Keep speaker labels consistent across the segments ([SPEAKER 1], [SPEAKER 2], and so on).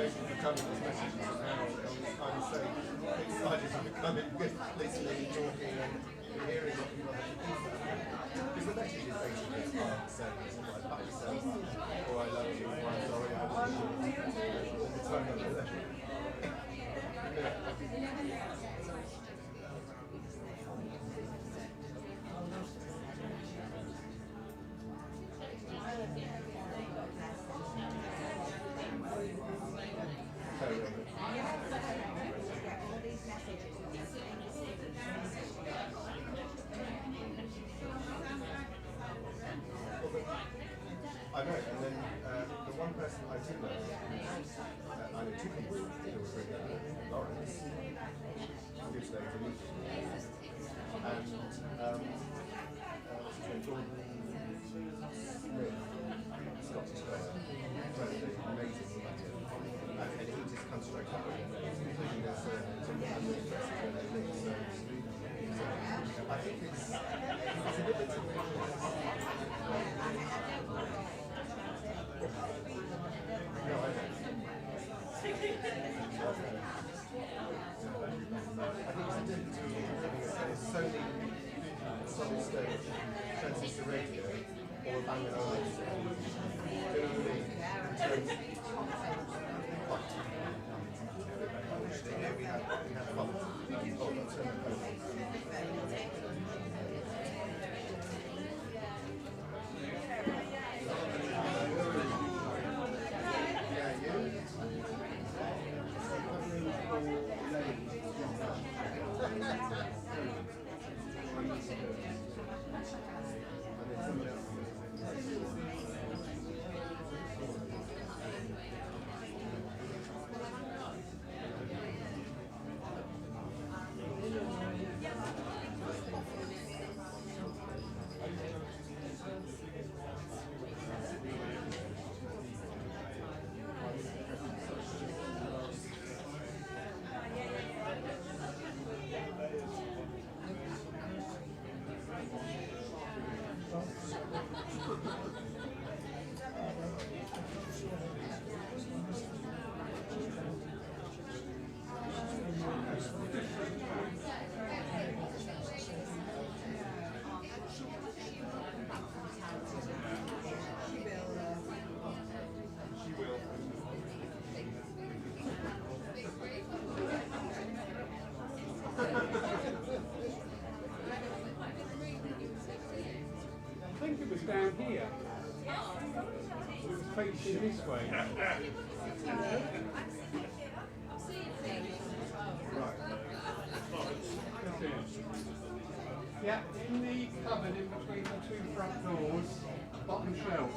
[SPEAKER 1] Thank you for coming. This message is now. I'm so excited to be coming, listening, talking, and hearing what people have to do. Because the message is basically about service, like back yourself, or I love you, or I'm sorry, I love you. The tone of it. I know, and then the one person I do know, I know two people who were really Lawrence, who's there to meet him, and Jordan Smith, Scottish guy, incredibly amazing, and he just comes straight up with it, including their surnames and the addresses where they live, so I think it's a bit of no, I don't. I think it's different to there's so many solid state transistor radio or a Bang & Olufsen. Do you know what I mean? Here we have fun. Oh, that's going to
[SPEAKER 2] down here. It was facing this way. Yeah, in the cupboard in between the two front doors, bottom shelf.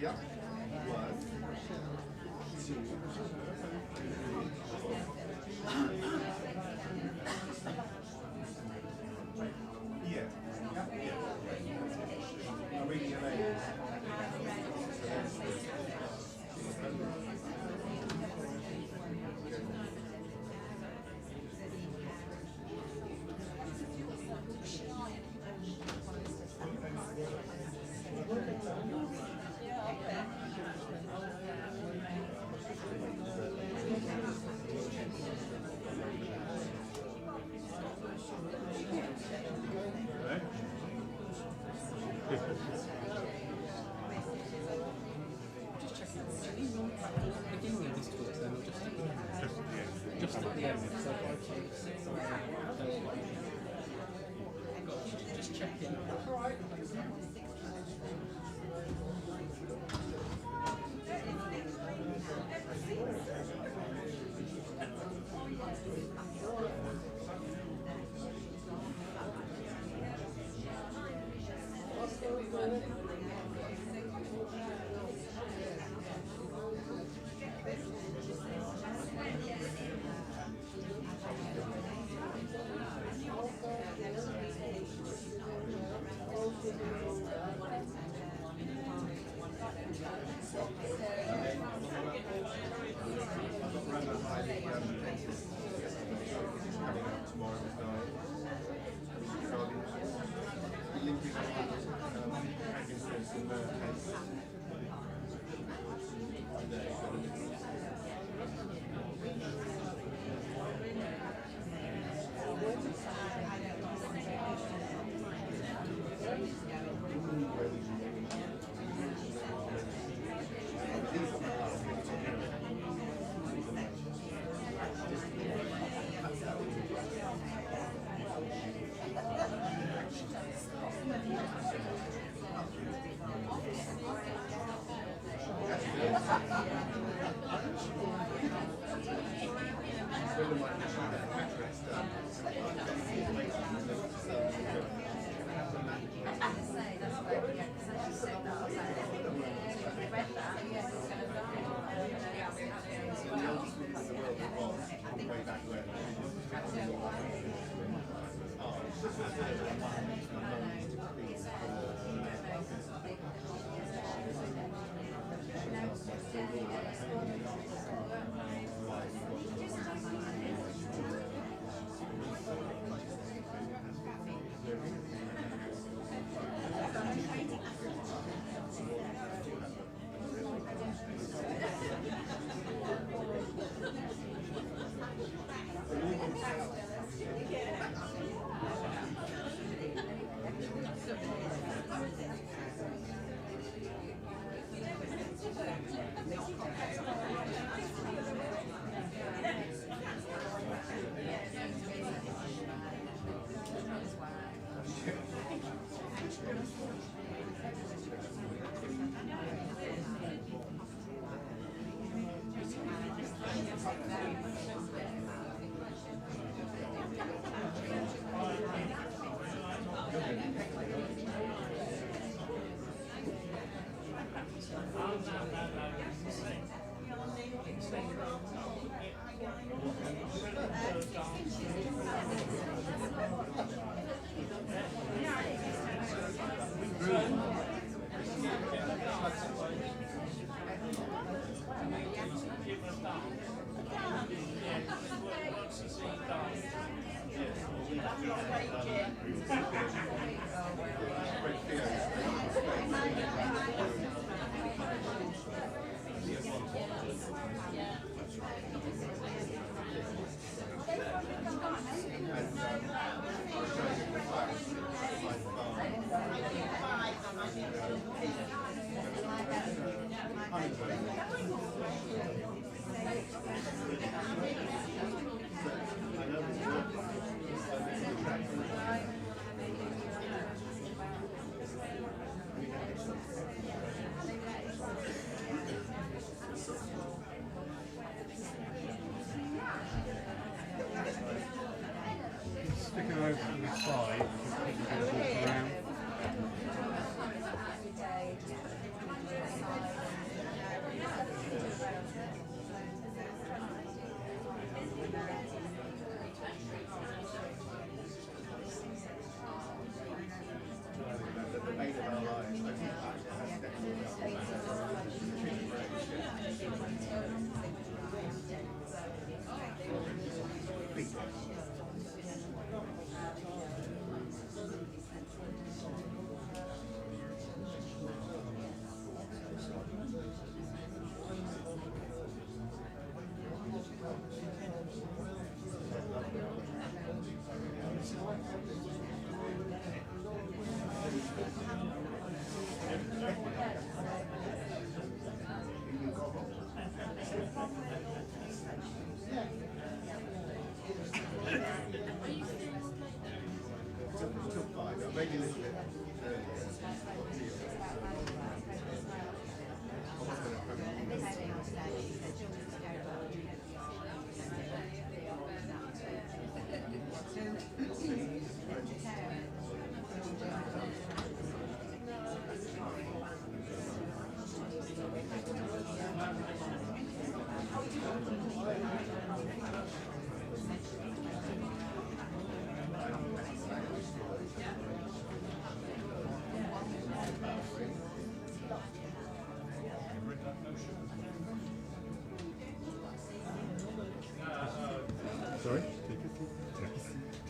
[SPEAKER 1] Yeah. 1, 2, 3. Yeah. I'm reading your names.
[SPEAKER 3] Just at the end, so just checking.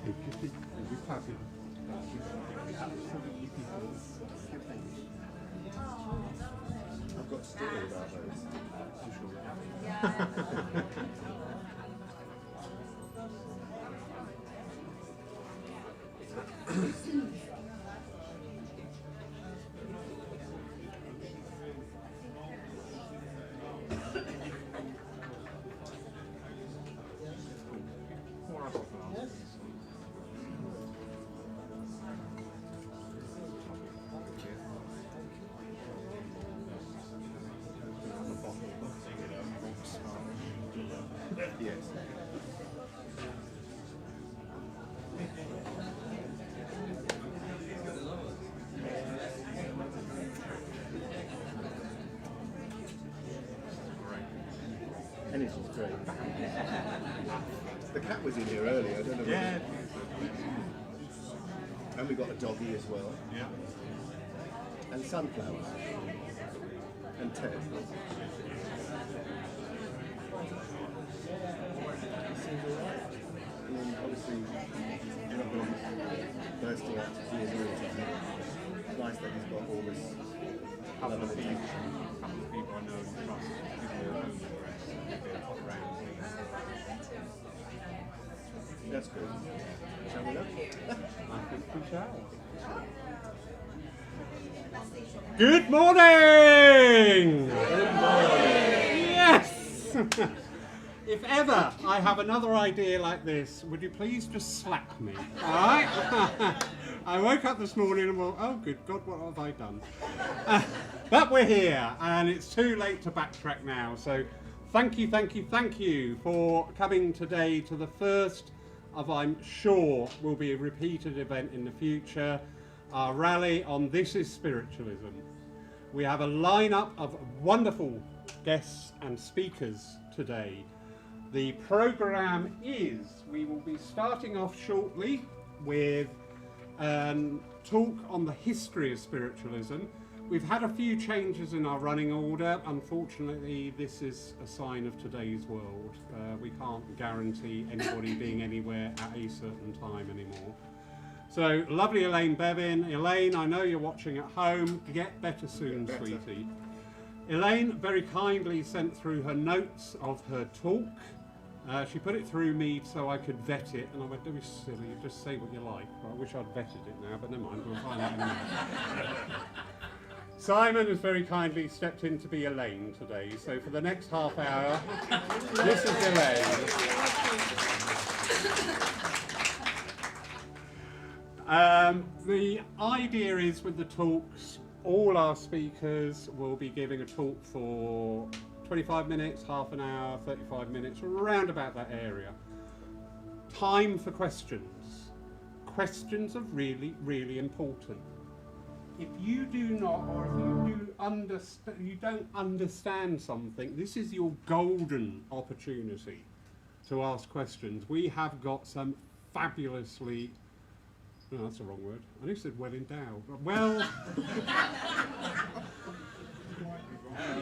[SPEAKER 2] Take your seat. We'll be clapping. Absolutely beautiful.
[SPEAKER 1] I've got a story about those. I'm sure. Yes. Energy's great. The cat was in here earlier, I don't know.
[SPEAKER 2] Yeah.
[SPEAKER 1] And we got a doggy as well.
[SPEAKER 2] Yeah.
[SPEAKER 1] And sunflowers. And Ted. Seems alright. And obviously, you're not really bursting out to tears or anything. It's nice that he's got all this
[SPEAKER 2] Couple
[SPEAKER 1] love
[SPEAKER 2] of
[SPEAKER 1] and
[SPEAKER 2] people,
[SPEAKER 1] attention.
[SPEAKER 2] I know and trust give their own address if they're around.
[SPEAKER 1] That's good. Shall we look?
[SPEAKER 2] I think we shall. Good morning! Good morning! Yes! If ever I have another idea like this, would you please just slap me? Alright? I woke up this morning and thought, oh good God, what have I done? But we're here, and it's too late to backtrack now, so thank you for coming today to the first of, I'm sure, will be a repeated event in the future, our rally on This is Spiritualism. We have a lineup of wonderful guests and speakers today. The programme is, we will be starting off shortly with talk on the history of spiritualism. We've had a few changes in our running order. Unfortunately, this is a sign of today's world. We can't guarantee anybody being anywhere at a certain time anymore. So, lovely Elaine Bevin. Elaine, I know you're watching at home. Get better soon, sweetie. Elaine very kindly sent through her notes of her talk. She put it through me so I could vet it, and I went, don't be silly, just say what you like. Well, I wish I'd vetted it now, but never mind, we'll find out in a minute. Simon has very kindly stepped in to be Elaine today, so for the next half hour, this is Elaine. The idea is with the talks, all our speakers will be giving a talk for 25 minutes, half an hour, 35 minutes, around about that area. Time for questions. Questions are really, really important. If you do not, or if you don't understand something, this is your golden opportunity to ask questions. We have got some fabulously, no, that's the wrong word. I nearly said well endowed.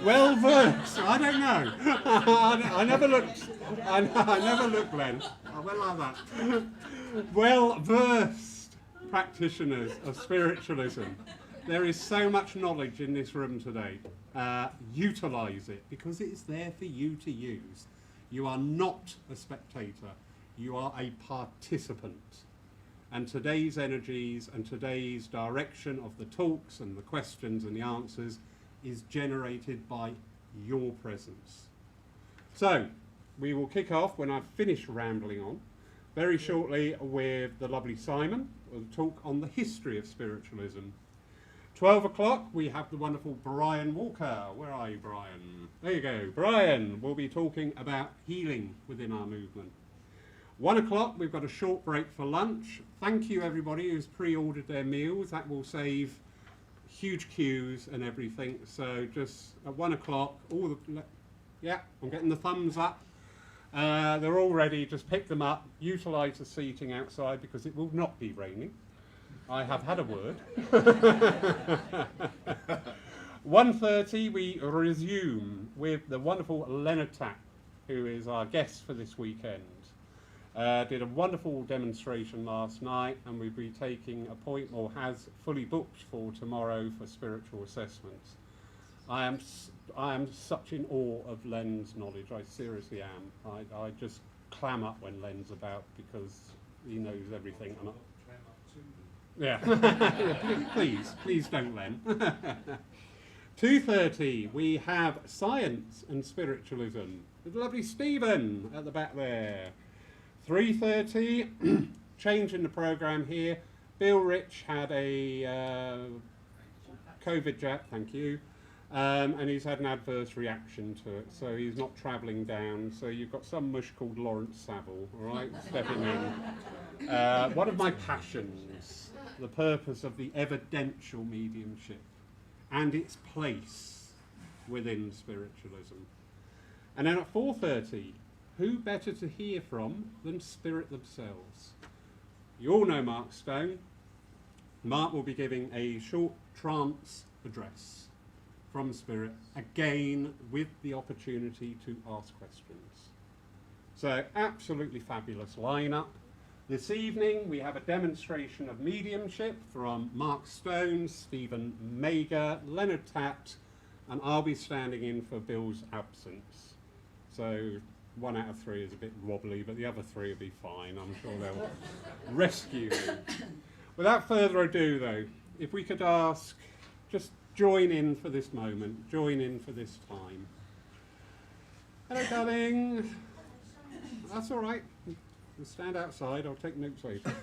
[SPEAKER 2] Well versed. I don't know. I never looked. I never looked, Glenn. I went like that. Well versed practitioners of spiritualism. There is so much knowledge in this room today. Utilise it because it's there for you to use. You are not a spectator. You are a participant. And today's energies and today's direction of the talks and the questions and the answers is generated by your presence. So, we will kick off when I've finished rambling on, very shortly with the lovely Simon, with a talk on the history of spiritualism. 12 o'clock, we have the wonderful Brian Walker. Where are you, Brian? There you go. Brian will be talking about healing within our movement. 1 o'clock, we've got a short break for lunch. Thank you, everybody who's pre-ordered their meals. That will save huge queues and everything. So just at 1 o'clock, yeah, I'm getting the thumbs up. They're all ready. Just pick them up. Utilise the seating outside because it will not be raining. I have had a word. 1:30, we resume with the wonderful Leonard Tapp, who is our guest for this weekend. Did a wonderful demonstration last night, and we'll be taking a point, or has fully booked for tomorrow for spiritual assessments. I am such in awe of Len's knowledge. I seriously am. I just clam up when Len's about because he knows everything. And yeah. please don't, Len. 2:30, we have Science and Spiritualism with lovely Stephen at the back there. 3:30, change in the programme here. Bill Rich had a COVID jab, thank you, and he's had an adverse reaction to it, so he's not travelling down. So you've got some mush called Lawrence Saville, all right, stepping in. One of my passions, the purpose of the evidential mediumship and its place within spiritualism. And then at 4:30, who better to hear from than Spirit themselves? You all know Mark Stone. Mark will be giving a short trance address from Spirit, again with the opportunity to ask questions. So absolutely fabulous lineup. This evening we have a demonstration of mediumship from Mark Stone, Stephen Mager, Leonard Tatt, and I'll be standing in for Bill's absence. So 1 out of 3 is a bit wobbly, but the other 3 will be fine. I'm sure they'll rescue me. Without further ado though, if we could ask, just join in for this moment, join in for this time. Hello darling. That's all right. We'll stand outside, I'll take notes later.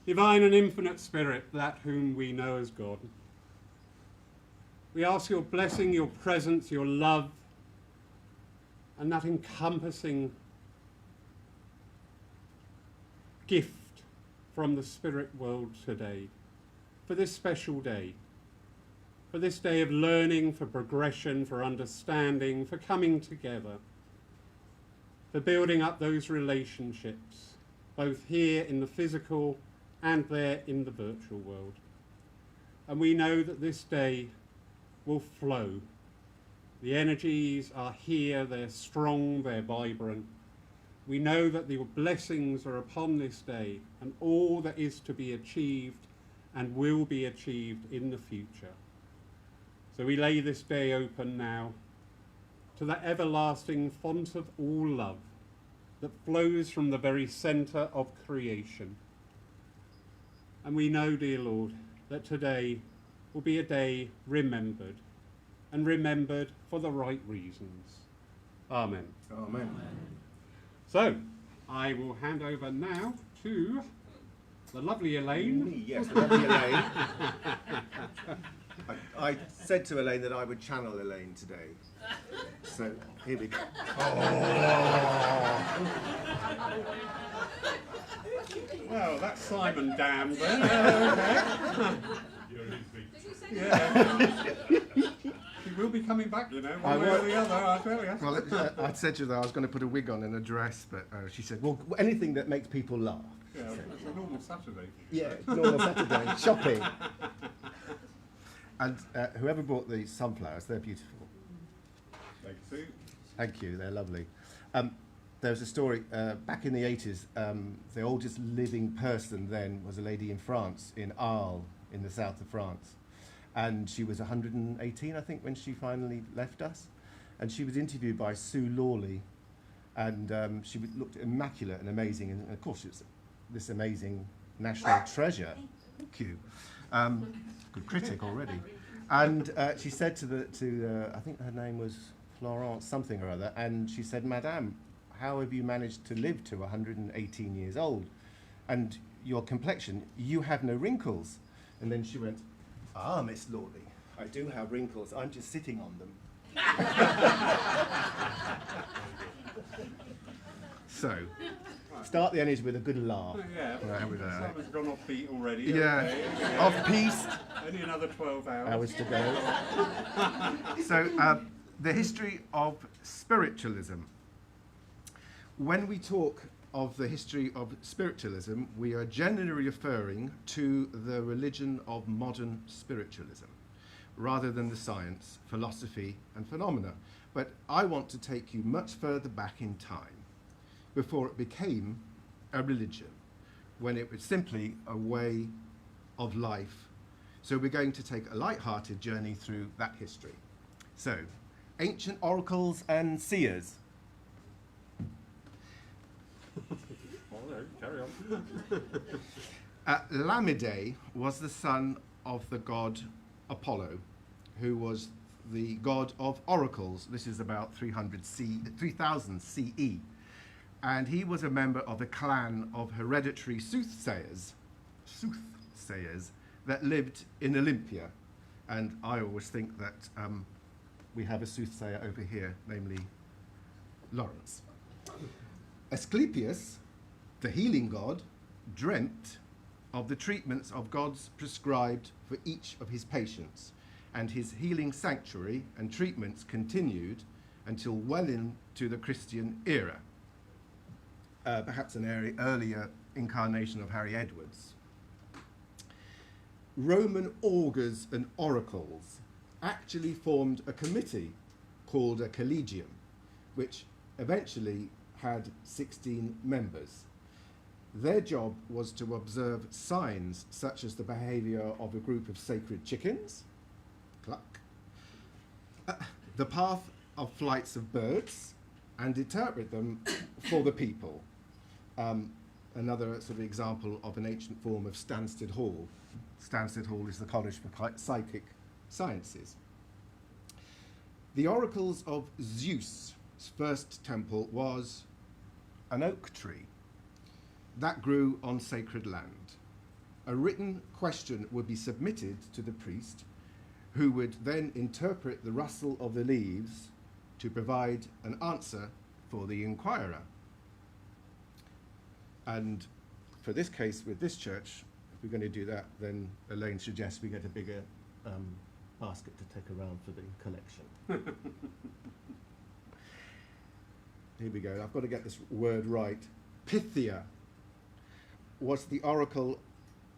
[SPEAKER 2] Divine and infinite Spirit, that whom we know as God, we ask your blessing, your presence, your love, and that encompassing gift from the spirit world today, for this special day, for this day of learning, for progression, for understanding, for coming together, for building up those relationships, both here in the physical and there in the virtual world. And we know that this day will flow. The energies are here, they're strong, they're vibrant. We know that the blessings are upon this day and all that is to be achieved and will be achieved in the future. So we lay this day open now to that everlasting font of all love that flows from the very centre of creation. And we know, dear Lord, that today will be a day remembered, and remembered for the right reasons. Amen.
[SPEAKER 1] Amen.
[SPEAKER 2] So, I will hand over now to the lovely Elaine.
[SPEAKER 1] Yes, the lovely Elaine. I said to Elaine that I would channel Elaine today. So, here we go.
[SPEAKER 2] Well, that's Simon Damn then. Yeah. She will be coming back, you know, one way or the other, I tell you.
[SPEAKER 1] Well, I said to her that I was going to put a wig on and a dress, but she said, well, anything that makes people laugh.
[SPEAKER 2] Yeah, it's a normal Saturday.
[SPEAKER 1] Yeah, normal Saturday. Shopping. And whoever bought these sunflowers, they're beautiful.
[SPEAKER 2] Thank you.
[SPEAKER 1] Thank you, they're lovely. There was a story, back in the 80s, the oldest living person then was a lady in France, in Arles, in the south of France. And she was 118, I think, when she finally left us. And she was interviewed by Sue Lawley, and she looked immaculate and amazing. And of course, she was this amazing national treasure. Thank you. Good critic already. And she said to I think her name was Florence something or other, and she said, Madame, how have you managed to live to 118 years old? And your complexion, you have no wrinkles. And then she went, ah, Miss Lawley, I do have wrinkles. I'm just sitting on them. So, start the energy with a good laugh.
[SPEAKER 2] Yeah, Simon's gone off beat already.
[SPEAKER 1] Yeah,
[SPEAKER 2] okay.
[SPEAKER 1] off-piste.
[SPEAKER 2] Only another 12 hours.
[SPEAKER 1] Hours to go. So, the history of spiritualism. When we talk of the history of spiritualism, we are generally referring to the religion of modern spiritualism, rather than the science, philosophy, and phenomena. But I want to take you much further back in time, before it became a religion, when it was simply a way of life. So we're going to take a light-hearted journey through that history. So, ancient oracles and seers.
[SPEAKER 2] Carry on.
[SPEAKER 1] Lamide was the son of the god Apollo, who was the god of oracles. This is about 3000 CE. And he was a member of a clan of hereditary soothsayers that lived in Olympia. And I always think that we have a soothsayer over here, namely Lawrence. Asclepius, the healing god, dreamt of the treatments of gods prescribed for each of his patients, and his healing sanctuary and treatments continued until well into the Christian era. Perhaps an earlier incarnation of Harry Edwards. Roman augurs and oracles actually formed a committee called a collegium, which eventually had 16 members. Their job was to observe signs such as the behavior of a group of sacred chickens, cluck, the path of flights of birds, and interpret them for the people. Another sort of example of an ancient form of Stansted Hall. Stansted Hall is the College for Psychic Sciences. The oracles of Zeus' first temple was an oak tree that grew on sacred land. A written question would be submitted to the priest, who would then interpret the rustle of the leaves to provide an answer for the inquirer. And for this case, with this church, if we're going to do that, then Elaine suggests we get a bigger basket to take around for the collection. Here we go. I've got to get this word right. Pythia was the oracle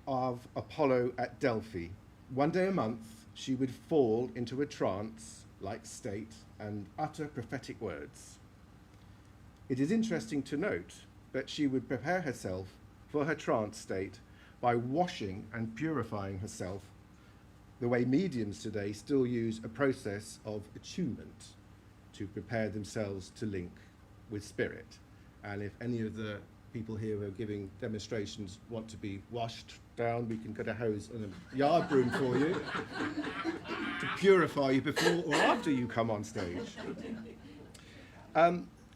[SPEAKER 1] of Apollo at Delphi. One day a month, she would fall into a trance-like state and utter prophetic words. It is interesting to note that she would prepare herself for her trance state by washing and purifying herself, the way mediums today still use a process of attunement to prepare themselves to link with spirit. And if any of the people here who are giving demonstrations want to be washed down, we can get a hose and a yard broom for you to purify you before or after you come on stage.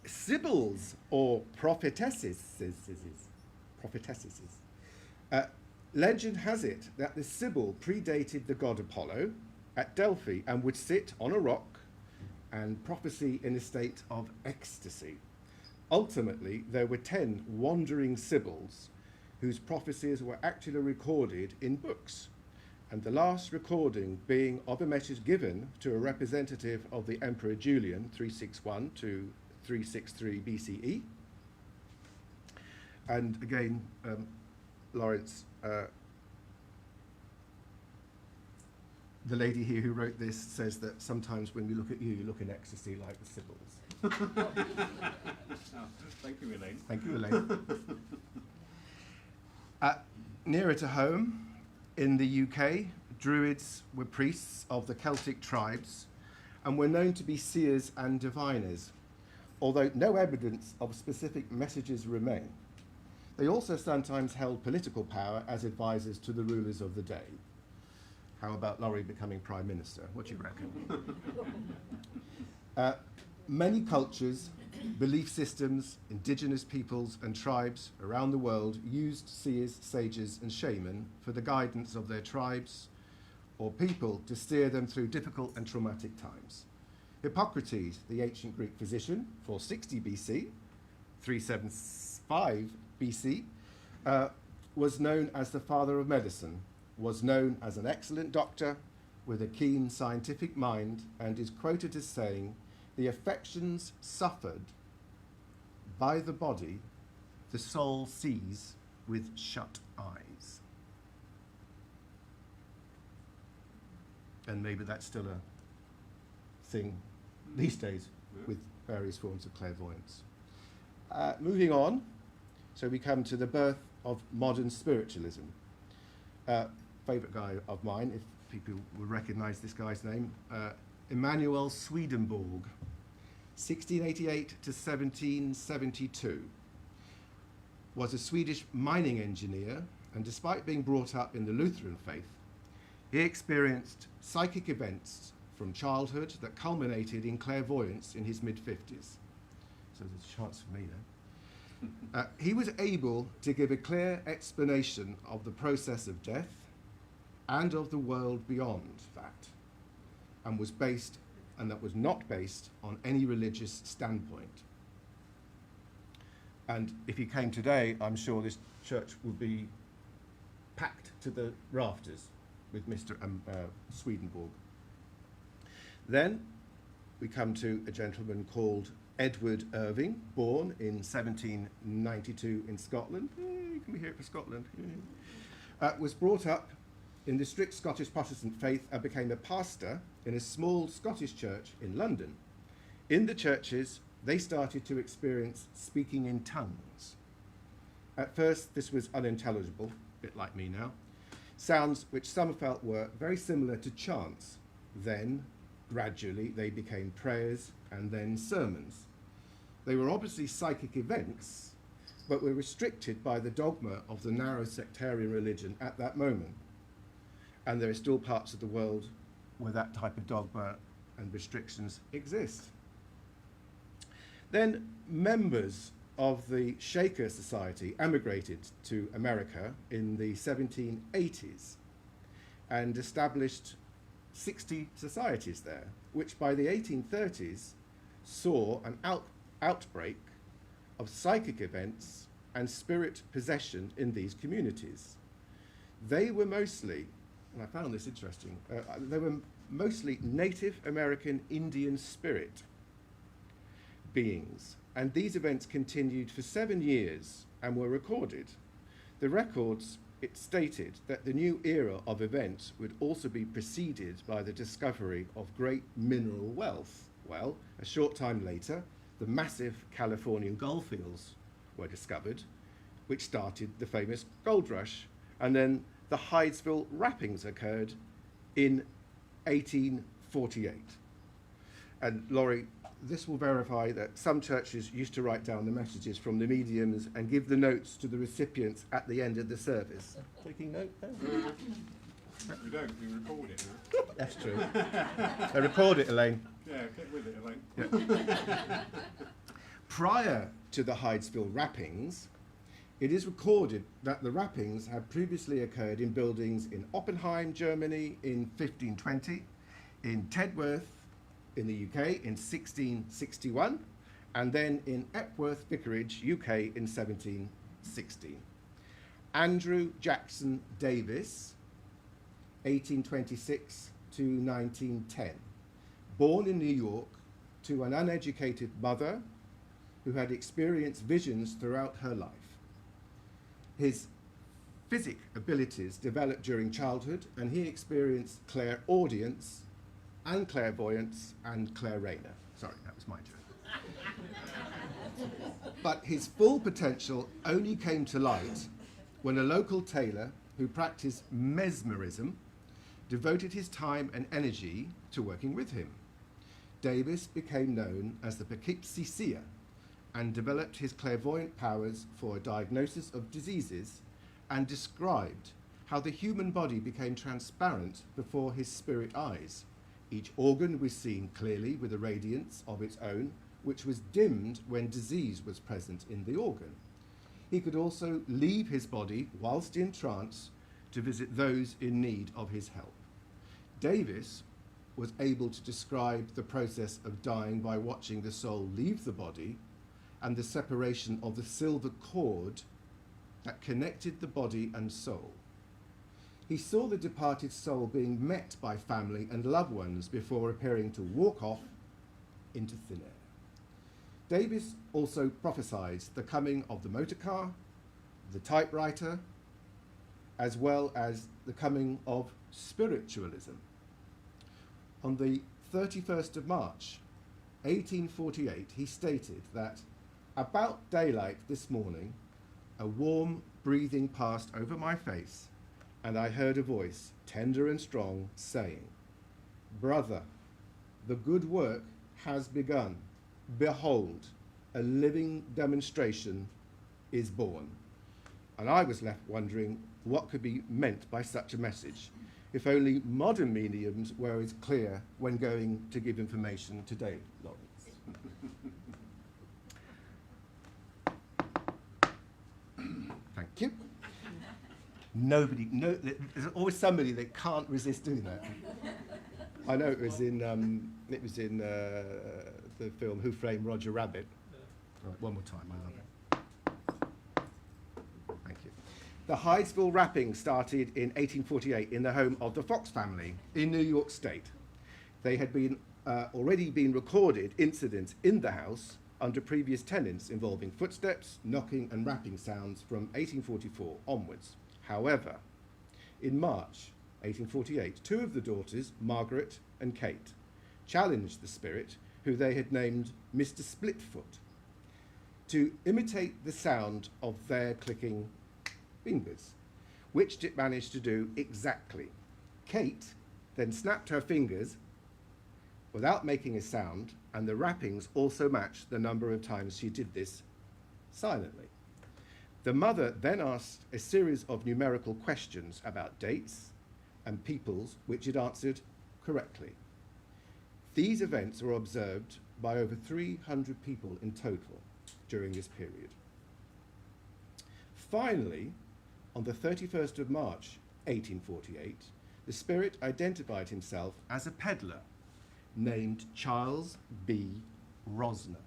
[SPEAKER 1] Sibyls, or prophetesses, legend has it that the Sibyl predated the god Apollo at Delphi and would sit on a rock and prophesy in a state of ecstasy. Ultimately, there were 10 wandering Sibyls whose prophecies were actually recorded in books, and the last recording being of a message given to a representative of the Emperor Julian, 361 to 363 BCE. And again, Lawrence, the lady here who wrote this says that sometimes when we look at you, you look in ecstasy like the Sibyls.
[SPEAKER 2] Thank you, Elaine.
[SPEAKER 1] Thank you, Elaine. Nearer to home, in the UK, Druids were priests of the Celtic tribes and were known to be seers and diviners, although no evidence of specific messages remain. They also sometimes held political power as advisors to the rulers of the day. How about Laurie becoming Prime Minister? What do you reckon? Many cultures, belief systems, indigenous peoples and tribes around the world used seers, sages and shaman for the guidance of their tribes or people to steer them through difficult and traumatic times. Hippocrates, the ancient Greek physician, 460 BC, 375 BC, was known as the father of medicine, was known as an excellent doctor with a keen scientific mind, and is quoted as saying, "The affections suffered by the body, the soul sees with shut eyes." And maybe that's still a thing these days with various forms of clairvoyance. Moving on, so we come to the birth of modern spiritualism. Favourite guy of mine, if people will recognise this guy's name, Emanuel Swedenborg, 1688 to 1772. Was a Swedish mining engineer, and despite being brought up in the Lutheran faith, he experienced psychic events from childhood that culminated in clairvoyance in his mid-50s. So there's a chance for me now. He was able to give a clear explanation of the process of death and of the world beyond that, and that was not based on any religious standpoint. And if he came today, I'm sure this church would be packed to the rafters with Mr. Swedenborg. Then we come to a gentleman called Edward Irving, born in 1792 in Scotland. You can be here for Scotland. Was brought up in the strict Scottish Protestant faith and became a pastor in a small Scottish church in London. In the churches, they started to experience speaking in tongues. At first, this was unintelligible, a bit like me now. Sounds which some felt were very similar to chants. Then, gradually, they became prayers and then sermons. They were obviously psychic events, but were restricted by the dogma of the narrow sectarian religion at that moment. And there are still parts of the world where that type of dogma and restrictions exist. Then members of the Shaker Society emigrated to America in the 1780s and established 60 societies there, which by the 1830s saw an outbreak of psychic events and spirit possession in these communities. They were mostly, and I found this interesting, they were mostly Native American Indian spirit beings, and these events continued for 7 years and were recorded. The records, it stated that the new era of events would also be preceded by the discovery of great mineral wealth. Well, a short time later, the massive Californian gold fields were discovered, which started the famous gold rush, and then the Hydesville rappings occurred in 1848. And Laurie, this will verify that some churches used to write down the messages from the mediums and give the notes to the recipients at the end of the service. Taking note there?
[SPEAKER 2] We don't, we record it.
[SPEAKER 1] That's true. They record it, Elaine.
[SPEAKER 2] Yeah, get with it, Elaine.
[SPEAKER 1] Yeah. Prior to the Hydesville rappings, it is recorded that the rappings had previously occurred in buildings in Oppenheim, Germany in 1520, in Tedworth in the UK in 1661, and then in Epworth Vicarage, UK in 1716. Andrew Jackson Davis, 1826 to 1910, born in New York to an uneducated mother who had experienced visions throughout her life. His physic abilities developed during childhood, and he experienced clairaudience and clairvoyance and clairrayner. Sorry, that was my turn. But his full potential only came to light when a local tailor who practiced mesmerism devoted his time and energy to working with him. Davis became known as the Poughkeepsie Seer and developed his clairvoyant powers for a diagnosis of diseases and described how the human body became transparent before his spirit eyes. Each organ was seen clearly with a radiance of its own, which was dimmed when disease was present in the organ. He could also leave his body whilst in trance to visit those in need of his help. Davis was able to describe the process of dying by watching the soul leave the body and the separation of the silver cord that connected the body and soul. He saw the departed soul being met by family and loved ones before appearing to walk off into thin air. Davis also prophesied the coming of the motor car, the typewriter, as well as the coming of spiritualism. On the 31st of March, 1848, he stated that about daylight this morning, a warm breathing passed over my face, and I heard a voice, tender and strong, saying, "Brother, the good work has begun. Behold, a living demonstration is born." And I was left wondering what could be meant by such a message, if only modern mediums were as clear when going to give information today, Lawrence. Thank you. There's always somebody that can't resist doing that. I know it was in the film Who Framed Roger Rabbit. Right, one more time, I love it. Thank you. The Hydesville rapping started in 1848 in the home of the Fox family in New York State. They had already been recorded incidents in the house under previous tenants involving footsteps, knocking and rapping sounds from 1844 onwards. However, in March 1848, two of the daughters, Margaret and Kate, challenged the spirit, who they had named Mr. Splitfoot, to imitate the sound of their clicking fingers, which it managed to do exactly. Kate then snapped her fingers without making a sound, and the rappings also matched the number of times she did this silently. The mother then asked a series of numerical questions about dates and peoples, which it answered correctly. These events were observed by over 300 people in total during this period. Finally, on the 31st of March, 1848, the spirit identified himself as a peddler named Charles B. Rosner,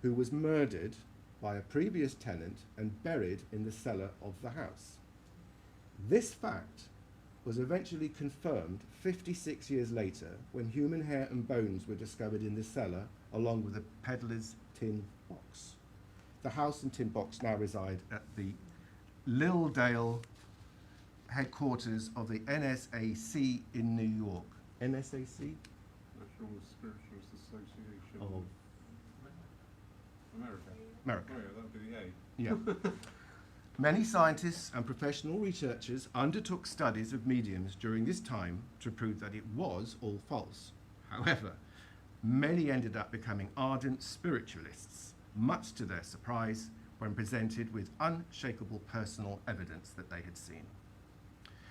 [SPEAKER 1] who was murdered by a previous tenant and buried in the cellar of the house. This fact was eventually confirmed 56 years later when human hair and bones were discovered in the cellar along with a peddler's tin box. The house and tin box now reside at the Lilldale headquarters of the NSAC in New York. NSAC?
[SPEAKER 4] National Spiritualist Association
[SPEAKER 1] Of
[SPEAKER 4] America.
[SPEAKER 1] America.
[SPEAKER 4] Oh yeah, that'd be the A.
[SPEAKER 1] Yeah. Many scientists and professional researchers undertook studies of mediums during this time to prove that it was all false. However, many ended up becoming ardent spiritualists, much to their surprise when presented with unshakable personal evidence that they had seen.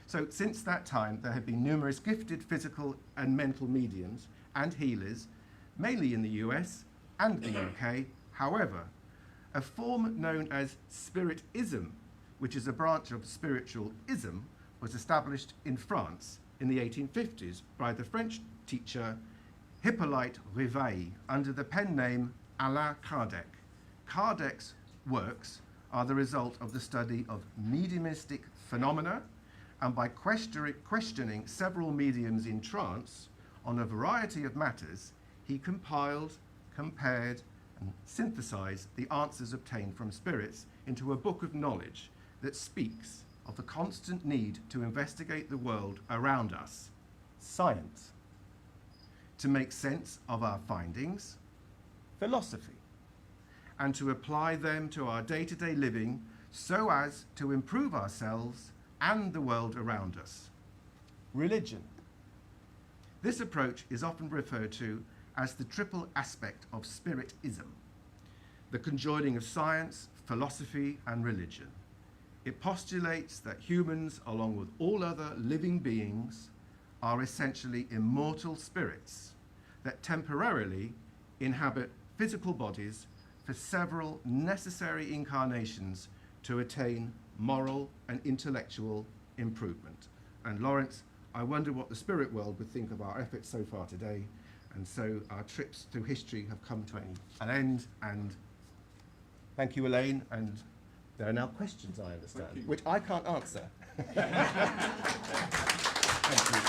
[SPEAKER 1] So since that time, there have been numerous gifted physical and mental mediums and healers, mainly in the US and the UK. However, a form known as Spiritism, which is a branch of spiritualism, was established in France in the 1850s by the French teacher Hippolyte Rivail under the pen name Alain Kardec. Kardec's works are the result of the study of mediumistic phenomena, and by questioning several mediums in trance on a variety of matters, he compiled, compared, and synthesized the answers obtained from spirits into a book of knowledge that speaks of the constant need to investigate the world around us, science, to make sense of our findings, philosophy, and to apply them to our day-to-day living so as to improve ourselves and the world around us, religion. This approach is often referred to as the triple aspect of Spiritism, the conjoining of science, philosophy, and religion. It postulates that humans, along with all other living beings, are essentially immortal spirits that temporarily inhabit physical bodies for several necessary incarnations to attain moral and intellectual improvement. And Lawrence, I wonder what the spirit world would think of our efforts so far today. And so our trips through history have come to an end. And thank you, Elaine. And there are now questions, I understand, which I can't answer. Thank you.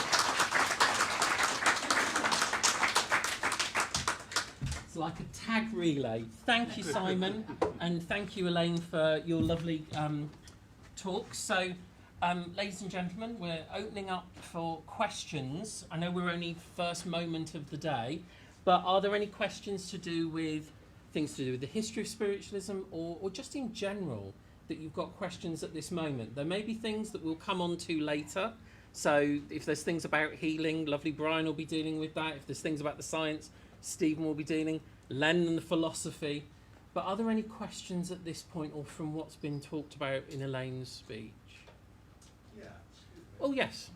[SPEAKER 3] It's like a tag relay. Thank you, Simon, and thank you, Elaine, for your lovely talk. So Ladies and gentlemen, we're opening up for questions. I know we're only first moment of the day, but are there any questions to do with things to do with the history of spiritualism or just in general that you've got questions at this moment? There may be things that we'll come on to later. So if there's things about healing, lovely Brian will be dealing with that. If there's things about the science, Stephen will be dealing. Len and the philosophy. But are there any questions at this point or from what's been talked about in Elaine's speech?
[SPEAKER 5] Yeah, excuse me.
[SPEAKER 3] Oh, yes.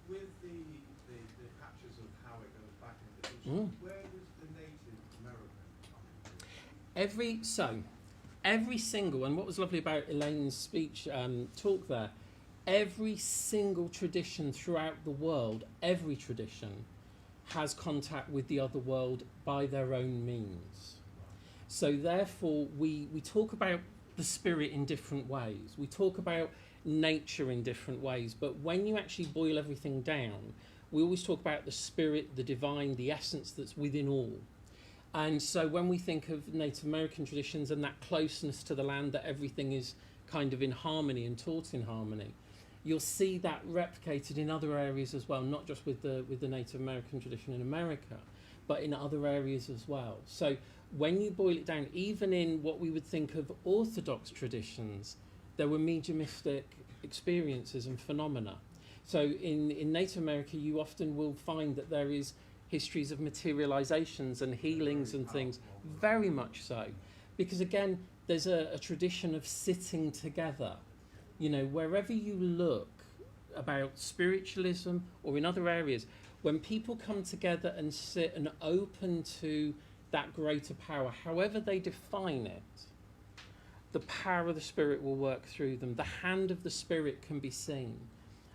[SPEAKER 5] With the patches of how it goes back into history, where does the Native American come into?
[SPEAKER 3] Every single, and what was lovely about Elaine's speech talk there, every single tradition throughout the world, every tradition has contact with the other world by their own means. So therefore, we talk about the spirit in different ways. We talk about nature in different ways. But when you actually boil everything down, we always talk about the spirit, the divine, the essence that's within all. And so when we think of Native American traditions and that closeness to the land, that everything is kind of in harmony and taught in harmony, you'll see that replicated in other areas as well, not just with the Native American tradition in America, but in other areas as well. So when you boil it down, even in what we would think of orthodox traditions, there were mediumistic experiences and phenomena. So in Native America, you often will find that there is histories of materializations and healings and things, very much so. Because again, there's a tradition of sitting together. You know, wherever you look about spiritualism or in other areas, when people come together and sit and open to that greater power, however they define it, the power of the spirit will work through them. The hand of the spirit can be seen.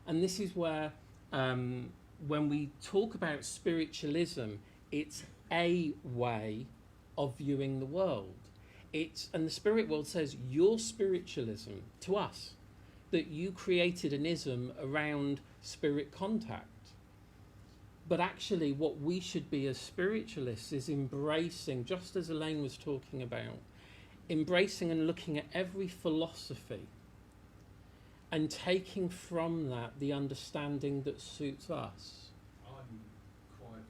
[SPEAKER 3] And this is where, when we talk about spiritualism, it's a way of viewing the world. And the spirit world says, your spiritualism, to us, that you created an ism around spirit contact. But actually what we should be as spiritualists is embracing, just as Elaine was talking about, embracing and looking at every philosophy and taking from that the understanding that suits us.
[SPEAKER 5] I'm quite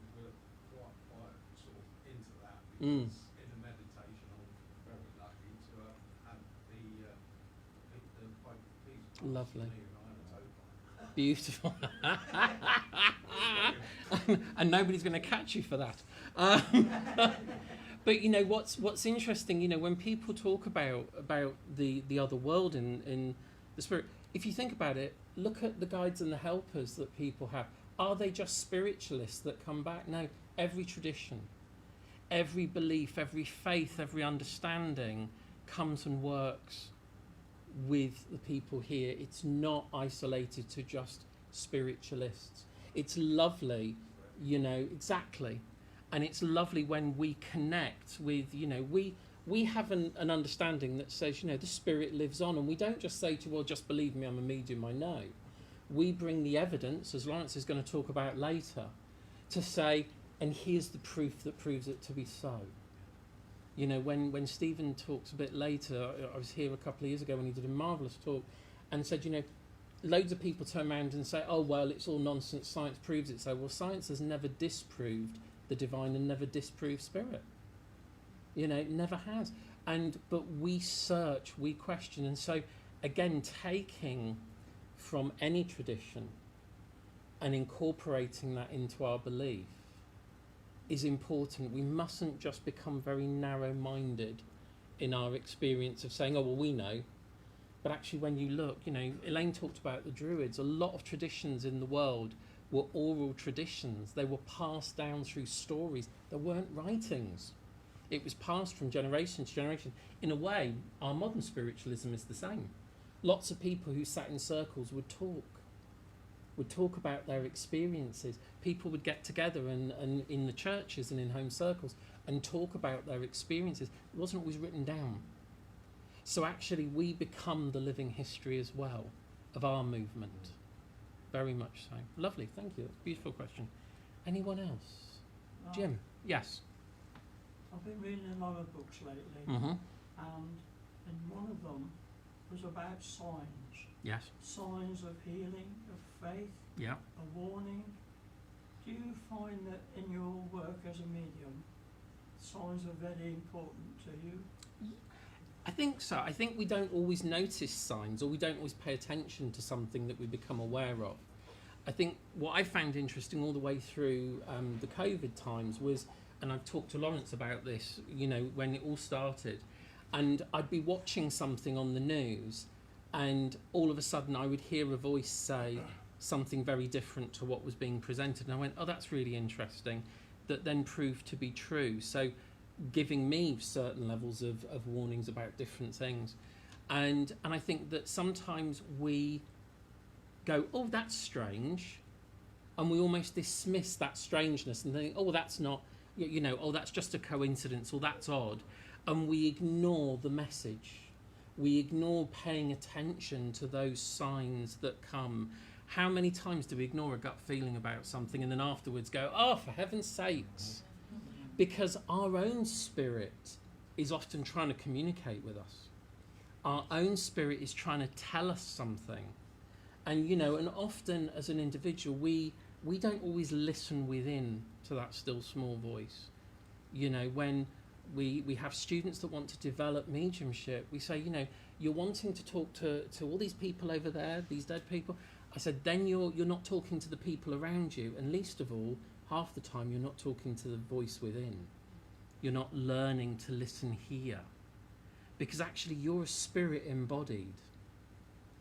[SPEAKER 5] sort of into that because in the meditation I'm very lucky to have the quite peaceful.
[SPEAKER 3] Lovely. Beautiful. And nobody's going to catch you for that. But you know what's interesting, you know, when people talk about the other world in the spirit, if you think about it, look at the guides and the helpers that people have. Are they just spiritualists that come back? No, every tradition, every belief, every faith, every understanding comes and works with the people here. It's not isolated to just spiritualists. It's lovely, you know, exactly. And it's lovely when we connect with, you know, we have an understanding that says, you know, the spirit lives on. And we don't just say to you, well, just believe me, I'm a medium, I know. We bring the evidence, as Lawrence is going to talk about later, to say, and here's the proof that proves it to be so. You know, when Stephen talks a bit later, I was here a couple of years ago when he did a marvellous talk and said, you know, loads of people turn around and say, oh, well, it's all nonsense, science proves it so. Well, science has never disproved the divine and never disproved spirit. You know, it never has. But we search, we question. And so, again, taking from any tradition and incorporating that into our belief is important. We mustn't just become very narrow-minded in our experience of saying, oh, well, we know. But actually, when you look, you know, Elaine talked about the Druids. A lot of traditions in the world were oral traditions. They were passed down through stories. There weren't writings. It was passed from generation to generation. In a way, our modern spiritualism is the same. Lots of people who sat in circles would talk about their experiences. People would get together and in the churches and in home circles and talk about their experiences. It wasn't always written down. So actually we become the living history as well of our movement. Very much so. Lovely, thank you. That's a beautiful question. Anyone else? Jim? Yes.
[SPEAKER 6] I've been reading a lot of books lately,
[SPEAKER 3] Mm-hmm.
[SPEAKER 6] and in one of them, was about signs.
[SPEAKER 3] Yes.
[SPEAKER 6] Signs of healing, of faith,
[SPEAKER 3] Yeah.
[SPEAKER 6] a warning. Do you find that in your work as a medium, signs are very important to you?
[SPEAKER 3] I think so. I think we don't always notice signs, or we don't always pay attention to something that we become aware of. I think what I found interesting all the way through the COVID times was, and I've talked to Lawrence about this, you know, when it all started, and I'd be watching something on the news, and all of a sudden I would hear a voice say something very different to what was being presented, and I went, oh, that's really interesting. That then proved to be true. So giving me certain levels of warnings about different things. And I think that sometimes we go, oh, that's strange, and we almost dismiss that strangeness and think, oh, that's not, you know, oh, that's just a coincidence, or that's odd. And we ignore the message. We ignore paying attention to those signs that come. How many times do we ignore a gut feeling about something and then afterwards go, oh, for heaven's sakes? Because our own spirit is often trying to communicate with us. Our own spirit is trying to tell us something. And, you know, and often as an individual, we don't always listen within to that still small voice. You know, when we have students that want to develop mediumship, we say, you know, you're wanting to talk to all these people over there, these dead people. I said, then you're not talking to the people around you, and least of all, half the time you're not talking to the voice within. You're not learning to listen here. Because actually you're a spirit embodied,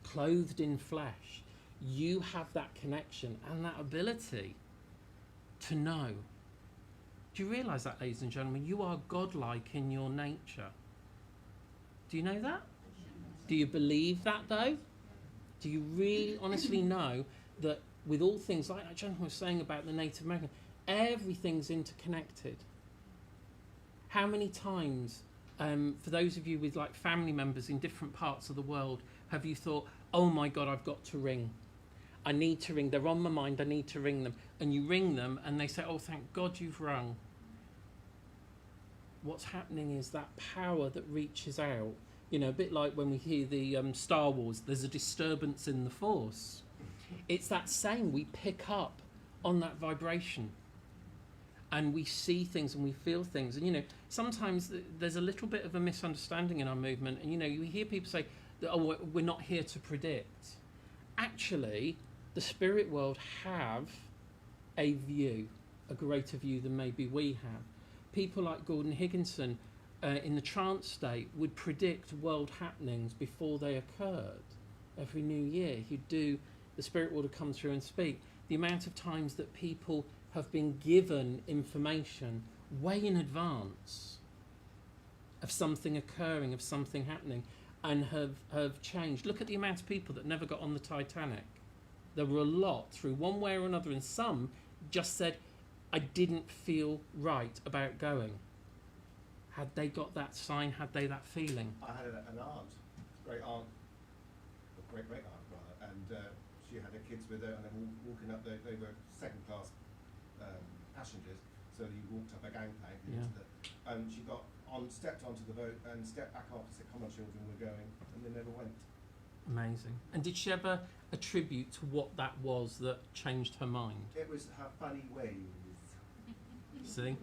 [SPEAKER 3] clothed in flesh. You have that connection and that ability to know. Do you realise that, ladies and gentlemen? You are godlike in your nature. Do you know that? Do you believe that, though? Do you really honestly know that with all things, like that gentleman was saying about the Native American, everything's interconnected? How many times, for those of you with like family members in different parts of the world, have you thought, oh my God, I've got to ring. I need to ring. They're on my mind. I need to ring them. And you ring them and they say, oh, thank God you've rung. What's happening is that power that reaches out, you know, a bit like when we hear the Star Wars, there's a disturbance in the Force. It's that same. We pick up on that vibration and we see things and we feel things. And, you know, sometimes there's a little bit of a misunderstanding in our movement. And, you know, you hear people say, oh, we're not here to predict. Actually, the spirit world have a view, a greater view than maybe we have. People like Gordon Higginson in the trance state would predict world happenings before they occurred. Every new year he'd do, the spirit world would come through and speak. The amount of times that people have been given information way in advance of something occurring, of something happening, and have changed. Look at the amount of people that never got on the Titanic. There were a lot through one way or another, and some just said, I didn't feel right about going. Had they got that sign, had they that feeling?
[SPEAKER 1] I had an aunt, great aunt, or great aunt rather, and she had her kids with her, and they were walking up, they were second class passengers, so you walked up a gangplank, and she got on, stepped onto the boat and stepped back off and said, come on children, we're going, and they never went.
[SPEAKER 3] Amazing. And did she ever attribute to what that was that changed her mind?
[SPEAKER 1] It was her funny ways.
[SPEAKER 3] See?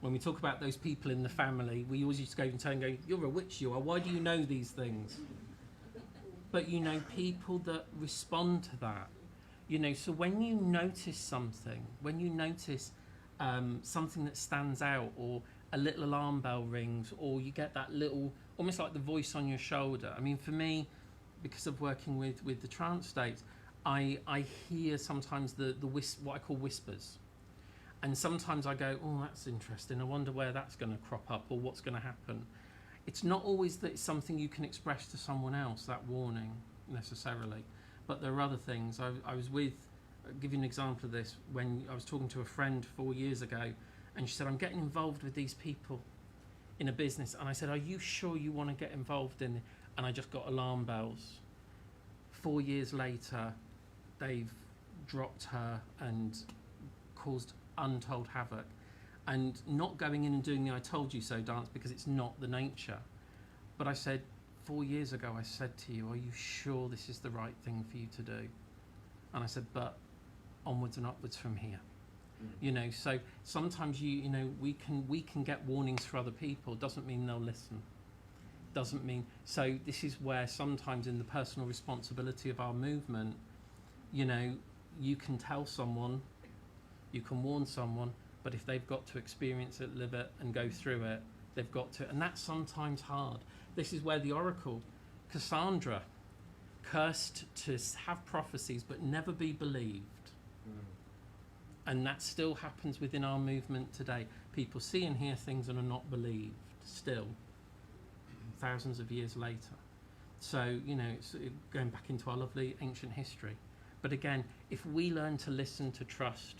[SPEAKER 3] When we talk about those people in the family, we always used to go and tell them, go, you're a witch, you are. Why do you know these things? But, you know, people that respond to that, you know, so when you notice something, when you notice something that stands out, or a little alarm bell rings, or you get that little, almost like the voice on your shoulder. I mean, for me, because of working with the trance states, I hear sometimes the what I call whispers. And sometimes I go, oh, that's interesting. I wonder where that's going to crop up or what's going to happen. It's not always that it's something you can express to someone else, that warning, necessarily. But there are other things. I was with, I'll give you an example of this, when I was talking to a friend 4 years ago, and she said, I'm getting involved with these people in a business. And I said, are you sure you want to get involved in it? And I just got alarm bells. 4 years later, they've dropped her and caused untold havoc. And not going in and doing the I told you so dance, because it's not the nature. But I said, 4 years ago I said to you, are you sure this is the right thing for you to do? And I said, but onwards and upwards from here. You know, so sometimes you know, we can get warnings for other people, doesn't mean they'll listen. Doesn't mean, so this is where sometimes in the personal responsibility of our movement, you know, you can tell someone, you can warn someone, but if they've got to experience it, live it, and go through it, they've got to, and that's sometimes hard. This is where the oracle, Cassandra, cursed to have prophecies but never be believed. And that still happens within our movement today. People see and hear things and are not believed still, thousands of years later. So, you know, it's going back into our lovely ancient history. But again, if we learn to listen, to trust,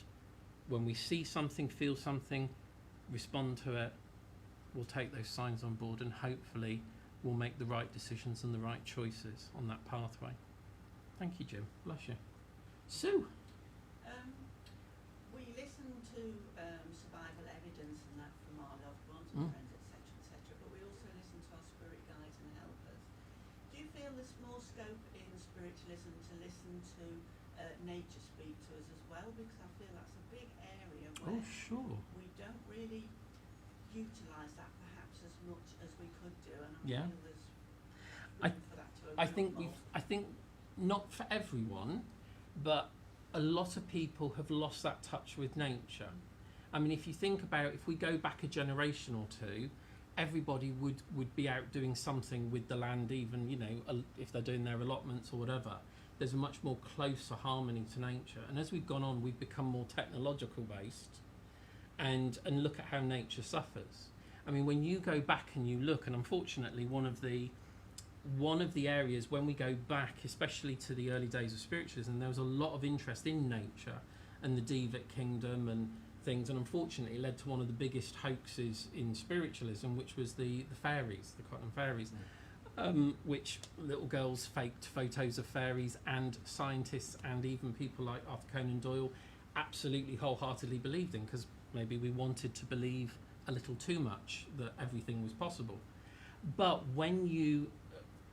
[SPEAKER 3] when we see something, feel something, respond to it, we'll take those signs on board and hopefully we'll make the right decisions and the right choices on that pathway. Thank you, Jim. Bless you. Sue.
[SPEAKER 7] We listen to survival evidence and that from our loved ones and friends, etc., but we also listen to our spirit guides and helpers. Do you feel there's more scope in spiritualism to listen to nature speak to us as well? Because I feel that's a big area where we don't really utilise that perhaps as much as we could do, and I feel there's room for that to
[SPEAKER 3] I think not for everyone, but a lot of people have lost that touch with nature. I mean, if you think about, if we go back a generation or two, everybody would be out doing something with the land, even, you know, if they're doing their allotments or whatever. There's a much more closer harmony to nature. And as we've gone on, we've become more technological based and look at how nature suffers. I mean, when you go back and you look, and unfortunately one of the areas when we go back, especially to the early days of spiritualism, there was a lot of interest in nature and the Devic kingdom and things, and unfortunately it led to one of the biggest hoaxes in spiritualism, which was the fairies, the Cotton fairies, which little girls faked photos of fairies, and scientists and even people like Arthur Conan Doyle absolutely wholeheartedly believed in, because maybe we wanted to believe a little too much that everything was possible. But when you,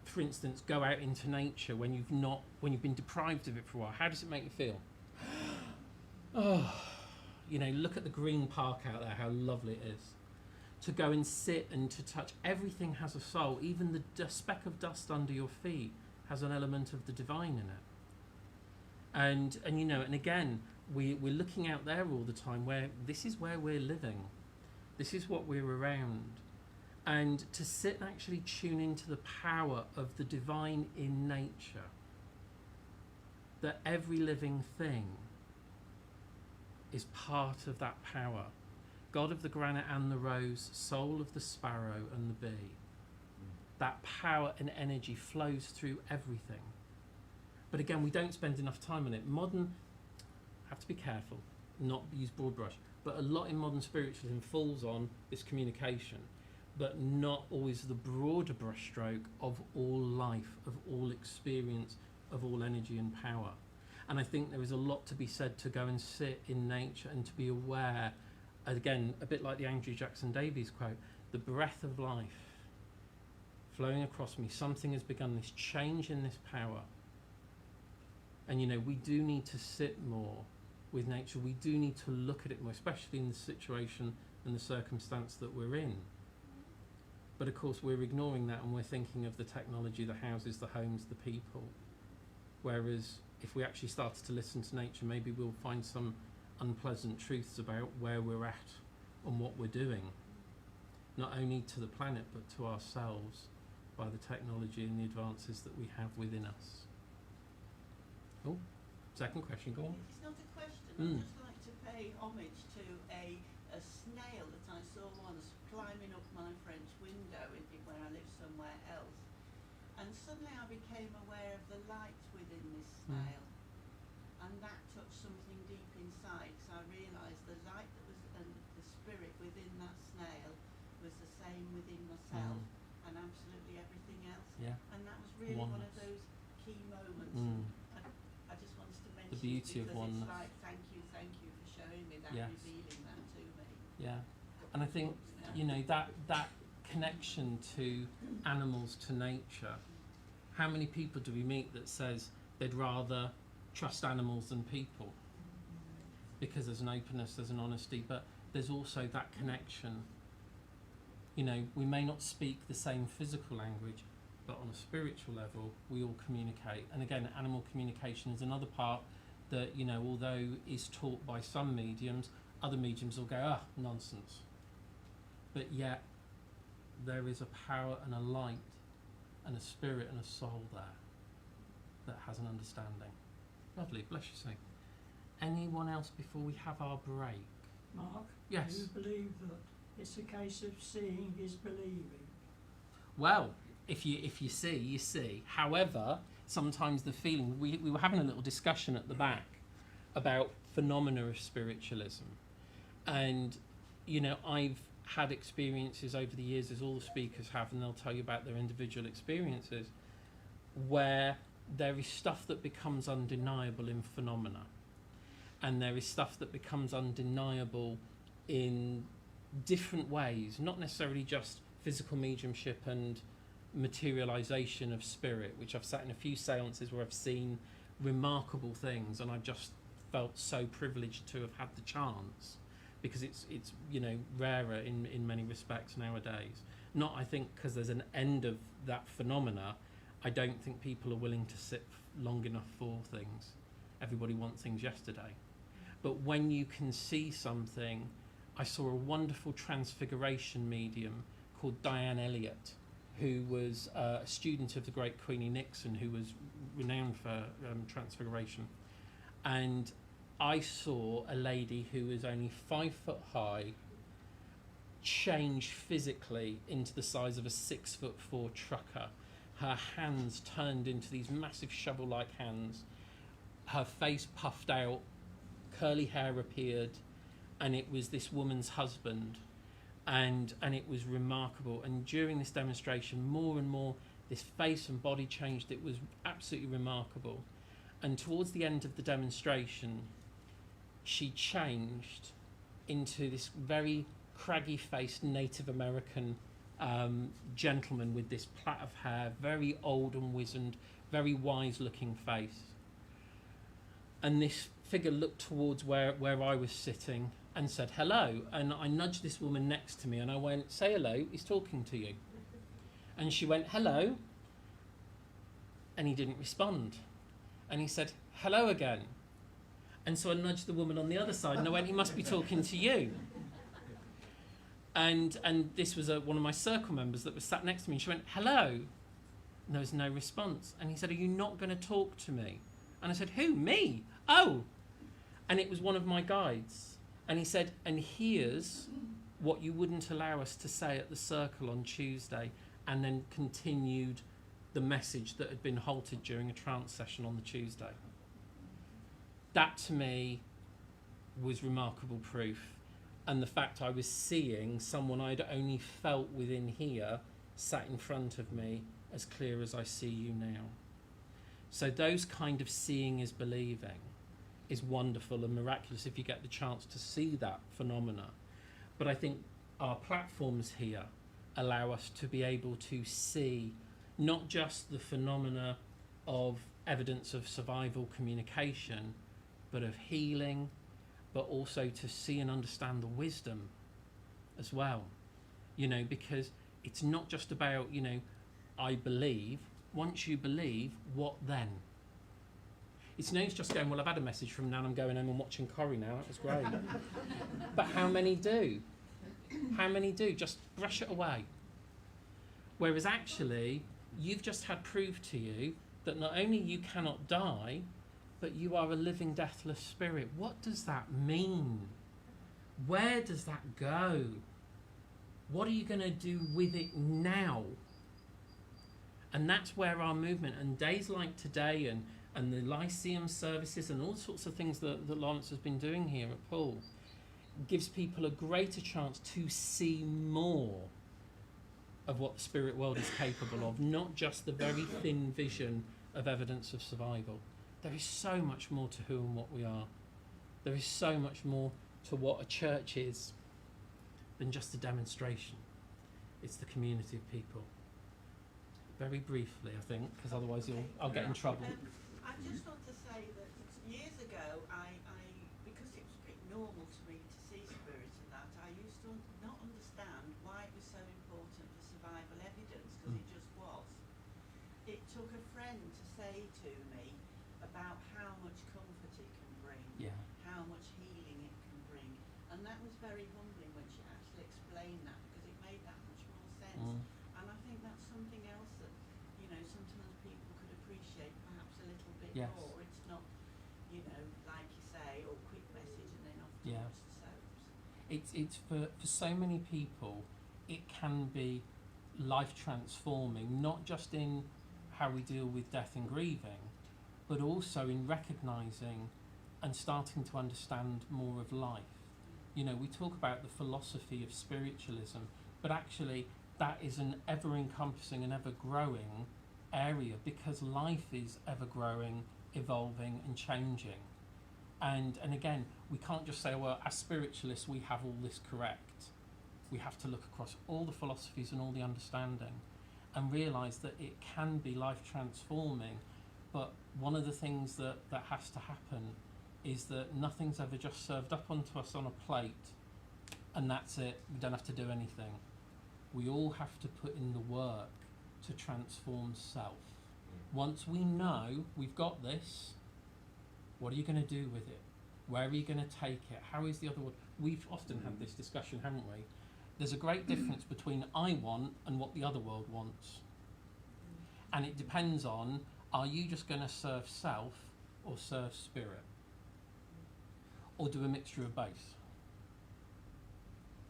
[SPEAKER 3] for instance, go out into nature when you've been deprived of it for a while, how does it make you feel? Oh, you know, look at the green park out there, how lovely it is. To go and sit and to touch, everything has a soul. Even the speck of dust under your feet has an element of the divine in it. And you know, and again, we're looking out there all the time, where this is where we're living. This is what we're around. And to sit and actually tune into the power of the divine in nature, that every living thing is part of that power. God of the granite and the rose, soul of the sparrow and the bee. That power and energy flows through everything. But again, we don't spend enough time on it. Modern, have to be careful, not use broad brush, but a lot in modern spiritualism falls on this communication, but not always the broader brushstroke of all life, of all experience, of all energy and power. And I think there is a lot to be said to go and sit in nature and to be aware, again, a bit like the Andrew Jackson Davies quote, the breath of life flowing across me, something has begun, this change in this power. And you know, we do need to sit more with nature, we do need to look at it more, especially in the situation and the circumstance that we're in. But of course we're ignoring that and we're thinking of the technology, the houses, the homes, the people. Whereas if we actually started to listen to nature, maybe we'll find some unpleasant truths about where we're at and what we're doing, not only to the planet but to ourselves by the technology and the advances that we have within us. Oh, second question, go on.
[SPEAKER 7] It's not a question, I'd just like to pay homage to a snail that I saw once climbing up my French window where I live somewhere else, and suddenly I became aware of the light within this snail, and that touched something deep inside, because I realised the light that was, and the spirit within that snail was the same within myself and absolutely everything else.
[SPEAKER 3] Yeah.
[SPEAKER 7] And that was really one of those key moments. I just wanted to mention
[SPEAKER 3] the beauty
[SPEAKER 7] it
[SPEAKER 3] of
[SPEAKER 7] because
[SPEAKER 3] oneness.
[SPEAKER 7] it's like, thank you for showing me that,
[SPEAKER 3] Yes.
[SPEAKER 7] revealing that to me.
[SPEAKER 3] Yeah, and I think, you know, that connection to animals, to nature. How many people do we meet that says they'd rather trust animals than people? Because there's an openness, there's an honesty, but there's also that connection. You know, we may not speak the same physical language, but on a spiritual level, we all communicate. And again, animal communication is another part that, you know, although is taught by some mediums, other mediums will go, nonsense. But yet, there is a power and a light and a spirit and a soul there that has an understanding. Lovely, bless you, Saint. Anyone else before we have our break?
[SPEAKER 6] Mark,
[SPEAKER 3] Yes.
[SPEAKER 6] do you believe that it's a case of seeing is believing?
[SPEAKER 3] Well, if you see, you see. However, sometimes the feeling, we were having a little discussion at the back about phenomena of spiritualism. And, you know, I've had experiences over the years, as all the speakers have, and they'll tell you about their individual experiences, where there is stuff that becomes undeniable in phenomena. And there is stuff that becomes undeniable in different ways, not necessarily just physical mediumship and materialization of spirit, which I've sat in a few seances where I've seen remarkable things, and I've just felt so privileged to have had the chance, because it's you know, rarer in many respects nowadays. Not, I think, because there's an end of that phenomena. I don't think people are willing to sit long enough for things. Everybody wants things yesterday. But when you can see something, I saw a wonderful transfiguration medium called Diane Elliott, who was a student of the great Queenie Nixon, who was renowned for transfiguration. And I saw a lady who was only 5 foot high change physically into the size of a 6'4" trucker. Her hands turned into these massive shovel-like hands. Her face puffed out, curly hair appeared, and it was this woman's husband. And it was remarkable. And during this demonstration, more and more, this face and body changed. It was absolutely remarkable. And towards the end of the demonstration, she changed into this very craggy-faced Native American gentleman with this plait of hair, very old and wizened, very wise-looking face. And this figure looked towards where I was sitting and said, hello. And I nudged this woman next to me and I went, say hello, he's talking to you. And she went, hello. And he didn't respond. And he said, hello again. And so I nudged the woman on the other side and I went, he must be talking to you. And this was one of my circle members that was sat next to me, and she went, hello. And there was no response. And he said, are you not going to talk to me? And I said, who, me? Oh. And it was one of my guides. And he said, and here's what you wouldn't allow us to say at the circle on Tuesday, and then continued the message that had been halted during a trance session on the Tuesday. That to me was remarkable proof. And the fact I was seeing someone I'd only felt within here sat in front of me as clear as I see you now. So those kind of seeing is believing is wonderful and miraculous if you get the chance to see that phenomena. But I think our platforms here allow us to be able to see not just the phenomena of evidence of survival communication, but of healing, but also to see and understand the wisdom as well. You know, because it's not just about, you know, I believe. Once you believe, what then? It's no use just going, well, I've had a message from Nan, I'm going home and watching Corrie now, that was great. But how many do? How many do? Just brush it away. Whereas actually, you've just had proof to you that not only you cannot die, but you are a living, deathless spirit. What does that mean? Where does that go? What are you going to do with it now? And that's where our movement, and days like today, and the Lyceum services, and all sorts of things that Lawrence has been doing here at Poole, gives people a greater chance to see more of what the spirit world is capable of, not just the very thin vision of evidence of survival. There is so much more to who and what we are. There is so much more to what a church is than just a demonstration. It's the community of people. Very briefly, I think, because otherwise I'll get in trouble.
[SPEAKER 7] I just want to say that years ago, because it was pretty normal to me to see spirits and that, I used to not understand why it was so important for survival evidence, because it just was. It took a friend to say to me about how much comfort it can bring, how much healing it can bring, and that was very humbling when she actually explained that, because it made that much more sense. And I think that's something else that, sometimes people could appreciate perhaps a little bit more. It's not, like you say, or quick message and then off to watch the soaps.
[SPEAKER 3] It's for so many people, it can be life transforming, not just in how we deal with death and grieving, but also in recognising and starting to understand more of life. We talk about the philosophy of spiritualism, but actually that is an ever-encompassing and ever-growing area, because life is ever-growing, evolving and changing. And again, we can't just say, well, as spiritualists we have all this correct. We have to look across all the philosophies and all the understanding and realise that it can be life-transforming. But one of the things that has to happen is that nothing's ever just served up onto us on a plate and that's it. We don't have to do anything. We all have to put in the work to transform self. Once we know we've got this, what are you going to do with it? Where are you going to take it? How is the other world? We've often had this discussion, haven't we? There's a great difference between I want and what the other world wants. And it depends on, are you just going to serve self or serve spirit? Or do a mixture of both?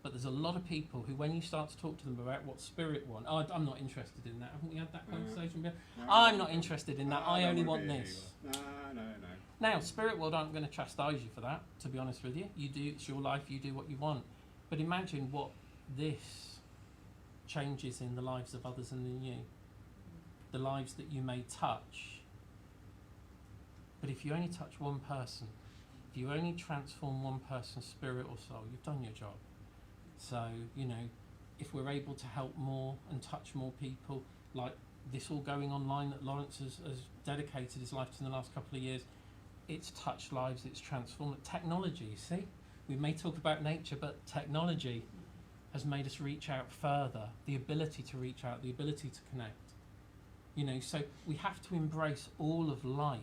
[SPEAKER 3] But there's a lot of people who, when you start to talk to them about what spirit want, I'm not interested in that. Haven't we had that conversation before? I'm not interested in that. I only want this.
[SPEAKER 2] No.
[SPEAKER 3] Now, spirit world aren't going to chastise you for that, to be honest with you. You do, it's your life, you do what you want. But imagine what this changes in the lives of others and in you. The lives that you may touch. But if you only touch one person, if you only transform one person's spirit or soul, you've done your job. So, if we're able to help more and touch more people, like this all going online that Lawrence has dedicated his life to in the last couple of years, it's touched lives, it's transformed. Technology, you see? We may talk about nature, but technology has made us reach out further, the ability to reach out, the ability to connect. So we have to embrace all of life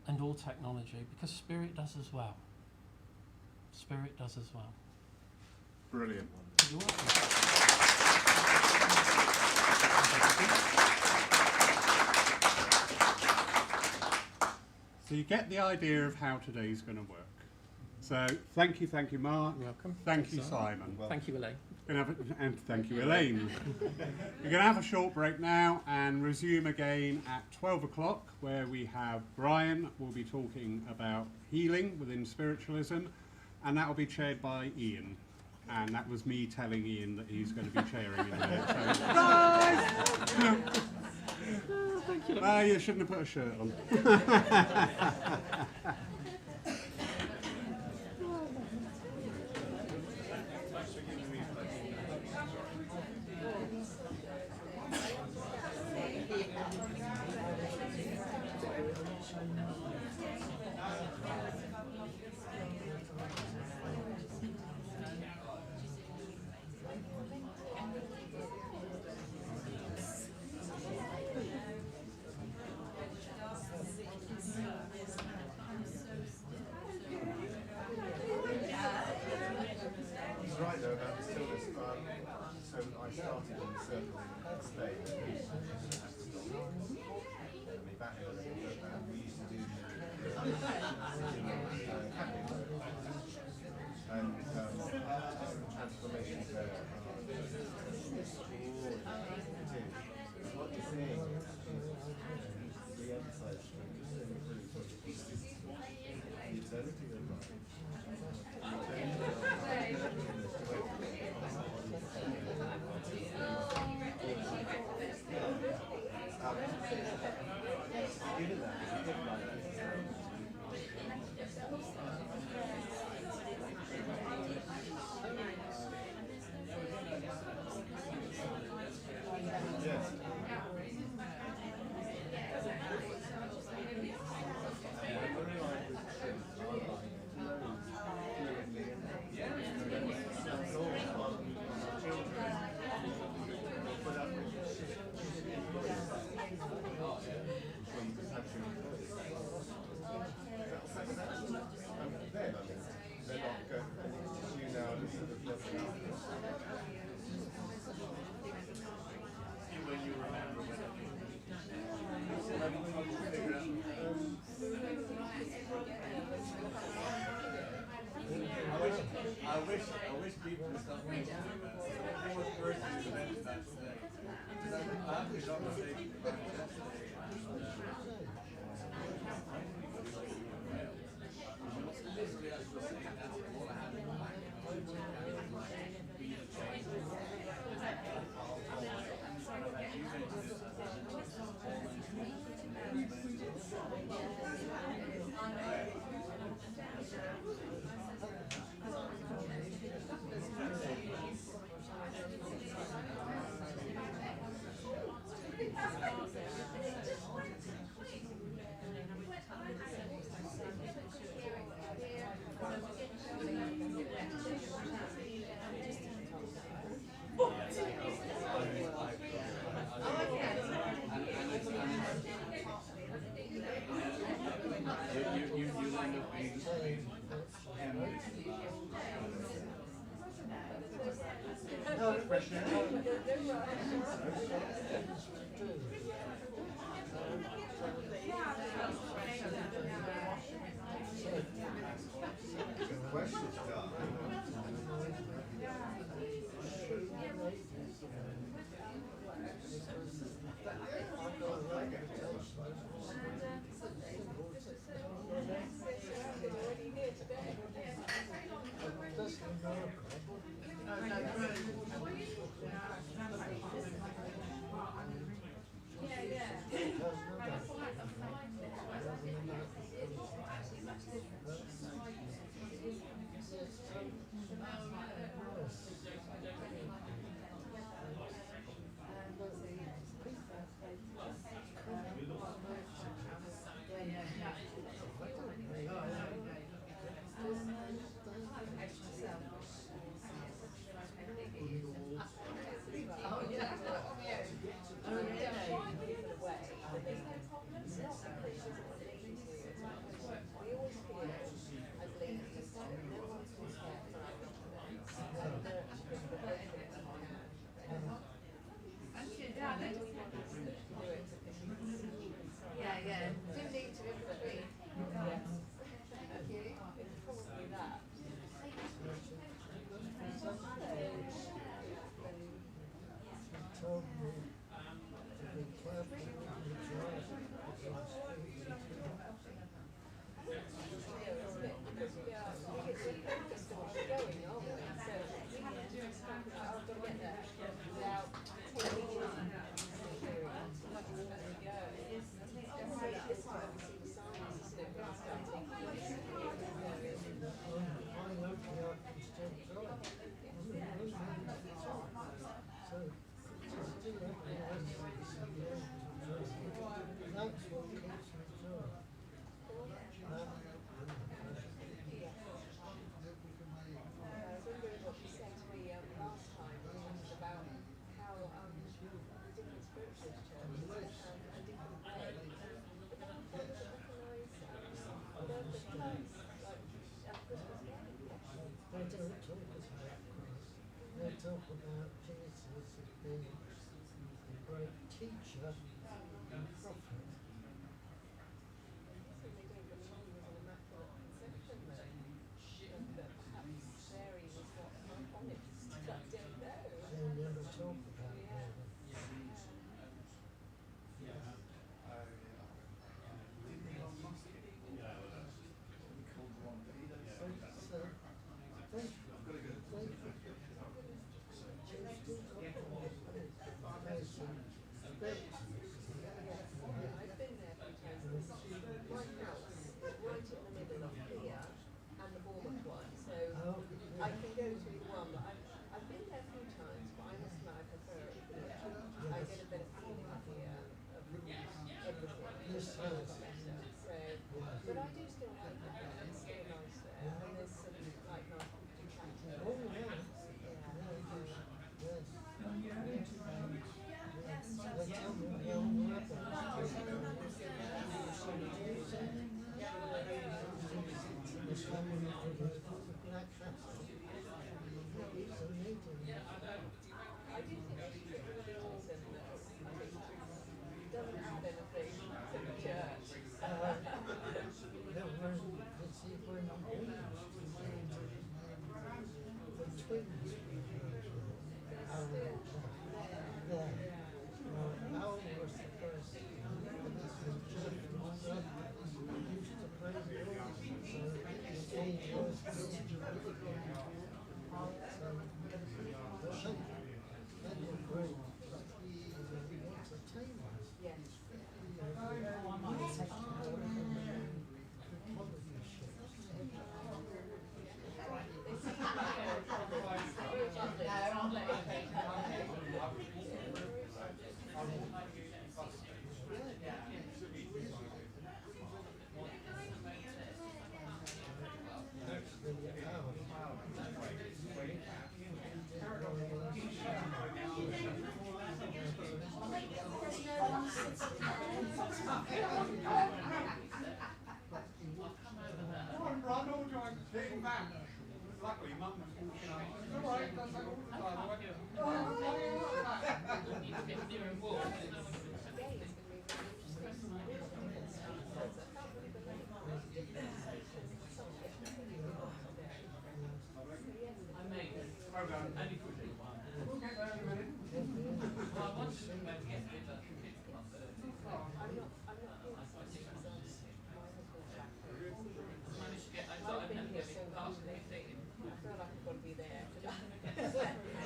[SPEAKER 3] and all technology, because spirit does as well. Spirit does as well.
[SPEAKER 2] Brilliant.
[SPEAKER 3] You're welcome.
[SPEAKER 2] So you get the idea of how today's going to work. So thank you, Mark.
[SPEAKER 3] You're welcome.
[SPEAKER 2] Thank you, Simon.
[SPEAKER 3] Thank you, Elaine.
[SPEAKER 2] And thank you, Elaine. We're going to have a short break now and resume again at 12 o'clock, where we have Brian will be talking about healing within spiritualism, and that will be chaired by Ian. And that was me telling Ian that he's going to be chairing in there. So,
[SPEAKER 3] Thank you.
[SPEAKER 2] no, you shouldn't have put a shirt on.
[SPEAKER 1] He's right though about the stillness. So I started in a certain state. Back we used to do and transformations there what you're seeing is the emphasize the eternity of life.
[SPEAKER 8] I wish people would stop me. More person who mentioned that today. I have this conversation about it yesterday. Literally, as you were saying, that's all I had in mind.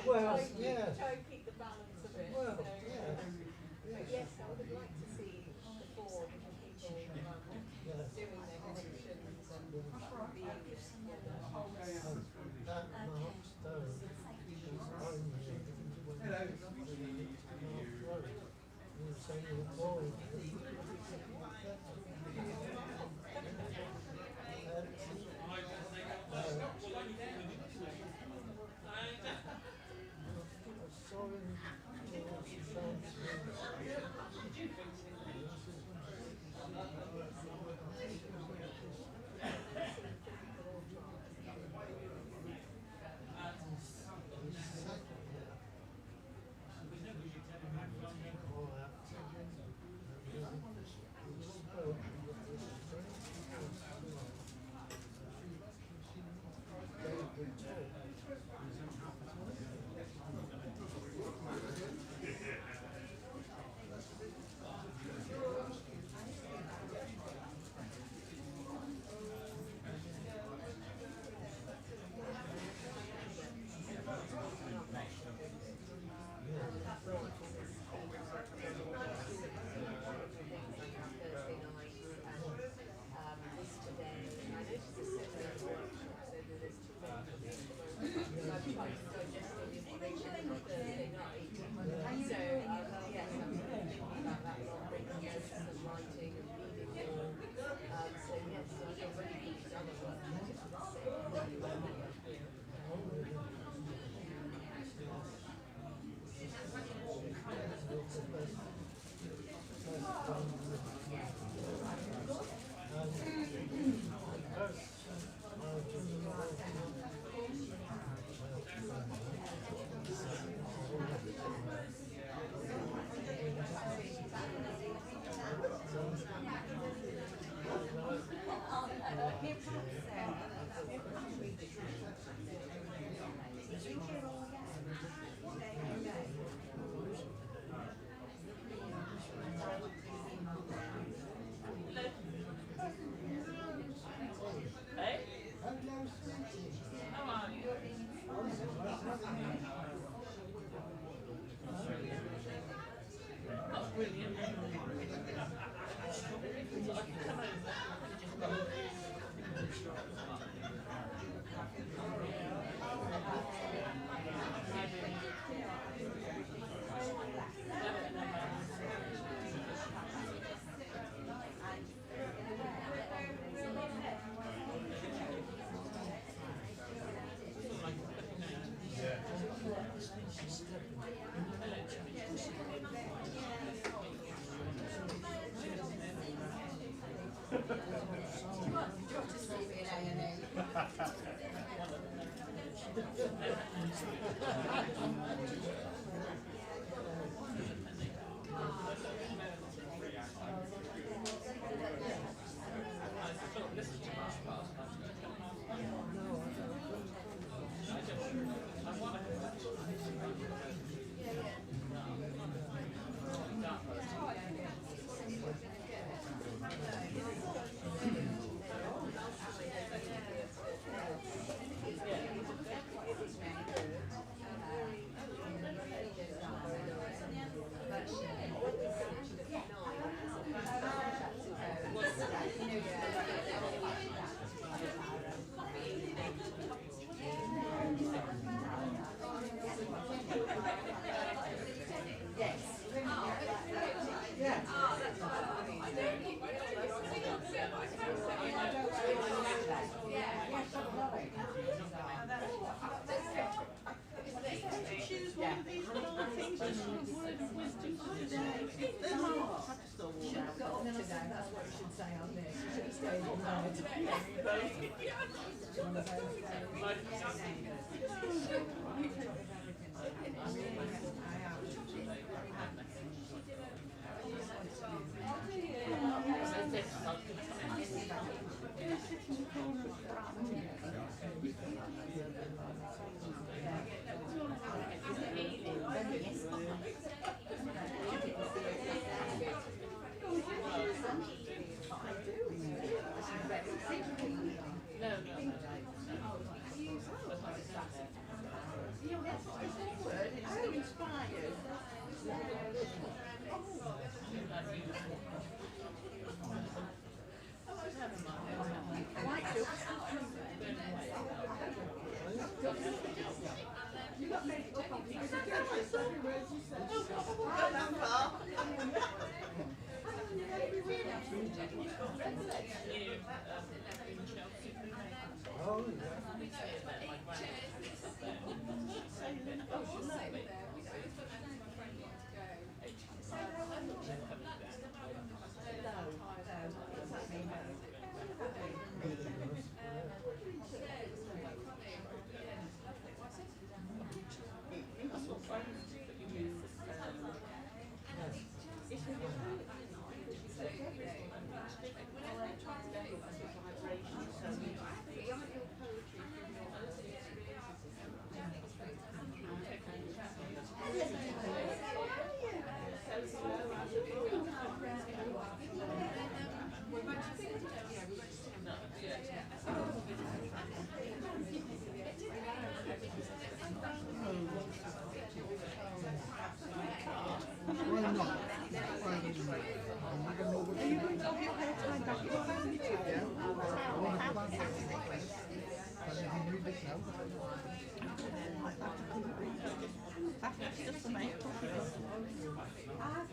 [SPEAKER 9] Well, yeah. Try and keep the balance of it. Well, yeah. But yes, I would like to see before people doing their connections and being together.
[SPEAKER 10] That Mark Stone is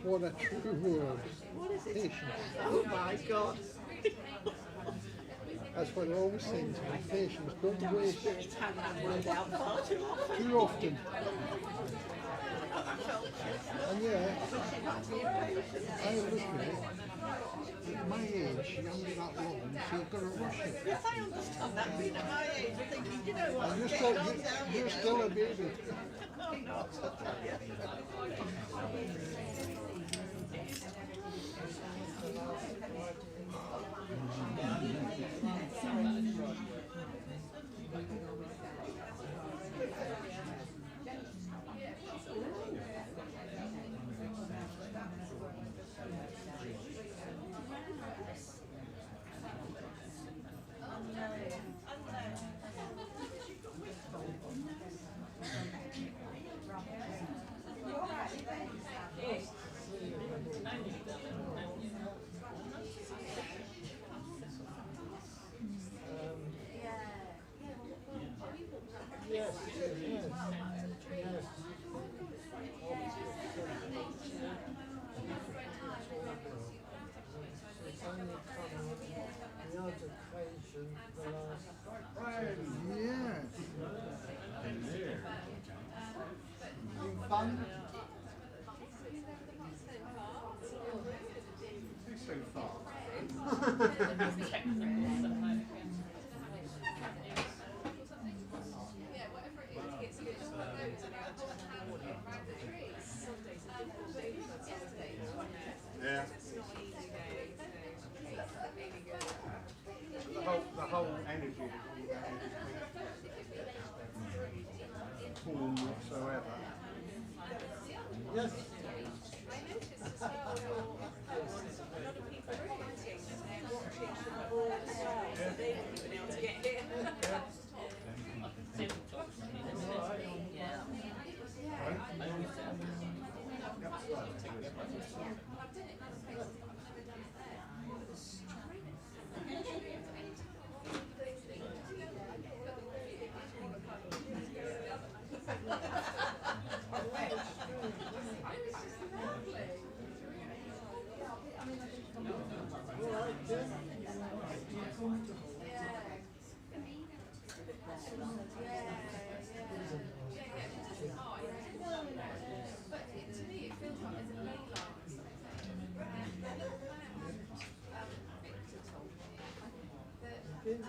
[SPEAKER 10] What a true word. Patience.
[SPEAKER 7] Oh my God.
[SPEAKER 10] That's what I always say to me. Patience. Don't waste
[SPEAKER 7] Spirits hang that word out far too often.
[SPEAKER 10] too often. And yeah, I look at it. At my age, you haven't been that long, so you've got to rush it.
[SPEAKER 7] Yes, I understand that. Being at my age, I'm thinking, you know what?
[SPEAKER 10] And
[SPEAKER 7] I'm
[SPEAKER 10] you're
[SPEAKER 7] getting
[SPEAKER 10] still,
[SPEAKER 7] on down
[SPEAKER 10] you're
[SPEAKER 7] here.
[SPEAKER 10] still a baby.
[SPEAKER 7] I'm not, I tell you.
[SPEAKER 4] So far.
[SPEAKER 2] Yeah. The whole energy form whatsoever.
[SPEAKER 10] Yes.
[SPEAKER 9] I noticed as well a lot of people writing and they're watching the board as well, so they haven't been able to get here.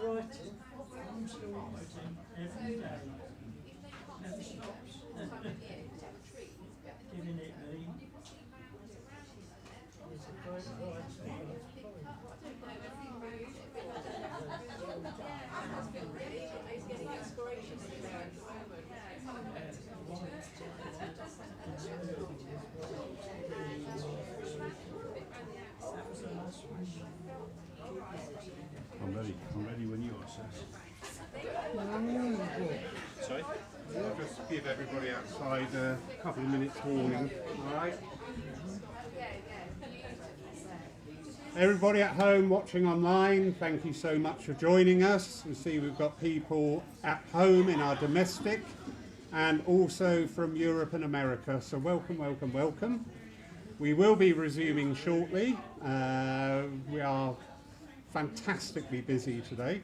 [SPEAKER 6] writing. I'm still writing every day. Never stops. Giving it me. It's a great writer.
[SPEAKER 9] He's getting inspiration from there at the
[SPEAKER 4] I'm ready when you are, sir.
[SPEAKER 2] Sorry? I'll just give everybody outside a couple of minutes warning, alright? Everybody at home watching online, thank you so much for joining us. We see we've got people at home in our domestic and also from Europe and America, so welcome, welcome, welcome. We will be resuming shortly. We are fantastically busy today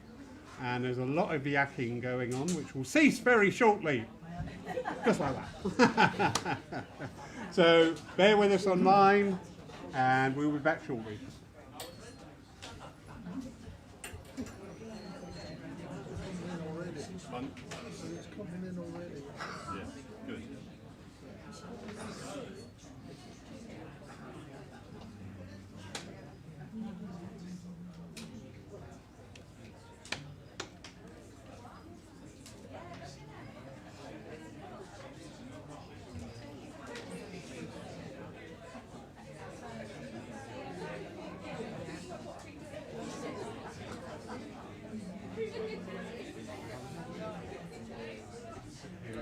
[SPEAKER 2] and there's a lot of yakking going on which will cease very shortly, just like that. So bear with us online and we'll be back shortly.
[SPEAKER 4] Fun?
[SPEAKER 10] It's coming in already.
[SPEAKER 4] Yeah, good.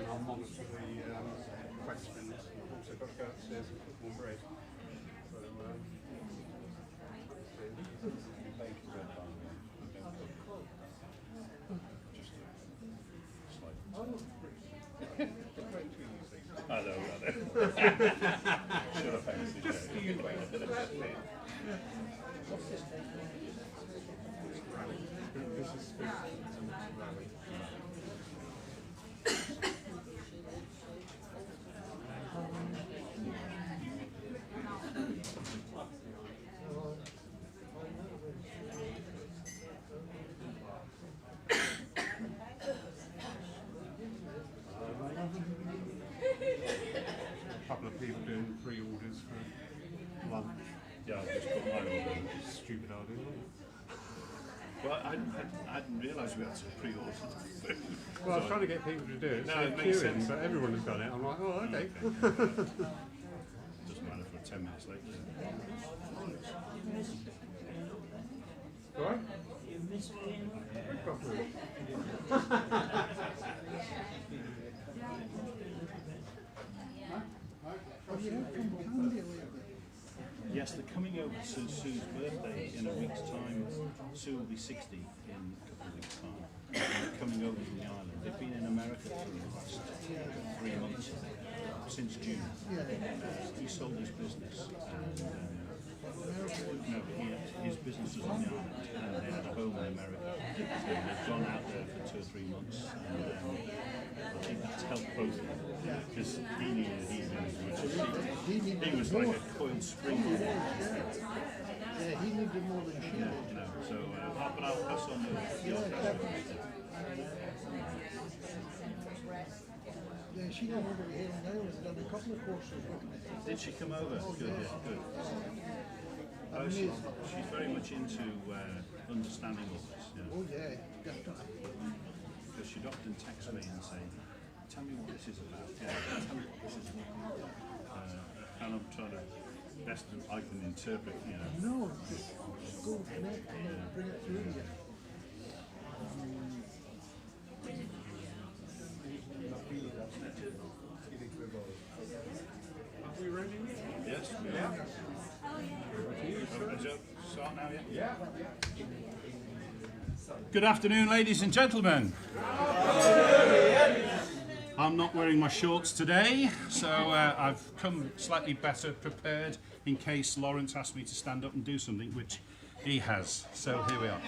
[SPEAKER 2] I'll monitor the questions. I've also got to go upstairs and cook more bread. So,
[SPEAKER 4] I know. Should have fancy.
[SPEAKER 2] just for you, mate. This is rally. A couple of people doing pre-orders for lunch.
[SPEAKER 4] Yeah, I'll just put mine on.
[SPEAKER 2] Stupid idea.
[SPEAKER 4] Well, I hadn't realised we had some pre-orders.
[SPEAKER 2] Well, I was trying to get people to do it,
[SPEAKER 4] No,
[SPEAKER 2] so
[SPEAKER 4] it makes
[SPEAKER 2] queuing,
[SPEAKER 4] sense.
[SPEAKER 2] but everyone has done it. I'm like, oh, okay.
[SPEAKER 4] Doesn't matter for 10 minutes later.
[SPEAKER 2] All right?
[SPEAKER 6] You miss being
[SPEAKER 10] Have you heard from Candy lately?
[SPEAKER 4] Yes, they're coming over to Sue's birthday in a week's time. Sue will be 60 in a couple of weeks' time. They're coming over from the island. They've been in America for the last 3 months, since June. He sold his business. His business was on the island and they had a home in America. So they've gone out there for 2 or 3 months and I think that's helped both of them because he needed as much as he was like a coiled spring.
[SPEAKER 10] Yeah, he needed more than she did.
[SPEAKER 4] You know, so, but I'll pass on the
[SPEAKER 10] Yeah, she came over to Hale and Islands and done a couple of courses with me.
[SPEAKER 4] Did she come over? Good, yeah, good. Oh, she's very much into understanding all this. You know,
[SPEAKER 10] Oh yeah, definitely.
[SPEAKER 4] because she'd often text me and say, "Tell me what this is about." Yeah, tell me what this is about. And I'm trying to best I can interpret. You know.
[SPEAKER 10] No, just go connect and then bring it through you.
[SPEAKER 2] Are we ready?
[SPEAKER 4] Yes. Yeah. Start now, yeah. Good afternoon, ladies and gentlemen. I'm not wearing my shorts today, so I've come slightly better prepared in case Lawrence asked me to stand up and do something, which he has. So here we are.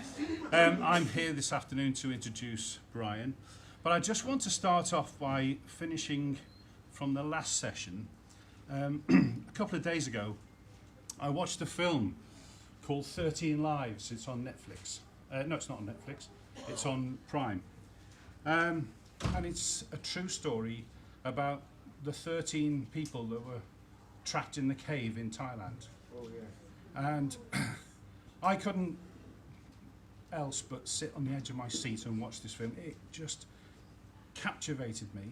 [SPEAKER 4] I'm here this afternoon to introduce Brian, but I just want to start off by finishing from the last session. A couple of days ago, I watched a film called 13 Lives. It's on Netflix. No, it's not on Netflix. It's on Prime. And it's a true story about the 13 people that were trapped in the cave in Thailand.
[SPEAKER 1] Oh, yeah.
[SPEAKER 4] And I couldn't else but sit on the edge of my seat and watch this film. It just captivated me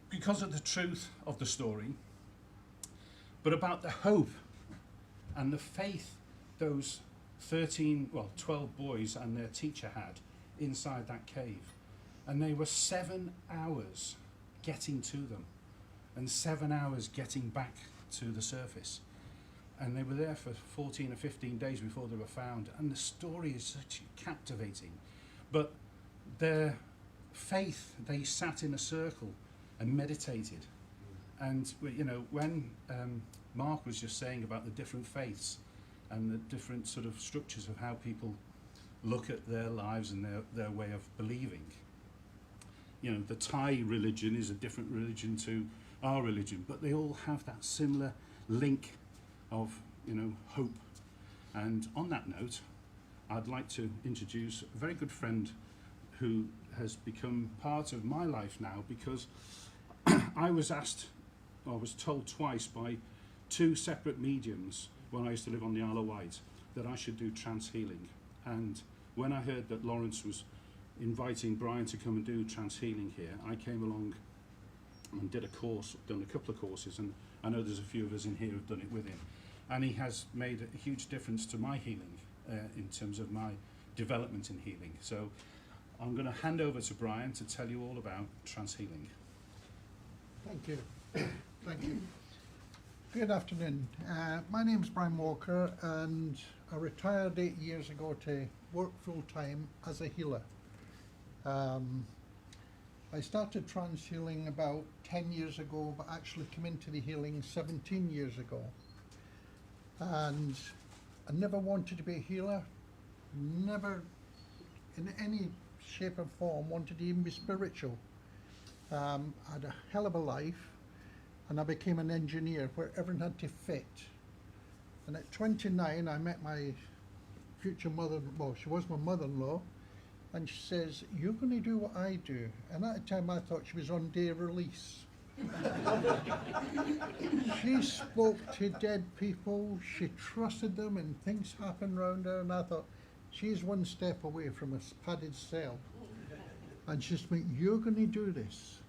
[SPEAKER 4] because of the truth of the story, but about the hope and the faith those 12 boys and their teacher had inside that cave. And they were 7 hours getting to them and 7 hours getting back to the surface. And they were there for 14 or 15 days before they were found. And the story is such captivating. But their faith, they sat in a circle and meditated. And you know, when Mark was just saying about the different faiths and the different sort of structures of how people look at their lives and their way of believing. You know, the Thai religion is a different religion to our religion, but they all have that similar link of, you know, hope. And on that note, I'd like to introduce a very good friend who has become part of my life now, because I was told twice by 2 separate mediums when I used to live on the Isle of Wight that I should do trance healing. And when I heard that Lawrence was inviting Brian to come and do trance healing here, I came along and did a course, done a couple of courses, and I know there's a few of us in here who've done it with him. And he has made a huge difference to my healing in terms of my development in healing. So I'm going to hand over to Brian to tell you all about trance healing.
[SPEAKER 10] Thank you. Thank you. Good afternoon. My name is Brian Walker, and I retired 8 years ago to work full-time as a healer. I started trance healing about 10 years ago, but actually came into the healing 17 years ago. And I never wanted to be a healer, never in any shape or form wanted to even be spiritual. I had a hell of a life, and I became an engineer where everything had to fit. And at 29, I met my future mother, well, she was my mother-in-law, and she says, "You're going to do what I do." And at the time I thought she was on day of release. She spoke to dead people, she trusted them, and things happened around her, and I thought, she's one step away from a padded cell. And she said, "You're going to do this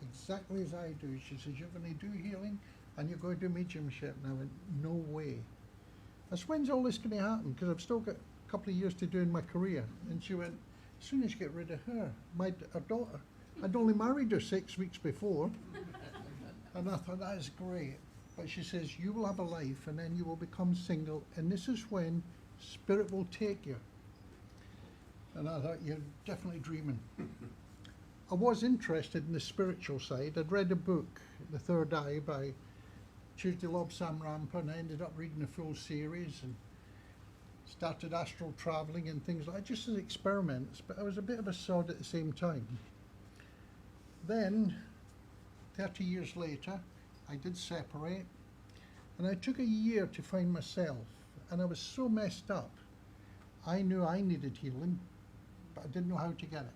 [SPEAKER 10] exactly as I do." She says, "You're going to do healing and you're going to do mediumship." And I went, "No way." I said, "When's all this going to happen? Because I've still got a couple of years to do in my career." And she went, "As soon as you get rid of her, her daughter. I'd only married her 6 weeks before." And I thought, that is great. But she says, "You will have a life and then you will become single, and this is when spirit will take you." And I thought, you're definitely dreaming. I was interested in the spiritual side. I'd read a book, The Third Eye, by Tuesday Lob Sam Rampa, and I ended up reading the full series and started astral travelling and things like that, just as experiments, but I was a bit of a sod at the same time. Then, 30 years later, I did separate, and I took a year to find myself, and I was so messed up. I knew I needed healing, but I didn't know how to get it.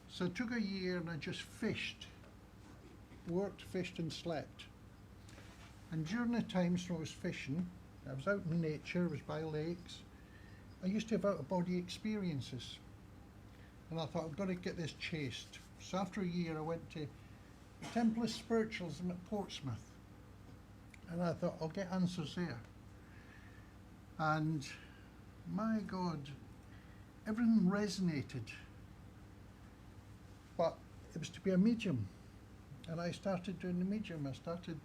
[SPEAKER 10] So it took a year, and I just fished, worked, fished and slept. And during the times when I was fishing, I was out in nature, I was by lakes, I used to have out-of-body experiences. And I thought, I've got to get this chased. So after a year, I went to the Temple of Spiritualism at Portsmouth. And I thought, I'll get answers there. And my God, everything resonated. But it was to be a medium. And I started doing the medium. I started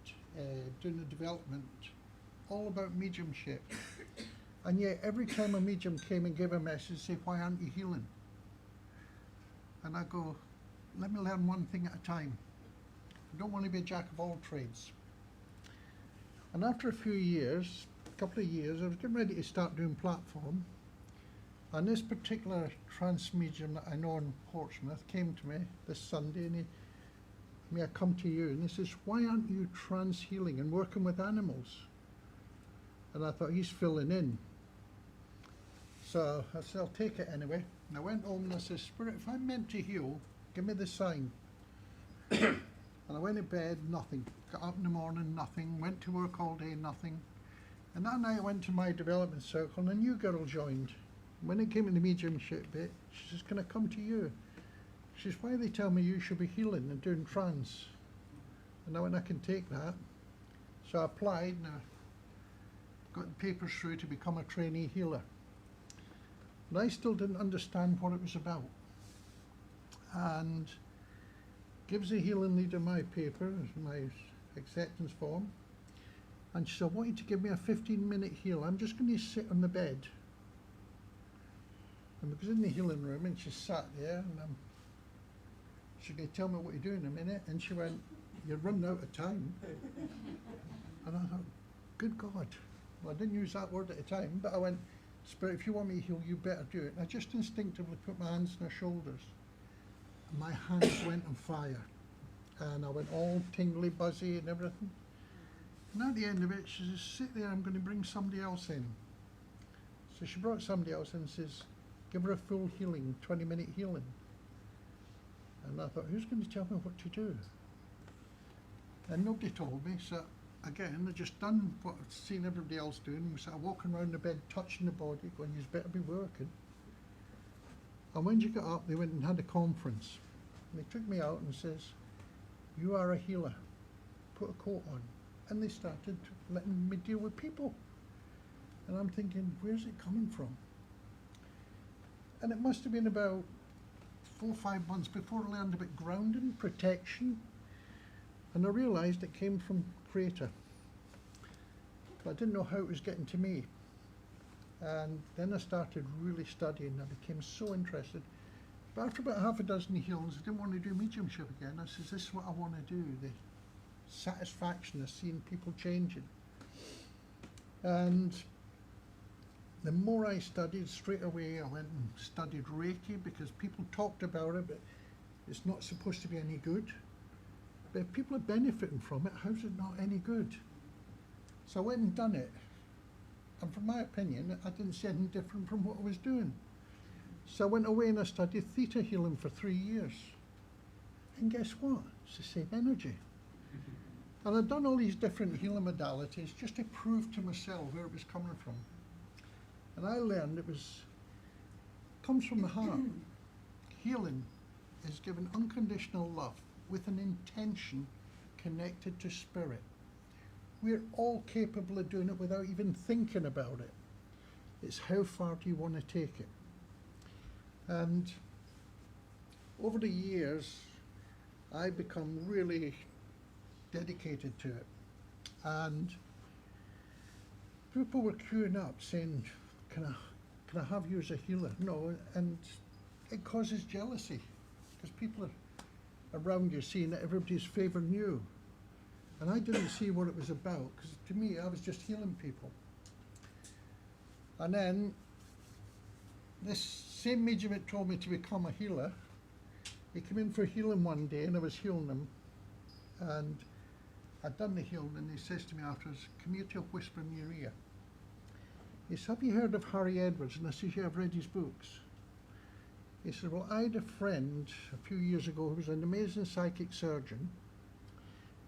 [SPEAKER 10] doing the development, all about mediumship. And yet, every time a medium came and gave a message, say, "Why aren't you healing?" And I go, let me learn one thing at a time. I don't want to be a jack of all trades. And after a few years, a couple of years, I was getting ready to start doing platform. And this particular trance medium that I know in Portsmouth came to me this Sunday, and "May I come to you?" And he says, "Why aren't you trance healing and working with animals?" And I thought, he's filling in. So I said, I'll take it anyway. And I went home and I said, Spirit, if I'm meant to heal, give me the sign. And I went to bed, nothing. Got up in the morning, nothing. Went to work all day, nothing. And that night I went to my development circle and a new girl joined. When it came to the mediumship bit, she says, can I come to you? She says, why they tell me you should be healing and doing trance? And I went, I can take that. So I applied and I got the papers through to become a trainee healer. And I still didn't understand what it was about. And gives the healing leader my paper, my acceptance form. And she said, I want you to give me a 15-minute heal. I'm just going to sit on the bed. And because in the healing room, and she sat there, and she said, tell me what you're doing in a minute. And she went, you're running out of time. And I thought, good God. Well, I didn't use that word at the time, but I went, Spirit, if you want me to heal, you better do it. And I just instinctively put my hands on her shoulders. And my hands went on fire. And I went all tingly, buzzy and everything. And at the end of it, she says, sit there, I'm going to bring somebody else in. So she brought somebody else in and says, give her a full healing, 20-minute healing. And I thought, who's going to tell me what to do? And nobody told me, so again, I just done what I'd seen everybody else doing. We started walking around the bed, touching the body, going, you better be working. And when you got up, they went and had a conference. And they took me out and says, you are a healer, put a coat on. And they started letting me deal with people. And I'm thinking, where's it coming from? And it must have been about 4 or 5 months before I learned about grounding, protection. And I realised it came from Creator. But I didn't know how it was getting to me. And then I started really studying. I became so interested. But after about half a dozen healings, I didn't want to do mediumship again. I said, this is what I want to do. The satisfaction of seeing people changing. And the more I studied, straight away I went and studied Reiki, because people talked about it, but it's not supposed to be any good. But if people are benefiting from it, how's it not any good? So I went and done it. And from my opinion, I didn't see anything different from what I was doing. So I went away and I studied theta healing for 3 years. And guess what? It's the same energy. And I'd done all these different healing modalities just to prove to myself where it was coming from. And I learned comes from the heart. Healing is given unconditional love with an intention connected to spirit. We're all capable of doing it without even thinking about it. It's how far do you want to take it? And over the years, I've become really dedicated to it. And people were queuing up saying, can I have you as a healer? No, and it causes jealousy, because people are around you seeing that everybody's favouring you. And I didn't see what it was about, because to me, I was just healing people. And then this same medium that told me to become a healer, he came in for healing one day, and I was healing him. And I'd done the healing, and he says to me afterwards, come here to whisper in your ear. He said, have you heard of Harry Edwards? And I said, yeah, I've read his books. He said, well, I had a friend a few years ago who was an amazing psychic surgeon.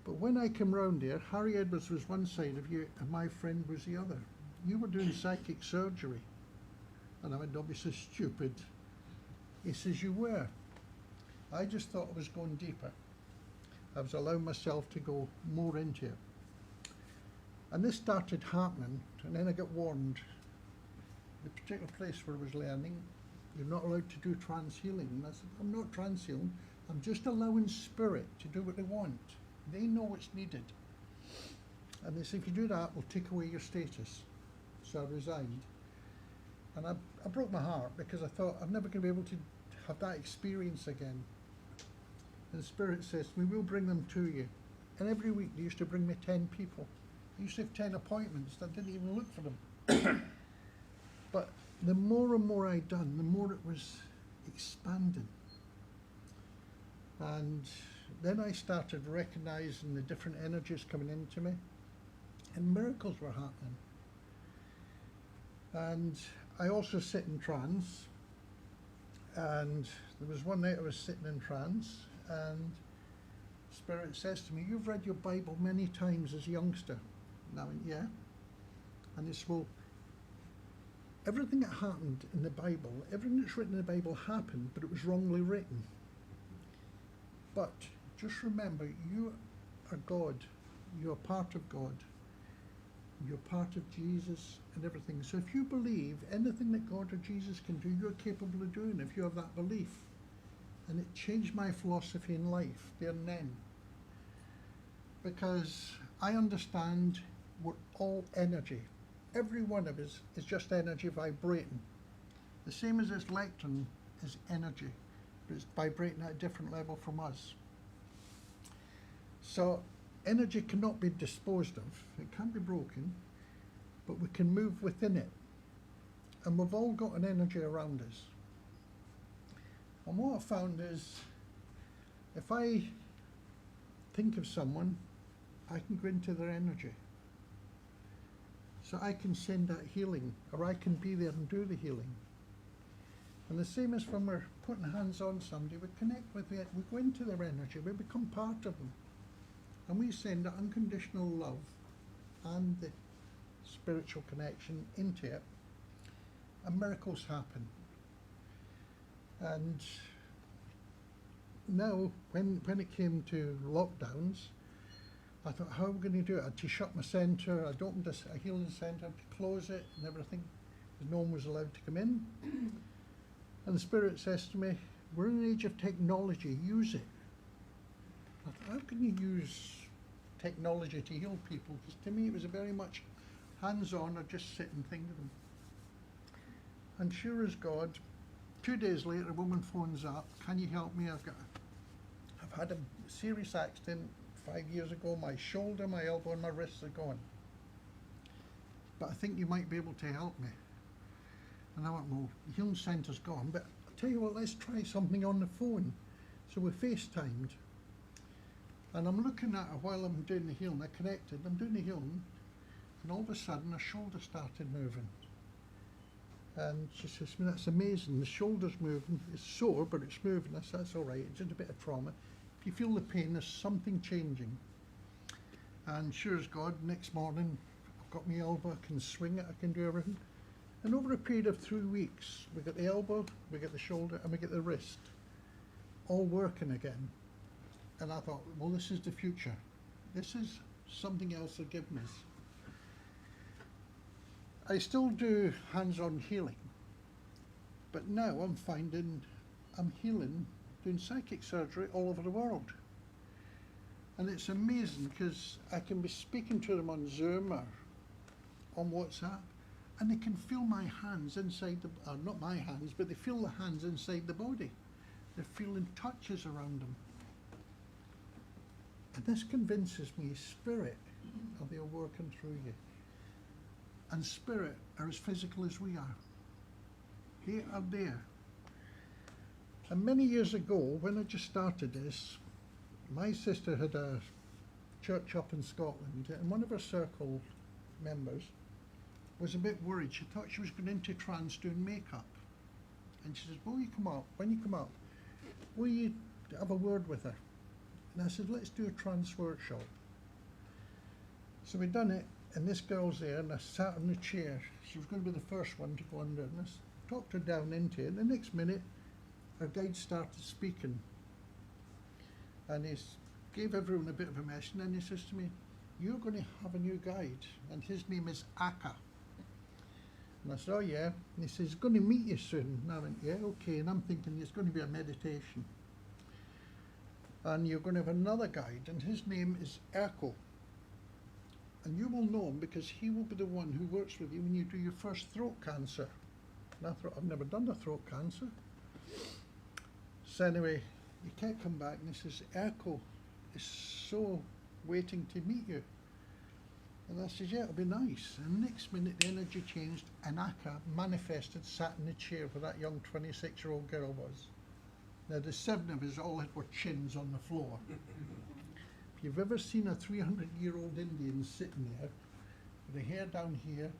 [SPEAKER 10] But when I came round there, Harry Edwards was one side of you and my friend was the other. You were doing psychic surgery. And I went, don't be so stupid. He says, you were. I just thought I was going deeper. I was allowing myself to go more into it. And this started happening, and then I got warned. The particular place where I was learning, you're not allowed to do trance healing. And I said, I'm not trance healing, I'm just allowing spirit to do what they want. They know what's needed. And they said, if you do that, we'll take away your status. So I resigned. And I broke my heart, because I thought I'm never going to be able to have that experience again. And the Spirit says, we will bring them to you. And every week they used to bring me 10 people. I used to have 10 appointments. I didn't even look for them. But the more and more I'd done, the more it was expanding. And then I started recognizing the different energies coming into me, and miracles were happening. And I also sit in trance, And there was one night I was sitting in trance, and Spirit says to me, "You've read your Bible many times as a youngster." And I went, "Yeah." And he said, "Well, everything that happened in the Bible, everything that's written in the Bible happened, but it was wrongly written. But just remember, you are God. You're part of God. You're part of Jesus and everything. So if you believe anything that God or Jesus can do, you're capable of doing if you have that belief." And it changed my philosophy in life there and then. Because I understand we're all energy. Every one of us is just energy vibrating. The same as this electron is energy, but it's vibrating at a different level from us. So energy cannot be disposed of, it can't be broken, but we can move within it. And we've all got an energy around us. And what I found is, if I think of someone, I can go into their energy. So I can send out healing, or I can be there and do the healing. And the same as when we're putting hands on somebody, we connect with it, we go into their energy, we become part of them. And we send out unconditional love and the spiritual connection into it, and miracles happen. And now, when it came to lockdowns, I thought, how are we going to do it? I had to shut my centre, I'd opened a healing centre, to close it and everything, because no one was allowed to come in. And the Spirit says to me, "We're in an age of technology, use it." I thought, how can you use technology to heal people? Because to me it was a very much hands-on, or just sit and think of them. And sure as God, 2 days later a woman phones up, "Can you help me? I've had a serious accident 5 years ago, my shoulder, my elbow and my wrists are gone. But I think you might be able to help me." And I went, "Well, the healing centre's gone, but I'll tell you what, let's try something on the phone." So we FaceTimed. And I'm looking at her while I'm doing the healing. I connected, I'm doing the healing, and all of a sudden her shoulder started moving. And she says to me, "That's amazing, the shoulder's moving, it's sore, but it's moving." I said, "That's all right, it's just a bit of trauma. If you feel the pain, there's something changing." And sure as God, next morning, I've got my elbow, I can swing it, I can do everything. And over a period of 3 weeks, we get the elbow, we get the shoulder, and we get the wrist, all working again. And I thought, well, this is the future. This is something else they've given us. I still do hands-on healing, but now I'm finding I'm healing, doing psychic surgery all over the world. And it's amazing, because I can be speaking to them on Zoom or on WhatsApp, and they can feel my hands inside the, not my hands, but they feel the hands inside the body. They're feeling touches around them. And this convinces me, Spirit, they are working through you. And Spirit are as physical as we are. They are there. And many years ago, when I just started this, my sister had a church up in Scotland, and one of her circle members was a bit worried. She thought she was going into trance doing makeup. And she says, "Will you come up? When you come up, will you have a word with her?" And I said, "Let's do a trance workshop." So we done it, and this girl's there, and I sat on the chair. She was going to be the first one to go under, and I talked her down into it. And the next minute, her guide started speaking. And he gave everyone a bit of a message, and then he says to me, "You're going to have a new guide, and his name is Akka." And I said, "Oh yeah." And he says, "He's going to meet you soon." And I went, "Yeah, okay." And I'm thinking it's going to be a meditation. And you're going to have another guide, and his name is Erko. And you will know him because he will be the one who works with you when you do your first throat cancer. And I thought, I've never done a throat cancer. So anyway, he kept coming back, and he says, "Erko is so waiting to meet you." And I said, "Yeah, it'll be nice." And the next minute the energy changed, and Akka manifested, sat in the chair where that young 26-year-old girl was. Now the 7 of us all had our chins on the floor. If you've ever seen a 300-year-old Indian sitting there, with the hair down here,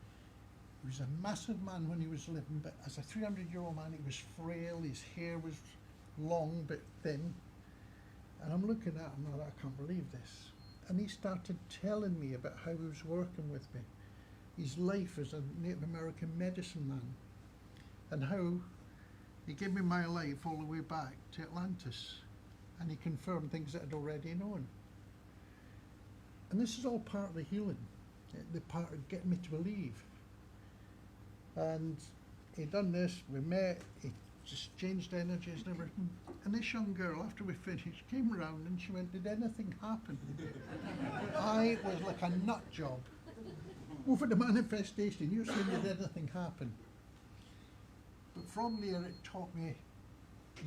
[SPEAKER 10] He was a massive man when he was living, but as a 300-year-old man, he was frail, his hair was long but thin. And I'm looking at him and I can't believe this. And he started telling me about how he was working with me, his life as a Native American medicine man, and how he gave me my life all the way back to Atlantis, and he confirmed things that I'd already known. And this is all part of the healing, the part of getting me to believe. And he done this, we met, he just changed energies and everything. And this young girl, after we finished, came around and she went, "Did anything happen?" I was like a nut job. Over the manifestation, you're saying, "Did anything happen?" But from there it taught me,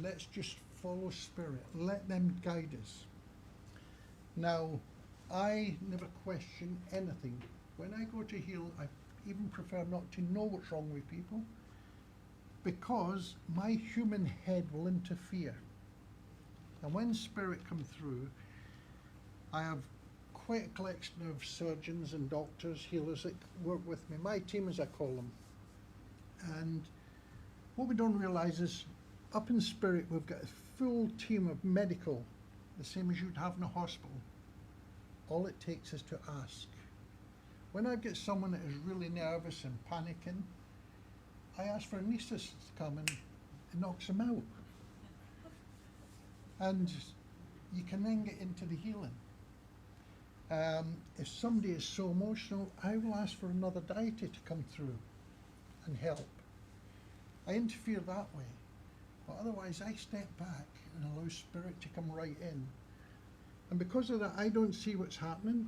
[SPEAKER 10] let's just follow spirit, let them guide us. Now, I never question anything. When I go to heal, I even prefer not to know what's wrong with people, because my human head will interfere. And when spirit come through, I have quite a collection of surgeons and doctors, healers that work with me, my team as I call them. And what we don't realise is, up in spirit we've got a full team of medical, the same as you'd have in a hospital. All it takes is to ask. When I get someone that is really nervous and panicking, I ask for an anaesthetist to come and it knocks them out. And you can then get into the healing. If somebody is so emotional, I will ask for another deity to come through and help. I interfere that way, but otherwise I step back and allow spirit to come right in. And because of that, I don't see what's happening.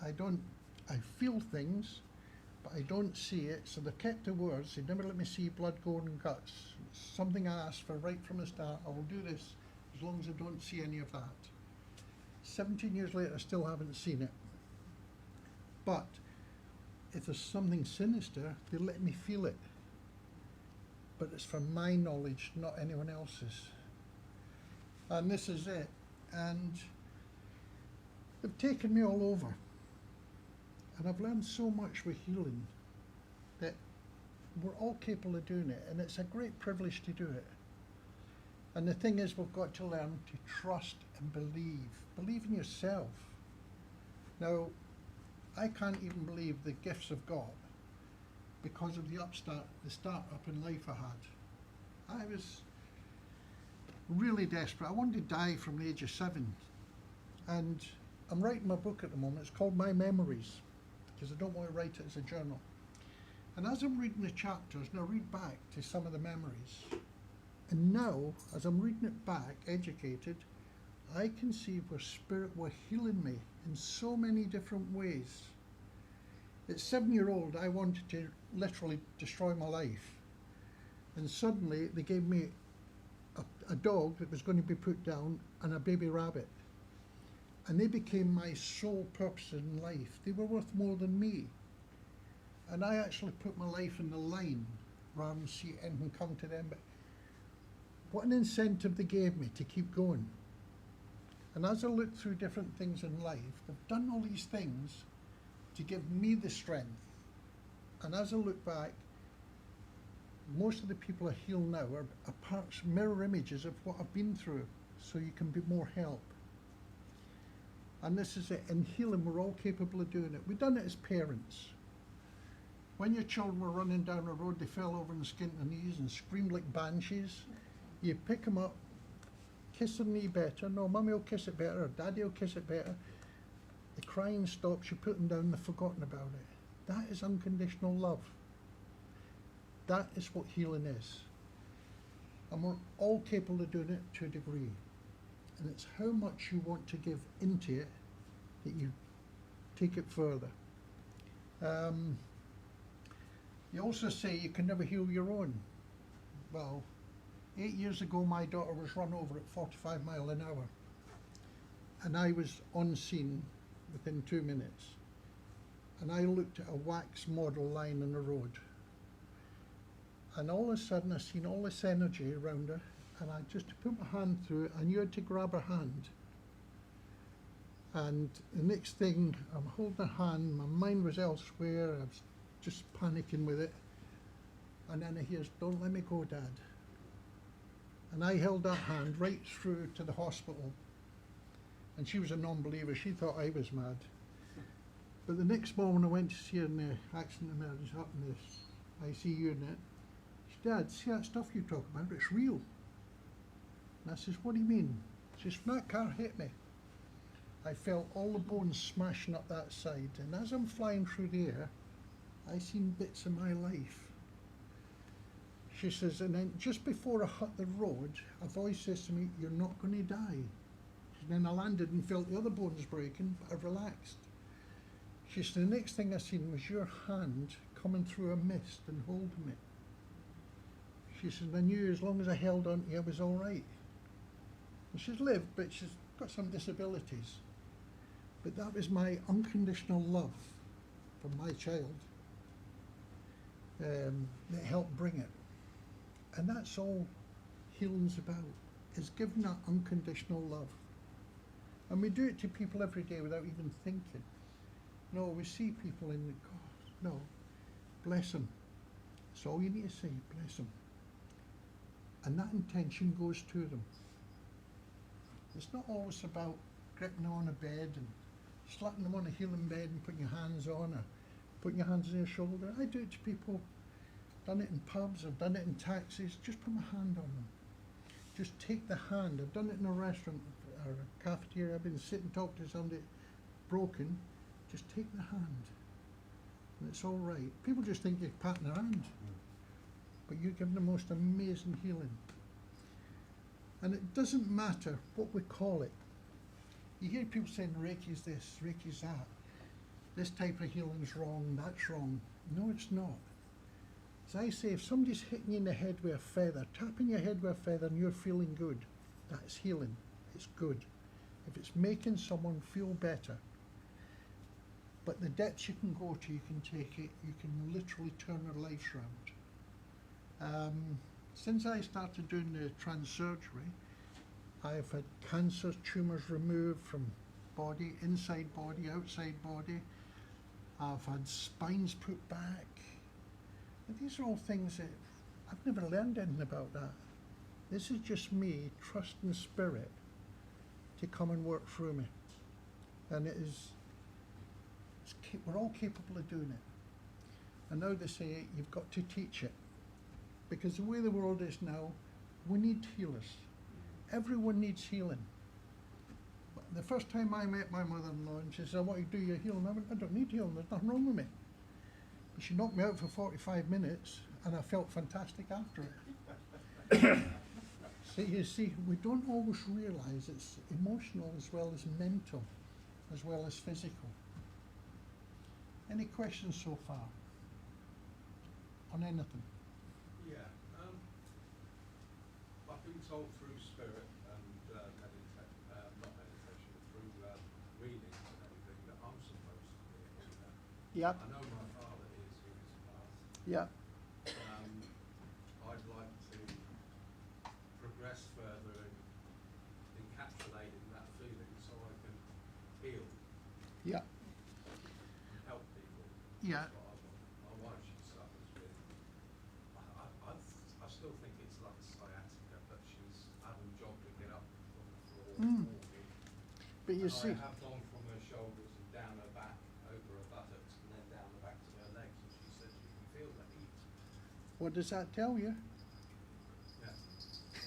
[SPEAKER 10] I feel things, but I don't see it. So they kept the words. They never let me see blood, gore and guts. It's something I asked for right from the start. I will do this as long as I don't see any of that. 17 years later, I still haven't seen it. But if there's something sinister, they let me feel it. But it's from my knowledge, not anyone else's. And this is it. And they've taken me all over. And I've learned so much with healing that we're all capable of doing it, and it's a great privilege to do it. And the thing is, we've got to learn to trust and believe. Believe in yourself. Now, I can't even believe the gifts of God because of the start-up in life I had. I was really desperate. I wanted to die from the age of 7. And I'm writing my book at the moment. It's called My Memories, because I don't want to write it as a journal. And as I'm reading the chapters, and I read back to some of the memories, and now, as I'm reading it back, educated, I can see where spirit were healing me in so many different ways. At 7-year-old, I wanted to literally destroy my life. And suddenly, they gave me a dog that was going to be put down and a baby rabbit. And they became my sole purpose in life. They were worth more than me. And I actually put my life in the line rather than see anything come to them. But what an incentive they gave me to keep going. And as I look through different things in life, they've done all these things to give me the strength. And as I look back, most of the people I heal now are parts, mirror images of what I've been through, so you can be more help. And this is it. In healing, we're all capable of doing it. We've done it as parents. When your children were running down the road, they fell over and skinned their knees and screamed like banshees. You pick them up, kiss their knee better. No, mummy will kiss it better, or daddy will kiss it better. The crying stops, you put them down, they've forgotten about it. That is unconditional love. That is what healing is. And we're all capable of doing it to a degree. And it's how much you want to give into it that you take it further. You also say you can never heal your own. Well, 8 years ago my daughter was run over at 45 miles an hour. And I was on scene within 2 minutes. And I looked at a wax model lying in the road. And all of a sudden I seen all this energy around her, and I just put my hand through it. I knew I had to grab her hand. And the next thing, I'm holding her hand, my mind was elsewhere, I was just panicking with it. And then I hears, "Don't let me go, Dad." And I held that hand right through to the hospital. And she was a non-believer. She thought I was mad. But the next morning I went to see her in the accident emergency up in the ICU unit. She said, "Dad, see that stuff you talk about? It's real." And I says, "What do you mean?" She says, "When that car hit me, I felt all the bones smashing up that side. And as I'm flying through the air, I seen bits of my life." She says, "And then just before I hit the road, a voice says to me, 'You're not going to die.' And then I landed and felt the other bones breaking, but I relaxed." She said, "The next thing I seen was your hand coming through a mist and holding me." She said, "I knew as long as I held on to you, I was all right." And she's lived, but she's got some disabilities. But that was my unconditional love for my child that helped bring it. And that's all healing's about, is giving that unconditional love. And we do it to people every day without even thinking. No, we see people and God, no, bless them. That's all you need to say, bless them. And that intention goes to them. It's not always about gripping them on a bed and slapping them on a healing bed and putting your hands on or putting your hands on their shoulder. I do it to people. Done it in pubs, I've done it in taxis. Just put my hand on them. Just take the hand. I've done it in a restaurant or a cafeteria. I've been sitting talking to somebody broken. Just take the hand. And it's all right. People just think you're patting their hand. But you give them the most amazing healing. And it doesn't matter what we call it. You hear people saying Reiki's this, Reiki's that. This type of healing's wrong, that's wrong. No, it's not. As I say, if somebody's hitting you in the head with a feather, tapping your head with a feather and you're feeling good, that's healing. It's good. If it's making someone feel better. But the depths you can go to, you can take it, you can literally turn their lives around. Since I started doing the trance surgery, I've had cancer tumours removed from body, inside body, outside body. I've had spines put back. And these are all things that I've never learned anything about that. This is just me trusting Spirit to come and work through me. And we're all capable of doing it. And now they say you've got to teach it. Because the way the world is now, we need healers. Everyone needs healing. But the first time I met my mother-in-law and she said, "I want you to do your healing," I went, "I don't need healing, there's nothing wrong with me." But she knocked me out for 45 minutes and I felt fantastic after it. So you see, we don't always realise it's emotional as well as mental, as well as physical. Any questions so far on anything?
[SPEAKER 5] Yeah, I've been told through spirit and not meditation, through readings and everything that I'm supposed to be a healer.
[SPEAKER 10] Yep.
[SPEAKER 5] I know my father is who is passed.
[SPEAKER 10] Yeah.
[SPEAKER 5] I'd like to progress further in encapsulating that feeling so I can heal
[SPEAKER 10] Yeah.
[SPEAKER 5] and help people.
[SPEAKER 10] Yeah.
[SPEAKER 5] That's what I want. My wife, she suffers with, I still think it's like a sciatica, but she's having a job to get up from the floor and walking.
[SPEAKER 10] But you
[SPEAKER 5] And
[SPEAKER 10] see,
[SPEAKER 5] I have gone from her shoulders and down her back, over her buttocks, and then down the back to her legs, and she says you can feel the heat.
[SPEAKER 10] what does that tell you?
[SPEAKER 5] Yeah.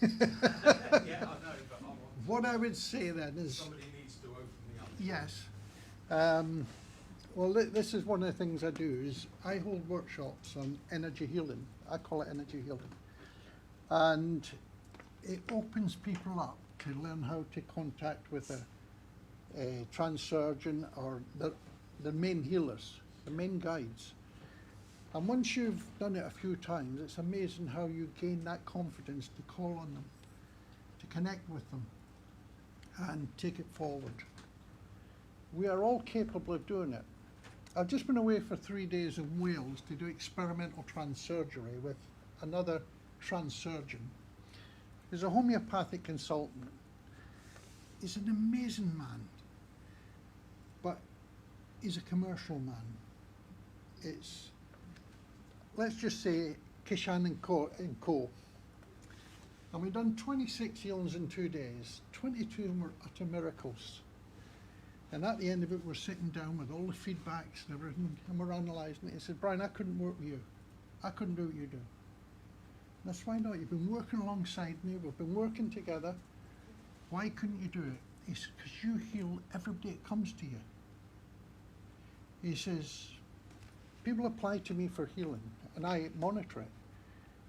[SPEAKER 5] Yeah, I know, but I want
[SPEAKER 10] What I would say then is,
[SPEAKER 5] somebody needs to open me up.
[SPEAKER 10] yes. Well, this is one of the things I do is I hold workshops on energy healing. I call it energy healing. And it opens people up to learn how to contact with a trance surgeon or the main healers, the main guides. And once you've done it a few times, it's amazing how you gain that confidence to call on them, to connect with them, and take it forward. We are all capable of doing it. I've just been away for 3 days in Wales to do experimental trance surgery with another trance surgeon. He's a homeopathic consultant. He's an amazing man, but he's a commercial man. let's just say Kishan and Co. And we've done 26 healings in 2 days. 22 of them were utter miracles. And at the end of it, we're sitting down with all the feedbacks and everything, and we're analysing it. He said, Brian, I couldn't work with you. I couldn't do what you do. That's why not. You've been working alongside me. We've been working together. Why couldn't you do it? He said, because you heal everybody that comes to you. He says, people apply to me for healing, and I monitor it.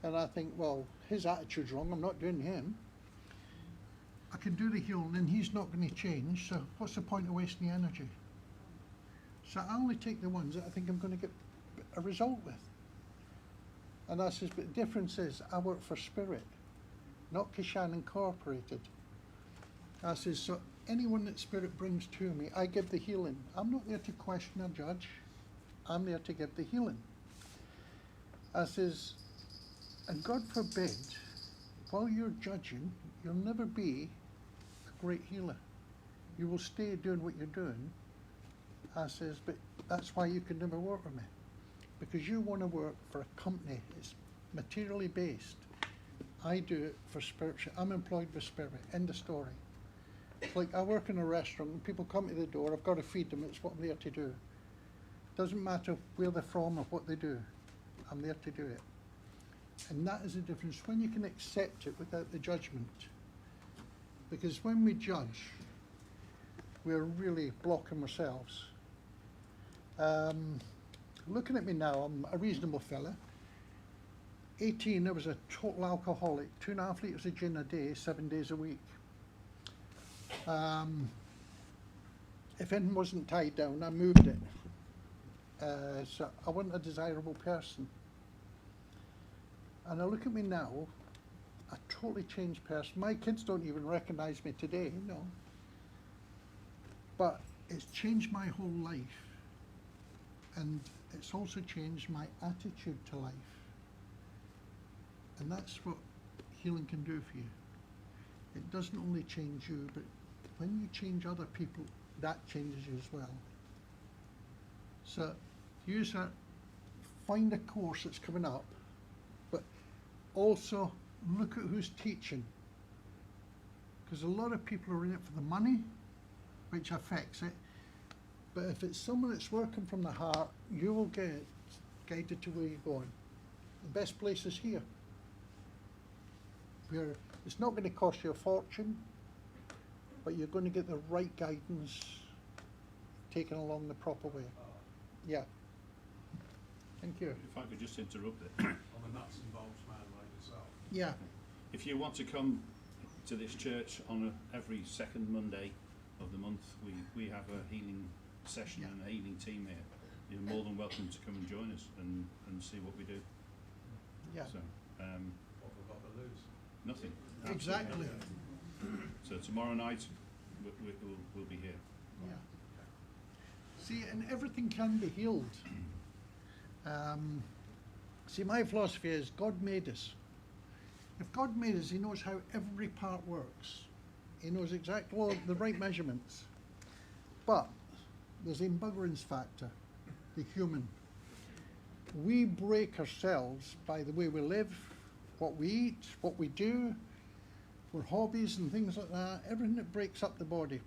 [SPEAKER 10] And I think, well, his attitude's wrong. I'm not doing him. I can do the healing, and he's not going to change. So what's the point of wasting the energy? So I only take the ones that I think I'm going to get a result with. And I says, but the difference is I work for Spirit, not Kishan Incorporated. I says, so anyone that Spirit brings to me, I give the healing. I'm not there to question or judge. I'm there to give the healing. I says, and God forbid, while you're judging, you'll never be a great healer. You will stay doing what you're doing. I says, but that's why you can never work with me. Because you want to work for a company that's materially based. I do it for spiritual. I'm employed with Spirit. End of story. It's like I work in a restaurant and people come to the door, I've got to feed them, it's what I'm there to do. Doesn't matter where they're from or what they do. I'm there to do it. And that is the difference when you can accept it without the judgment. Because when we judge, we're really blocking ourselves. Looking at me now, I'm a reasonable fella. 18, I was a total alcoholic, 2.5 litres of gin a day, 7 days a week. If anything wasn't tied down, I moved it. So I wasn't a desirable person. And I look at me now, a totally changed person. My kids don't even recognise me today, no. But it's changed my whole life. And it's also changed my attitude to life. And that's what healing can do for you. It doesn't only change you, but when you change other people, that changes you as well. So use that, find a course that's coming up, but also look at who's teaching. Because a lot of people are in it for the money, which affects it. But if it's someone that's working from the heart, you will get guided to where you're going. The best place is here. Where it's not going to cost you a fortune, but you're going to get the right guidance taken along the proper way. Yeah. Thank you.
[SPEAKER 4] If I could just interrupt it.
[SPEAKER 5] I'm a nuts and bolts man like yourself.
[SPEAKER 10] Yeah.
[SPEAKER 4] If you want to come to this church on every second Monday of the month, we have a healing session and a healing team here. You're more than welcome to come and join us and see what we do.
[SPEAKER 10] Yeah.
[SPEAKER 4] So,
[SPEAKER 5] What have we got to lose?
[SPEAKER 4] nothing.
[SPEAKER 10] Exactly.
[SPEAKER 4] So tomorrow night we'll be here.
[SPEAKER 10] Yeah. See, and everything can be healed. See, my philosophy is God made us. If God made us, he knows how every part works. He knows exactly all the right measurements. But there's a embuggerance factor, the human. We break ourselves by the way we live, what we eat, what we do, our hobbies and things like that, everything that breaks up the body.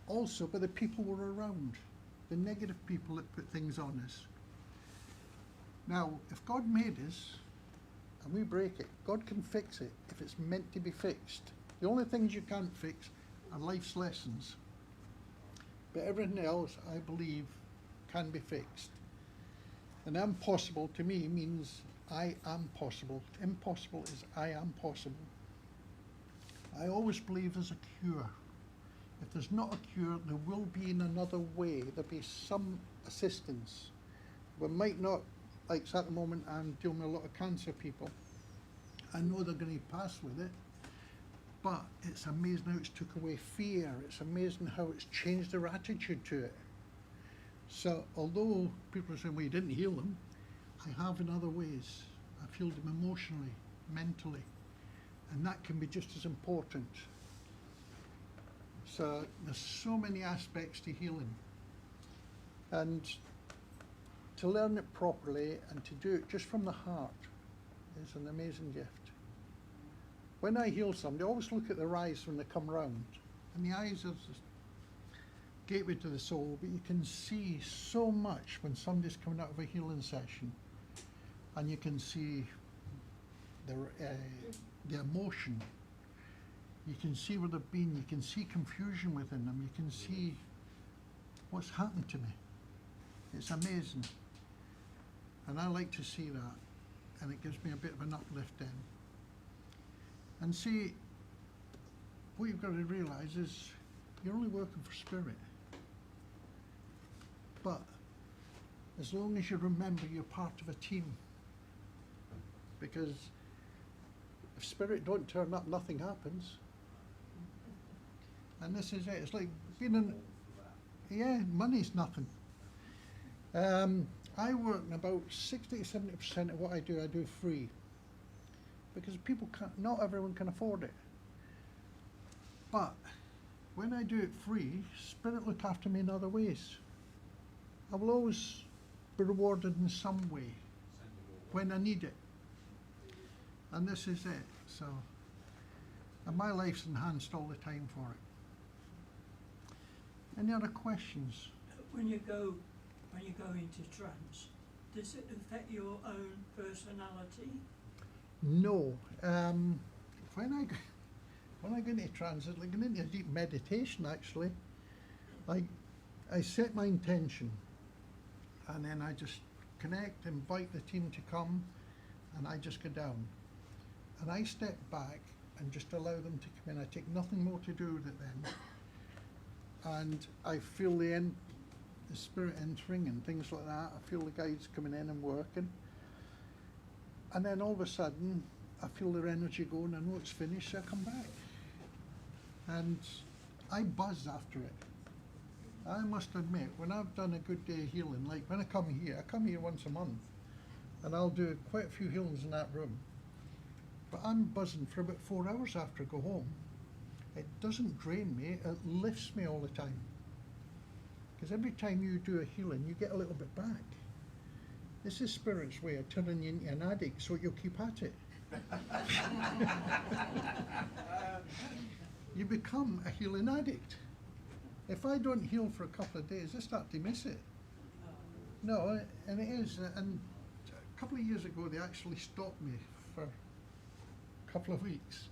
[SPEAKER 10] Also by the people we're around, the negative people that put things on us. Now, if God made us and we break it, God can fix it if it's meant to be fixed. The only things you can't fix are life's lessons. But everything else, I believe, can be fixed. And impossible to me means I am possible. Impossible is I am possible. I always believe there's a cure. If there's not a cure, there will be in another way. There'll be some assistance. We might not, like at the moment, I'm dealing with a lot of cancer people. I know they're going to pass with it, but it's amazing how it's took away fear. It's amazing how it's changed their attitude to it. So although people are saying, well, you didn't heal them, I have in other ways. I've healed them emotionally, mentally, and that can be just as important. So there's so many aspects to healing. And to learn it properly and to do it just from the heart is an amazing gift. When I heal somebody, I always look at their eyes when they come round. And the eyes are the gateway to the soul, but you can see so much when somebody's coming out of a healing session. And you can see the emotion. You can see where they've been. You can see confusion within them. You can see what's happened to me. It's amazing. And I like to see that. And it gives me a bit of an uplift then. And see, what you've got to realise is you're only working for spirit. But as long as you remember you're part of a team. Because if spirit don't turn up, nothing happens. And this is it. It's like being in, yeah, money's nothing. I work in about 60 to 70% of what I do free. Because people can't, not everyone can afford it. But when I do it free, spirit look after me in other ways. I will always be rewarded in some way when I need it. And this is it. So, and my life's enhanced all the time for it. Any other questions?
[SPEAKER 6] When you go into trance, does it affect your own personality?
[SPEAKER 10] No. When I go into trance, it's like going into a deep meditation actually. I set my intention and then I just connect, invite the team to come, and I just go down. And I step back and just allow them to come in. I take nothing more to do with it then. And I feel the spirit entering and things like that. I feel the guides coming in and working. And then all of a sudden, I feel their energy going, I know it's finished, so I come back. And I buzz after it. I must admit, when I've done a good day of healing, like when I come here once a month, and I'll do quite a few healings in that room. But I'm buzzing for about 4 hours after I go home. It doesn't drain me, it lifts me all the time. Because every time you do a healing, you get a little bit back. This is Spirit's way of turning you into an addict, so you'll keep at it. You become a healing addict. If I don't heal for a couple of days, I start to miss it. No, and it is. And a couple of years ago, they actually stopped me for a couple of weeks.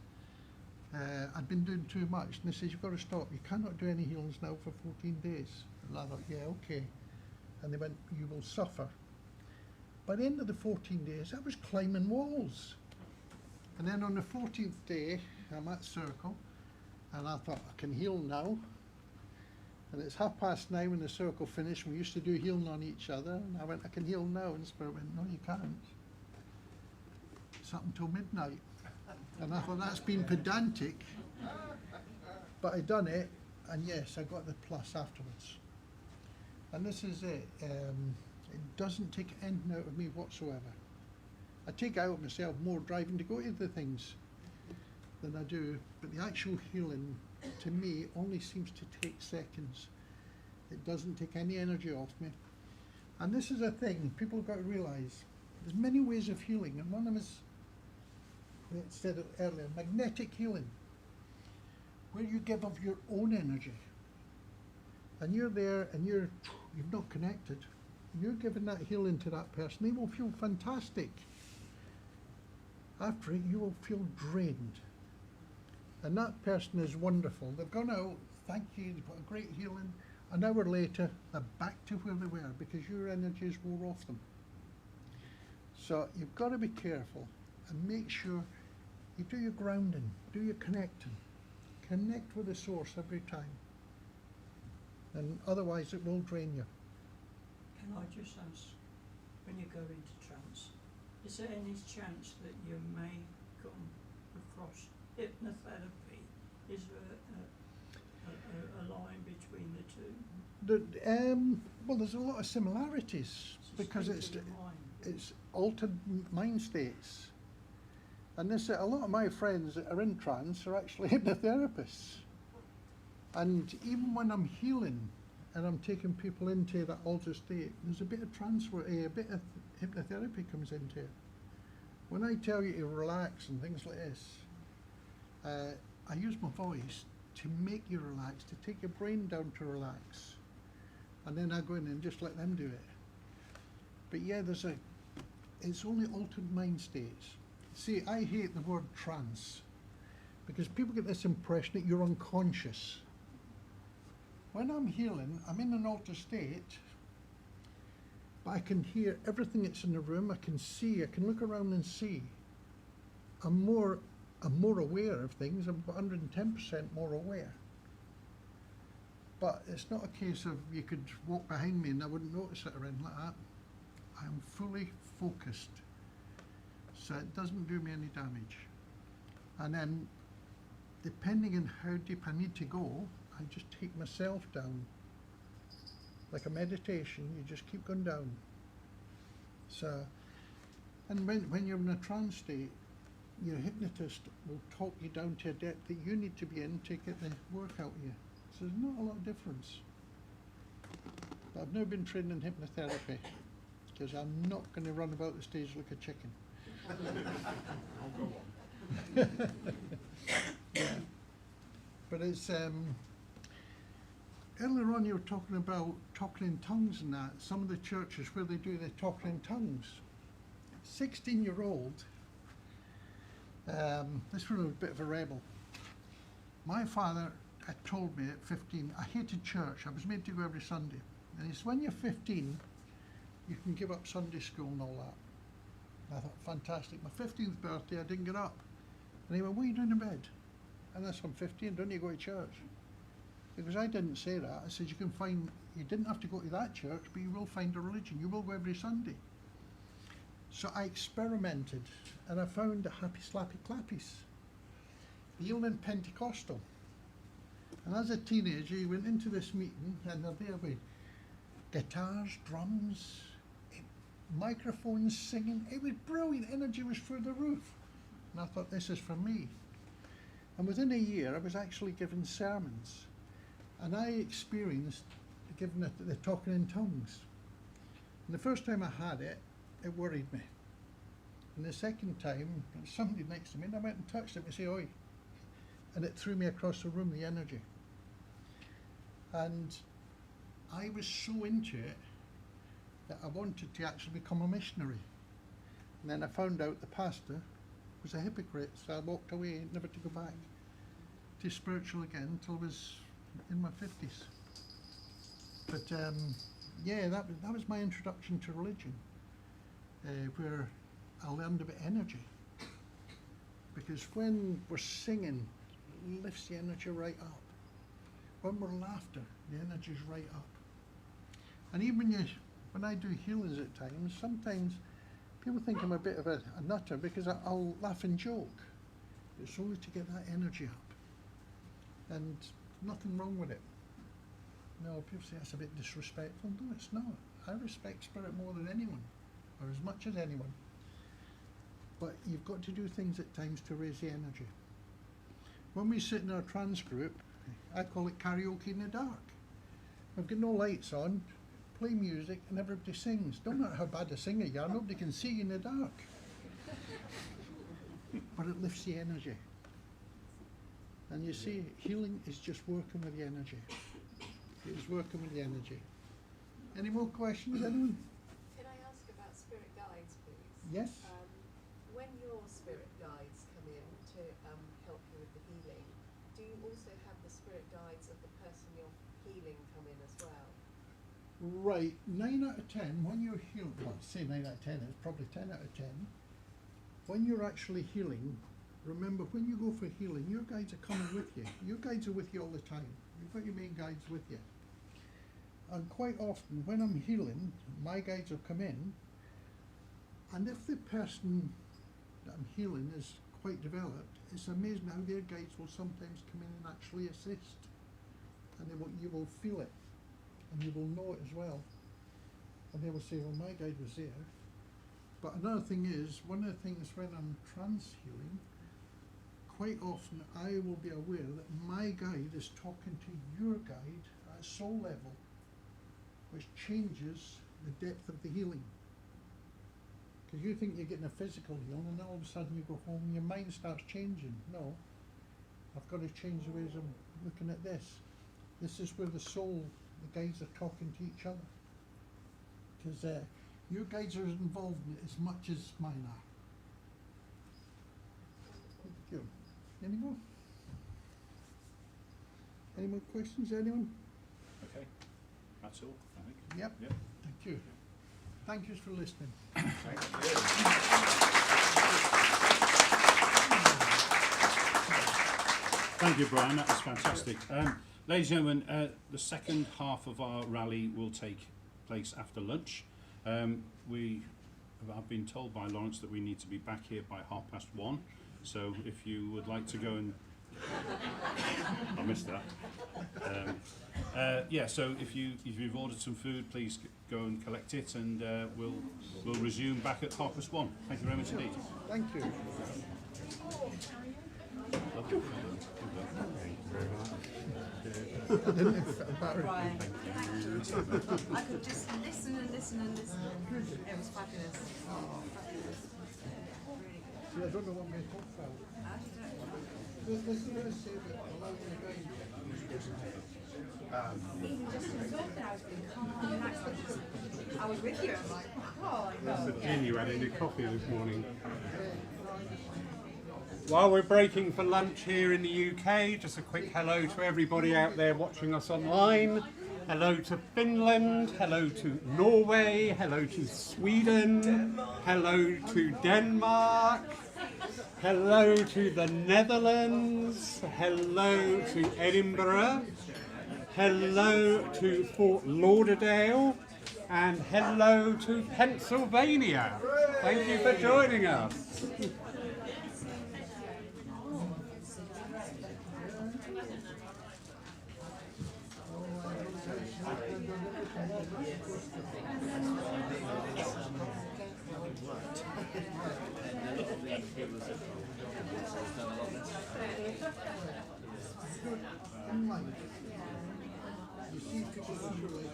[SPEAKER 10] I'd been doing too much, and they said, you've got to stop. You cannot do any healings now for 14 days. And I thought, yeah, okay. And they went, you will suffer. By the end of the 14 days, I was climbing walls. And then on the 14th day, I'm at circle, and I thought, I can heal now. And it's 9:30 when the circle finished. We used to do healing on each other, and I went, I can heal now. And Spirit went, no, you can't. It's up until midnight. And I thought, that's been pedantic. But I done it, and yes, I got the plus afterwards. And this is it. It doesn't take anything out of me whatsoever. I take out myself more driving to go to the things than I do, but the actual healing, to me, only seems to take seconds. It doesn't take any energy off me. And this is a thing people have got to realise. There's many ways of healing, and one of them is, I said it earlier, magnetic healing, where you give of your own energy. And you're there, and you've not connected. You're giving that healing to that person, they will feel fantastic. After it, you will feel drained. And that person is wonderful. They've gone out, thank you, they've got a great healing. An hour later, they're back to where they were because your energies wore off them. So you've got to be careful and make sure you do your grounding, do your connecting. Connect with the source every time. And otherwise it will drain you.
[SPEAKER 6] Can I just ask, when you go into trance, is there any chance that you may come across hypnotherapy? Is there a line between the two?
[SPEAKER 10] Well, there's a lot of similarities because it's altered mind states. And a lot of my friends that are in trance are actually hypnotherapists. And even when I'm healing, and I'm taking people into that altered state, there's a bit of a bit of hypnotherapy comes into it. When I tell you to relax and things like this, I use my voice to make you relax, to take your brain down to relax. And then I go in and just let them do it. But yeah, it's only altered mind states. See, I hate the word trance, because people get this impression that you're unconscious. When I'm healing, I'm in an altered state, but I can hear everything that's in the room, I can see, I can look around and see. I'm more aware of things, I'm 110% more aware. But it's not a case of you could walk behind me and I wouldn't notice it or anything like that. I'm fully focused, so it doesn't do me any damage. And then, depending on how deep I need to go, I just take myself down. Like a meditation, you just keep going down. So, and when you're in a trance state, your hypnotist will talk you down to a depth that you need to be in to get the work out of you. So there's not a lot of difference. But I've never been trained in hypnotherapy, because I'm not going to run about the stage like a chicken. Yeah. But it's earlier on you were talking about talking in tongues and that. Some of the churches where they do the talking in tongues. 16-year-old, this one was a bit of a rebel. My father had told me at 15, I hated church, I was made to go every Sunday. And he said, when you're 15, you can give up Sunday school and all that. And I thought, fantastic. My 15th birthday, I didn't get up. And he went, what are you doing in bed? And I said, I'm 15, don't you go to church? Because I didn't say that. I said, you didn't have to go to that church, but you will find a religion. You will go every Sunday. So I experimented, and I found the happy slappy clappies, the Evening Pentecostal. And as a teenager, you went into this meeting, and they're there with guitars, drums, microphones, singing. It was brilliant. Energy was through the roof. And I thought, this is for me. And within a year, I was actually given sermons. And I experienced giving the talking in tongues. And the first time I had it, it worried me. And the second time, there was somebody next to me, and I went and touched him and said, oi. And it threw me across the room, the energy. And I was so into it that I wanted to actually become a missionary. And then I found out the pastor was a hypocrite, so I walked away, never to go back to spiritual again until I was in my 50s. But yeah, that was my introduction to religion, where I learned about energy. Because when we're singing, it lifts the energy right up. When we're laughter, the energy's right up. And even when I do healings at times, sometimes people think I'm a bit of a nutter because I'll laugh and joke. It's only to get that energy up. And nothing wrong with it. No, people say that's a bit disrespectful. No, it's not. I respect spirit more than anyone, or as much as anyone. But you've got to do things at times to raise the energy. When we sit in our trance group, I call it karaoke in the dark. We've got no lights on, play music, and everybody sings. Don't matter how bad a singer you are, nobody can see you in the dark. But it lifts the energy. And you see, healing is just working with the energy. It is working with the energy. Any more questions, anyone?
[SPEAKER 9] Can I ask about spirit guides, please?
[SPEAKER 10] Yes.
[SPEAKER 9] When your spirit guides come in to help you with the healing, do you also have the spirit guides of the person you're healing come in as well?
[SPEAKER 10] Right, 9 out of 10, when you're healing, well, say 9 out of 10, it's probably 10 out of 10. When you're actually healing, remember, when you go for healing, your guides are coming with you. Your guides are with you all the time. You've got your main guides with you. And quite often, when I'm healing, my guides will come in, and if the person that I'm healing is quite developed, it's amazing how their guides will sometimes come in and actually assist. And you will feel it, and you will know it as well. And they will say, well, my guide was there. But another thing is, one of the things when I'm trance healing, quite often I will be aware that my guide is talking to your guide at soul level. which changes the depth of the healing. Because you think you're getting a physical healing, and all of a sudden you go home and your mind starts changing. No, I've got to change the ways I'm looking at this. This is where the soul, the guides are talking to each other. Because your guides are involved in it as much as mine are. Thank you. Any more? Any more questions, anyone?
[SPEAKER 4] Okay, that's all, I think.
[SPEAKER 10] Yep.
[SPEAKER 4] Yep.
[SPEAKER 10] Thank you. Thank you for listening.
[SPEAKER 4] Thank you, Brian. That was fantastic. Ladies and gentlemen, the second half of our rally will take place after lunch. I've been told by Lawrence that we need to be back here by 1:30. So if you would like to go and... I missed that. Yeah, so if you've ordered some food, please go and collect it, and we'll resume back at 1:30. Thank you very much indeed.
[SPEAKER 10] Thank you.
[SPEAKER 11] Right. I could just listen and listen and listen. It was fabulous. Fabulous. Really good.
[SPEAKER 10] See, I don't know what my talk felt.
[SPEAKER 11] How do you do it?
[SPEAKER 10] There's no say that allowing the guide.
[SPEAKER 11] Even just in the talk there, I was being calm and relaxed. I was with you. I'm like, oh my
[SPEAKER 2] That's the
[SPEAKER 11] God.
[SPEAKER 2] gin you had in your coffee this morning. While we're breaking for lunch here in the UK, just a quick hello to everybody out there watching us online. Hello to Finland, hello to Norway, hello to Sweden, hello to Denmark, hello to the Netherlands, hello to Edinburgh, hello to Fort Lauderdale, and hello to Pennsylvania. Thank you for joining us.
[SPEAKER 10] You see people literally you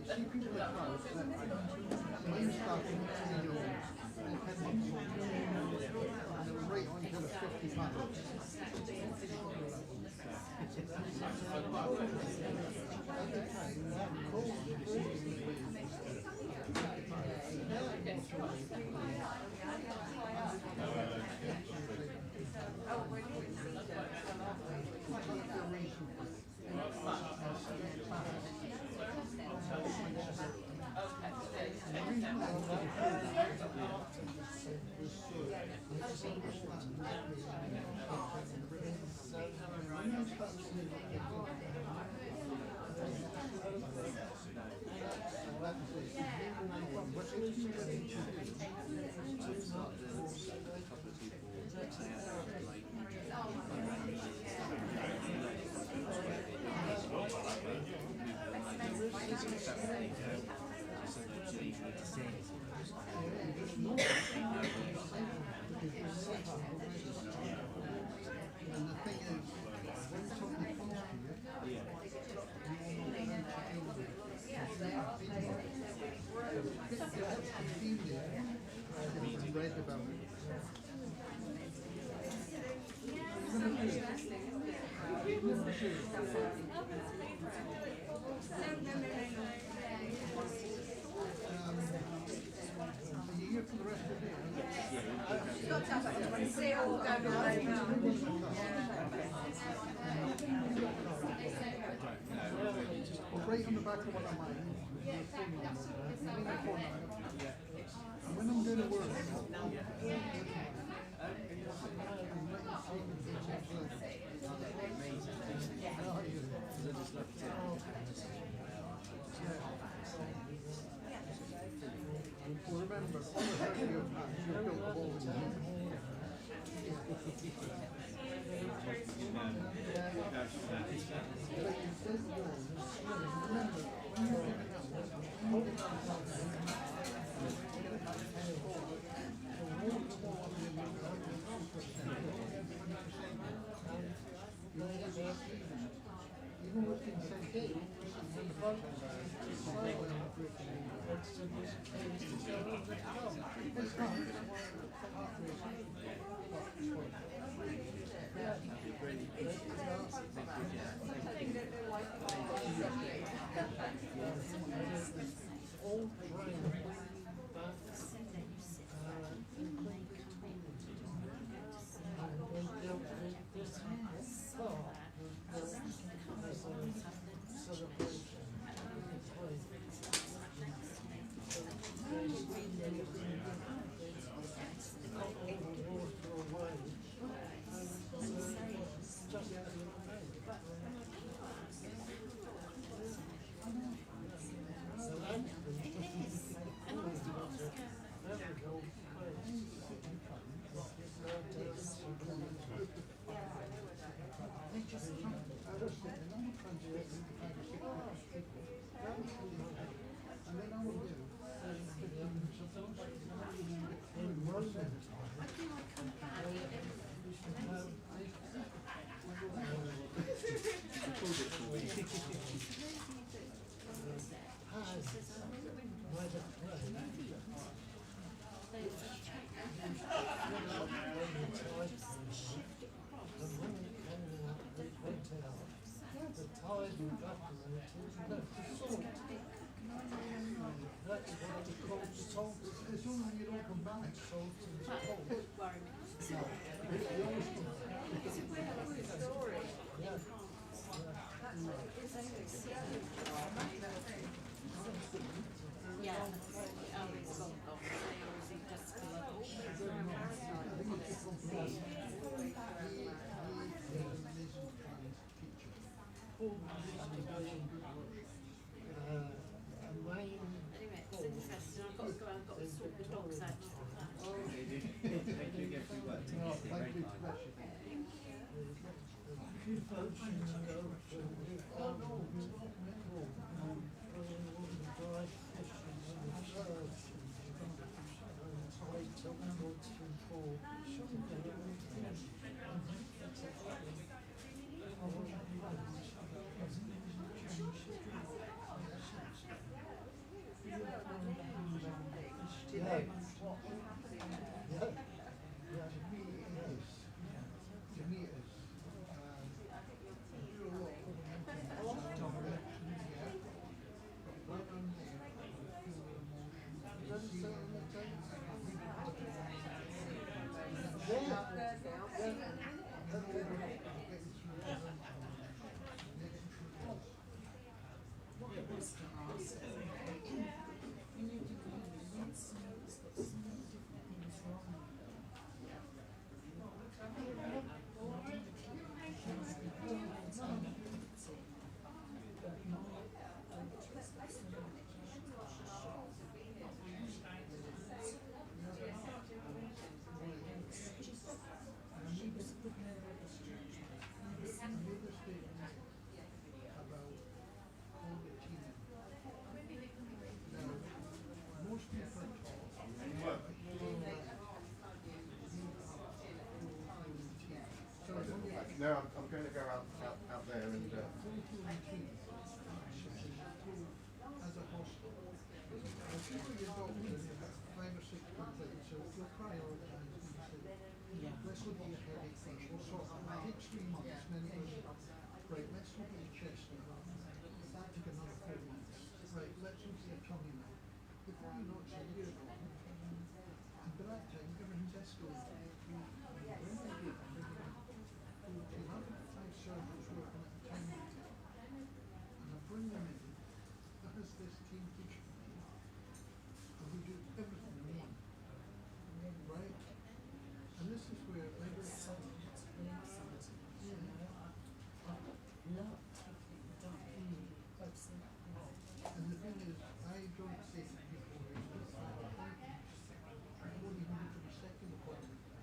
[SPEAKER 10] see people that crowd mine starting at 3 euros and 10 months and they're right on to the 50 pounds. And the thing is, when somebody comes to you, read about it. Are you here for the rest of the day?
[SPEAKER 11] See it all go around.
[SPEAKER 10] Well, right on the back of one of mine, your phone number, your phone number. And when I'm doing a work, well, remember, all the rest of your plans, you're built of all the
[SPEAKER 11] Anyway, it's interesting. I've got to go and I've got to sort the dogs out.
[SPEAKER 1] No, I'm going to go out there and.
[SPEAKER 10] As a hospital, if you were your doctor and you had 5 or 6 complaints, so you'll prioritise and say, let's look at your headache first, we'll sort that. It takes 3 months, and then it goes, right, let's look at your chest now. That took another 4 months. Right, let's look at your tummy now. Before you know it, so you're gone. And by that time, everything's escalated. Surgeons working at the time, and I bring them in as this team teaching me, and we do everything in one, right? And this is where I go, and the thing is, I don't say to people, I won't even go to the second appointment.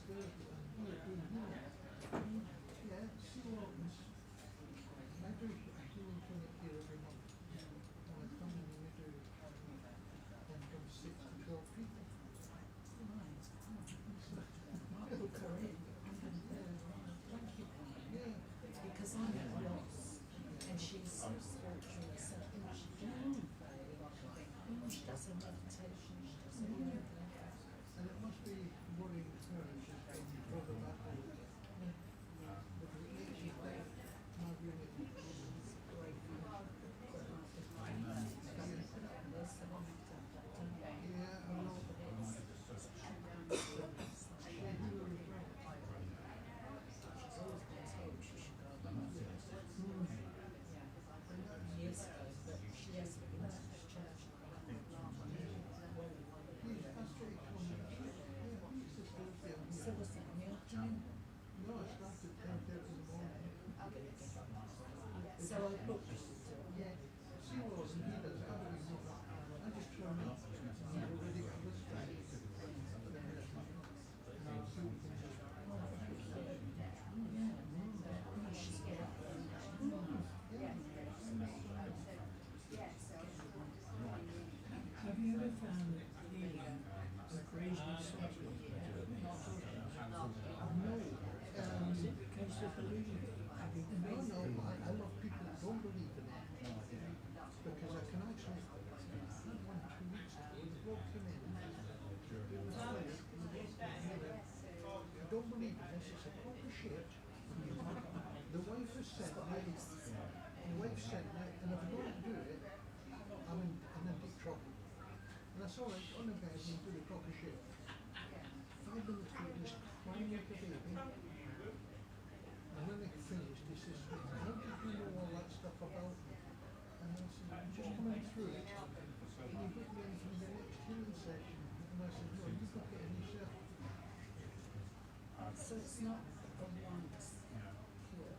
[SPEAKER 10] Yeah, see what happens. I do a clinic here every month. And I come in and we do then from 6 to 12 people.
[SPEAKER 6] I'll book her in.
[SPEAKER 10] Yeah.
[SPEAKER 11] Because I'm at a loss, and she's so spiritual herself, and she she does her meditation, she does her yoga.
[SPEAKER 10] And it must be worrying her as she's going further back on it. Because it makes you think, my unit is great. Yeah, I know.
[SPEAKER 11] Years ago, but she has been to church. So was that in the afternoon?
[SPEAKER 10] No, I started at 10:30 in the morning.
[SPEAKER 11] So I booked.
[SPEAKER 10] Yeah. See what he does, how do we know that? I just turn up and I'm already got this guy.
[SPEAKER 6] Have you ever found the crazy subject?
[SPEAKER 10] No.
[SPEAKER 6] Is it the case of believing?
[SPEAKER 10] No, I love people who don't believe in it. Because I can actually, I had one 2 weeks ago, the bloke came in, I don't believe in this, it's a crock of shit. The wife has sent me, and if I don't do it, I'm in deep trouble. And I saw it on the bed and do the crock of shit. 5 minutes later, he's crying like a baby. And when they finished, he says, how did you know all that stuff about me? And I said, I'm just coming through it. And he put me in for the next healing session. And I said, no, you book it in yourself.
[SPEAKER 11] So it's not a once cure.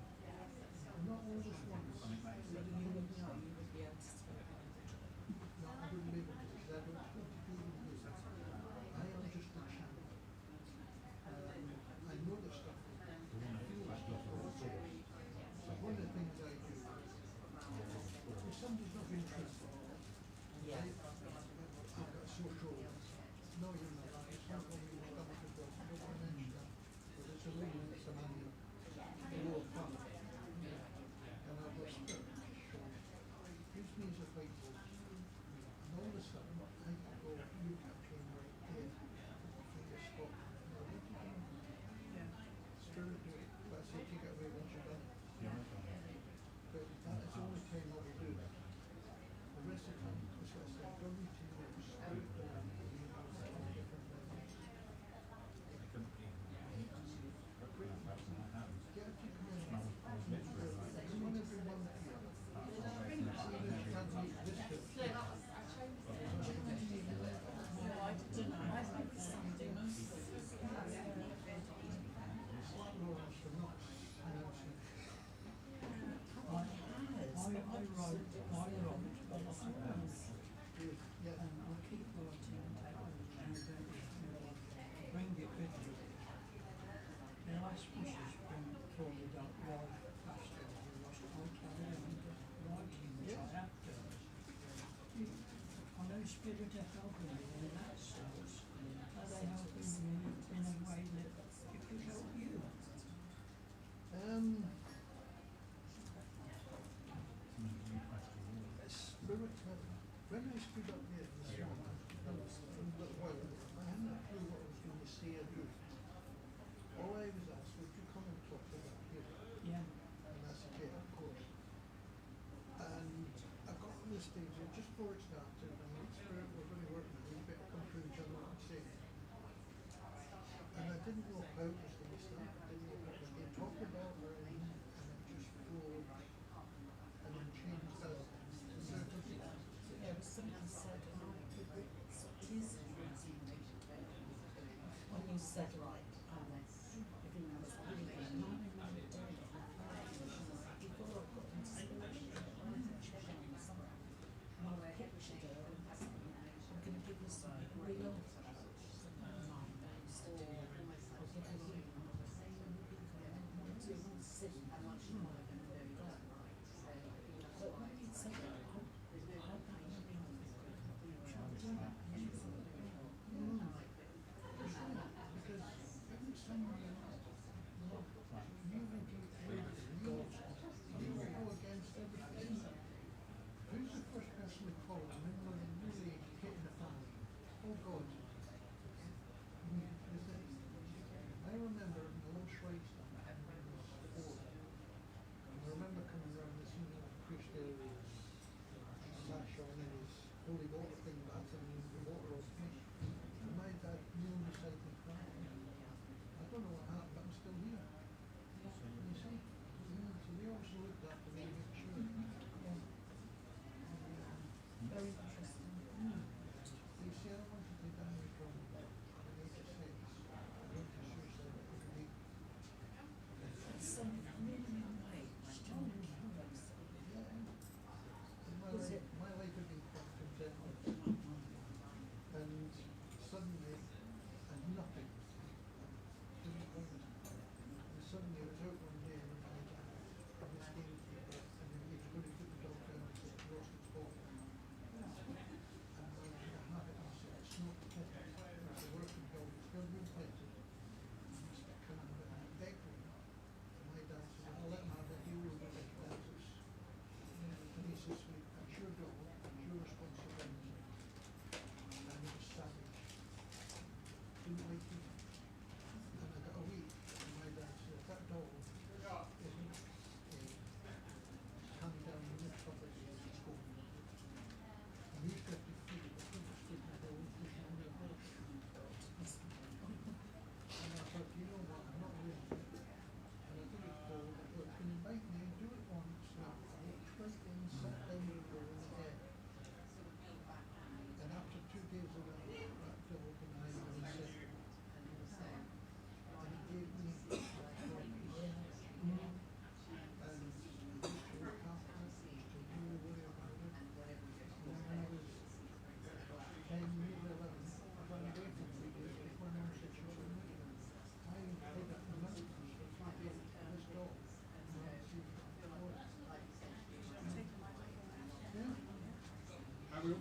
[SPEAKER 10] Not all just once.
[SPEAKER 11] You would know, you would be able to speak.
[SPEAKER 10] No, I wouldn't be able to, because I don't speak to people in this. I am just a channel. I know the stuff. I feel the stuff also. So one of the things I do, if somebody's not being truthful,
[SPEAKER 11] Yeah.
[SPEAKER 10] I've got a social, no, you're not, it's not what we were done before, I don't want to mention that, but it's a lady that's a man here, low fun, and I've got spirit, so, gives me as a fight, and all of a sudden, I can go, you can train right there, finger stop, no, what you doing?
[SPEAKER 6] Yeah.
[SPEAKER 10] Spirit do it, but I say take it away once you're done. But that is the only time I will do that. The rest of the time, that's what I said, don't need to know spirit or different levels. Get a few commitments. Come on every month here. Can't make this shit. Lawrence for nuts.
[SPEAKER 6] I wrote a lot of things.
[SPEAKER 10] Yeah.
[SPEAKER 6] And I keep writing and bring it with you. The last wishes before we don't write faster, we lost all carry on writing, which I have done. I know spirit are helping me in that sense. Are they helping me in a way that it could help you?
[SPEAKER 10] Spirit, when I stood up there this morning, I was a little while ago, I hadn't a clue what I was going to say or do. All I was asked, would you come and talk about here?
[SPEAKER 6] Yeah.
[SPEAKER 10] And I said, yeah, of course. And I got on the stage, and just before it started, and the spirit were really working, and you better come through and tell me what I'm saying. And I didn't know how it was going to start, I didn't know what I was going to talk about or anything, and it just flowed, and then changed out.
[SPEAKER 11] There was something said, and I could, so it is when you said like, everyone was breathing, and I remember doing it, before I got into spiritual, I pictured her on something, and I pictured her, and I'm going to give you something real, she said, no, I used to do it, I'll give you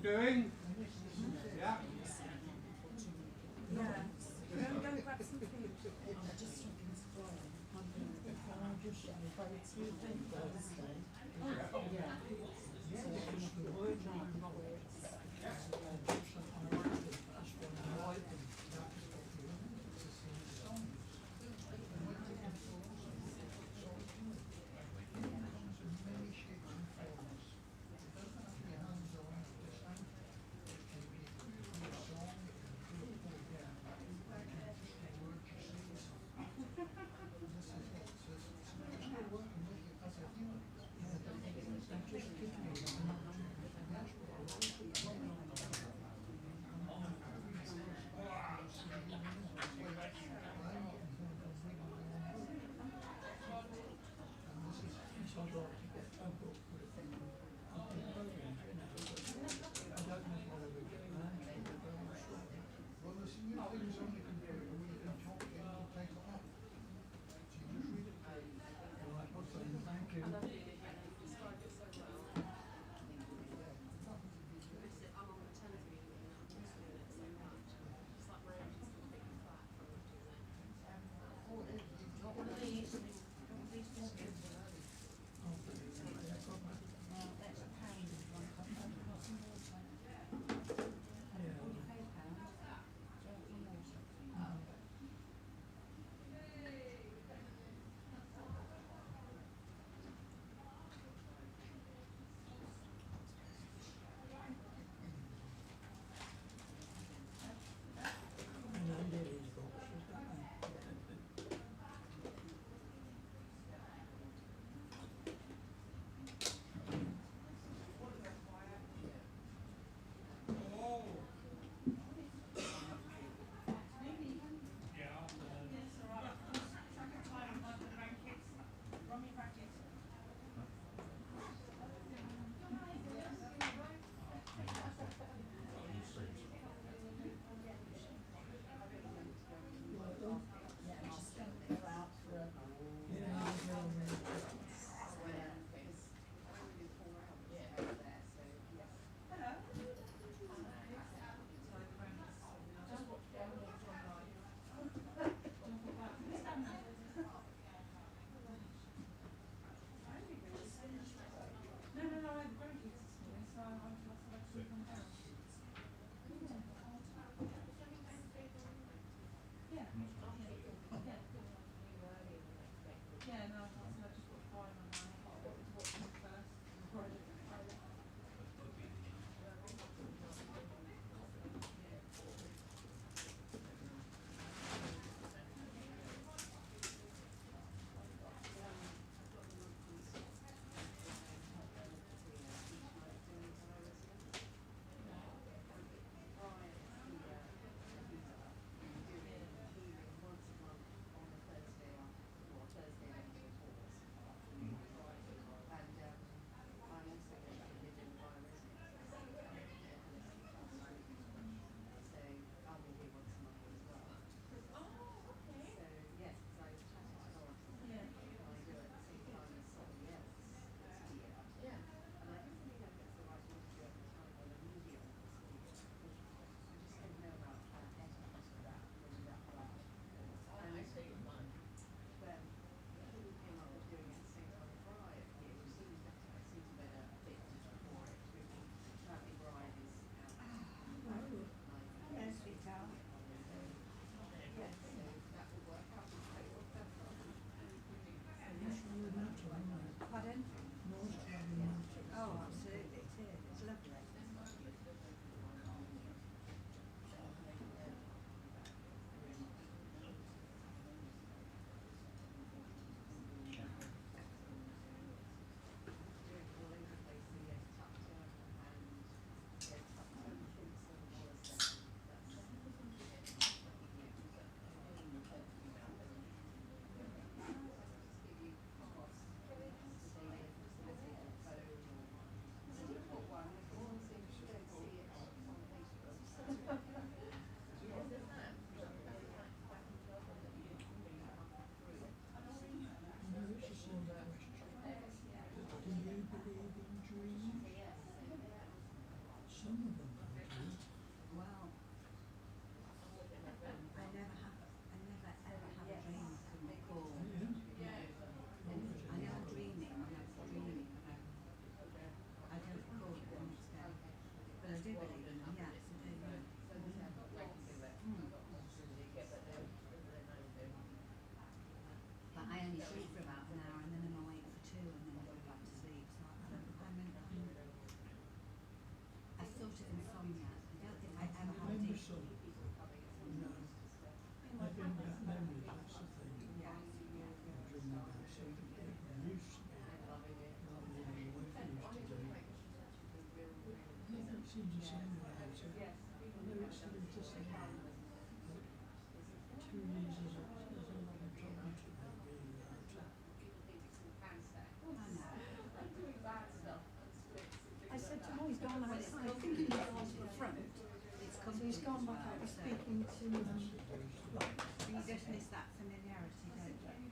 [SPEAKER 2] doing? Yeah.
[SPEAKER 11] Yeah. Go and grab some food. I'm just looking to go. I'm just by the TV Thursday. Oh, yeah. So I'm not the word now where it's just only sleep for about an hour and then I'm awake for 2 and then go back to sleep. So I sort of insomnia. I don't think I ever had a deep
[SPEAKER 6] No. I think that memory, that's the thing.
[SPEAKER 11] yeah.
[SPEAKER 6] You dream about something that you used to do, rather than what you used to do. Yeah, it seems the same way. I know it's still the same. 2 years is a long time to make being out.
[SPEAKER 12] I said to him, oh, he's gone outside, thinking he was the front.
[SPEAKER 11] It's
[SPEAKER 12] So he's gone back out, he's speaking to
[SPEAKER 11] You just miss that familiarity, don't you?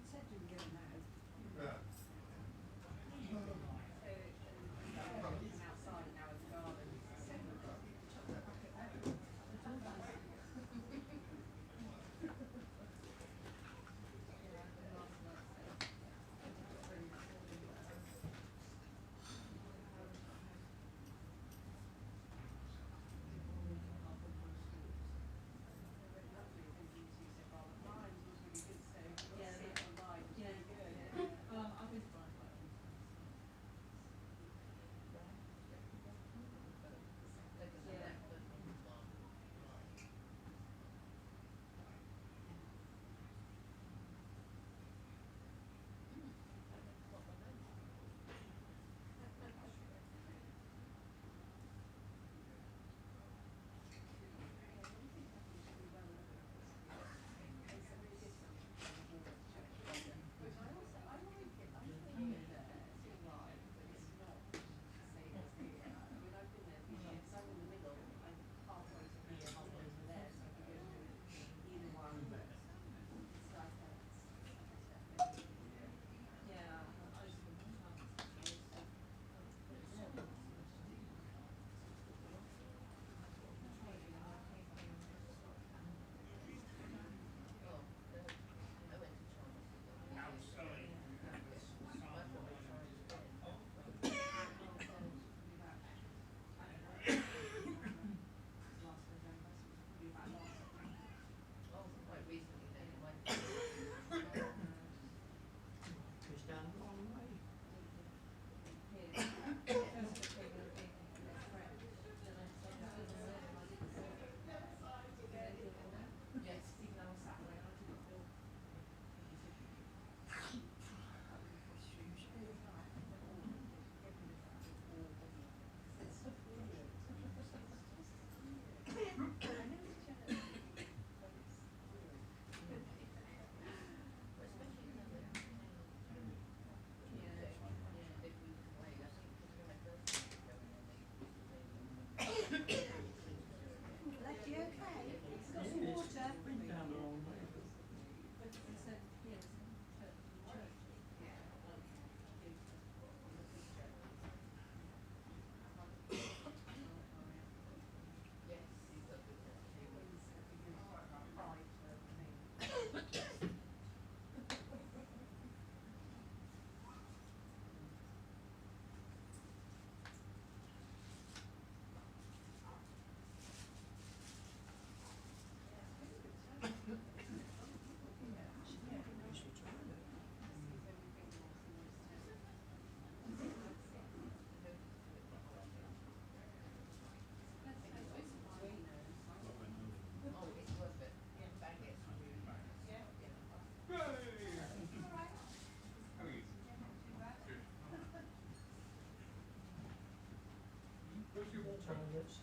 [SPEAKER 6] Toilets,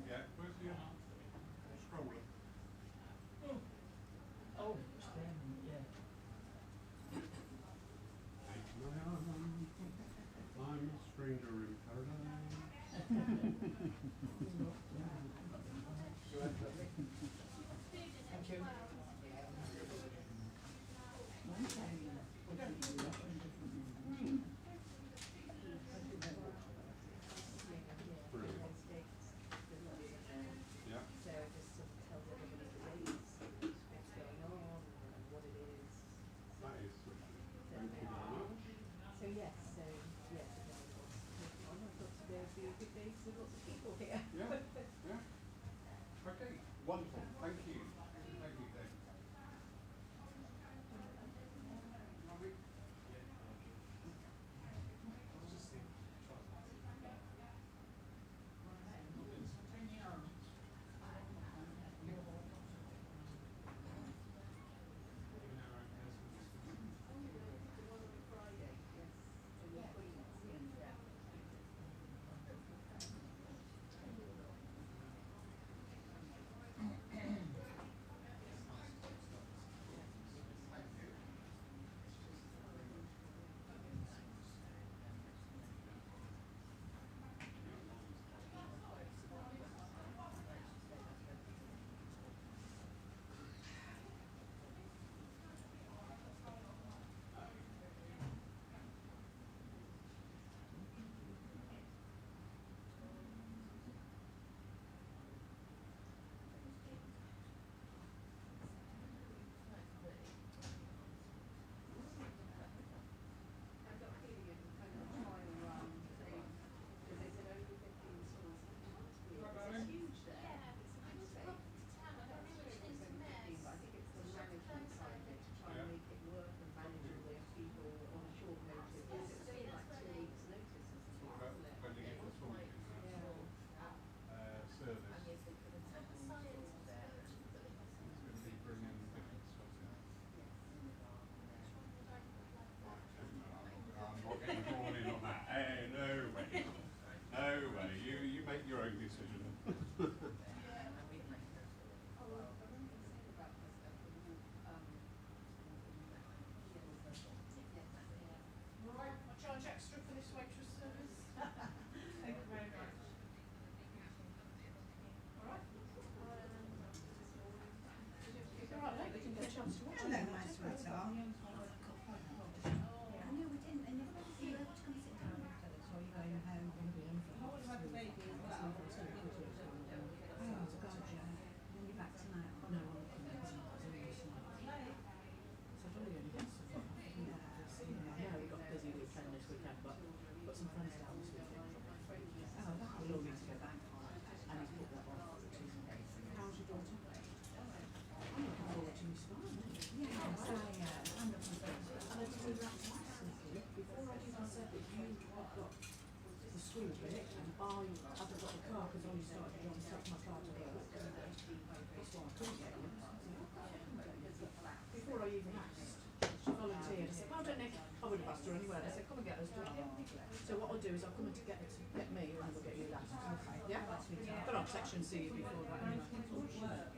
[SPEAKER 2] Yeah, where's the stroller?
[SPEAKER 6] oh, it's them, yeah.
[SPEAKER 2] I'm a stranger in paradise.
[SPEAKER 6] Thank you.
[SPEAKER 2] Yeah.
[SPEAKER 11] So it just sort of tells everybody the dates, what's going on, and what it is.
[SPEAKER 2] That is switching. Thank you very much.
[SPEAKER 11] So yes, I've got to go be a good day to lots of people here.
[SPEAKER 2] Yeah, yeah. Okay, wonderful. Thank you. Thank you, Dave.
[SPEAKER 13] I would have asked her anyway. I said, come and get us done. So what I'll do is I'll come and get me, and we'll get you last. Yeah? But I'll text you and see you before that.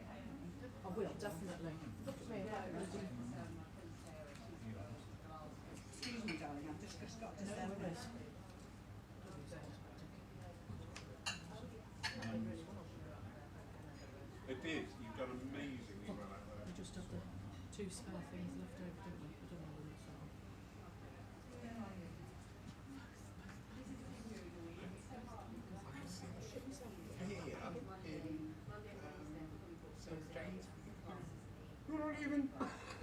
[SPEAKER 13] I will, definitely. Look at me.
[SPEAKER 12] Excuse me, darling, I've just got to say this.
[SPEAKER 4] It did. You've done amazingly well out there.
[SPEAKER 13] We just have the 2 spare things left over, don't we? I don't know what it's on.
[SPEAKER 2] You're not leaving.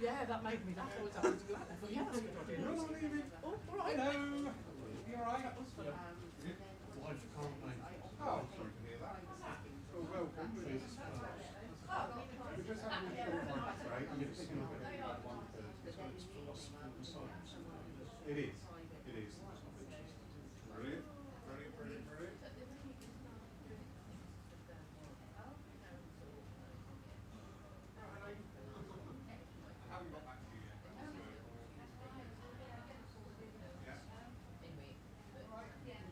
[SPEAKER 13] Yeah, that made me laugh. I always have to do that. Yeah, that's a good idea.
[SPEAKER 2] You're not leaving.
[SPEAKER 13] Oh, all right.
[SPEAKER 2] Hello. You all right?
[SPEAKER 5] Wife can't make it.
[SPEAKER 2] Oh, sorry to hear that. Well, welcome. We're just having a short lunch break. And you're picking up at 1:30. So it's philosophical science. It is. It is. Brilliant. Brilliant, brilliant, brilliant. I haven't got back to you yet. Yeah.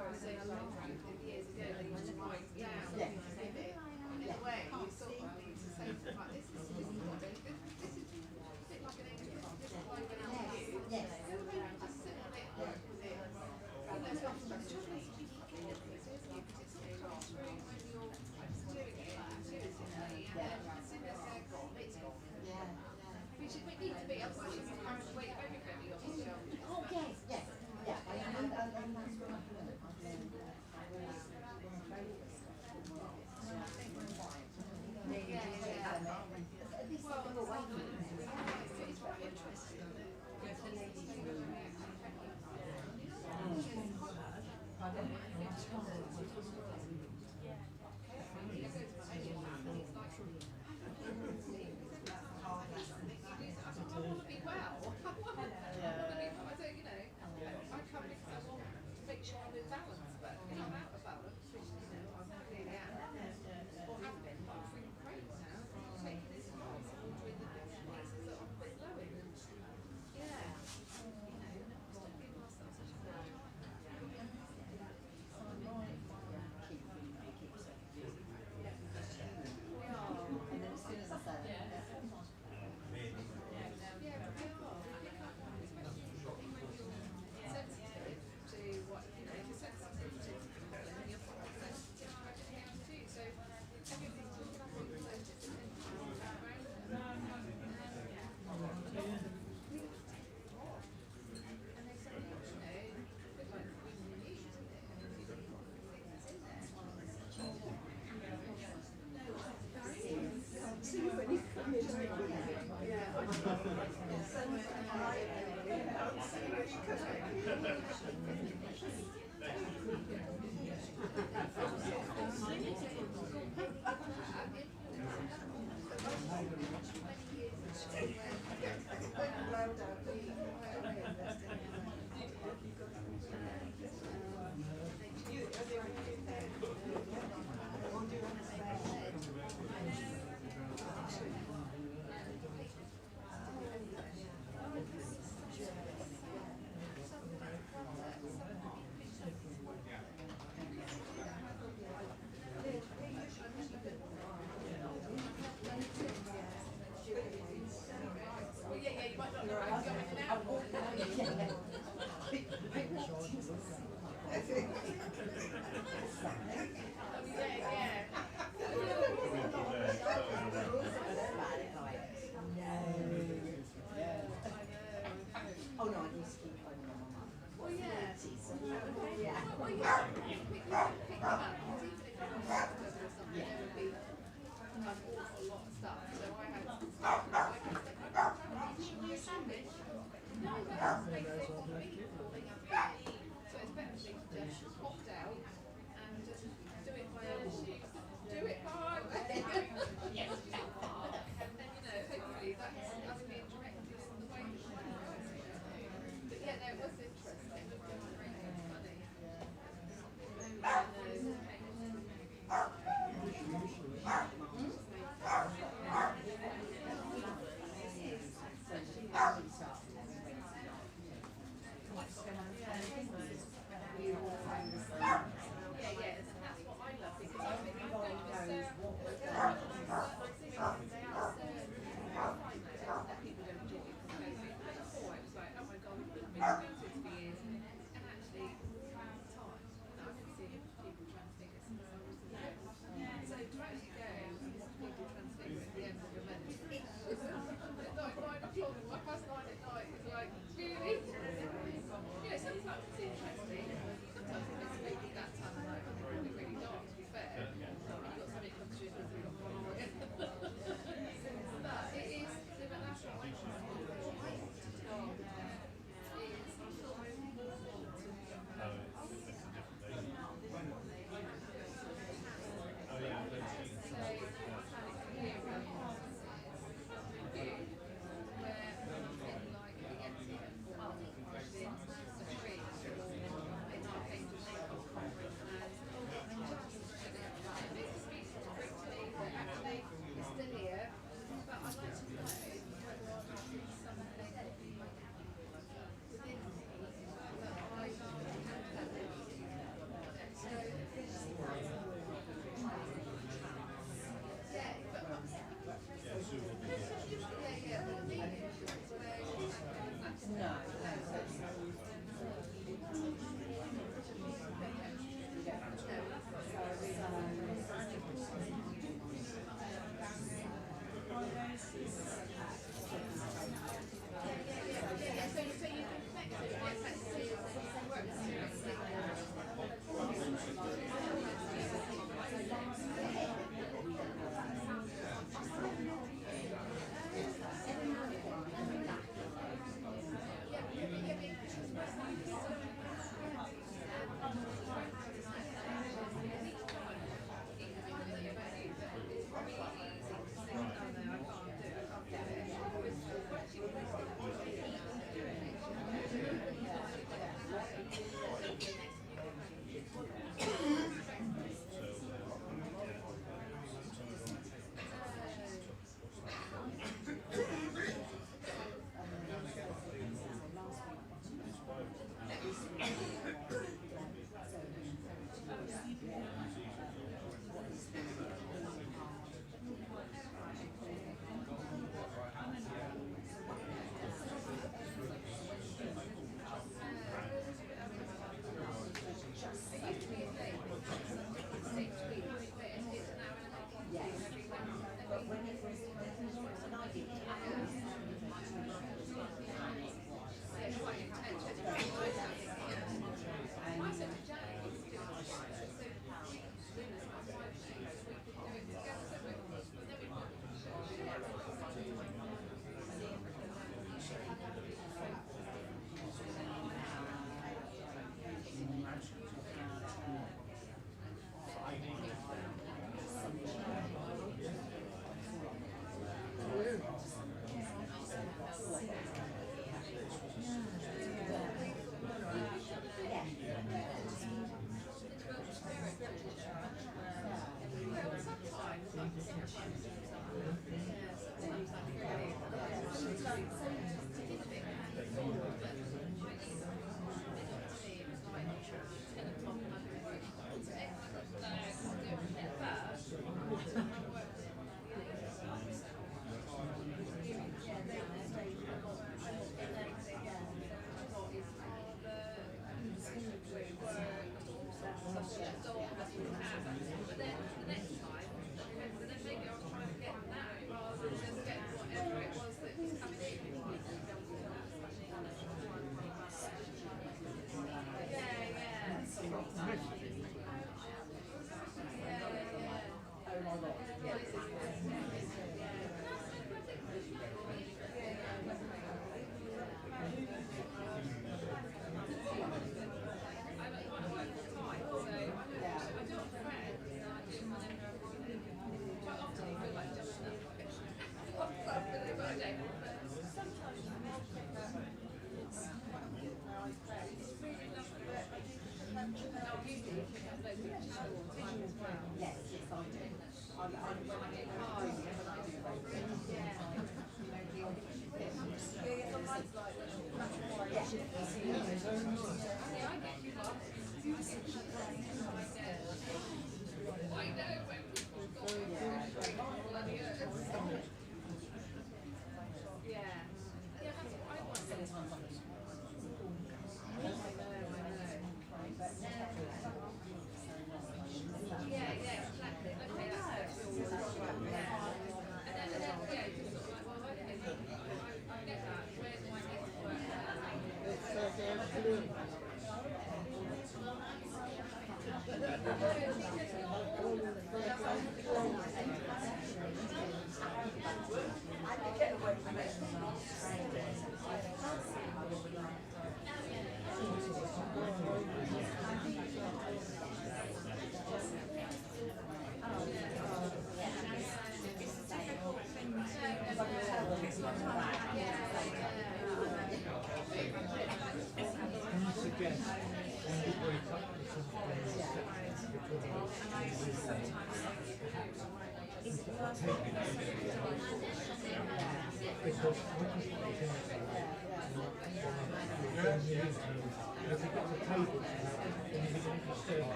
[SPEAKER 13] were saying years ago, they used to write down things in it. And in a way, you sort of need to say something like, this is a bit like an angel, this is like an angel.
[SPEAKER 11] Yes.
[SPEAKER 13] So maybe just sit on it, work with it. And there's lots of trouble is you forget it, because it sort of comes through when you're doing it intuitively, and then as soon as they're gone, it's gone. Which it need to be, otherwise you can carry the weight of everybody on your shoulders.
[SPEAKER 11] Oh, yes, yes. Yeah, and that's what I've learned. I've learned that when I focus at least I go away from it.
[SPEAKER 13] It's very interesting. Go to the ladies' room.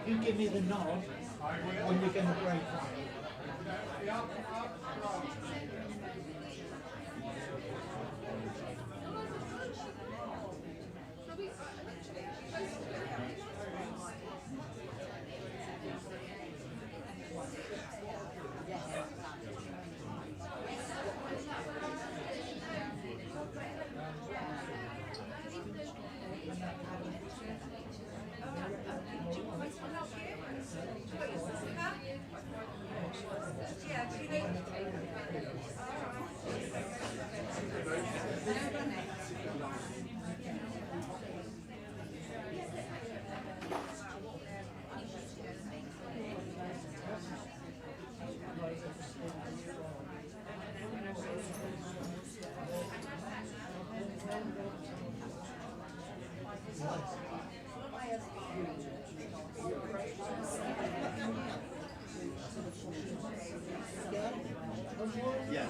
[SPEAKER 14] You give me the nod when you're going to break up.
[SPEAKER 1] Yeah.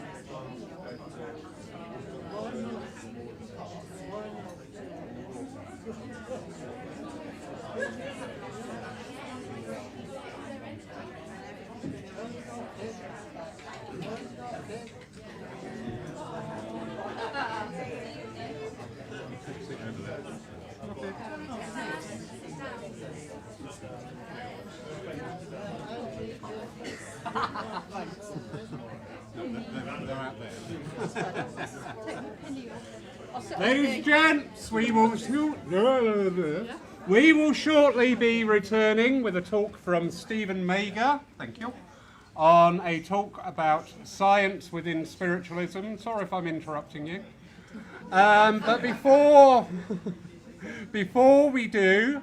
[SPEAKER 2] They're out there. Ladies and gents, we will shortly be returning with a talk from Stephen Mager, thank you, on a talk about science within spiritualism. Sorry if I'm interrupting you. But before we do,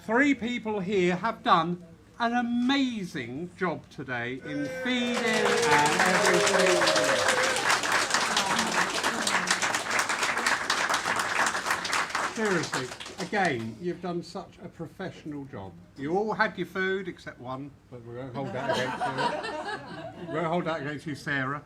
[SPEAKER 2] 3 people here have done an amazing job today in feeding and everything. Seriously, again, you've done such a professional job. You all had your food except one, but we're going to hold that against you. We're going to hold that against you, Sarah.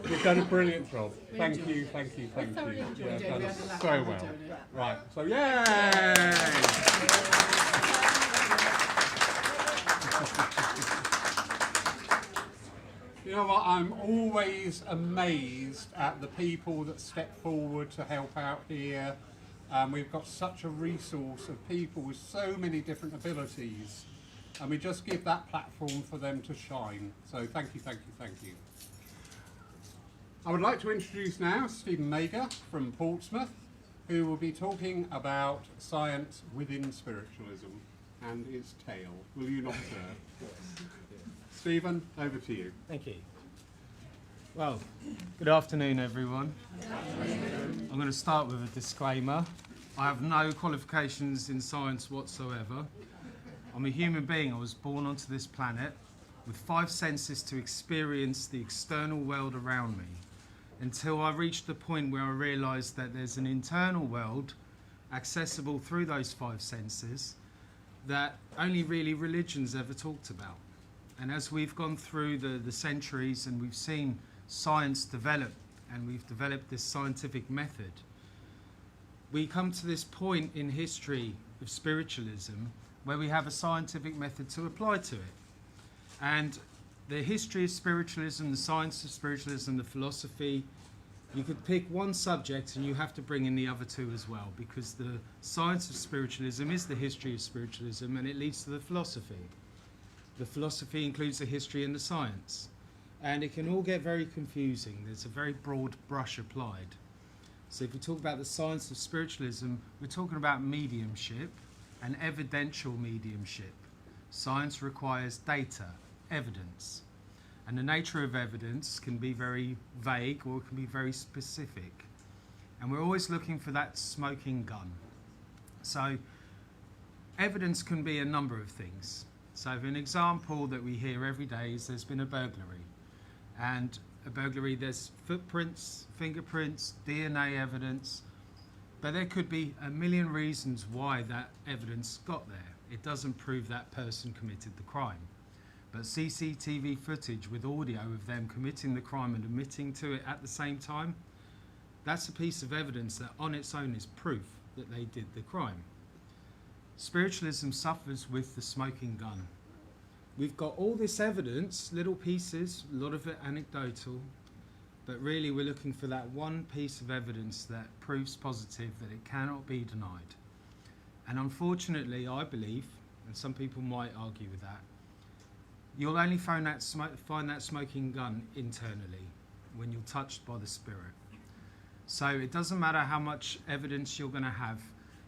[SPEAKER 2] You've done a brilliant job. Thank you. You've done it so well. Right, so yay! You know what, I'm always amazed at the people that step forward to help out here. We've got such a resource of people with so many different abilities, and we just give that platform for them to shine. So thank you. I would like to introduce now Stephen Mager from Portsmouth, who will be talking about science within spiritualism and its tale. Will you not, sir? Stephen, over to you.
[SPEAKER 15] Thank you. Well, good afternoon, everyone. I'm going to start with a disclaimer. I have no qualifications in science whatsoever. I'm a human being. I was born onto this planet with 5 senses to experience the external world around me, until I reached the point where I realised that there's an internal world accessible through those 5 senses, that only really religions ever talked about. And as we've gone through the centuries and we've seen science develop and we've developed this scientific method, we come to this point in history of spiritualism where we have a scientific method to apply to it. And the history of spiritualism, the science of spiritualism, the philosophy, you could pick one subject and you have to bring in the other two as well, because the science of spiritualism is the history of spiritualism and it leads to the philosophy. The philosophy includes the history and the science. And it can all get very confusing. There's a very broad brush applied. So if we talk about the science of spiritualism, we're talking about mediumship and evidential mediumship. Science requires data, evidence. And the nature of evidence can be very vague or it can be very specific. And we're always looking for that smoking gun. So evidence can be a number of things. So an example that we hear every day is there's been a burglary. And a burglary, there's footprints, fingerprints, DNA evidence, but there could be a million reasons why that evidence got there. It doesn't prove that person committed the crime. But CCTV footage with audio of them committing the crime and admitting to it at the same time, that's a piece of evidence that on its own is proof that they did the crime. Spiritualism suffers with the smoking gun. We've got all this evidence, little pieces, a lot of it anecdotal, but really we're looking for that one piece of evidence that proves positive that it cannot be denied. And unfortunately, I believe, and some people might argue with that, you'll only find that smoking gun internally when you're touched by the Spirit. So it doesn't matter how much evidence you're going to have,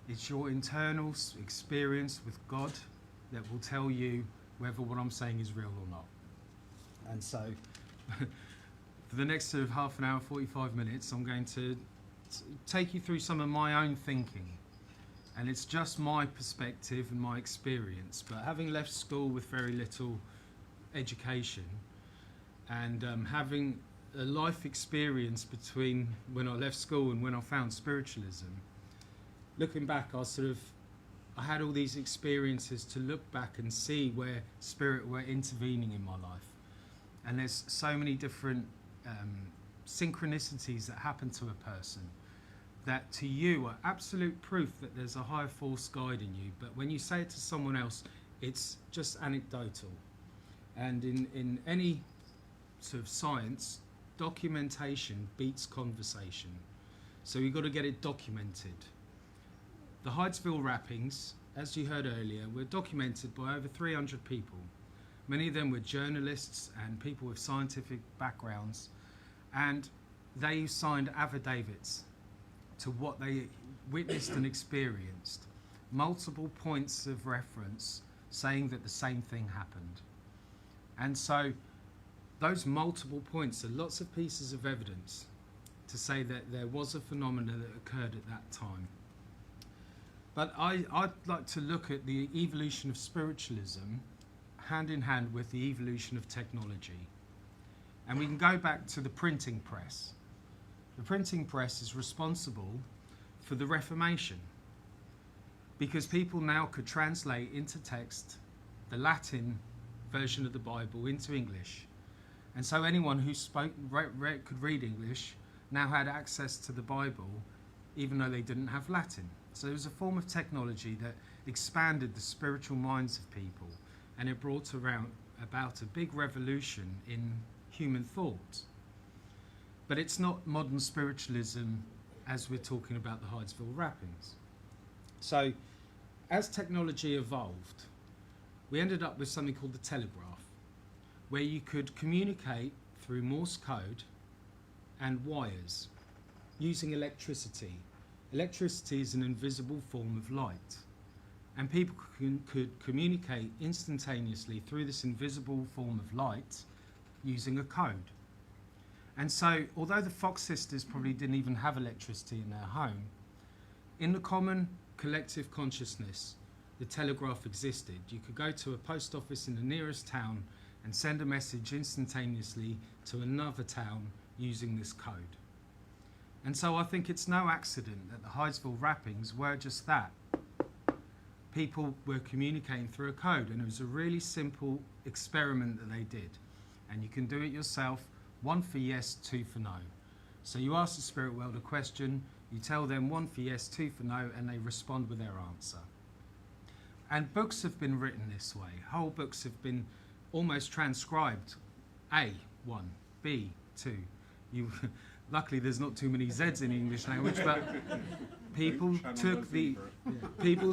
[SPEAKER 15] it's your internal experience with God that will tell you whether what I'm saying is real or not. And so for the next sort of half an hour, 45 minutes, I'm going to take you through some of my own thinking. And it's just my perspective and my experience. But having left school with very little education and having a life experience between when I left school and when I found spiritualism, looking back, I had all these experiences to look back and see where spirit were intervening in my life. And there's so many different synchronicities that happen to a person that to you are absolute proof that there's a higher force guiding you. But when you say it to someone else, it's just anecdotal. And in any sort of science, documentation beats conversation. So you've got to get it documented. The Hydesville rappings, as you heard earlier, were documented by over 300 people. Many of them were journalists and people with scientific backgrounds, and they signed affidavits to what they witnessed and experienced. Multiple points of reference saying that the same thing happened. And so those multiple points are lots of pieces of evidence to say that there was a phenomenon that occurred at that time. But I'd like to look at the evolution of spiritualism hand in hand with the evolution of technology. And we can go back to the printing press. The printing press is responsible for the Reformation because people now could translate into text the Latin version of the Bible into English. And so anyone who could read English now had access to the Bible even though they didn't have Latin. So it was a form of technology that expanded the spiritual minds of people, and it brought about a big revolution in human thought. But it's not modern spiritualism as we're talking about the Hydesville rappings. So as technology evolved, we ended up with something called the Telegraph, where you could communicate through Morse code and wires using electricity. Electricity is an invisible form of light, and people could communicate instantaneously through this invisible form of light using a code. And so, although the Fox sisters probably didn't even have electricity in their home, in the common collective consciousness, the telegraph existed. You could go to a post office in the nearest town and send a message instantaneously to another town using this code. And so I think it's no accident that the Hydesville rappings were just that. people were communicating through a code, and it was a really simple experiment that they did. And you can do it yourself, 1 for yes, 2 for no. So you ask the spirit world a question, you tell them 1 for yes, 2 for no, and they respond with their answer. And books have been written this way. Whole books have been almost transcribed. A, 1, B, 2. Luckily there's not too many Z's in the English language, but people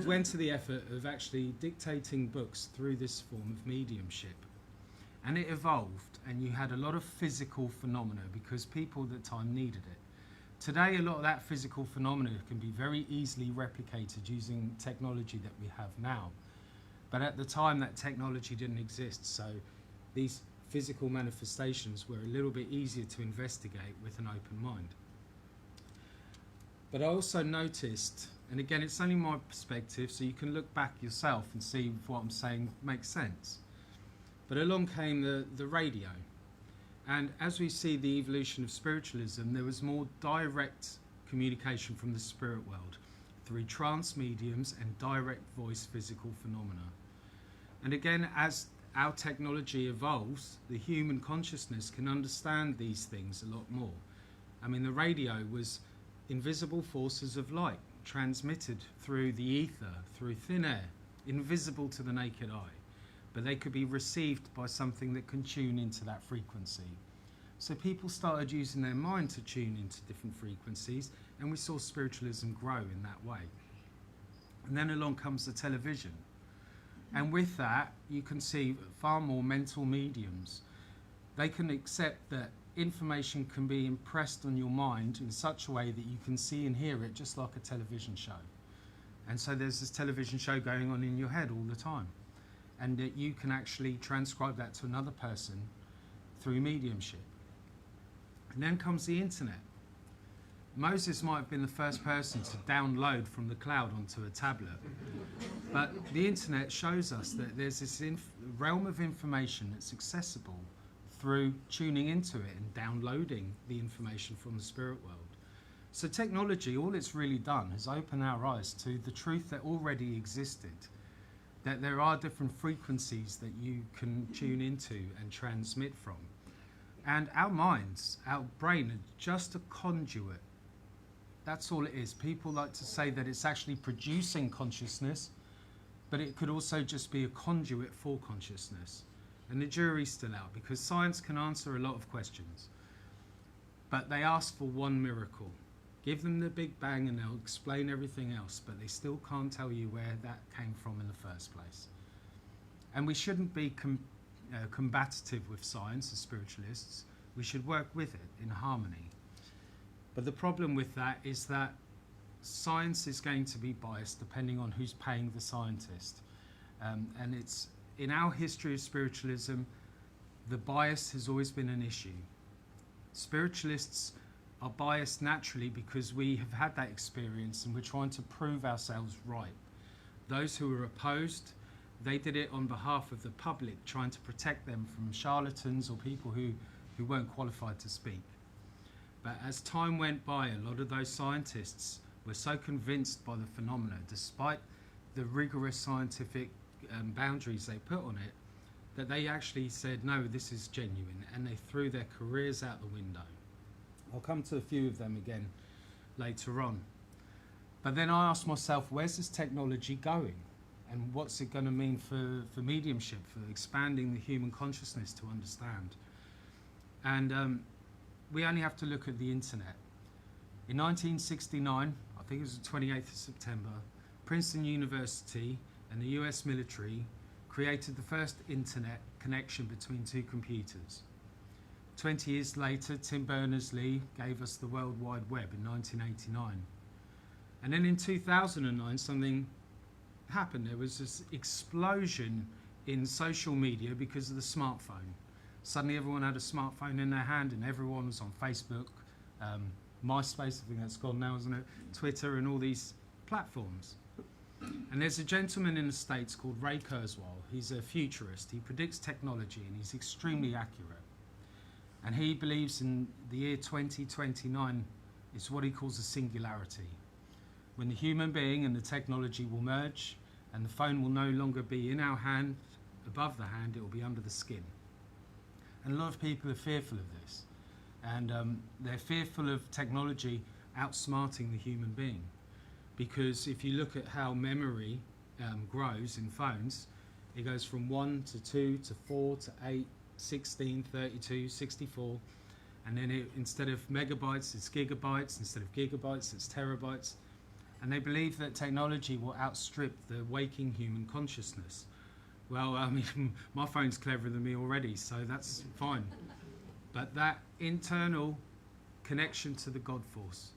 [SPEAKER 15] went to the effort of actually dictating books through this form of mediumship. And it evolved, and you had a lot of physical phenomena because people at the time needed it. Today, a lot of that physical phenomena can be very easily replicated using technology that we have now. But at the time, that technology didn't exist, so these physical manifestations were a little bit easier to investigate with an open mind. But I also noticed, and again, it's only my perspective, so you can look back yourself and see if what I'm saying makes sense. But along came the radio. And as we see the evolution of spiritualism, there was more direct communication from the spirit world through trance mediums and direct voice physical phenomena. And again, as our technology evolves, the human consciousness can understand these things a lot more. I mean, the radio was invisible forces of light transmitted through the ether, through thin air, invisible to the naked eye. But they could be received by something that can tune into that frequency. So people started using their mind to tune into different frequencies, and we saw spiritualism grow in that way. And then along comes the television. And with that, you can see far more mental mediums. They can accept that information can be impressed on your mind in such a way that you can see and hear it just like a television show. And so there's this television show going on in your head all the time. And that you can actually transcribe that to another person through mediumship. And then comes the internet. Moses might have been the first person to download from the cloud onto a tablet. But the internet shows us that there's this realm of information that's accessible through tuning into it and downloading the information from the spirit world. So technology, all it's really done is open our eyes to the truth that already existed. That there are different frequencies that you can tune into and transmit from. And our minds, our brain, are just a conduit. That's all it is. People like to say that it's actually producing consciousness, but it could also just be a conduit for consciousness. And the jury's still out, because science can answer a lot of questions. But they ask for one miracle. Give them the Big Bang and they'll explain everything else, but they still can't tell you where that came from in the first place. And we shouldn't be combative with science as spiritualists. We should work with it in harmony. But the problem with that is that science is going to be biased depending on who's paying the scientist. And it's in our history of spiritualism, the bias has always been an issue. Spiritualists are biased naturally because we have had that experience and we're trying to prove ourselves right. Those who were opposed, they did it on behalf of the public, trying to protect them from charlatans or people who weren't qualified to speak. But as time went by, a lot of those scientists were so convinced by the phenomena, despite the rigorous scientific boundaries they put on it, that they actually said, no, this is genuine, and they threw their careers out the window. I'll come to a few of them again later on. But then I asked myself, where's this technology going? And what's it going to mean for mediumship, for expanding the human consciousness to understand? And we only have to look at the internet. In 1969, I think it was the 28th of September, Princeton University and the US military created the first internet connection between two computers. 20 years later, Tim Berners-Lee gave us the World Wide Web in 1989. And then in 2009, something happened. There was this explosion in social media because of the smartphone. Suddenly everyone had a smartphone in their hand and everyone was on Facebook, MySpace, I think that's gone now, isn't it? Twitter and all these platforms. And there's a gentleman in the States called Ray Kurzweil. He's a futurist. He predicts technology and he's extremely accurate. And he believes in the year 2029 is what he calls a singularity, when the human being and the technology will merge And the phone will no longer be in our hand, above the hand, it will be under the skin. And a lot of people are fearful of this. And they're fearful of technology outsmarting the human being. Because if you look at how memory grows in phones, it goes from 1 to 2 to 4 to 8, 16, 32, 64. And then instead of megabytes, it's gigabytes. Instead of gigabytes, it's terabytes. And they believe that technology will outstrip the waking human consciousness. Well, I mean, my phone's cleverer than me already, so that's fine. But that internal connection to the God force,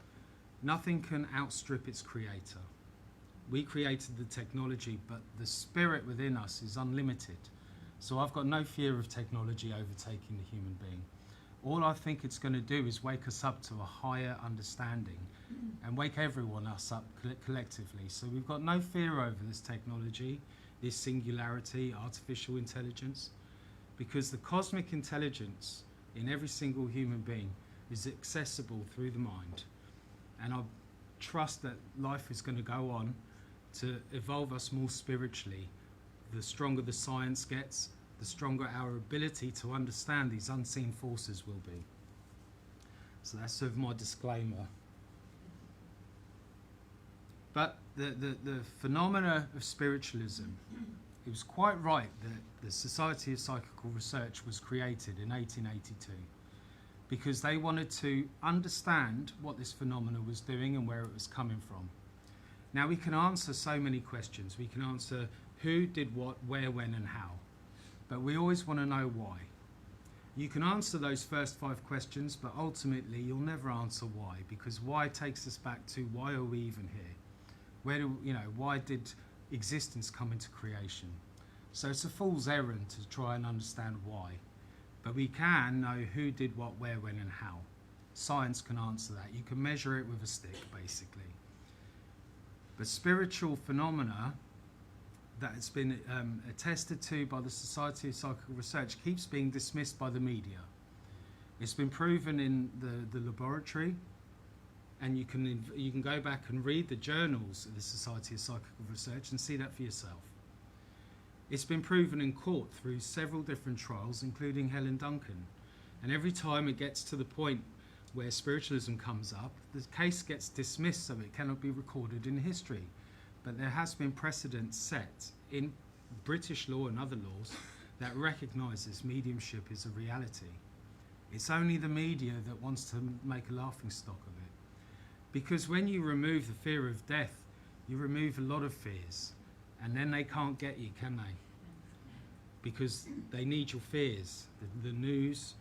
[SPEAKER 15] nothing can outstrip its creator. We created the technology, but the spirit within us is unlimited. So I've got no fear of technology overtaking the human being. All I think it's going to do is wake us up to a higher understanding and wake everyone else up collectively. So we've got no fear over this technology, this singularity, artificial intelligence, because the cosmic intelligence in every single human being is accessible through the mind. And I trust that life is going to go on to evolve us more spiritually. The stronger the science gets, the stronger our ability to understand these unseen forces will be. So that's sort of my disclaimer. But the phenomena of spiritualism, it was quite right that the Society of Psychical Research was created in 1882 because they wanted to understand what this phenomena was doing and where it was coming from. Now we can answer so many questions. We can answer who did what, where, when and how. But we always want to know why. You can answer those first 5 questions, but ultimately you'll never answer why, because why takes us back to why are we even here? Why did existence come into creation? So it's a fool's errand to try and understand why. But we can know who did what, where, when and how. Science can answer that. You can measure it with a stick, basically. But spiritual phenomena that has been attested to by the Society of Psychical Research keeps being dismissed by the media. It's been proven in the laboratory, and you can go back and read the journals of the Society of Psychical Research and see that for yourself. It's been proven in court through several different trials, including Helen Duncan. And every time it gets to the point where spiritualism comes up, the case gets dismissed so it cannot be recorded in history. But there has been precedent set in British law and other laws that recognises mediumship is a reality. It's only the media that wants to make a laughingstock of it. Because when you remove the fear of death, you remove a lot of fears. And then they can't get you, can they? Because they need your fears. The news,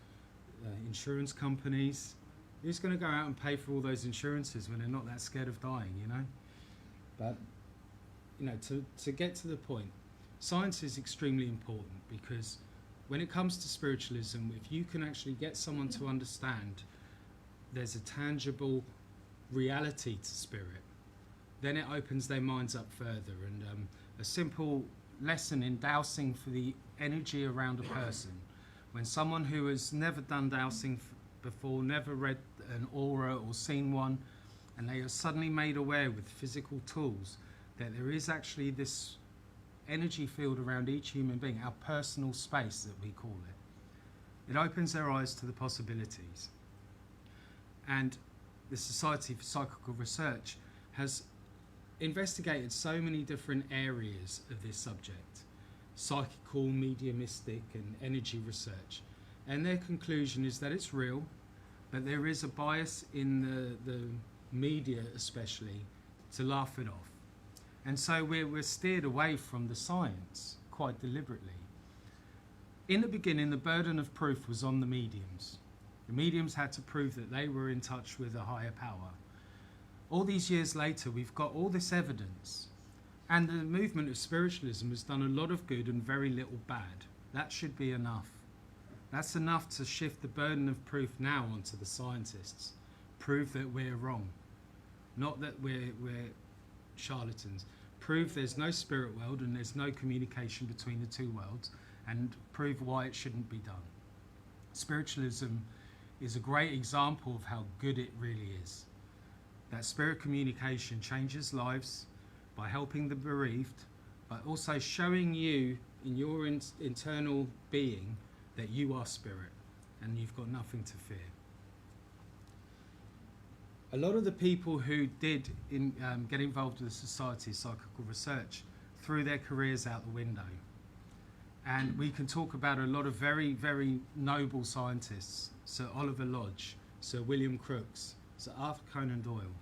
[SPEAKER 15] insurance companies. Who's going to go out and pay for all those insurances when they're not that scared of dying, you know? But, to get to the point, science is extremely important because when it comes to spiritualism, if you can actually get someone to understand there's a tangible reality to spirit, then it opens their minds up further. And a simple lesson in dowsing for the energy around a person. When someone who has never done dowsing before, never read an aura or seen one, and they are suddenly made aware with physical tools that there is actually this energy field around each human being, our personal space that we call it. It opens their eyes to the possibilities. And the Society for Psychical Research has investigated so many different areas of this subject, psychical, mediumistic and energy research, and their conclusion is that it's real, but there is a bias in the media especially to laugh it off. And so we're steered away from the science quite deliberately. In the beginning, the burden of proof was on the mediums. The mediums had to prove that they were in touch with a higher power. All these years later, we've got all this evidence, and the movement of spiritualism has done a lot of good and very little bad. That should be enough. That's enough to shift the burden of proof now onto the scientists. Prove that we're wrong, not that we're charlatans. Prove there's no spirit world and there's no communication between the two worlds, and prove why it shouldn't be done. Spiritualism is a great example of how good it really is. That spirit communication changes lives by helping the bereaved, but also showing you in your internal being that you are spirit and you've got nothing to fear. A lot of the people who did get involved with the Society of Psychical Research threw their careers out the window. And we can talk about a lot of very, very noble scientists, Sir Oliver Lodge, Sir William Crookes, Sir Arthur Conan Doyle.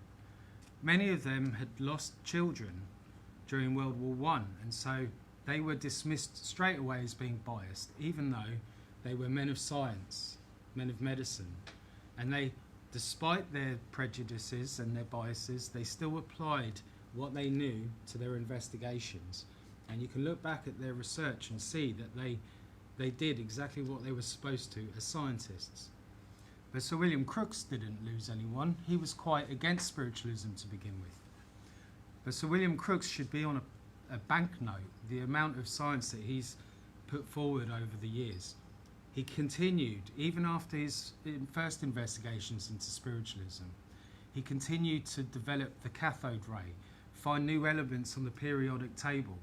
[SPEAKER 15] Many of them had lost children during World War I, and so they were dismissed straight away as being biased, even though they were men of science, men of medicine. And they, despite their prejudices and their biases, they still applied what they knew to their investigations. And you can look back at their research and see that they did exactly what they were supposed to as scientists. But Sir William Crookes didn't lose anyone. He was quite against spiritualism to begin with. But Sir William Crookes should be on a banknote, the amount of science that he's put forward over the years. He continued, even after his first investigations into spiritualism, he continued to develop the cathode ray, find new elements on the periodic table.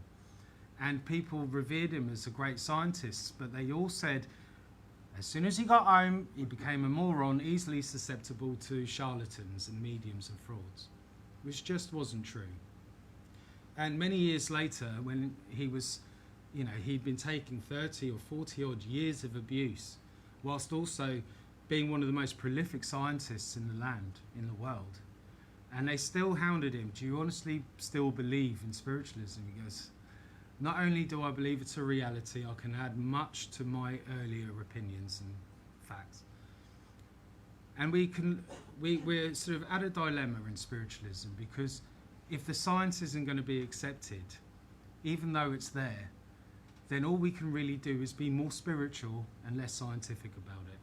[SPEAKER 15] And people revered him as a great scientist, but they all said, as soon as he got home, he became a moron, easily susceptible to charlatans and mediums and frauds, which just wasn't true. And many years later, when he was, he'd been taking 30 or 40 odd years of abuse, whilst also being one of the most prolific scientists in the land, in the world. And they still hounded him. Do you honestly still believe in spiritualism? He goes, not only do I believe it's a reality, I can add much to my earlier opinions and facts. And we're sort of at a dilemma in spiritualism, because if the science isn't going to be accepted, even though it's there, then all we can really do is be more spiritual and less scientific about it.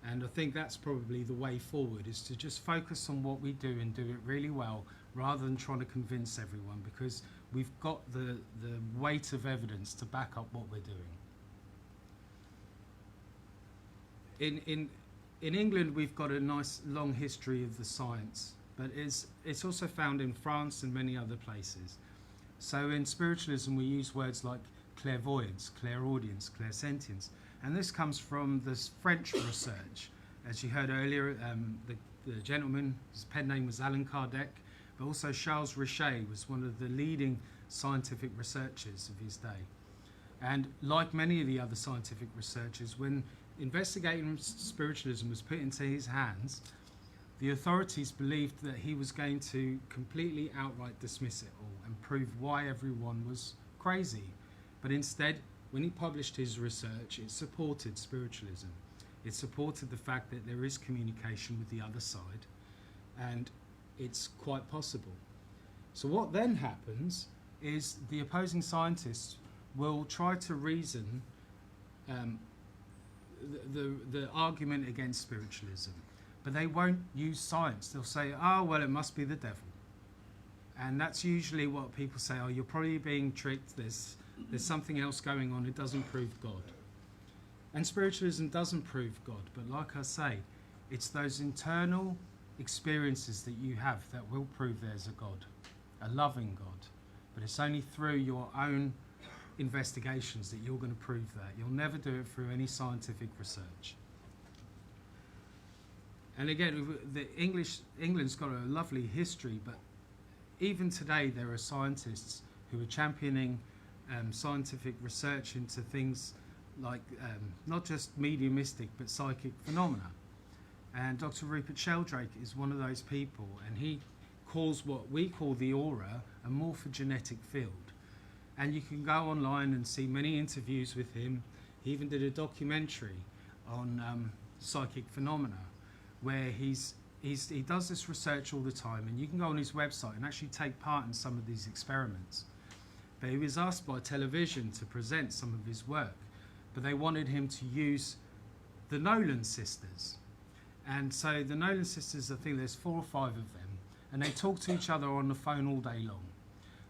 [SPEAKER 15] And I think that's probably the way forward, is to just focus on what we do and do it really well, rather than trying to convince everyone, because we've got the weight of evidence to back up what we're doing. In England, we've got a nice long history of the science, but it's also found in France and many other places. So in spiritualism, we use words like clairvoyance, clairaudience, clairsentience, and this comes from this French research. As you heard earlier, the gentleman, his pen name was Allan Kardec, but also Charles Richet was one of the leading scientific researchers of his day. And like many of the other scientific researchers, when investigating spiritualism was put into his hands, the authorities believed that he was going to completely outright dismiss it all and prove why everyone was crazy. But instead, when he published his research, it supported spiritualism. It supported the fact that there is communication with the other side, and it's quite possible. So what then happens is the opposing scientists will try to reason the argument against spiritualism, but they won't use science. They'll say, oh, well, it must be the devil. And that's usually what people say, oh, you're probably being tricked, there's something else going on, it doesn't prove God. And spiritualism doesn't prove God, but like I say, it's those internal experiences that you have that will prove there's a God, a loving God. But it's only through your own investigations that you're going to prove that. You'll never do it through any scientific research. And again, England's got a lovely history, but even today there are scientists who are championing scientific research into things like not just mediumistic but psychic phenomena. And Dr. Rupert Sheldrake is one of those people, and he calls what we call the aura a morphogenetic field. And you can go online and see many interviews with him. He even did a documentary on psychic phenomena, where he does this research all the time, and you can go on his website and actually take part in some of these experiments. But he was asked by television to present some of his work, but they wanted him to use the Nolan Sisters. And so the Nolan Sisters, I think there's 4 or 5 of them, and they talk to each other on the phone all day long.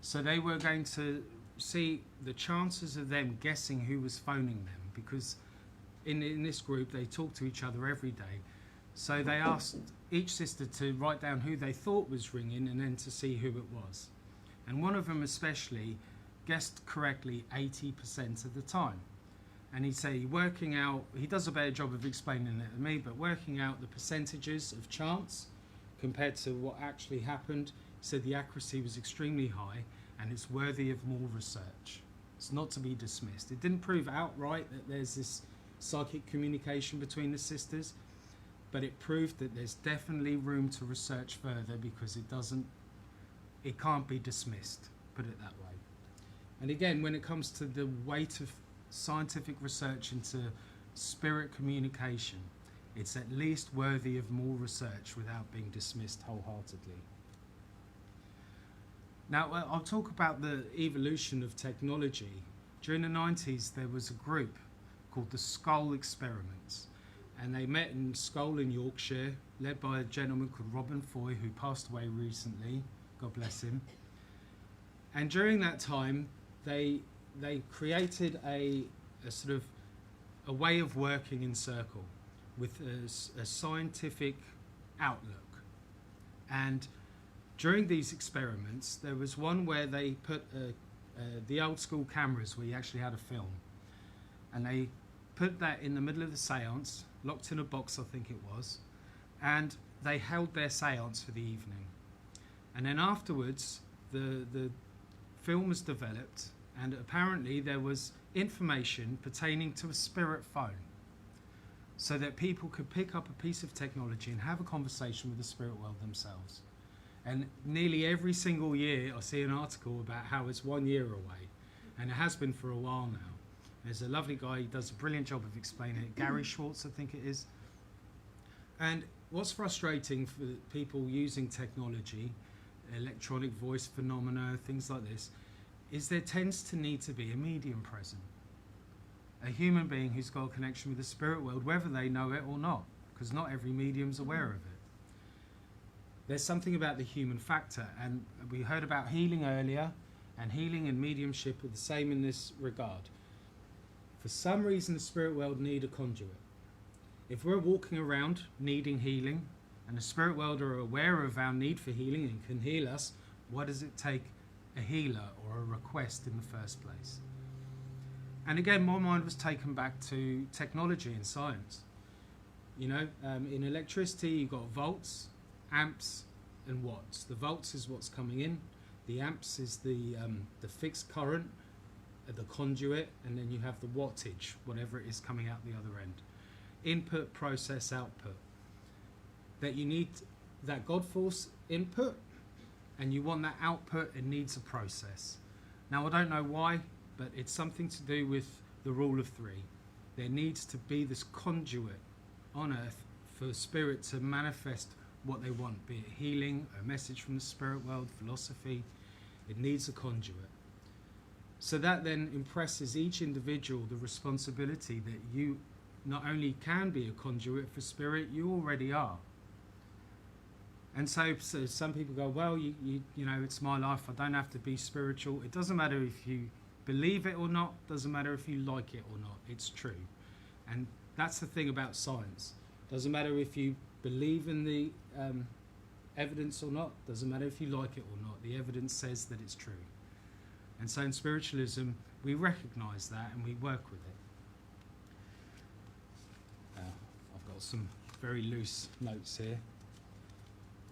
[SPEAKER 15] So they were going to see the chances of them guessing who was phoning them, because in this group they talk to each other every day. So they asked each sister to write down who they thought was ringing and then to see who it was. And one of them especially guessed correctly 80% of the time. And he'd say working out, he does a better job of explaining it than me, but working out the percentages of chance compared to what actually happened, he said the accuracy was extremely high and it's worthy of more research. It's not to be dismissed. It didn't prove outright that there's this psychic communication between the sisters, but it proved that there's definitely room to research further because it can't be dismissed, put it that way. And again, when it comes to the weight of scientific research into spirit communication, it's at least worthy of more research without being dismissed wholeheartedly. Now, I'll talk about the evolution of technology. During the 90s, there was a group called the Skull Experiments, and they met in Skull in Yorkshire, led by a gentleman called Robin Foy, who passed away recently, God bless him. And during that time, they created a sort of a way of working in circle with a scientific outlook. And during these experiments, there was one where they put the old school cameras where you actually had a film, and they put that in the middle of the seance, locked in a box I think it was, and they held their seance for the evening. And then afterwards the film was developed, and apparently there was information pertaining to a spirit phone, so that people could pick up a piece of technology and have a conversation with the spirit world themselves. And nearly every single year I see an article about how it's 1 year away, and it has been for a while now. There's a lovely guy, he does a brilliant job of explaining it, Gary Schwartz I think it is. And what's frustrating for people using technology, electronic voice phenomena, things like this, is there tends to need to be a medium present. A human being who's got a connection with the spirit world, whether they know it or not, because not every medium's aware of it. There's something about the human factor, and we heard about healing earlier, and healing and mediumship are the same in this regard. For some reason the spirit world need a conduit. If we're walking around needing healing, and the spirit world are aware of our need for healing and can heal us, what does it take a healer or a request in the first place? And again, my mind was taken back to technology and science. You know, in electricity you've got volts, amps and watts. The volts is what's coming in, the amps is the fixed current, the conduit, and then you have the wattage, whatever it is coming out the other end. Input, process, output. That you need that God force input, and you want that output, it needs a process. Now I don't know why, but it's something to do with the rule of three. There needs to be this conduit on earth for spirit to manifest what they want, be it healing, a message from the spirit world, philosophy. It needs a conduit. So that then impresses each individual the responsibility that you not only can be a conduit for spirit, you already are. And so some people go, well, you know, it's my life, I don't have to be spiritual. It doesn't matter if you believe it or not, doesn't matter if you like it or not, it's true. And that's the thing about science. Doesn't matter if you believe in the evidence or not, doesn't matter if you like it or not, the evidence says that it's true. And so in spiritualism, we recognise that and we work with it. I've got some very loose notes here.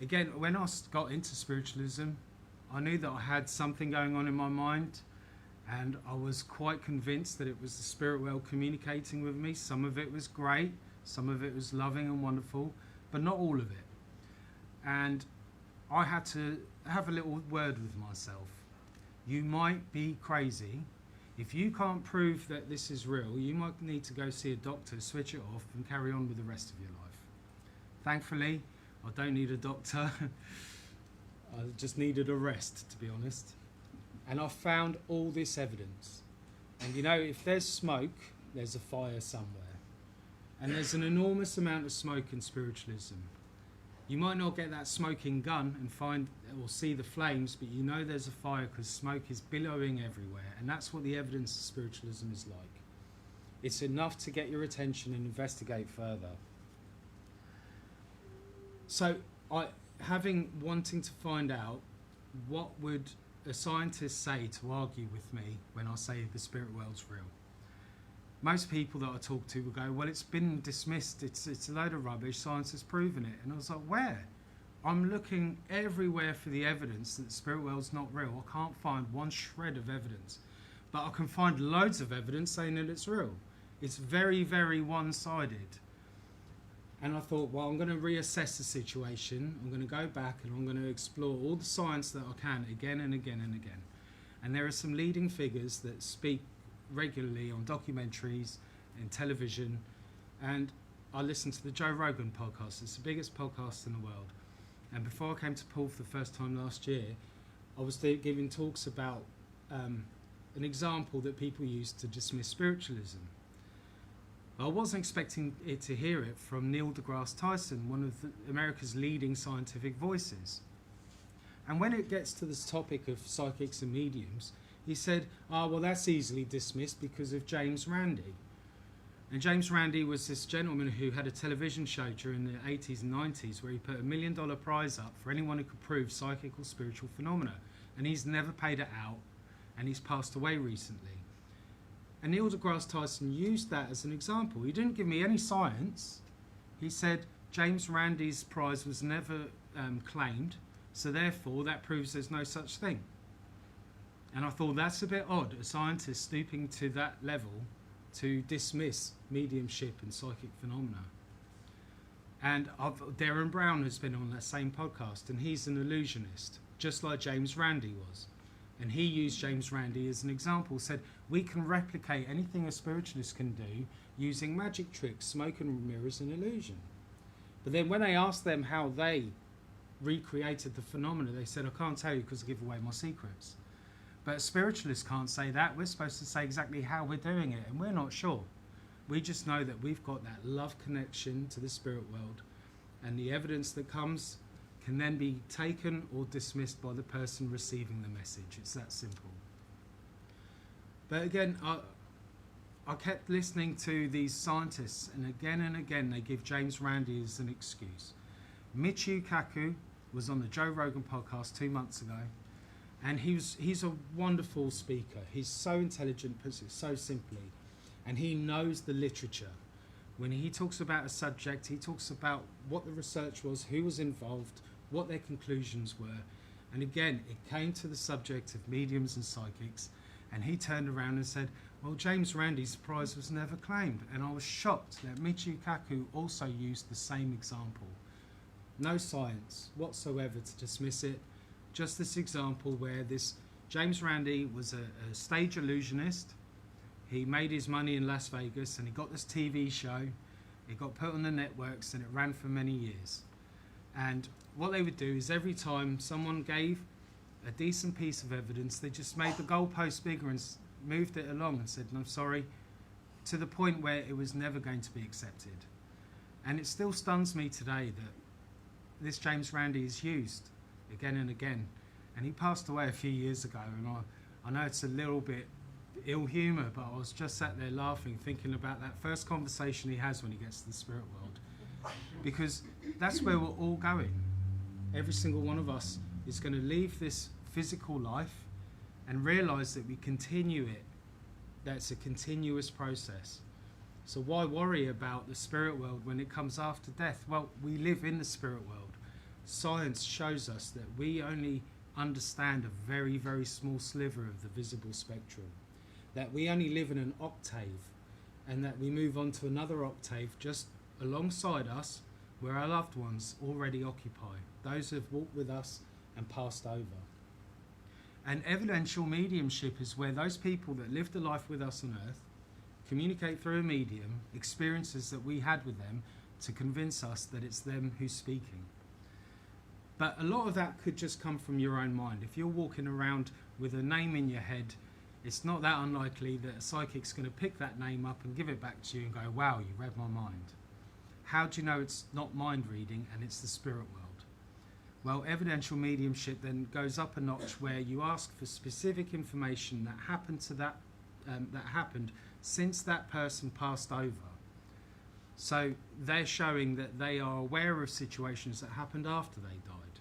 [SPEAKER 15] Again, when I got into spiritualism, I knew that I had something going on in my mind, and I was quite convinced that it was the spirit world communicating with me. Some of it was great, some of it was loving and wonderful, but not all of it. And I had to have a little word with myself. You might be crazy. If you can't prove that this is real, you might need to go see a doctor, switch it off, and carry on with the rest of your life. Thankfully, I don't need a doctor. I just needed a rest, to be honest. And I found all this evidence. And you know, if there's smoke, there's a fire somewhere. And there's an enormous amount of smoke in spiritualism. You might not get that smoking gun and find or see the flames, but you know there's a fire because smoke is billowing everywhere. And that's what the evidence of spiritualism is like. It's enough to get your attention and investigate further. So, wanting to find out what would the scientists say to argue with me when I say the spirit world's real. Most people that I talk to will go, well, it's been dismissed, it's a load of rubbish, science has proven it. And I was like, where? I'm looking everywhere for the evidence that the spirit world's not real. I can't find one shred of evidence. But I can find loads of evidence saying that it's real. It's very, very one-sided. And I thought, well, I'm going to reassess the situation. I'm going to go back and I'm going to explore all the science that I can again and again and again. And there are some leading figures that speak regularly on documentaries and television. And I listen to the Joe Rogan podcast. It's the biggest podcast in the world. And before I came to Paul for the first time last year, I was giving talks about an example that people use to dismiss spiritualism. I wasn't expecting to hear it from Neil deGrasse Tyson, one of America's leading scientific voices. And when it gets to this topic of psychics and mediums, he said, oh, well, that's easily dismissed because of James Randi. And James Randi was this gentleman who had a television show during the 80s and 90s where he put $1 million prize up for anyone who could prove psychic or spiritual phenomena. And he's never paid it out, and he's passed away recently. And Neil deGrasse Tyson used that as an example. He didn't give me any science. He said James Randi's prize was never claimed, so therefore that proves there's no such thing. And I thought that's a bit odd, a scientist stooping to that level to dismiss mediumship and psychic phenomena. And Darren Brown has been on that same podcast, and he's an illusionist, just like James Randi was. And he used James Randi as an example, said we can replicate anything a spiritualist can do using magic tricks, smoke and mirrors and illusion. But then when I asked them how they recreated the phenomena, they said, I can't tell you because I give away my secrets. But spiritualists can't say that. We're supposed to say exactly how we're doing it, and we're not sure. We just know that we've got that love connection to the spirit world, and the evidence that comes can then be taken or dismissed by the person receiving the message. It's that simple. But again, I kept listening to these scientists, and again they give James Randi as an excuse. Michio Kaku was on the Joe Rogan podcast 2 months ago, and he's a wonderful speaker. He's so intelligent, puts it so simply, and he knows the literature. When he talks about a subject, he talks about what the research was, who was involved, what their conclusions were. And again, it came to the subject of mediums and psychics, and he turned around and said, well, James Randi's prize was never claimed. And I was shocked that Michio Kaku also used the same example. No science whatsoever to dismiss it, just this example where this James Randi was a stage illusionist. He made his money in Las Vegas, and he got this TV show. It got put on the networks, and it ran for many years. And what they would do is every time someone gave a decent piece of evidence, they just made the goalpost bigger and moved it along and said, I'm sorry, to the point where it was never going to be accepted. And it still stuns me today that this James Randi is used again and again. And he passed away a few years ago, and I know it's a little bit ill humour, but I was just sat there laughing, thinking about that first conversation he has when he gets to the spirit world. Because that's where we're all going. Every single one of us is going to leave this physical life and realise that we continue it. That's a continuous process. So why worry about the spirit world when it comes after death? Well, we live in the spirit world. Science shows us that we only understand a very, very small sliver of the visible spectrum. That we only live in an octave, and that we move on to another octave just alongside us where our loved ones already occupy, those who have walked with us and passed over. And evidential mediumship is where those people that lived a life with us on earth communicate through a medium experiences that we had with them to convince us that it's them who's speaking. But a lot of that could just come from your own mind. If you're walking around with a name in your head, it's not that unlikely that a psychic's going to pick that name up and give it back to you and go, wow, you read my mind. How do you know it's not mind reading and it's the spirit world? Well, evidential mediumship then goes up a notch where you ask for specific information that happened to that happened since that person passed over. So they're showing that they are aware of situations that happened after they died.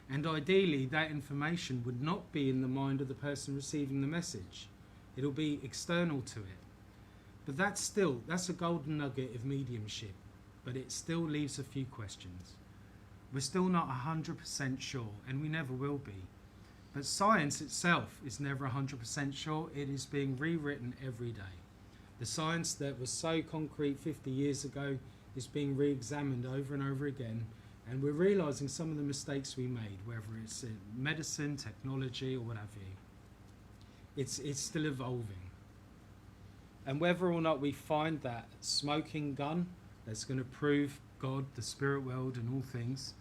[SPEAKER 15] And ideally, that information would not be in the mind of the person receiving the message. It'll be external to it. But that's a golden nugget of mediumship, but it still leaves a few questions. We're still not 100% sure, and we never will be. But science itself is never 100% sure. It is being rewritten every day. The science that was so concrete 50 years ago is being re-examined over and over again, and we're realising some of the mistakes we made, whether it's in medicine, technology, or what have you. It's still evolving. And whether or not we find that smoking gun that's going to prove God, the spirit world, and all things,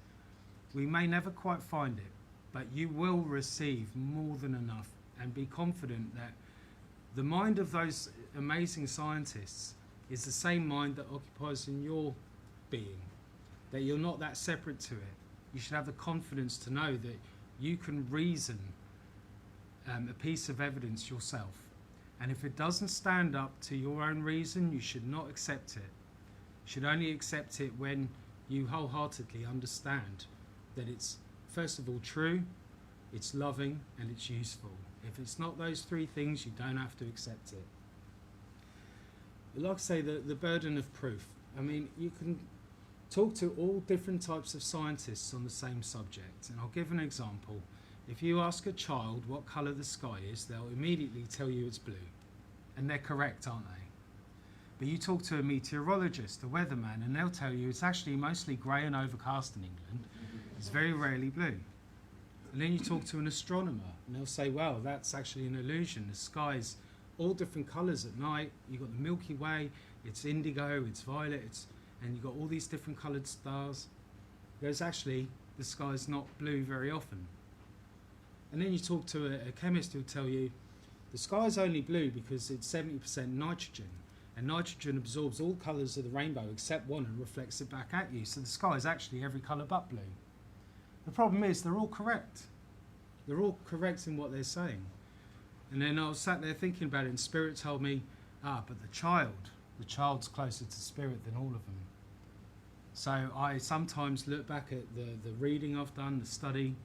[SPEAKER 15] we may never quite find it, but you will receive more than enough, and be confident that the mind of those amazing scientists is the same mind that occupies in your being, that you're not that separate to it. You should have the confidence to know that you can reason a piece of evidence yourself. And if it doesn't stand up to your own reason, you should not accept it. You should only accept it when you wholeheartedly understand that it's, first of all, true, it's loving, and it's useful. If it's not those three things, you don't have to accept it. Like I say, the burden of proof. I mean, you can talk to all different types of scientists on the same subject. And I'll give an example. If you ask a child what colour the sky is, they'll immediately tell you it's blue. And they're correct, aren't they? But you talk to a meteorologist, a weatherman, and they'll tell you it's actually mostly grey and overcast in England. It's very rarely blue. And then you talk to an astronomer, and they'll say, well, that's actually an illusion. The sky's all different colours at night. You've got the Milky Way, it's indigo, it's violet, and you've got all these different coloured stars. Whereas actually, the sky's not blue very often. And then you talk to a chemist who'll tell you the sky's only blue because it's 70% nitrogen, and nitrogen absorbs all colours of the rainbow except one and reflects it back at you. So the sky is actually every colour but blue. The problem is they're all correct. They're all correct in what they're saying. And then I was sat there thinking about it, and Spirit told me, but the child's closer to Spirit than all of them. So I sometimes look back at the reading I've done, the study,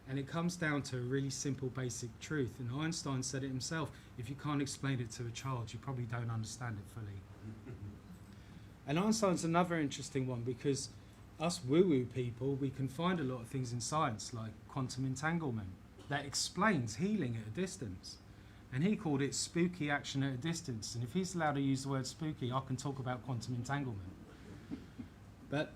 [SPEAKER 15] and it comes down to a really simple, basic truth. And Einstein said it himself, if you can't explain it to a child, you probably don't understand it fully. And Einstein's another interesting one, because us woo-woo people, we can find a lot of things in science, like quantum entanglement, that explains healing at a distance. And he called it spooky action at a distance. And if he's allowed to use the word spooky, I can talk about quantum entanglement. But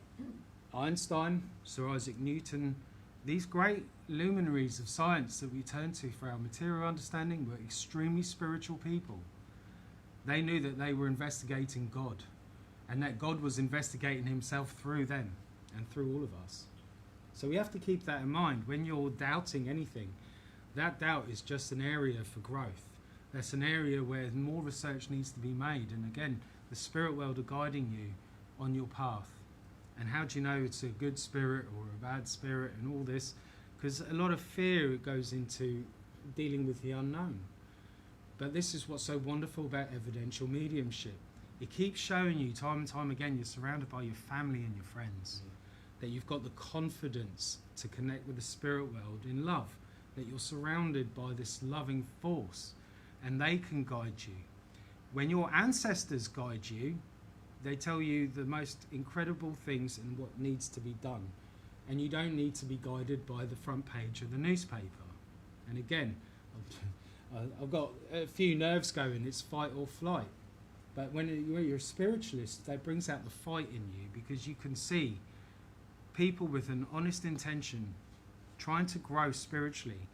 [SPEAKER 15] Einstein, Sir Isaac Newton, these great luminaries of science that we turn to for our material understanding were extremely spiritual people. They knew that they were investigating God, and that God was investigating himself through them and through all of us. So we have to keep that in mind. When you're doubting anything, that doubt is just an area for growth. That's an area where more research needs to be made. And again, the spirit world are guiding you on your path. And how do you know it's a good spirit or a bad spirit and all this? Because a lot of fear goes into dealing with the unknown. But this is what's so wonderful about evidential mediumship. It keeps showing you time and time again you're surrounded by your family and your friends, that you've got the confidence to connect with the spirit world in love, that you're surrounded by this loving force, and they can guide you. When your ancestors guide you, they tell you the most incredible things and what needs to be done. And you don't need to be guided by the front page of the newspaper. And again, I've got a few nerves going, it's fight or flight. But when you're a spiritualist, that brings out the fight in you, because you can see people with an honest intention trying to grow spiritually,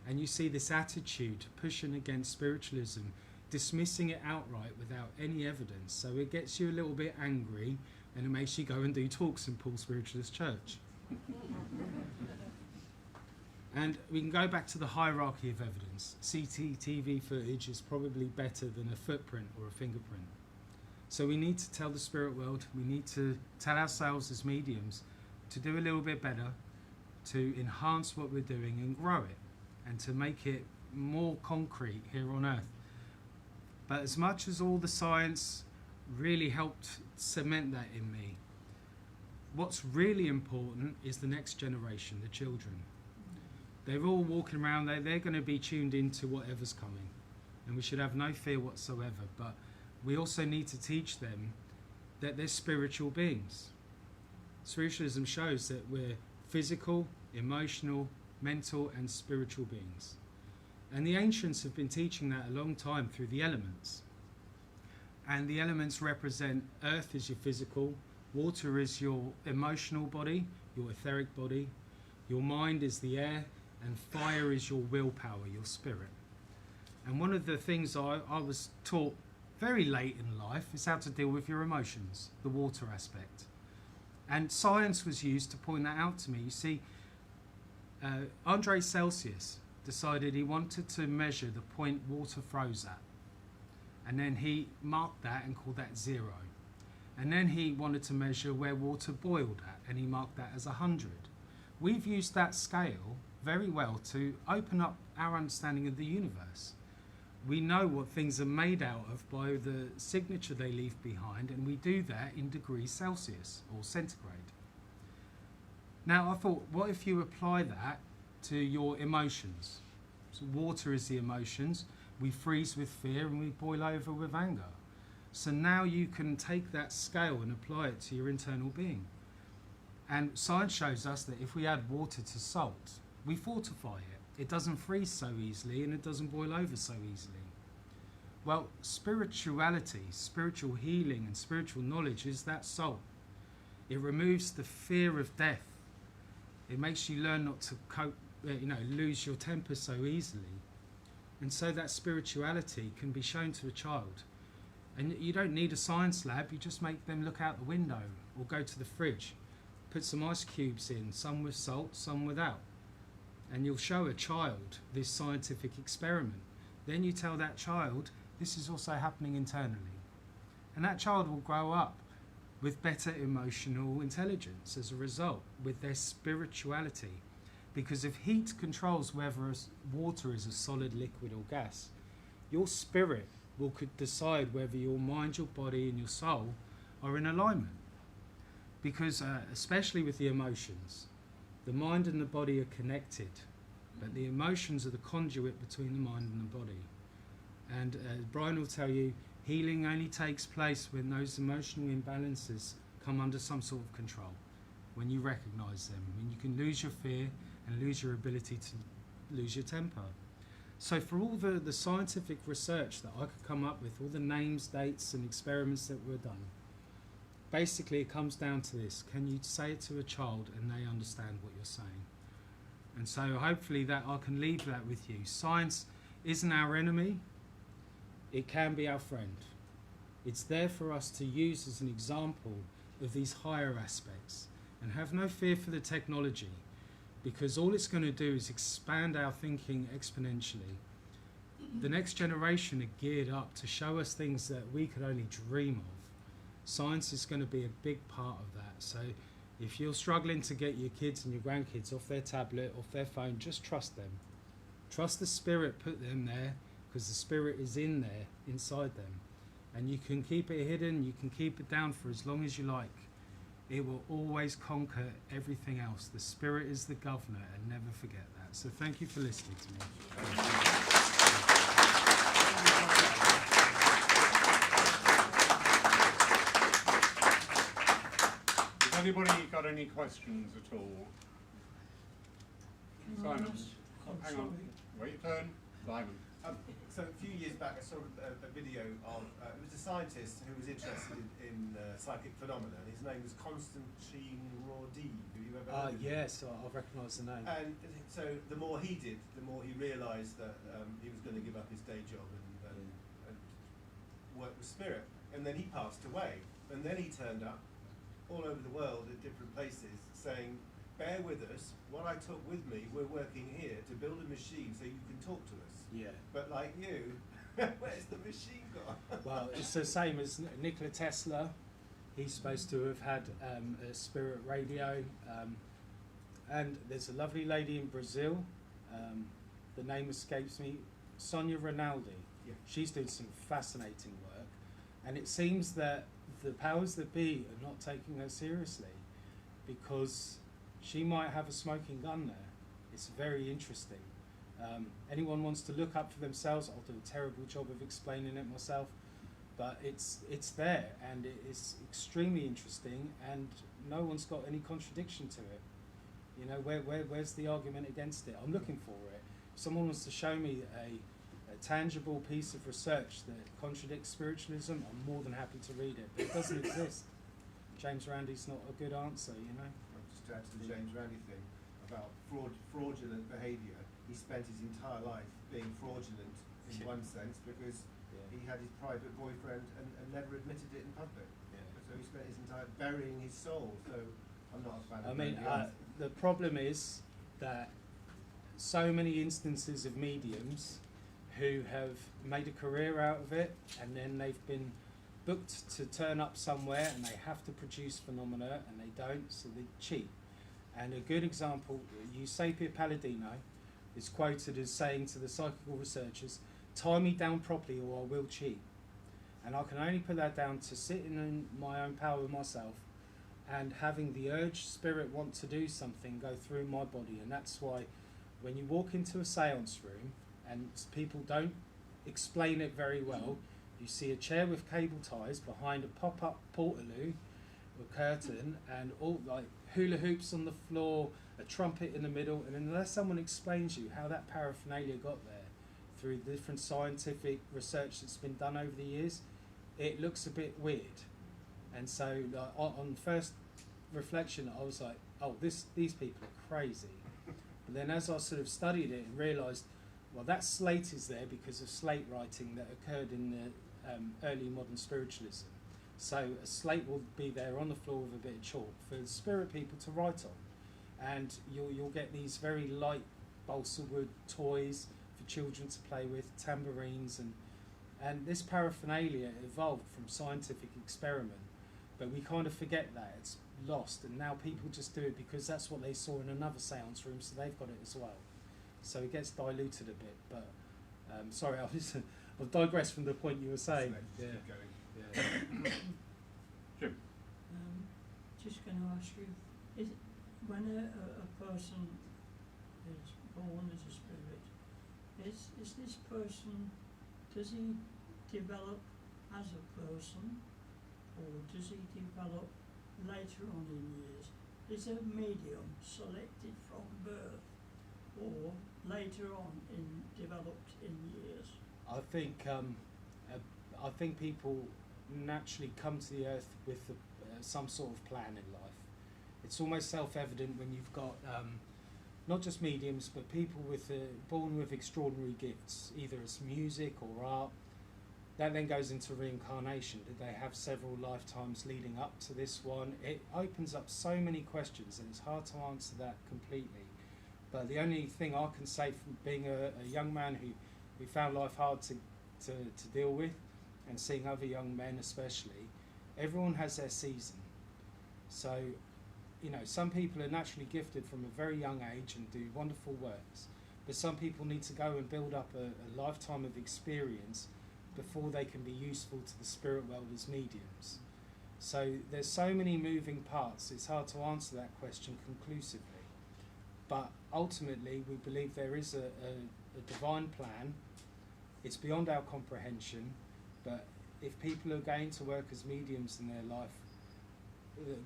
[SPEAKER 15] and you see this attitude pushing against spiritualism, dismissing it outright without any evidence. So it gets you a little bit angry, and it makes you go and do talks in Paul Spiritualist Church. And we can go back to the hierarchy of evidence. CCTV footage is probably better than a footprint or a fingerprint. So we need to tell the spirit world, we need to tell ourselves as mediums to do a little bit better, to enhance what we're doing and grow it, and to make it more concrete here on earth. But as much as all the science really helped cement that in me, what's really important is the next generation, the children. They're all walking around, they're going to be tuned into whatever's coming, and we should have no fear whatsoever. But we also need to teach them that they're spiritual beings. Spiritualism shows that we're physical, emotional, mental and spiritual beings. And the ancients have been teaching that a long time through the elements. And the elements represent earth is your physical, water is your emotional body, your etheric body, your mind is the air, and fire is your willpower, your spirit. And one of the things I was taught very late in life is how to deal with your emotions, the water aspect. And science was used to point that out to me. You see, Andre Celsius decided he wanted to measure the point water froze at. And then he marked that and called that 0. And then he wanted to measure where water boiled at, and he marked that as 100. We've used that scale very well to open up our understanding of the universe. We know what things are made out of by the signature they leave behind, and we do that in degrees Celsius or centigrade. Now I thought, what if you apply that to your emotions? So water is the emotions. We freeze with fear and we boil over with anger. So now you can take that scale and apply it to your internal being. And science shows us that if we add water to salt, we fortify it. It doesn't freeze so easily and it doesn't boil over so easily. Well, spirituality, spiritual healing and spiritual knowledge is that salt. It removes the fear of death. It makes you learn not to cope, lose your temper so easily. And so that spirituality can be shown to a child. And you don't need a science lab, you just make them look out the window or go to the fridge, put some ice cubes in, some with salt, some without. And you'll show a child this scientific experiment. Then you tell that child, this is also happening internally. And that child will grow up with better emotional intelligence as a result, with their spirituality. Because if heat controls whether water is a solid, liquid or gas, your spirit will decide whether your mind, your body and your soul are in alignment. Because especially with the emotions, the mind and the body are connected, but the emotions are the conduit between the mind and the body. And Brian will tell you, healing only takes place when those emotional imbalances come under some sort of control, when you recognise them, when you can lose your fear and lose your ability to lose your temper. So for all the scientific research that I could come up with, all the names, dates and experiments that were done, basically it comes down to this: can you say it to a child and they understand what you're saying? And so hopefully that I can leave that with you. Science isn't our enemy, it can be our friend. It's there for us to use as an example of these higher aspects, and have no fear for the technology, because all it's going to do is expand our thinking exponentially. The next generation are geared up to show us things that we could only dream of. Science is going to be a big part of that. So if you're struggling to get your kids and your grandkids off their tablet, off their phone, just trust them. Trust the spirit put them there, because the spirit is in there, inside them. And you can keep it hidden, you can keep it down for as long as you like. It will always conquer everything else. The spirit is the governor, and never forget that. So thank you for listening to me.
[SPEAKER 2] Has anybody got any questions at all? Simon, hang on, wait your turn. Simon.
[SPEAKER 1] So a few years back I saw a video of, it was a scientist who was interested in psychic phenomena. His name was Constantine Rorty. Have you ever heard of him?
[SPEAKER 15] Yes, I recognise the name.
[SPEAKER 1] And so the more he did, the more he realised that he was going to give up his day job and work with spirit. And then he passed away. And then he turned up all over the world at different places saying, bear with us, what I took with me, we're working here to build a machine so you can talk to us.
[SPEAKER 15] Yeah.
[SPEAKER 1] But like you, where's the machine gone?
[SPEAKER 15] Well, it's the same as Nikola Tesla. He's supposed to have had a spirit radio. And there's a lovely lady in Brazil, the name escapes me, Sonia Rinaldi.
[SPEAKER 1] Yeah.
[SPEAKER 15] She's doing some fascinating work. And it seems that the powers that be are not taking her seriously. because she might have a smoking gun there. It's very interesting. Anyone wants to look up for themselves, I'll do a terrible job of explaining it myself, but it's there, and it is extremely interesting, and no one's got any contradiction to it. You know, where's the argument against it? I'm looking for it. If someone wants to show me a tangible piece of research that contradicts spiritualism, I'm more than happy to read it, but it doesn't exist. James Randi's not a good answer, you know.
[SPEAKER 1] Just to add to the James Randi thing about fraudulent behaviour, he spent his entire life being fraudulent in one sense because he had his private boyfriend and never admitted it in public. So he spent his entire burying his soul. So I'm not a fan of that.
[SPEAKER 15] The problem is that so many instances of mediums who have made a career out of it, and then they've been booked to turn up somewhere and they have to produce phenomena and they don't, so they cheat. And a good example, Eusapia Palladino is quoted as saying to the psychical researchers, tie me down properly or I will cheat. And I can only put that down to sitting in my own power myself and having the urge, spirit want to do something go through my body. And that's why when you walk into a seance room and people don't explain it very well, you see a chair with cable ties behind a pop-up portaloo or curtain and all like hula hoops on the floor, a trumpet in the middle, and unless someone explains you how that paraphernalia got there through the different scientific research that's been done over the years, it looks a bit weird. And so like, on first reflection I was like, oh, these people are crazy. But then as I sort of studied it and realised, well, that slate is there because of slate writing that occurred in the early modern spiritualism. So a slate will be there on the floor with a bit of chalk for the spirit people to write on. And you'll get these very light balsa wood toys for children to play with, tambourines, and this paraphernalia evolved from scientific experiment. But we kind of forget that, it's lost, and now people just do it because that's what they saw in another seance room, so they've got it as well. So it gets diluted a bit, but sorry, I've digressed from the point you were saying.
[SPEAKER 1] Jim.
[SPEAKER 6] Just going to ask you, is when a person is born as a spirit, is this person, does he develop as a person, or does he develop later on in years? Is a medium selected from birth, or later on developed in years?
[SPEAKER 15] I think people naturally come to the earth with some sort of plan in life. It's almost self-evident when you've got not just mediums, but people born with extraordinary gifts, either as music or art. That then goes into reincarnation. Did they have several lifetimes leading up to this one? It opens up so many questions, and it's hard to answer that completely. But the only thing I can say from being a young man who found life hard to deal with, and seeing other young men especially, everyone has their season. So, you know, some people are naturally gifted from a very young age and do wonderful works, but some people need to go and build up a lifetime of experience before they can be useful to the spirit world as mediums. So there's so many moving parts, it's hard to answer that question conclusively. But ultimately, we believe there is a divine plan. It's beyond our comprehension, but if people are going to work as mediums in their life,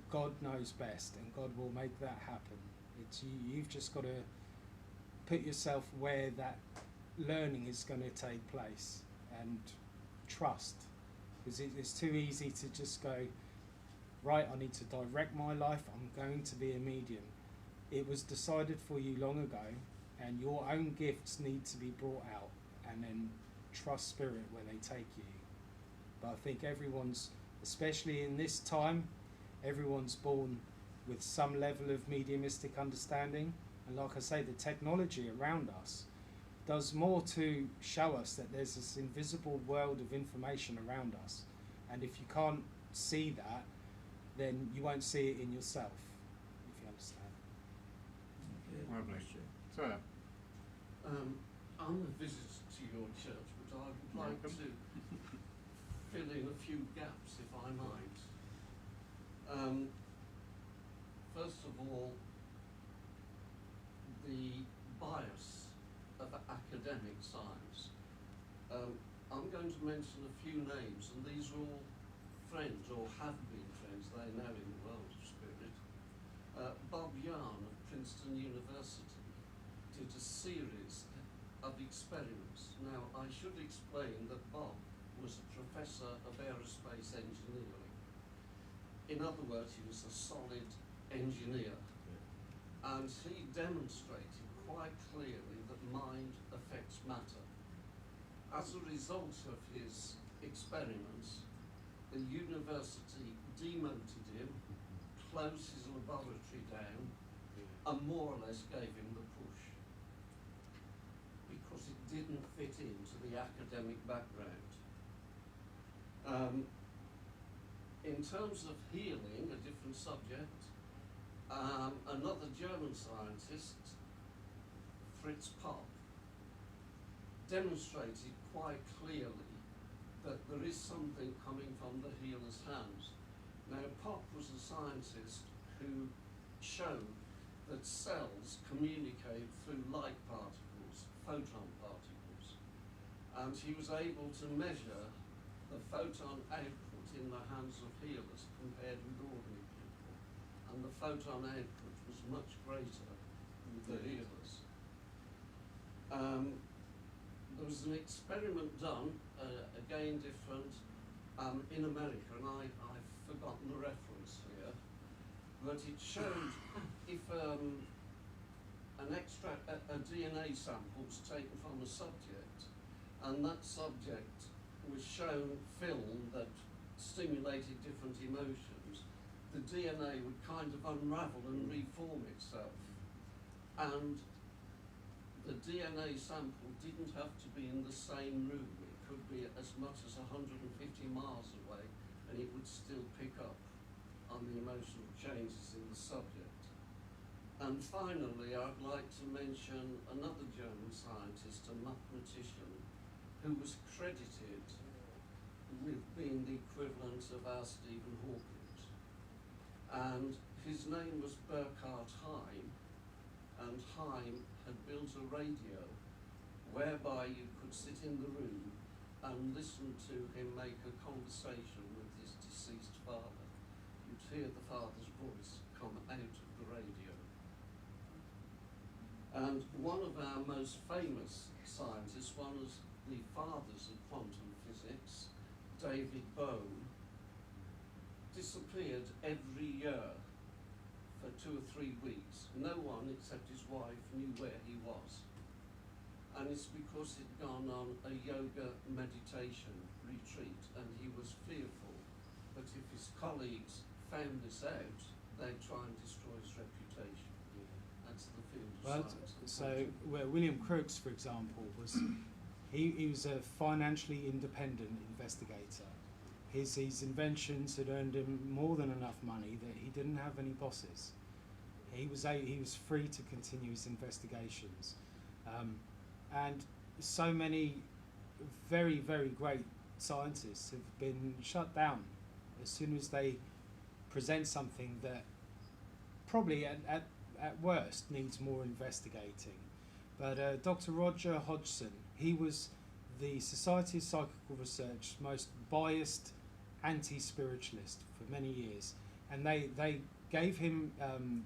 [SPEAKER 15] God knows best, and God will make that happen. You've just got to put yourself where that learning is going to take place, and trust, because it's too easy to just go, right, I need to direct my life, I'm going to be a medium. It was decided for you long ago, and your own gifts need to be brought out, and then trust spirit where they take you. But I think everyone's, especially in this time, everyone's born with some level of mediumistic understanding, and like I say, the technology around us does more to show us that there's this invisible world of information around us, and if you can't see that, then you won't see it in yourself, if you understand.
[SPEAKER 4] Lovely. So,
[SPEAKER 5] I'm a visitor to your church, but I would like to fill in a few gaps, if I might. First
[SPEAKER 16] mention a few names, and these are all friends, or have been friends, they know in the world of spirit. Bob Yarn of Princeton University did a series of experiments. Now, I should explain that Bob was a professor of aerospace engineering. In other words, he was a solid engineer. And he demonstrated quite clearly that mind affects matter. As a result of his experiments, the university demoted him, closed his laboratory down, and more or less gave him the push, because it didn't fit into the academic background. In terms of healing, a different subject, another German scientist, Fritz Popp, demonstrated quite clearly that there is something coming from the healer's hands. Now, Popp was a scientist who showed that cells communicate through light particles, photon particles, and he was able to measure the photon output in the hands of healers compared with ordinary people, and the photon output was much greater with the healers. There was an experiment done, again different, in America, and I've forgotten the reference here, but it showed if a DNA sample was taken from a subject, and that subject was shown film that stimulated different emotions, the DNA would kind of unravel and reform itself. And the DNA sample didn't have to be in the same room. It could be as much as 150 miles away, and it would still pick up on the emotional changes in the subject. And finally, I'd like to mention another German scientist, a mathematician, who was credited with being the equivalent of our Stephen Hawking. And his name was Burkhard Heim, and Heim had built a radio whereby you could sit in the room and listen to him make a conversation with his deceased father. You'd hear the father's voice come out of the radio. And one of our most famous scientists, one of the fathers of quantum physics, David Bohm, disappeared every year for 2 or 3 weeks. No one except his wife knew where he was. And it's because he'd gone on a yoga meditation retreat, and he was fearful that if his colleagues found this out, they'd try and destroy his reputation. That's the field of science.
[SPEAKER 15] So William Crookes, for example, was he was a financially independent investigator. His inventions had earned him more than enough money that he didn't have any bosses. He was free to continue his investigations, and so many very, very great scientists have been shut down as soon as they present something that probably at worst needs more investigating. But Dr. Roger Hodgson, he was the Society of Psychical Research's most biased anti-spiritualist for many years, and they gave him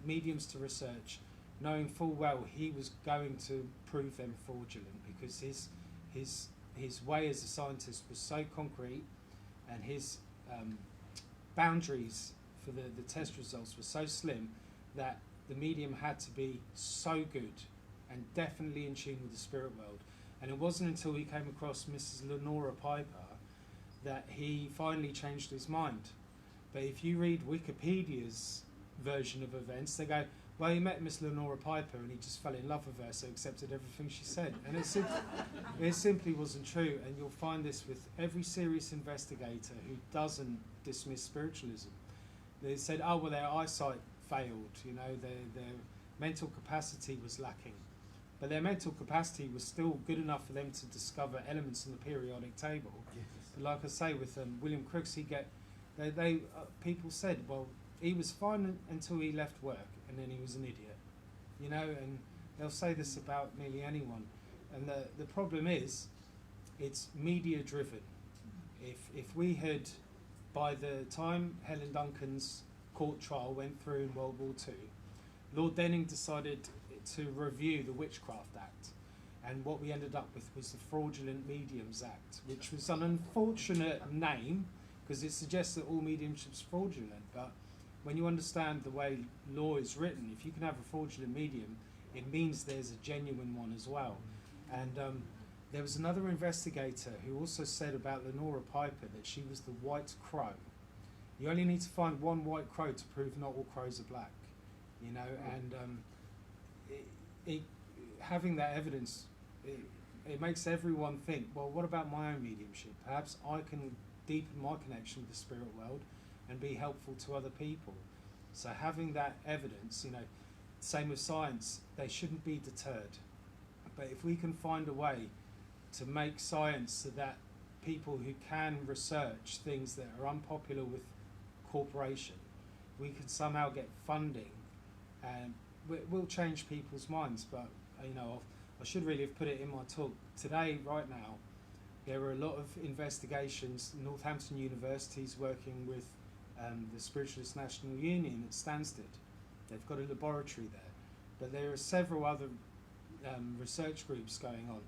[SPEAKER 15] mediums to research, knowing full well he was going to prove them fraudulent, because his way as a scientist was so concrete, and his boundaries for the test results were so slim that the medium had to be so good and definitely in tune with the spirit world. And it wasn't until he came across Mrs. Lenora Piper that he finally changed his mind. But if you read Wikipedia's version of events, they go, well, he met Miss Lenora Piper and he just fell in love with her, so accepted everything she said. And it simply wasn't true. And you'll find this with every serious investigator who doesn't dismiss spiritualism. They said, oh, well, their eyesight failed, you know, their mental capacity was lacking. But their mental capacity was still good enough for them to discover elements in the periodic table. Yes. But like I say, with William Crookes, people said, well, he was fine until he left work, and then he was an idiot, you know, and they'll say this about nearly anyone. And the problem is, it's media driven. if we had, by the time Helen Duncan's court trial went through in World War II, Lord Denning decided to review the Witchcraft Act, and what we ended up with was the Fraudulent Mediums Act, which was an unfortunate name because it suggests that all mediumship's fraudulent, but when you understand the way law is written, if you can have a fraudulent medium, it means there's a genuine one as well. And there was another investigator who also said about Lenora Piper that she was the white crow. You only need to find one white crow to prove not all crows are black, you know, and having that evidence, it makes everyone think, well, what about my own mediumship? Perhaps I can deepen my connection with the spirit world and be helpful to other people. So having that evidence, you know, same with science, they shouldn't be deterred. But if we can find a way to make science so that people who can research things that are unpopular with corporation, we can somehow get funding, and we'll change people's minds. But you know, I should really have put it in my talk today. Right now, there are a lot of investigations. Northampton University is working with the Spiritualist National Union at Stansted. They've got a laboratory there, but there are several other research groups going on.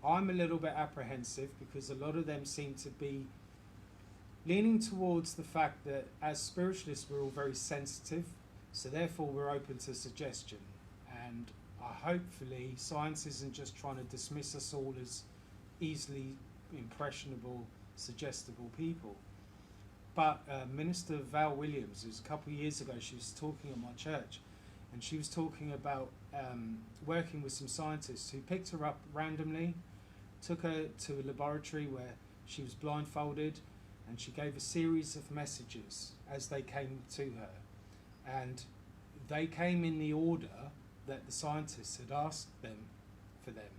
[SPEAKER 15] I'm a little bit apprehensive because a lot of them seem to be leaning towards the fact that as spiritualists we're all very sensitive, so therefore we're open to suggestion, and hopefully science isn't just trying to dismiss us all as easily impressionable, suggestible people. But Minister Val Williams, it was a couple of years ago, she was talking at my church, and she was talking about working with some scientists who picked her up randomly, took her to a laboratory where she was blindfolded, and she gave a series of messages as they came to her. And they came in the order that the scientists had asked them for them.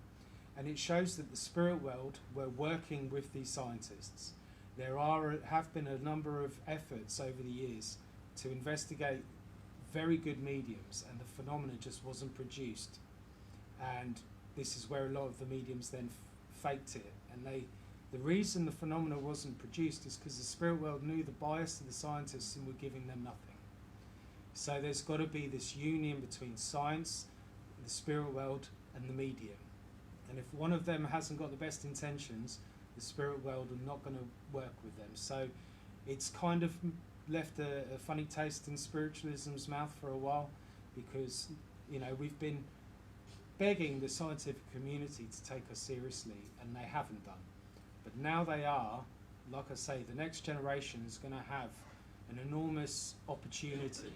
[SPEAKER 15] And it shows that the spirit world were working with these scientists. There have been a number of efforts over the years to investigate very good mediums, and the phenomena just wasn't produced. And this is where a lot of the mediums then faked it. And the reason the phenomena wasn't produced is because the spirit world knew the bias of the scientists and were giving them nothing. So there's got to be this union between science, the spirit world, and the medium. And if one of them hasn't got the best intentions, the spirit world are not going to work with them. So it's kind of left a funny taste in spiritualism's mouth for a while, because you know we've been begging the scientific community to take us seriously, and they haven't done. But now they are. Like I say, the next generation is going to have an enormous opportunity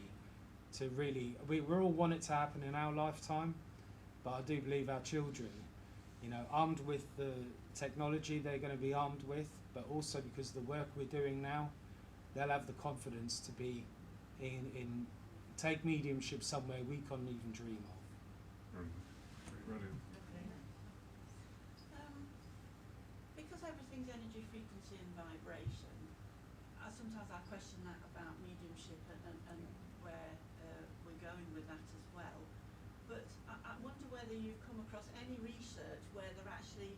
[SPEAKER 15] to really, we all want it to happen in our lifetime, but I do believe our children, you know, armed with the technology they're going to be armed with, but also because of the work we're doing now, they'll have the confidence to be in take mediumship somewhere we can't even dream of.
[SPEAKER 1] Brilliant.
[SPEAKER 7] Because everything's energy, frequency and vibration, sometimes I question that about mediumship and where we're going with that as well. But I wonder whether you've come across any research where they're actually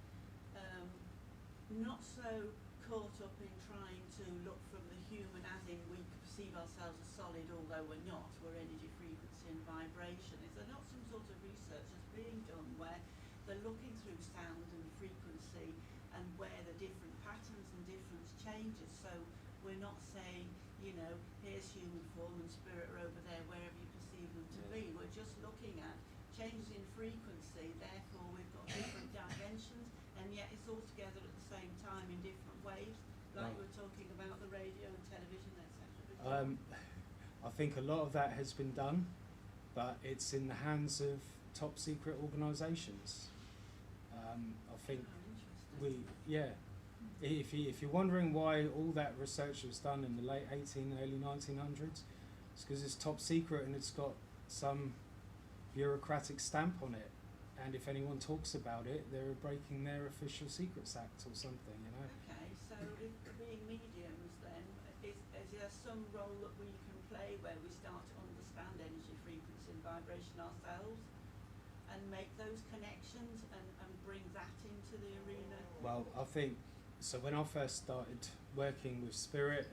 [SPEAKER 7] not so caught up in trying to look from the human as in we perceive ourselves as solid, although we're not, we're energy, frequency and vibration. Is there not some sort of research that's being done where they're looking through sound and frequency and where the different patterns and difference changes, so we're not saying, you know, here's human form and spirit are over there, wherever you perceive them to be. We're just looking at changes in frequency, therefore we've got different dimensions, and yet it's all together at the same time in different waves, like we were talking about the radio and television, etc.
[SPEAKER 15] I think a lot of that has been done, but it's in the hands of top secret organisations. I think if you're wondering why all that research was done in the late early 1900s, it's because it's top secret and it's got some bureaucratic stamp on it. And if anyone talks about it, they're breaking their Official Secrets Act or something, you know.
[SPEAKER 7] Okay, so if being mediums then, is there some role that we can play where we start to understand energy, frequency and vibration ourselves and make those connections and bring that into the arena?
[SPEAKER 15] Well, I think so when I first started working with spirit,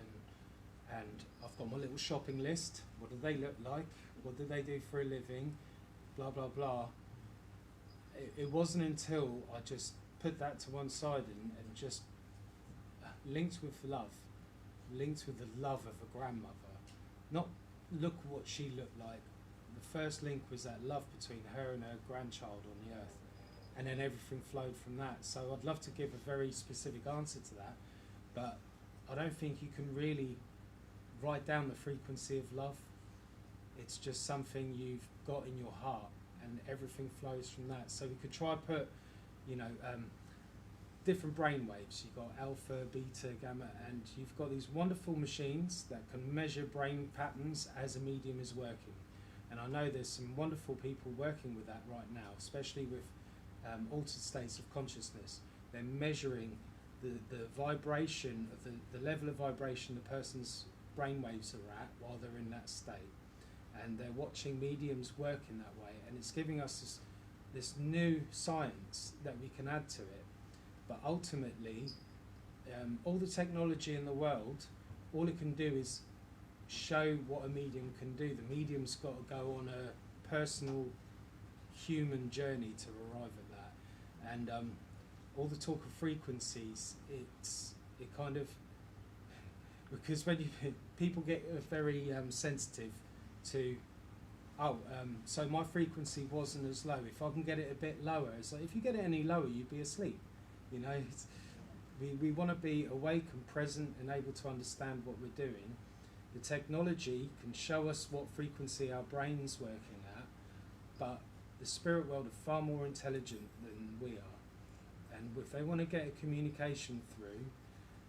[SPEAKER 15] and I've got my little shopping list, what do they look like, what do they do for a living, blah blah blah, it wasn't until I just put that to one side and just linked with love, linked with the love of a grandmother, not look what she looked like. The first link was that love between her and her grandchild on the earth, and then everything flowed from that. So I'd love to give a very specific answer to that, but I don't think you can really write down the frequency of love. It's just something you've got in your heart, and everything flows from that. So we could try put, different brain waves. You've got alpha, beta, gamma, and you've got these wonderful machines that can measure brain patterns as a medium is working. And I know there's some wonderful people working with that right now, especially with altered states of consciousness. They're measuring the vibration of the level of vibration the person's brainwaves are at while they're in that state, and they're watching mediums work in that way, and it's giving us this new science that we can add to it. But ultimately, all the technology in the world, all it can do is show what a medium can do. The medium's got to go on a personal human journey to arrive at that. And all the talk of frequencies, it kind of, because when people get very sensitive to, so my frequency wasn't as low. If I can get it a bit lower, it's like if you get it any lower, you'd be asleep. We want to be awake and present and able to understand what we're doing. The technology can show us what frequency our brain's working at, but the spirit world are far more intelligent than we are. And if they want to get a communication through,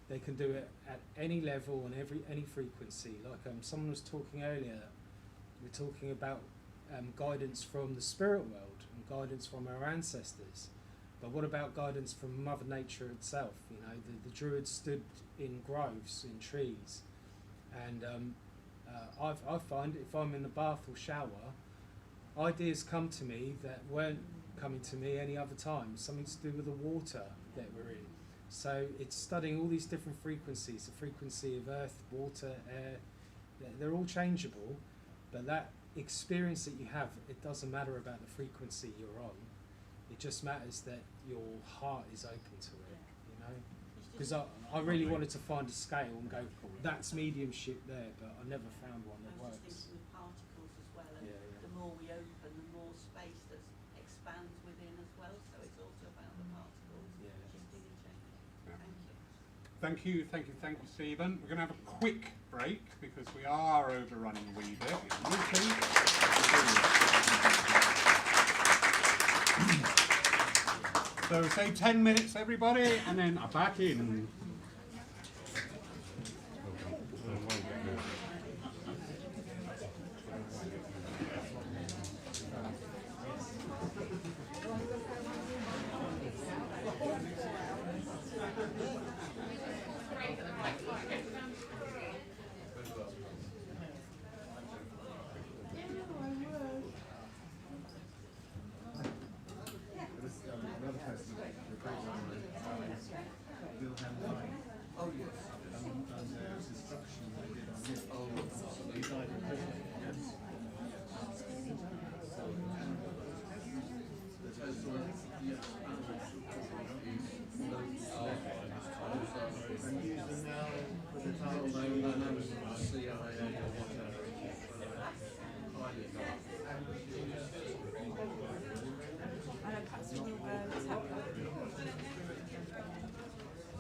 [SPEAKER 15] they can do it at any level and any frequency. Like someone was talking earlier, we're talking about guidance from the spirit world and guidance from our ancestors. But what about guidance from Mother Nature itself? The Druids stood in groves, in trees. And I find if I'm in the bath or shower, ideas come to me that weren't coming to me any other time. Something to do with the water that we're in. So it's studying all these different frequencies, the frequency of earth, water, air. They're all changeable, but that experience that you have, it doesn't matter about the frequency you're on. It just matters that your heart is open to it, Because I really wanted to find a scale and go, that's mediumship there, but I never found one that works.
[SPEAKER 7] I was thinking with particles as well, and the more we open, the more space that expands within as well, so it's also about the particles, which is
[SPEAKER 2] Thank you, Stephen. We're going to have a quick break because we are overrunning a wee bit. So say 10 minutes, everybody, and then I'm back in.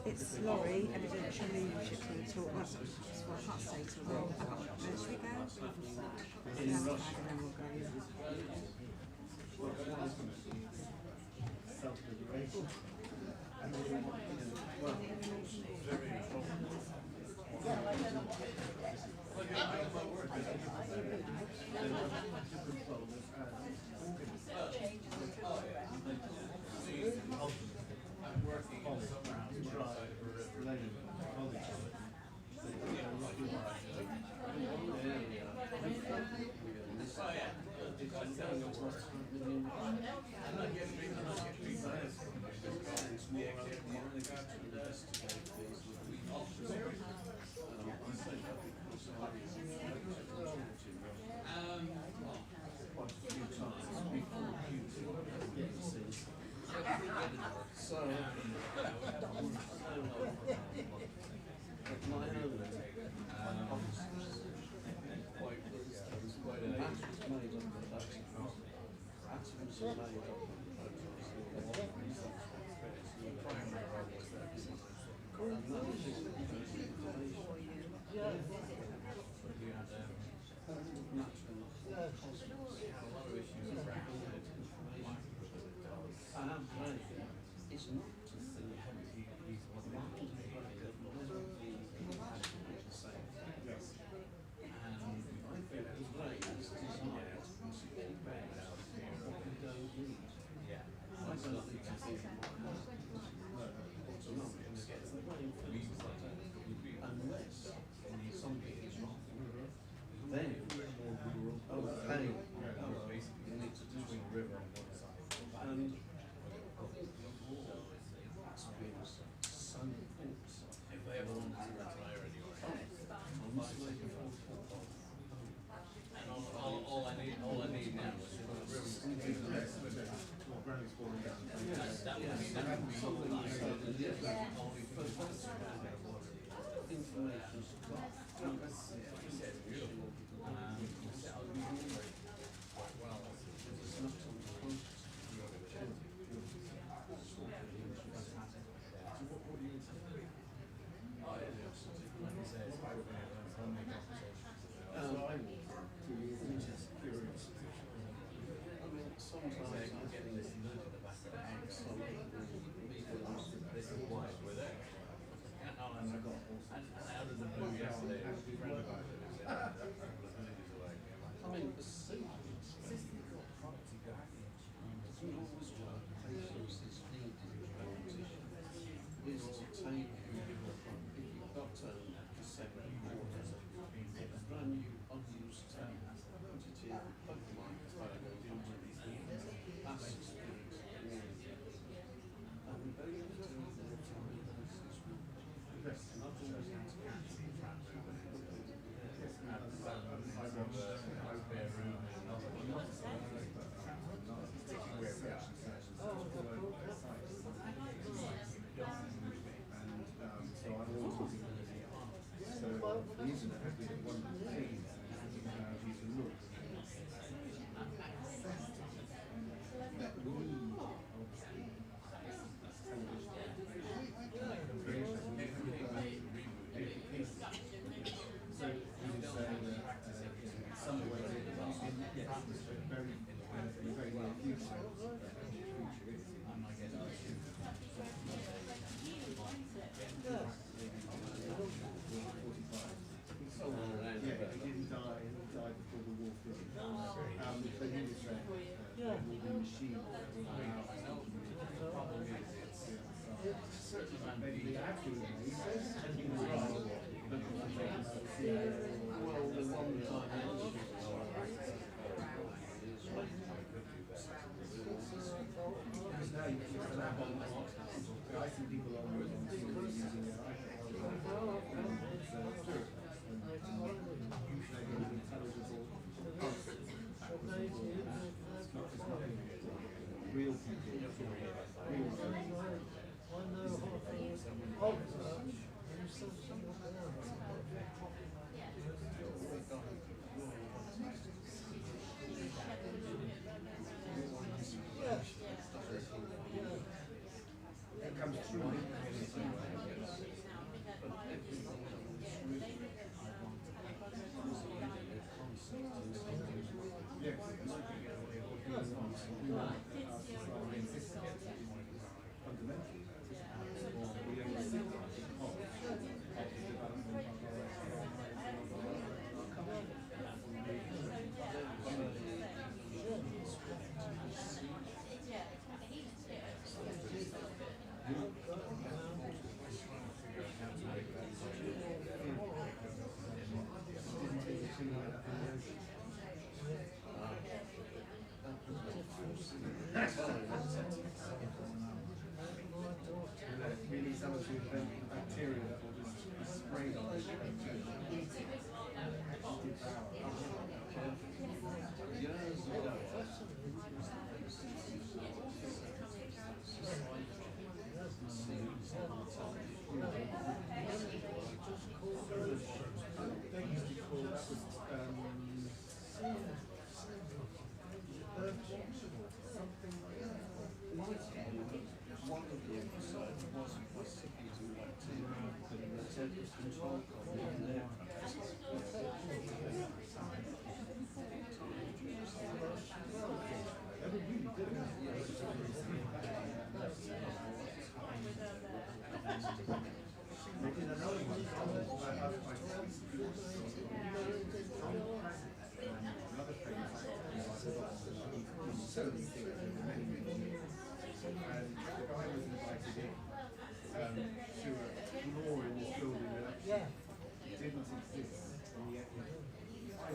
[SPEAKER 17] It's Laurie, evidential leadership talk. That's what I can't say till then. Should we go? And then we'll go.
[SPEAKER 16] then, oh, pain, you need to do swing river on one side. And experience so important. If they ever want to retire anyway. And all I need now is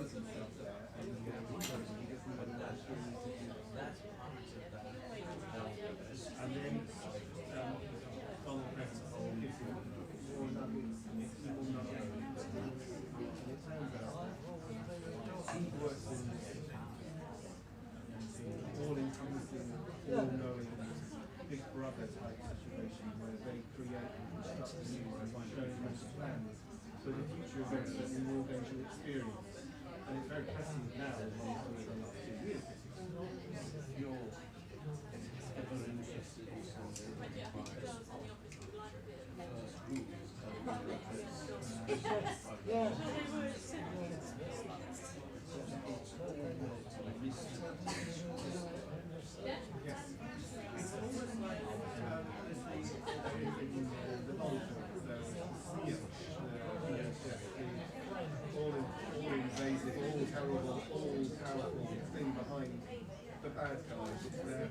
[SPEAKER 1] does himself there, and he doesn't know what he needs to do to do that. And then Donald Preston gives him more nuggets, and he will not know. And it turns out he works in all-encompassing, all-knowing, big brother type situation where they create and construct the news by showing us plans for the future events that we're all going to experience. And it's very pressing now than it was over the last 2 years. You're ever interested in something all-invasive, all-terrible, all-powerful thing behind the bad guys. It's their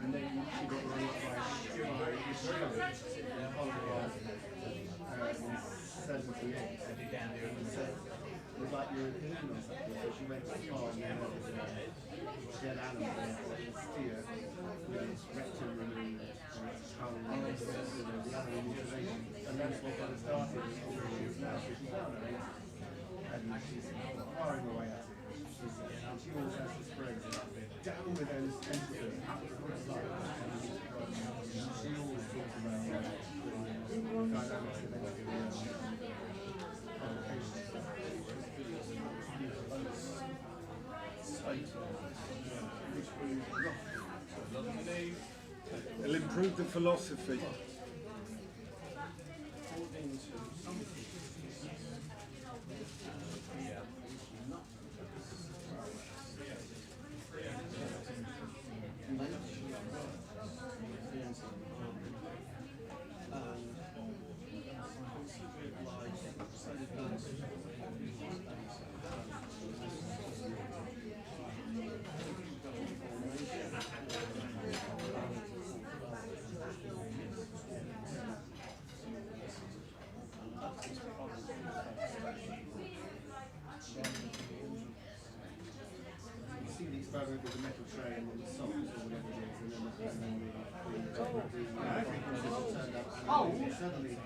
[SPEAKER 1] and then she got run up by Israelis in Holocaust in 78. It was like European or something, so she went to the farm and dead animals, steer, with rectum removed, tongue, the animal mutilation, and that's what got her started in all the years now. So she found it, and she's firing away at it. She always has this phrase, down with those tentacles. She always talks about the dynamics of
[SPEAKER 18] It'll improve the philosophy.
[SPEAKER 1] with the metal tray and then the salt or whatever it is, and then the frequencies turned up, and suddenly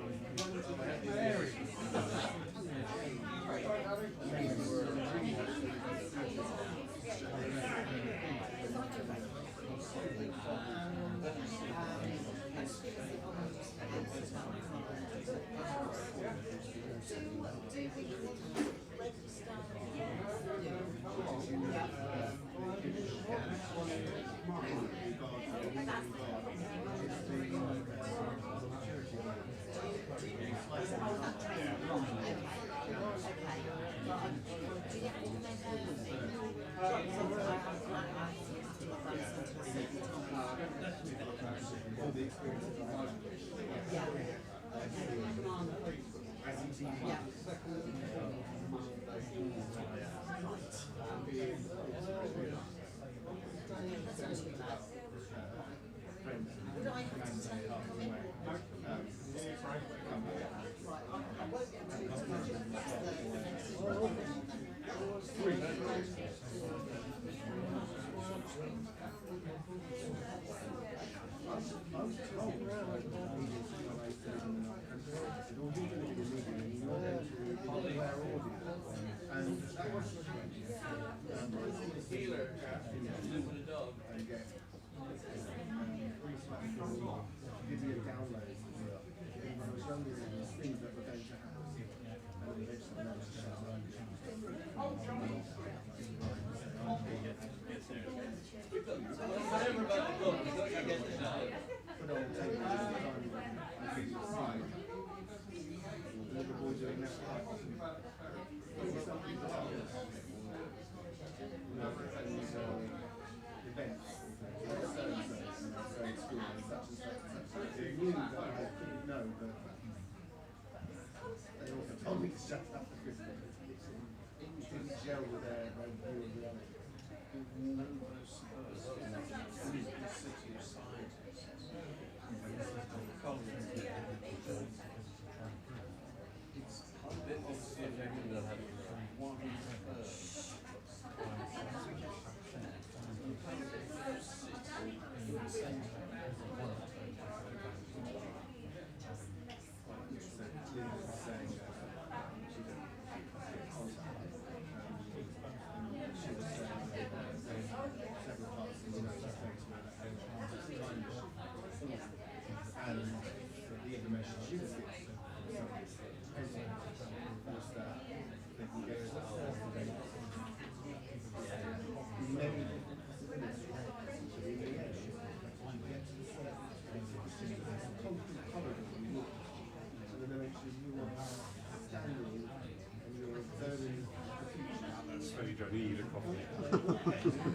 [SPEAKER 2] You don't need a coffee.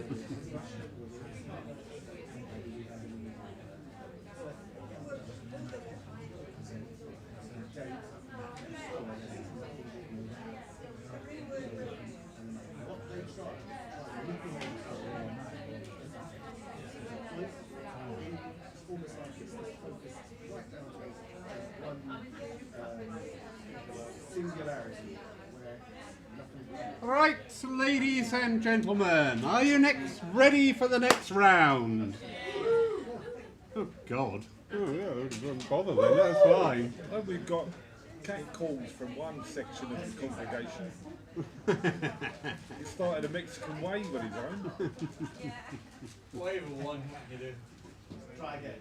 [SPEAKER 2] Right, ladies and gentlemen, are you next ready for the next round? Oh God! Oh yeah, don't bother then. That's fine.
[SPEAKER 18] Oh, we've got cat calls from one section of the congregation. He started a Mexican wave on his own.
[SPEAKER 8] Wave of one, you do.
[SPEAKER 1] Try again.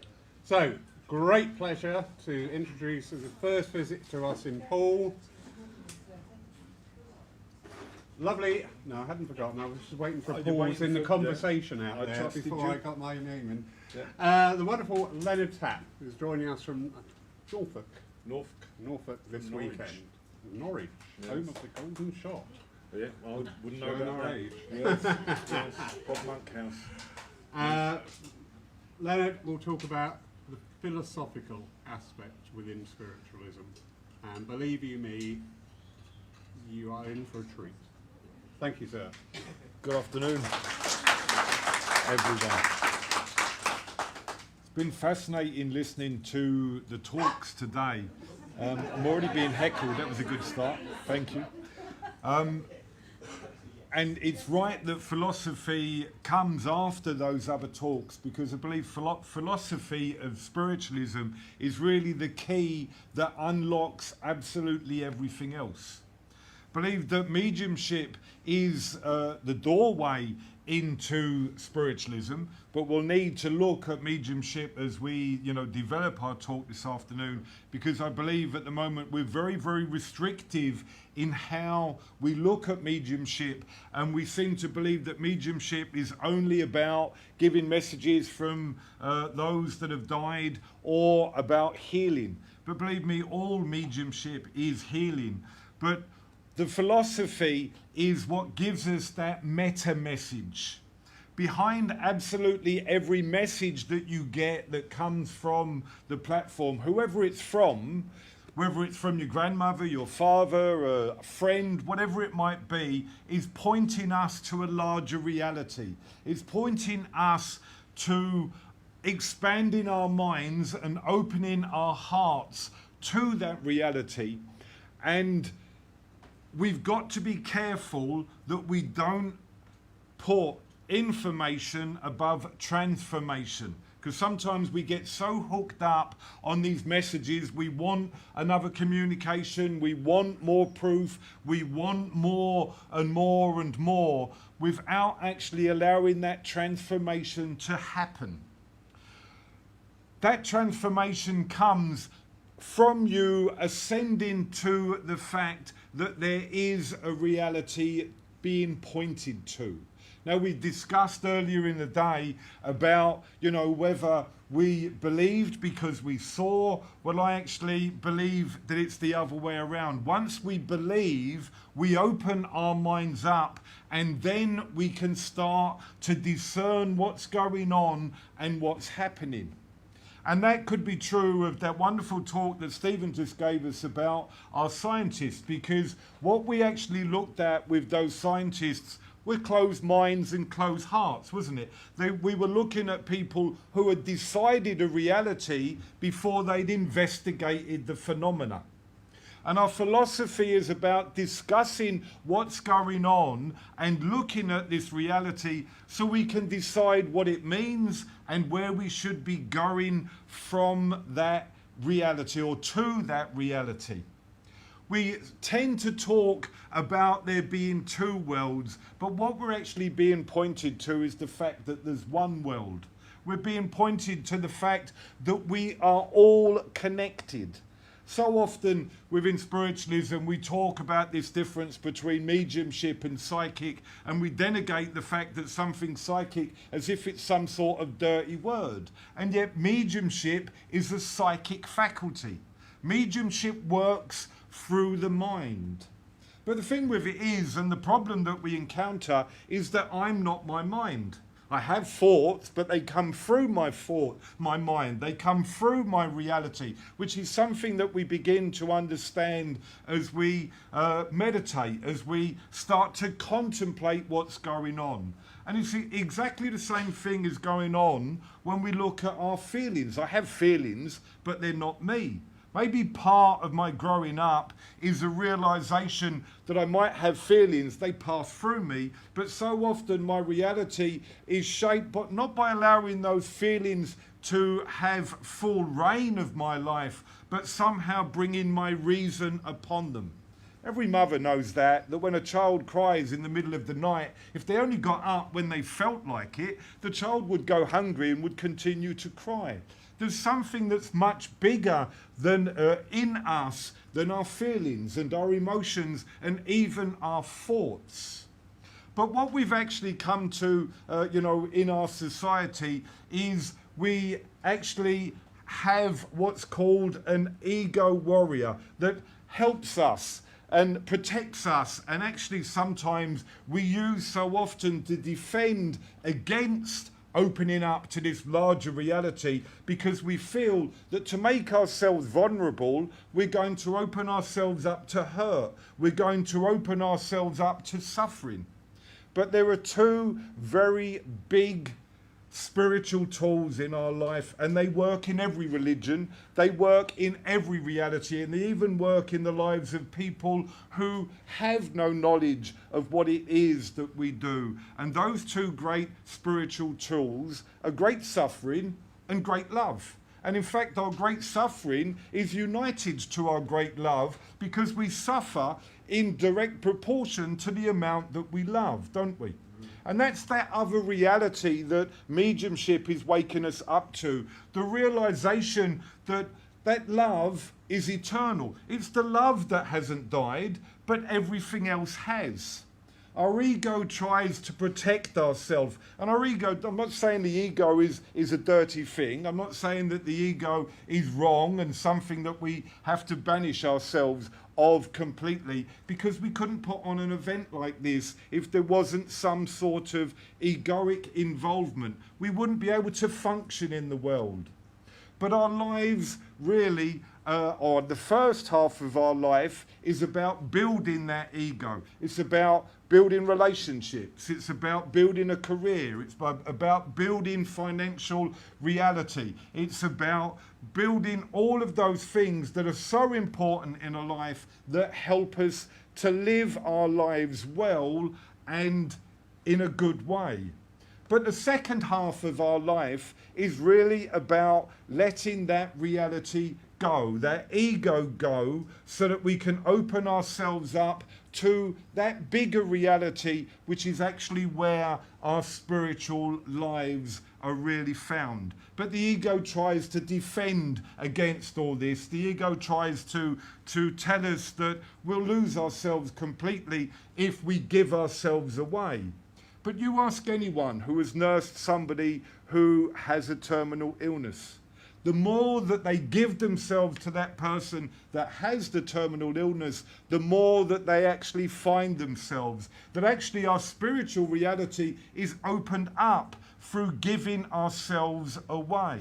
[SPEAKER 2] So, great pleasure to introduce as a first visit to us in Poole. Lovely. No, I hadn't forgotten. I was just waiting for a pause in the conversation out there before I got my name in.
[SPEAKER 18] Yeah.
[SPEAKER 2] The wonderful Leonard Tapp is joining us from Norfolk this
[SPEAKER 18] Norwich.
[SPEAKER 2] weekend. Norwich,
[SPEAKER 18] Yes.
[SPEAKER 2] home of the Golden Shot.
[SPEAKER 18] Yeah, I wouldn't know
[SPEAKER 2] Showing
[SPEAKER 18] about
[SPEAKER 2] our
[SPEAKER 18] that.
[SPEAKER 2] age.
[SPEAKER 18] Yes, yes, Bob Monkhouse.
[SPEAKER 2] Leonard will talk about the philosophical aspect within spiritualism. And believe you me, you are in for a treat. Thank you, sir.
[SPEAKER 18] Good afternoon, everyone. It's been fascinating listening to the talks today. I'm already being heckled. That was a good start. Thank you. and it's right that philosophy comes after those other talks, because I believe philosophy of spiritualism is really the key that unlocks absolutely everything else. I believe that mediumship is the doorway into spiritualism, but we'll need to look at mediumship as we, develop our talk this afternoon, because I believe at the moment we're very, very restrictive in how we look at mediumship, and we seem to believe that mediumship is only about giving messages from those that have died, or about healing. But believe me, all mediumship is healing. But the philosophy is what gives us that meta message. Behind absolutely every message that you get that comes from the platform, whoever it's from, whether it's from your grandmother, your father, a friend, whatever it might be, is pointing us to a larger reality. It's pointing us to expanding our minds and opening our hearts to that reality. And we've got to be careful that we don't put information above transformation, because sometimes we get so hooked up on these messages. We want another communication, we want more proof, we want more and more and more, without actually allowing that transformation to happen. That transformation comes from you ascending to the fact that there is a reality being pointed to. Now, we discussed earlier in the day about, whether we believed because we saw. Well, I actually believe that it's the other way around. Once we believe, we open our minds up, and then we can start to discern what's going on and what's happening. And that could be true of that wonderful talk that Stephen just gave us about our scientists, because what we actually looked at with those scientists were closed minds and closed hearts, wasn't it? We were looking at people who had decided a reality before they'd investigated the phenomena. And our philosophy is about discussing what's going on and looking at this reality so we can decide what it means and where we should be going from that reality, or to that reality. We tend to talk about there being two worlds, but what we're actually being pointed to is the fact that there's one world. We're being pointed to the fact that we are all connected. So often within spiritualism we talk about this difference between mediumship and psychic, and we denegate the fact that something's psychic as if it's some sort of dirty word. And yet mediumship is a psychic faculty. Mediumship works through the mind. But the thing with it is, and the problem that we encounter, is that I'm not my mind. I have thoughts, but they come through my mind. They come through my reality, which is something that we begin to understand as we meditate, as we start to contemplate what's going on. And it's exactly the same thing is going on when we look at our feelings. I have feelings, but they're not me. Maybe part of my growing up is a realization that I might have feelings, they pass through me, but so often my reality is shaped but not by allowing those feelings to have full reign of my life, but somehow bringing my reason upon them. Every mother knows that when a child cries in the middle of the night, if they only got up when they felt like it, the child would go hungry and would continue to cry. There's something that's much bigger than in us than our feelings and our emotions and even our thoughts. But what we've actually come to, in our society is we actually have what's called an ego warrior that helps us and protects us, and actually sometimes we use so often to defend against opening up to this larger reality, because we feel that to make ourselves vulnerable, we're going to open ourselves up to hurt. We're going to open ourselves up to suffering. But there are two very big spiritual tools in our life, and they work in every religion, they work in every reality, and they even work in the lives of people who have no knowledge of what it is that we do. And those two great spiritual tools are great suffering and great love. And in fact, our great suffering is united to our great love, because we suffer in direct proportion to the amount that we love, don't we? And that's that other reality that mediumship is waking us up to. The realization that that love is eternal. It's the love that hasn't died, but everything else has. Our ego tries to protect ourselves. And our ego, I'm not saying the ego is a dirty thing. I'm not saying that the ego is wrong and something that we have to banish ourselves of completely, because we couldn't put on an event like this if there wasn't some sort of egoic involvement. We wouldn't be able to function in the world. But our lives really, or the first half of our life, is about building that ego. It's about building relationships. It's about building a career. It's about building financial reality. It's about building all of those things that are so important in a life that help us to live our lives well and in a good way. But the second half of our life is really about letting that reality go, that ego go, so that we can open ourselves up to that bigger reality, which is actually where our spiritual lives are really found. But the ego tries to defend against all this. The ego tries to tell us that we'll lose ourselves completely if we give ourselves away. But you ask anyone who has nursed somebody who has a terminal illness, the more that they give themselves to that person that has the terminal illness, the more that they actually find themselves. That actually our spiritual reality is opened up through giving ourselves away.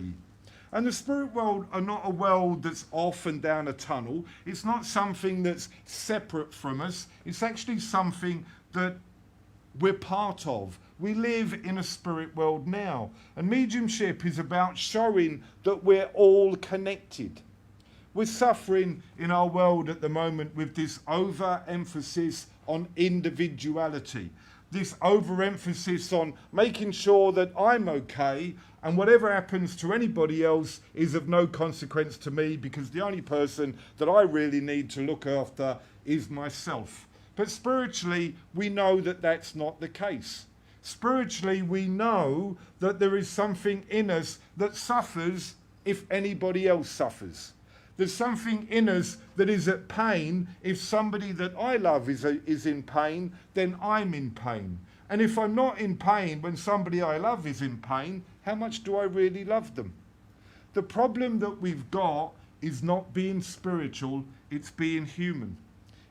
[SPEAKER 18] And the spirit world are not a world that's off and down a tunnel. It's not something that's separate from us. It's actually something that we're part of. We live in a spirit world now. And mediumship is about showing that we're all connected. We're suffering in our world at the moment with this overemphasis on individuality. This overemphasis on making sure that I'm okay and whatever happens to anybody else is of no consequence to me, because the only person that I really need to look after is myself. But spiritually, we know that that's not the case. Spiritually, we know that there is something in us that suffers if anybody else suffers. There's something in us that is at pain. If somebody that I love is in pain, then I'm in pain. And if I'm not in pain when somebody I love is in pain, how much do I really love them? The problem that we've got is not being spiritual, it's being human.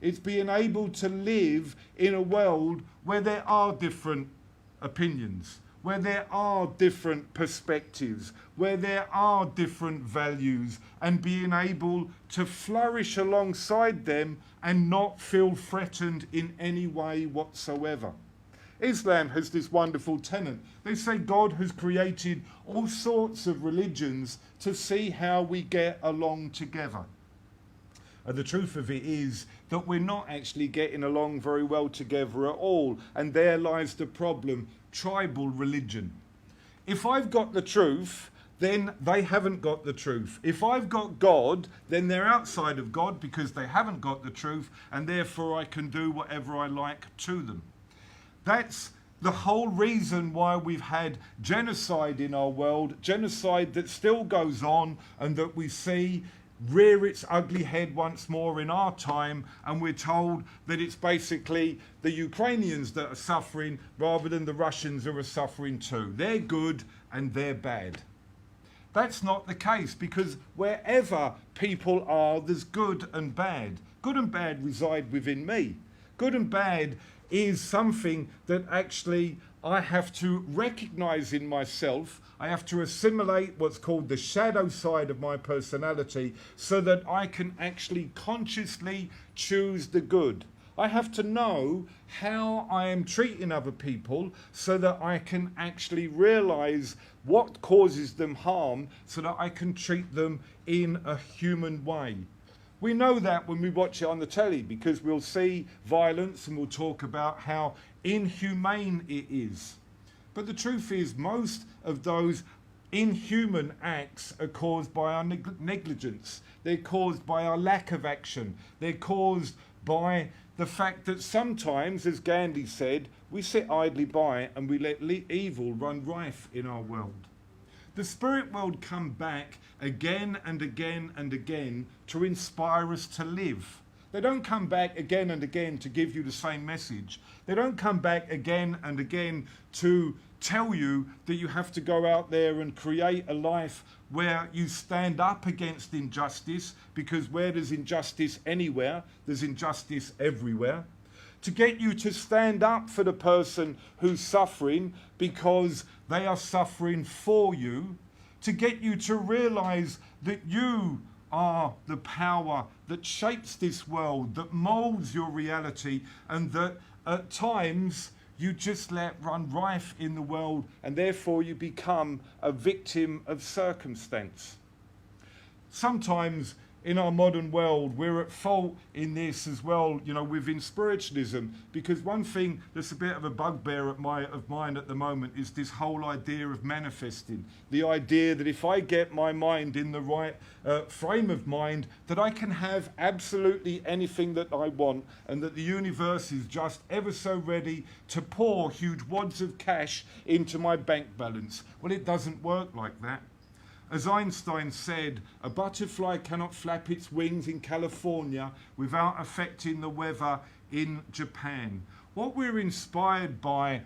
[SPEAKER 18] It's being able to live in a world where there are different opinions, where there are different perspectives, where there are different values, and being able to flourish alongside them and not feel threatened in any way whatsoever. Islam has this wonderful tenet. They say God has created all sorts of religions to see how we get along together. And the truth of it is that we're not actually getting along very well together at all. And there lies the problem: tribal religion. If I've got the truth, then they haven't got the truth. If I've got God, then they're outside of God because they haven't got the truth, and therefore I can do whatever I like to them. That's the whole reason why we've had genocide in our world, genocide that still goes on and that we see rear its ugly head once more in our time, and we're told that it's basically the Ukrainians that are suffering rather than the Russians who are suffering too. They're good and they're bad. That's not the case, because wherever people are, there's good and bad. Good and bad reside within me. Good and bad is something that actually I have to recognize in myself. I have to assimilate what's called the shadow side of my personality so that I can actually consciously choose the good. I have to know how I am treating other people so that I can actually realise what causes them harm so that I can treat them in a human way. We know that when we watch it on the telly, because we'll see violence and we'll talk about how inhumane it is. But the truth is, most of those inhuman acts are caused by our negligence. They're caused by our lack of action. They're caused by the fact that sometimes, as Gandhi said, we sit idly by and we let evil run rife in our world. The spirit world come back again and again and again to inspire us to live. They don't come back again and again to give you the same message. They don't come back again and again to tell you that you have to go out there and create a life where you stand up against injustice, because where there's injustice anywhere, there's injustice everywhere. To get you to stand up for the person who's suffering because they are suffering for you. To get you to realise that you are the power that shapes this world, that moulds your reality, and that at times you just let run rife in the world, and therefore you become a victim of circumstance. Sometimes in our modern world, we're at fault in this as well, you know, within spiritualism, because one thing that's a bit of a bugbear of mine at the moment is this whole idea of manifesting. The idea that if I get my mind in the right frame of mind, that I can have absolutely anything that I want, and that the universe is just ever so ready to pour huge wads of cash into my bank balance. Well, it doesn't work like that. As Einstein said, a butterfly cannot flap its wings in California without affecting the weather in Japan. What we're inspired by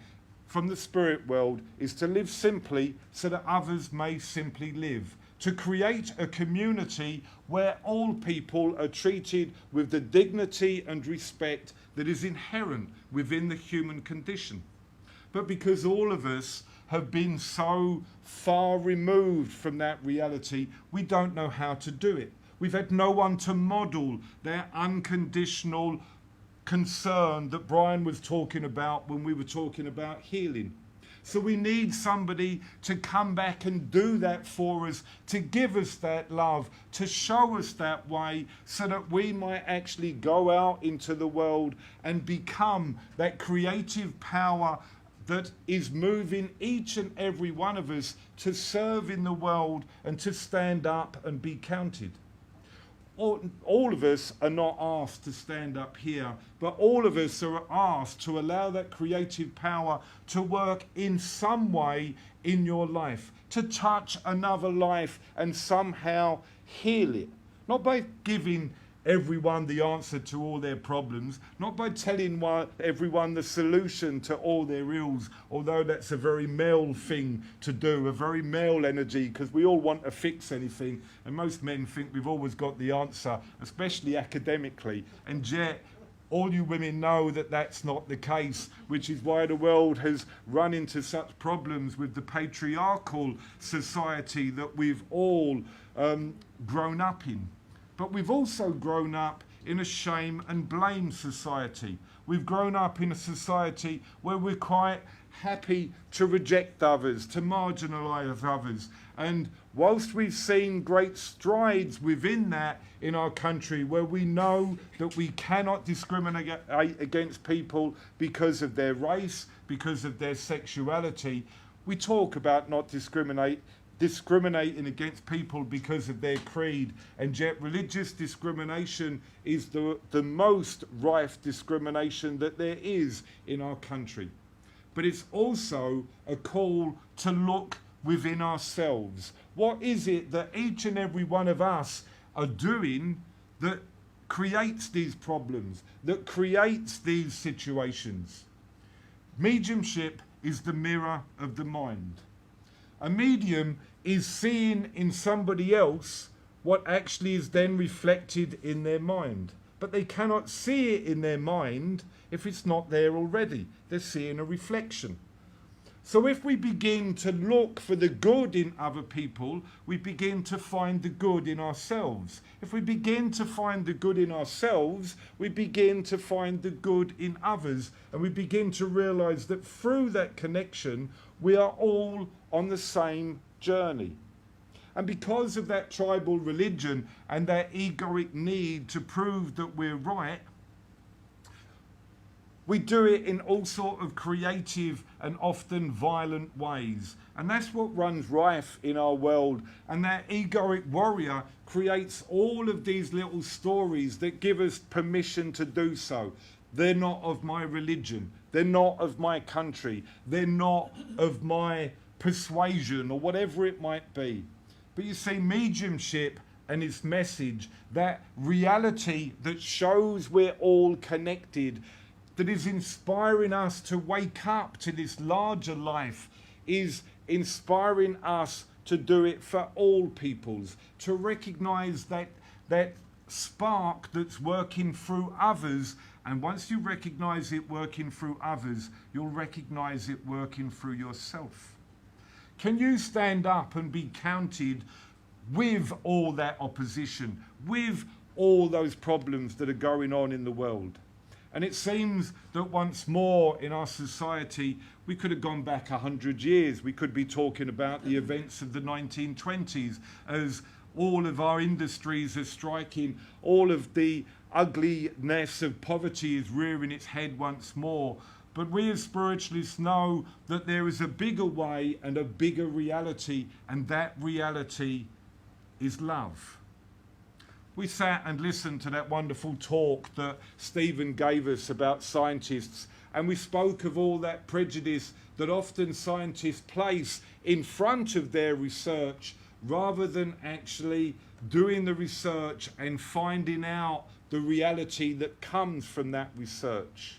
[SPEAKER 18] from the spirit world is to live simply so that others may simply live. To create a community where all people are treated with the dignity and respect that is inherent within the human condition. But because all of us have been so far removed from that reality, we don't know how to do it. We've had no one to model their unconditional concern that Brian was talking about when we were talking about healing. So we need somebody to come back and do that for us, to give us that love, to show us that way, so that we might actually go out into the world and become that creative power that is moving each and every one of us to serve in the world and to stand up and be counted. All of us are not asked to stand up here, but all of us are asked to allow that creative power to work in some way in your life, to touch another life and somehow heal it. Not by giving everyone the answer to all their problems, not by telling everyone the solution to all their ills, although that's a very male thing to do, a very male energy, because we all want to fix anything, and most men think we've always got the answer, especially academically, and yet all you women know that that's not the case, which is why the world has run into such problems with the patriarchal society that we've all grown up in. But we've also grown up in a shame and blame society. We've grown up in a society where we're quite happy to reject others, to marginalise others. And whilst we've seen great strides within that in our country, where we know that we cannot discriminate against people because of their race, because of their sexuality, we talk about not discriminating against people because of their creed, and yet religious discrimination is the most rife discrimination that there is in our country. But it's also a call to look within ourselves. What is it that each and every one of us are doing that creates these problems, that creates these situations? Mediumship is the mirror of the mind. A medium is seeing in somebody else what actually is then reflected in their mind. But they cannot see it in their mind if it's not there already. They're seeing a reflection. So if we begin to look for the good in other people, we begin to find the good in ourselves. If we begin to find the good in ourselves, we begin to find the good in others. And we begin to realize that through that connection, we are all on the same journey. And because of that tribal religion and that egoic need to prove that we're right, we do it in all sort of creative and often violent ways. And that's what runs rife in our world. And that egoic warrior creates all of these little stories that give us permission to do so. They're not of my religion. They're not of my country. They're not of my persuasion or whatever it might be. But you see, mediumship and its message, that reality that shows we're all connected, that is inspiring us to wake up to this larger life, is inspiring us to do it for all peoples, to recognize that spark that's working through others. And once you recognize it working through others, you'll recognize it working through yourself. Can you stand up and be counted with all that opposition, with all those problems that are going on in the world? And it seems that once more in our society, we could have gone back 100 years. We could be talking about the events of the 1920s as all of our industries are striking, all of the ugliness of poverty is rearing its head once more. But we as spiritualists know that there is a bigger way and a bigger reality, and that reality is love. We sat and listened to that wonderful talk that Stephen gave us about scientists, and we spoke of all that prejudice that often scientists place in front of their research rather than actually doing the research and finding out the reality that comes from that research.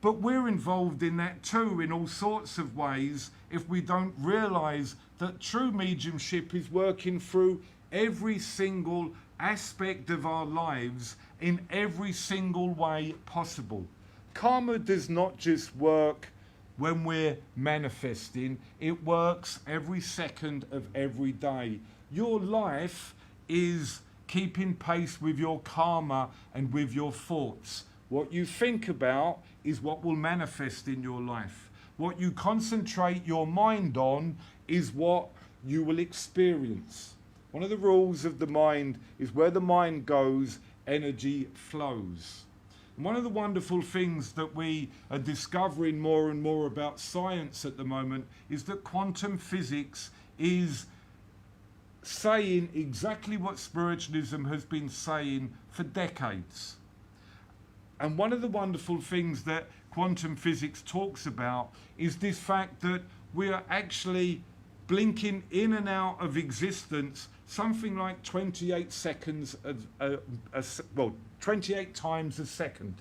[SPEAKER 18] But we're involved in that too in all sorts of ways if we don't realise that true mediumship is working through every single aspect of our lives in every single way possible. Karma does not just work when we're manifesting, it works every second of every day. Your life is keeping pace with your karma and with your thoughts. What you think about is what will manifest in your life. What you concentrate your mind on is what you will experience. One of the rules of the mind is where the mind goes, energy flows. And one of the wonderful things that we are discovering more and more about science at the moment is that quantum physics is saying exactly what spiritualism has been saying for decades. And one of the wonderful things that quantum physics talks about is this fact that we are actually blinking in and out of existence something like 28 seconds, 28 times a second.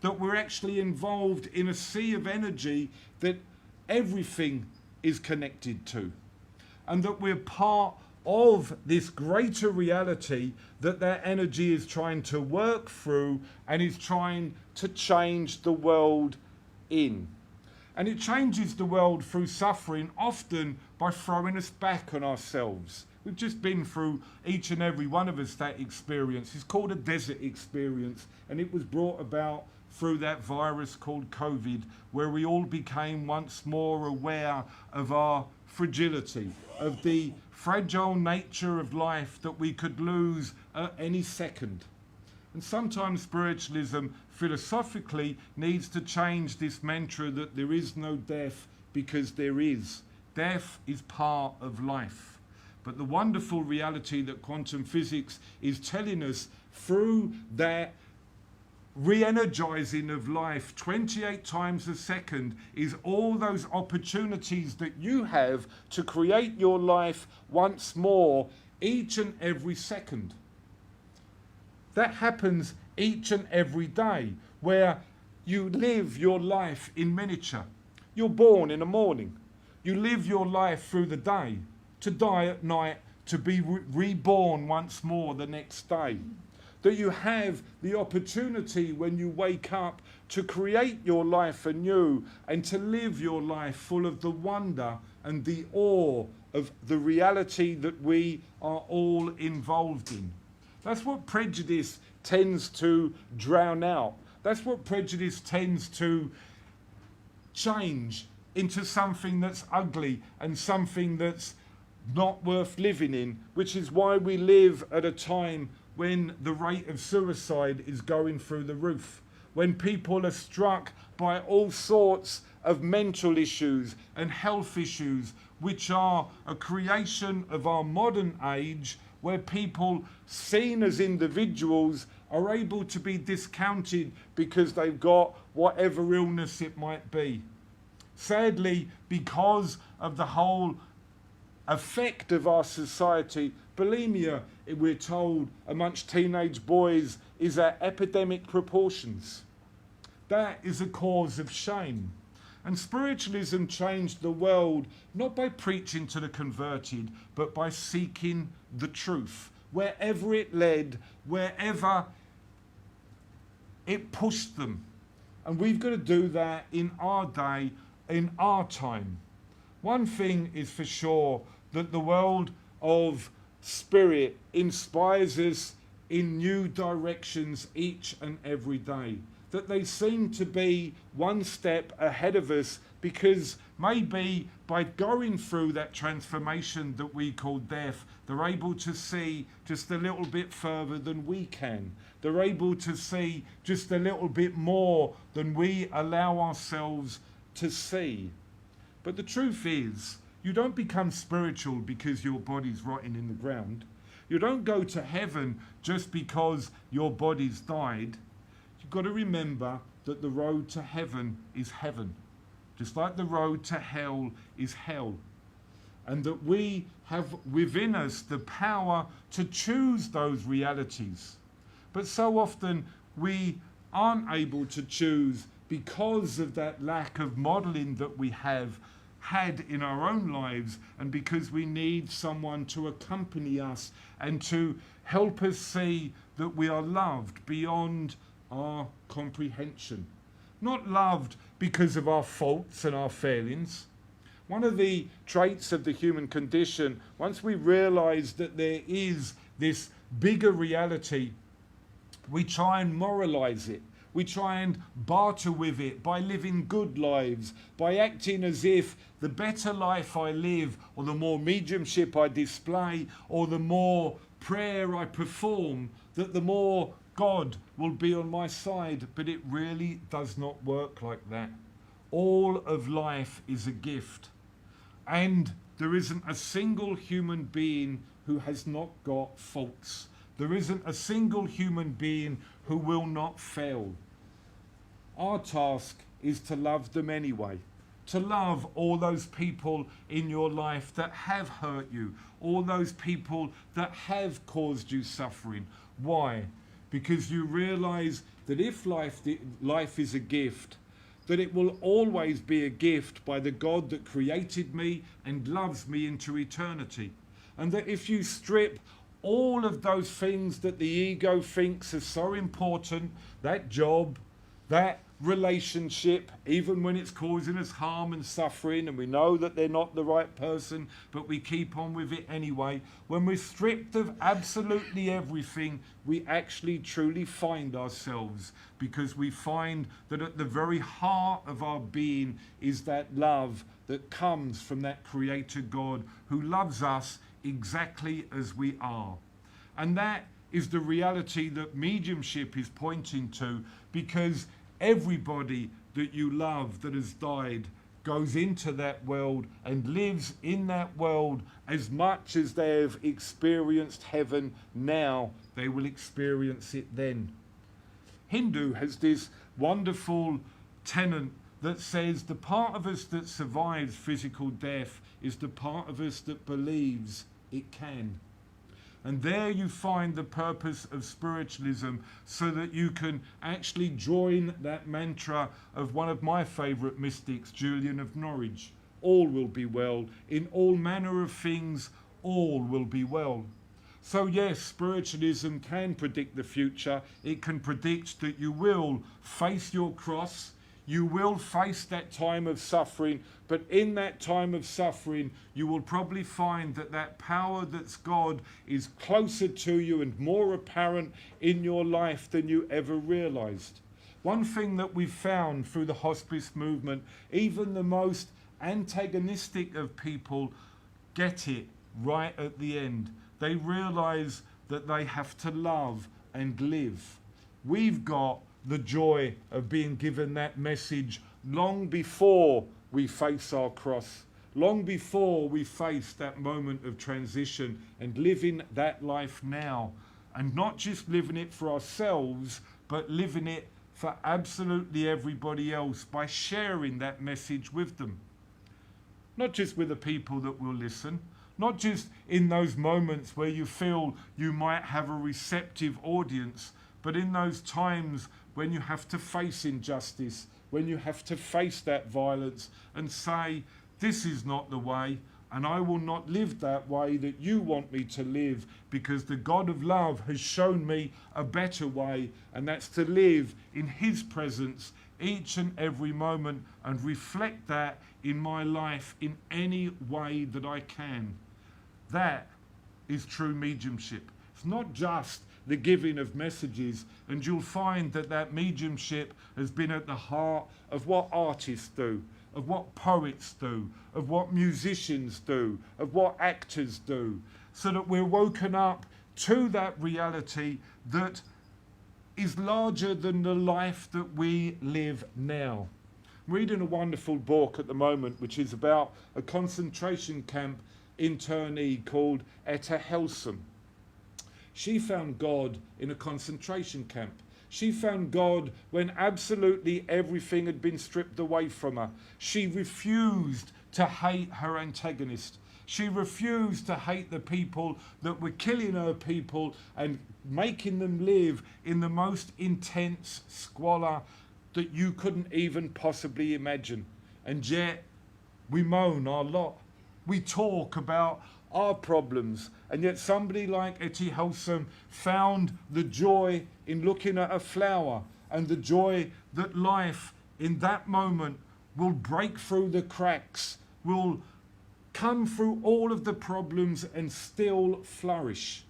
[SPEAKER 18] That we're actually involved in a sea of energy that everything is connected to. And that we're part of this greater reality that energy is trying to work through and is trying to change the world in. And it changes the world through suffering, often by throwing us back on ourselves. We've just been through, each and every one of us, that experience. It's called a desert experience, and it was brought about through that virus called COVID, where we all became once more aware of our fragility, of the fragile nature of life that we could lose at any second. And sometimes spiritualism philosophically needs to change this mantra that there is no death, because there is. Death is part of life. But the wonderful reality that quantum physics is telling us through that re-energizing of life 28 times a second is all those opportunities that you have to create your life once more each and every second. That happens each and every day, where you live your life in miniature. You're born in the morning. You live your life through the day, to die at night, to be reborn once more the next day. that you have the opportunity when you wake up to create your life anew and to live your life full of the wonder and the awe of the reality that we are all involved in. That's what prejudice tends to drown out. That's what prejudice tends to change into something that's ugly and something that's not worth living in, which is why we live at a time when the rate of suicide is going through the roof, when people are struck by all sorts of mental issues and health issues, which are a creation of our modern age, where people seen as individuals are able to be discounted because they've got whatever illness it might be. Sadly, because of the whole effect of our society, bulimia, we're told, amongst teenage boys is at epidemic proportions. That is a cause of shame. And spiritualism changed the world not by preaching to the converted, but by seeking the truth. Wherever it led, wherever it pushed them. And we've got to do that in our day, in our time. One thing is for sure, that the world of spirit inspires us in new directions each and every day. That they seem to be one step ahead of us, because maybe by going through that transformation that we call death, they're able to see just a little bit further than we can. They're able to see just a little bit more than we allow ourselves to see. But the truth is, you don't become spiritual because your body's rotting in the ground. You don't go to heaven just because your body's died. You've got to remember that the road to heaven is heaven, just like the road to hell is hell. And that we have within us the power to choose those realities. But so often we aren't able to choose because of that lack of modelling that we have had in our own lives, and because we need someone to accompany us and to help us see that we are loved beyond our comprehension. Not loved because of our faults and our failings. One of the traits of the human condition, once we realise that there is this bigger reality, we try and moralise it. We try and barter with it by living good lives, by acting as if the better life I live, or the more mediumship I display, or the more prayer I perform, that the more God will be on my side. But it really does not work like that. All of life is a gift. And there isn't a single human being who has not got faults. There isn't a single human being who will not fail. Our task is to love them anyway. To love all those people in your life that have hurt you. All those people that have caused you suffering. Why? Because you realise that if life is a gift, that it will always be a gift by the God that created me and loves me into eternity. And that if you strip all of those things that the ego thinks are so important, that job, that relationship, even when it's causing us harm and suffering and we know that they're not the right person, but we keep on with it anyway. When we're stripped of absolutely everything, we actually truly find ourselves, because we find that at the very heart of our being is that love that comes from that Creator God who loves us exactly as we are. And that is the reality that mediumship is pointing to, because everybody that you love that has died goes into that world and lives in that world as much as they have experienced heaven now, they will experience it then. Hindu has this wonderful tenet that says the part of us that survives physical death is the part of us that believes it can. And there you find the purpose of spiritualism, so that you can actually join that mantra of one of my favourite mystics, Julian of Norwich. All will be well. In all manner of things, all will be well. So yes, spiritualism can predict the future. It can predict that you will face your cross, you will face that time of suffering, but in that time of suffering, you will probably find that that power that's God is closer to you and more apparent in your life than you ever realized. One thing that we've found through the hospice movement, even the most antagonistic of people get it right at the end. They realize that they have to love and live. We've got the joy of being given that message long before we face our cross, long before we face that moment of transition, and living that life now, and not just living it for ourselves, but living it for absolutely everybody else by sharing that message with them. Not just with the people that will listen, not just in those moments where you feel you might have a receptive audience, but in those times when you have to face injustice, when you have to face that violence and say, this is not the way, and I will not live that way that you want me to live, because the God of love has shown me a better way, and that's to live in his presence each and every moment and reflect that in my life in any way that I can. That is true mediumship. It's not just the giving of messages, and you'll find that that mediumship has been at the heart of what artists do, of what poets do, of what musicians do, of what actors do, so that we're woken up to that reality that is larger than the life that we live now. I'm reading a wonderful book at the moment which is about a concentration camp internee called Etta Helsum. She found God in a concentration camp. She found God when absolutely everything had been stripped away from her. She refused to hate her antagonist. She refused to hate the people that were killing her people and making them live in the most intense squalor that you couldn't even possibly imagine. And yet, we moan our lot. We talk about our problems, and yet somebody like Etty Helsum found the joy in looking at a flower, and the joy that life in that moment will break through the cracks, will come through all of the problems and still flourish.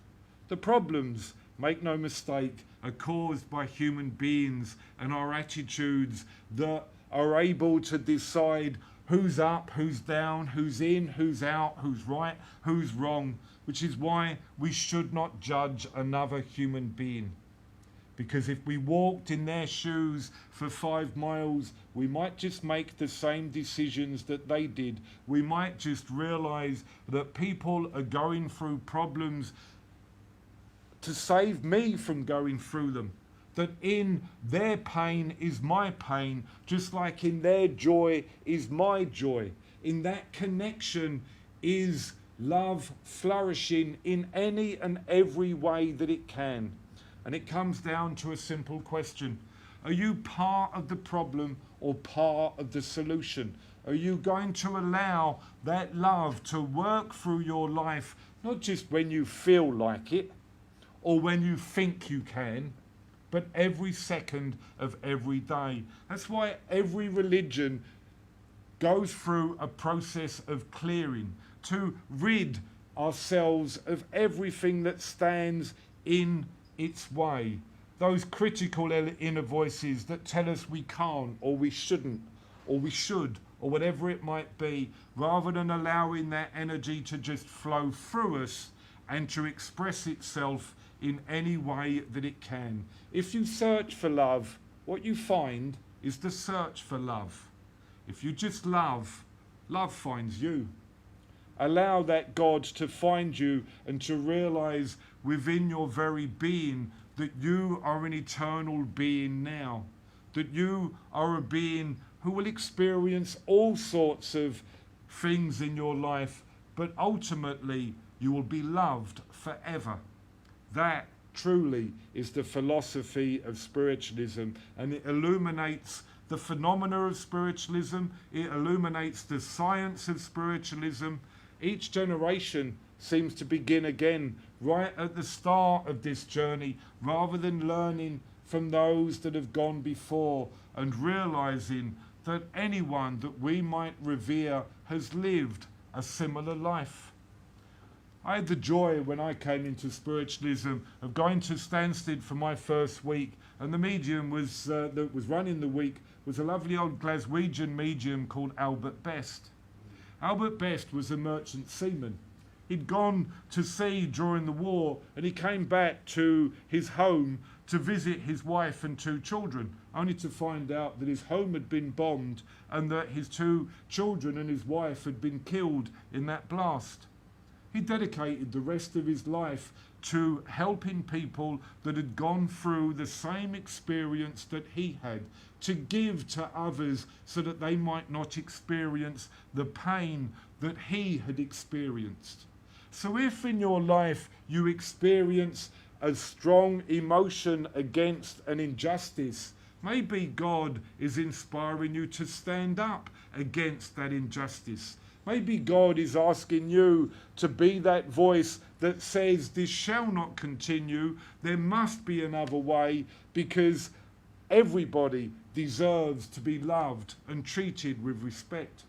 [SPEAKER 18] The problems, make no mistake, are caused by human beings and our attitudes that are able to decide who's up, who's down, who's in, who's out, who's right, who's wrong, which is why we should not judge another human being. Because if we walked in their shoes for 5 miles, we might just make the same decisions that they did. We might just realize that people are going through problems to save me from going through them. That in their pain is my pain, just like in their joy is my joy. In that connection is love flourishing in any and every way that it can. And it comes down to a simple question. Are you part of the problem or part of the solution? Are you going to allow that love to work through your life, not just when you feel like it or when you think you can, but every second of every day? That's why every religion goes through a process of clearing to rid ourselves of everything that stands in its way. Those critical inner voices that tell us we can't, or we shouldn't, or we should, or whatever it might be, rather than allowing that energy to just flow through us and to express itself in any way that it can. If you search for love, what you find is the search for love. If you just love, love finds you. Allow that God to find you and to realize within your very being that you are an eternal being now, that you are a being who will experience all sorts of things in your life, but ultimately you will be loved forever. That truly is the philosophy of spiritualism, and it illuminates the phenomena of spiritualism, it illuminates the science of spiritualism. Each generation seems to begin again right at the start of this journey, rather than learning from those that have gone before and realizing that anyone that we might revere has lived a similar life. I had the joy when I came into spiritualism of going to Stansted for my first week, and the medium that was running the week was a lovely old Glaswegian medium called Albert Best. Albert Best was a merchant seaman. He'd gone to sea during the war, and he came back to his home to visit his wife and 2 children, only to find out that his home had been bombed and that his 2 children and his wife had been killed in that blast. He dedicated the rest of his life to helping people that had gone through the same experience that he had, to give to others so that they might not experience the pain that he had experienced. So if in your life you experience a strong emotion against an injustice, maybe God is inspiring you to stand up against that injustice. Maybe God is asking you to be that voice that says this shall not continue, there must be another way, because everybody deserves to be loved and treated with respect.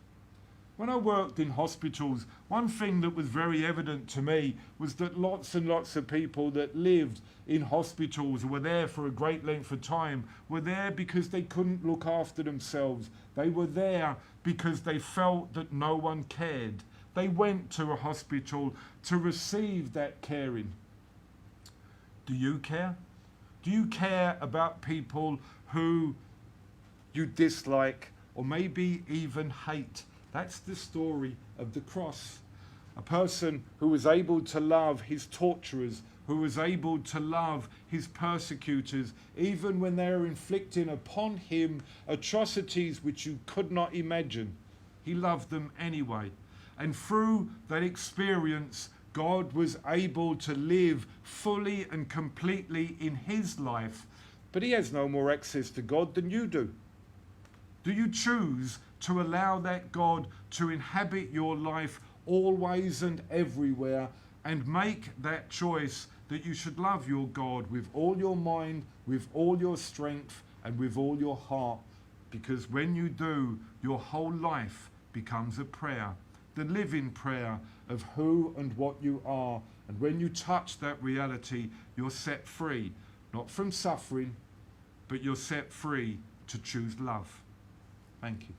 [SPEAKER 18] When I worked in hospitals, one thing that was very evident to me was that lots and lots of people that lived in hospitals, were there for a great length of time, were there because they couldn't look after themselves. They were there because they felt that no one cared. They went to a hospital to receive that caring. Do you care? Do you care about people who you dislike or maybe even hate? That's the story of the cross. A person who was able to love his torturers, who was able to love his persecutors, even when they were inflicting upon him atrocities which you could not imagine. He loved them anyway. And through that experience, God was able to live fully and completely in his life. But he has no more access to God than you do. Do you choose to allow that God to inhabit your life always and everywhere, and make that choice that you should love your God with all your mind, with all your strength, and with all your heart? Because when you do, your whole life becomes a prayer, the living prayer of who and what you are. And when you touch that reality, you're set free, not from suffering, but you're set free to choose love. Thank you.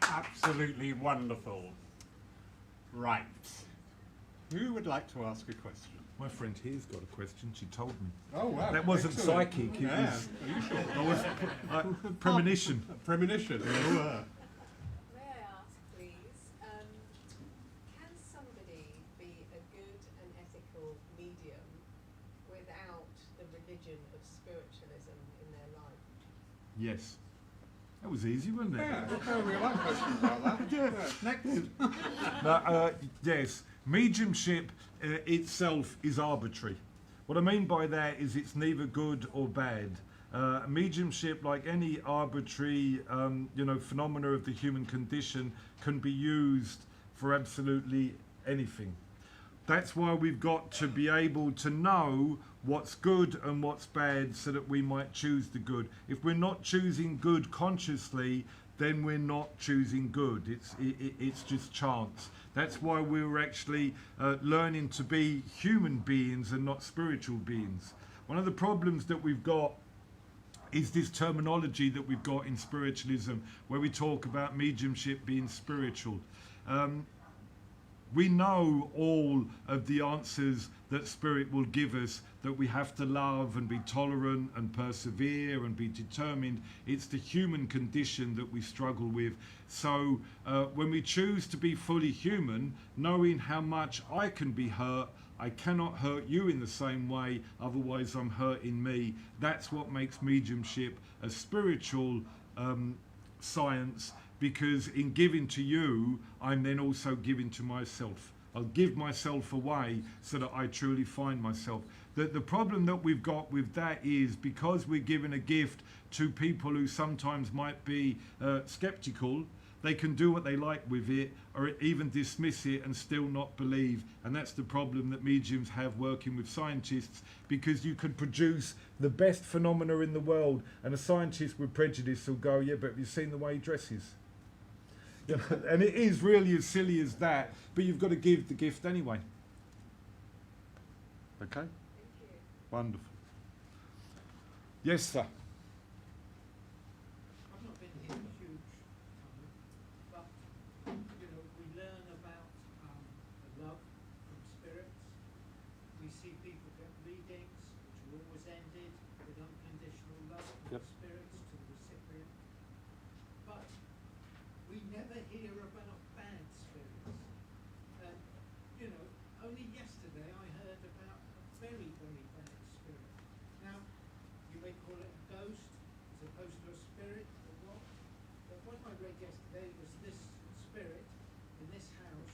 [SPEAKER 2] Absolutely wonderful. Right. Who would like to ask a question?
[SPEAKER 18] My friend here's got a question. She told me.
[SPEAKER 2] Oh, wow.
[SPEAKER 18] That wasn't
[SPEAKER 2] Excellent.
[SPEAKER 18] psychic. It
[SPEAKER 2] Yeah.
[SPEAKER 18] was.
[SPEAKER 2] Are you sure?
[SPEAKER 18] That was premonition.
[SPEAKER 2] Premonition. Oh,
[SPEAKER 9] May I ask, please, can somebody be a good and ethical medium without the religion of spiritualism in their life?
[SPEAKER 18] Yes. That was easy, wasn't it?
[SPEAKER 2] Yeah, we like questions about that.
[SPEAKER 18] Yeah.
[SPEAKER 2] Next.
[SPEAKER 18] Yes. Mediumship itself is arbitrary. What I mean by that is it's neither good or bad. Mediumship, like any arbitrary, phenomena of the human condition, can be used for absolutely anything. That's why we've got to be able to know what's good and what's bad so that we might choose the good. If we're not choosing good consciously, then we're not choosing good. It's just chance. That's why we're actually learning to be human beings and not spiritual beings. One of the problems that we've got is this terminology that we've got in spiritualism, where we talk about mediumship being spiritual. We know all of the answers that Spirit will give us, that we have to love and be tolerant and persevere and be determined. It's the human condition that we struggle with. So when we choose to be fully human, knowing how much I can be hurt, I cannot hurt you in the same way, otherwise I'm hurting me. That's what makes mediumship a spiritual science, because in giving to you, I'm then also giving to myself. I'll give myself away so that I truly find myself. The problem that we've got with that is because we're giving a gift to people who sometimes might be skeptical, they can do what they like with it or even dismiss it and still not believe. And that's the problem that mediums have working with scientists, because you could produce the best phenomena in the world and a scientist with prejudice will go, yeah, but have you seen the way he dresses? You know, and it is really as silly as that, but you've got to give the gift anyway. Okay? Wonderful. Yes, sir.
[SPEAKER 14] I've not been here a huge time, but you know, we learn about the love from spirits. We see people get readings, which are always ended with unconditional love from spirits to the recipient. But we never hear about bad spirits. You know, only yesterday I heard about a very, very bad spirit. Now, you may call it a ghost as opposed to a spirit or what, but what I read yesterday was this spirit in this house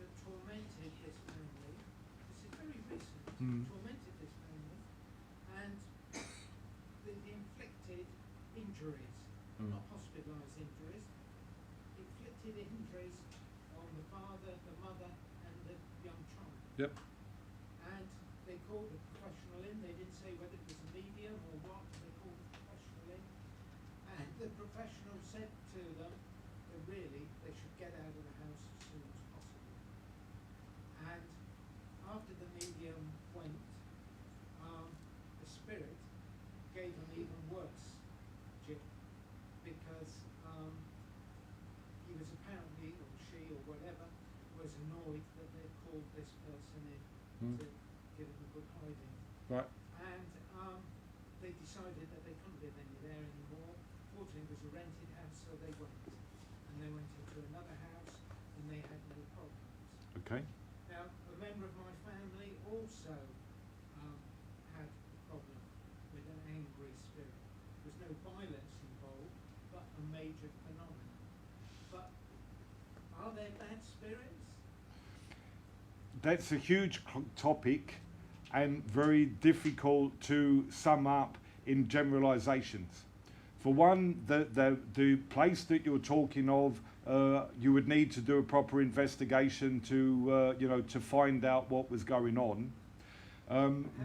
[SPEAKER 14] that tormented this family. This is very recent. Tormented this family, and they inflicted injuries, not hospitalised injuries, inflicted injuries on the father, the mother, and the young child.
[SPEAKER 18] Yep.
[SPEAKER 14] And they called a professional in. They didn't say whether it was a medium or what. They called a professional in, and the professional said to them that really they should get out of the house as soon as possible. And after the medium went, the spirit gave an even worse jip, because he was apparently, or she or whatever, was annoyed that they called this person in to give him a good hiding.
[SPEAKER 18] Right.
[SPEAKER 14] And they decided that they couldn't live there anymore. Fortunately, it was a rented house, so they went. And they went into another house, and they had no problems.
[SPEAKER 18] Okay.
[SPEAKER 14] Now, a member of my family also had a problem with an angry spirit. There was no violence involved, but a major phenomenon. But are there bad spirits?
[SPEAKER 18] That's a huge topic and very difficult to sum up in generalizations. For one, the place that you're talking of, you would need to do a proper investigation to you know, to find out what was going on.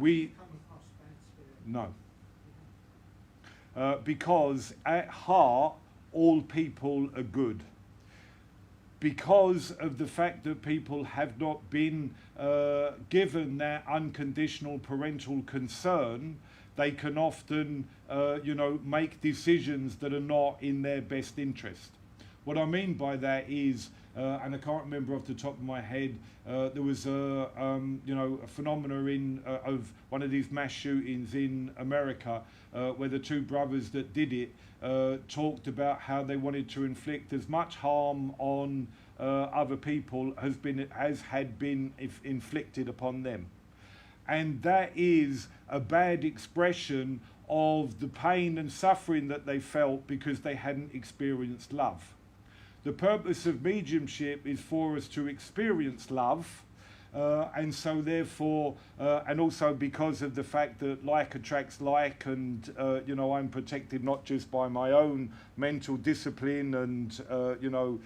[SPEAKER 18] We
[SPEAKER 14] Come across bad spirits?
[SPEAKER 18] no, because at heart all people are good. Because of the fact that people have not been given that unconditional parental concern, they can often, you know, make decisions that are not in their best interest. What I mean by that is, and I can't remember off the top of my head, there was a, you know, a phenomena in of one of these mass shootings in America, where the two brothers that did it talked about how they wanted to inflict as much harm on other people as had been inflicted upon them. And that is a bad expression of the pain and suffering that they felt because they hadn't experienced love. The purpose of mediumship is for us to experience love, and so therefore, and also because of the fact that like attracts like, and you know, I'm protected not just by my own mental discipline and you know,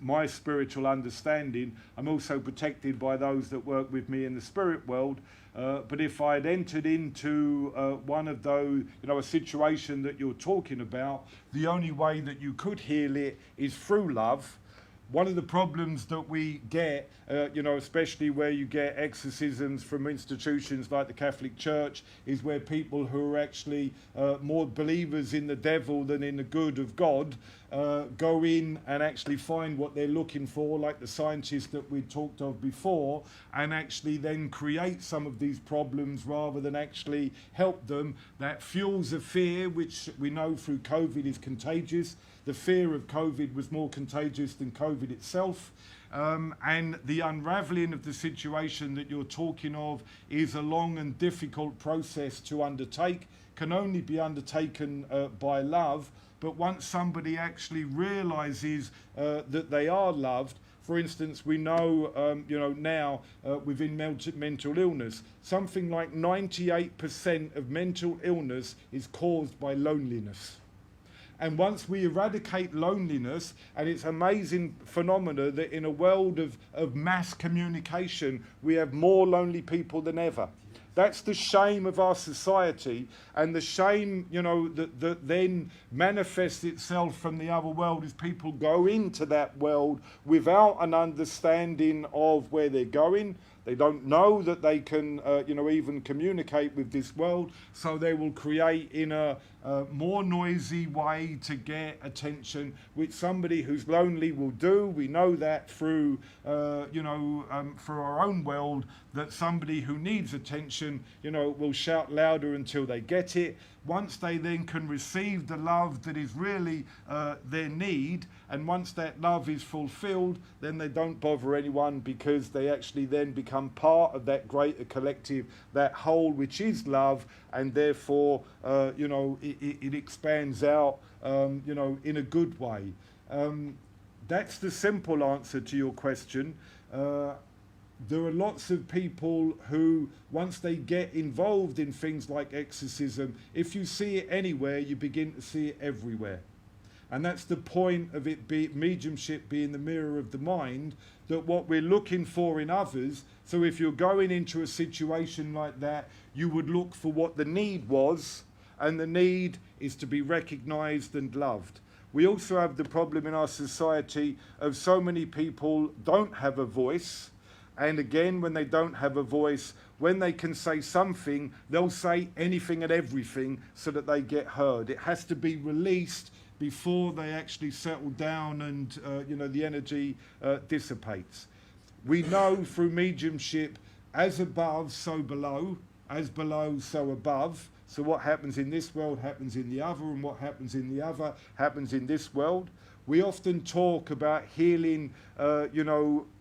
[SPEAKER 18] my spiritual understanding, I'm also protected by those that work with me in the spirit world. But if I had entered into one of those, you know, a situation that you're talking about, the only way that you could heal it is through love. One of the problems that we get, you know, especially where you get exorcisms from institutions like the Catholic Church, is where people who are actually more believers in the devil than in the good of God go in and actually find what they're looking for, like the scientists that we talked of before, and actually then create some of these problems rather than actually help them. That fuels a fear, which we know through COVID is contagious. The fear of COVID was more contagious than COVID itself. And the unraveling of the situation that you're talking of is a long and difficult process to undertake, can only be undertaken by love. But once somebody actually realizes that they are loved, For instance, we know, now within mental illness, something like 98% of mental illness is caused by loneliness. And once we eradicate loneliness, and it's amazing phenomena that in a world of mass communication, we have more lonely people than ever. That's the shame of our society, and the shame, that then manifests itself from the other world is people go into that world without an understanding of where they're going. They don't know that they can, even communicate with this world, so they will create in a more noisy way to get attention, which somebody who's lonely will do. We know that through, through our own world, that somebody who needs attention, will shout louder until they get it. Once they then can receive the love that is really their need, and once that love is fulfilled, then they don't bother anyone, because they actually then become part of that greater collective, that whole which is love, and therefore, it expands out, in a good way. That's the simple answer to your question. There are lots of people who, once they get involved in things like exorcism, if you see it anywhere, you begin to see it everywhere. And that's the point of it mediumship being the mirror of the mind, that what we're looking for in others, so if you're going into a situation like that, you would look for what the need was, and the need is to be recognized and loved. We also have the problem in our society of so many people don't have a voice. And again, when they don't have a voice, when they can say something, they'll say anything and everything so that they get heard. It has to be released before they actually settle down and, the energy dissipates. We know through mediumship, as above, so below, as below, so above. So what happens in this world happens in the other, and what happens in the other happens in this world. We often talk about healing,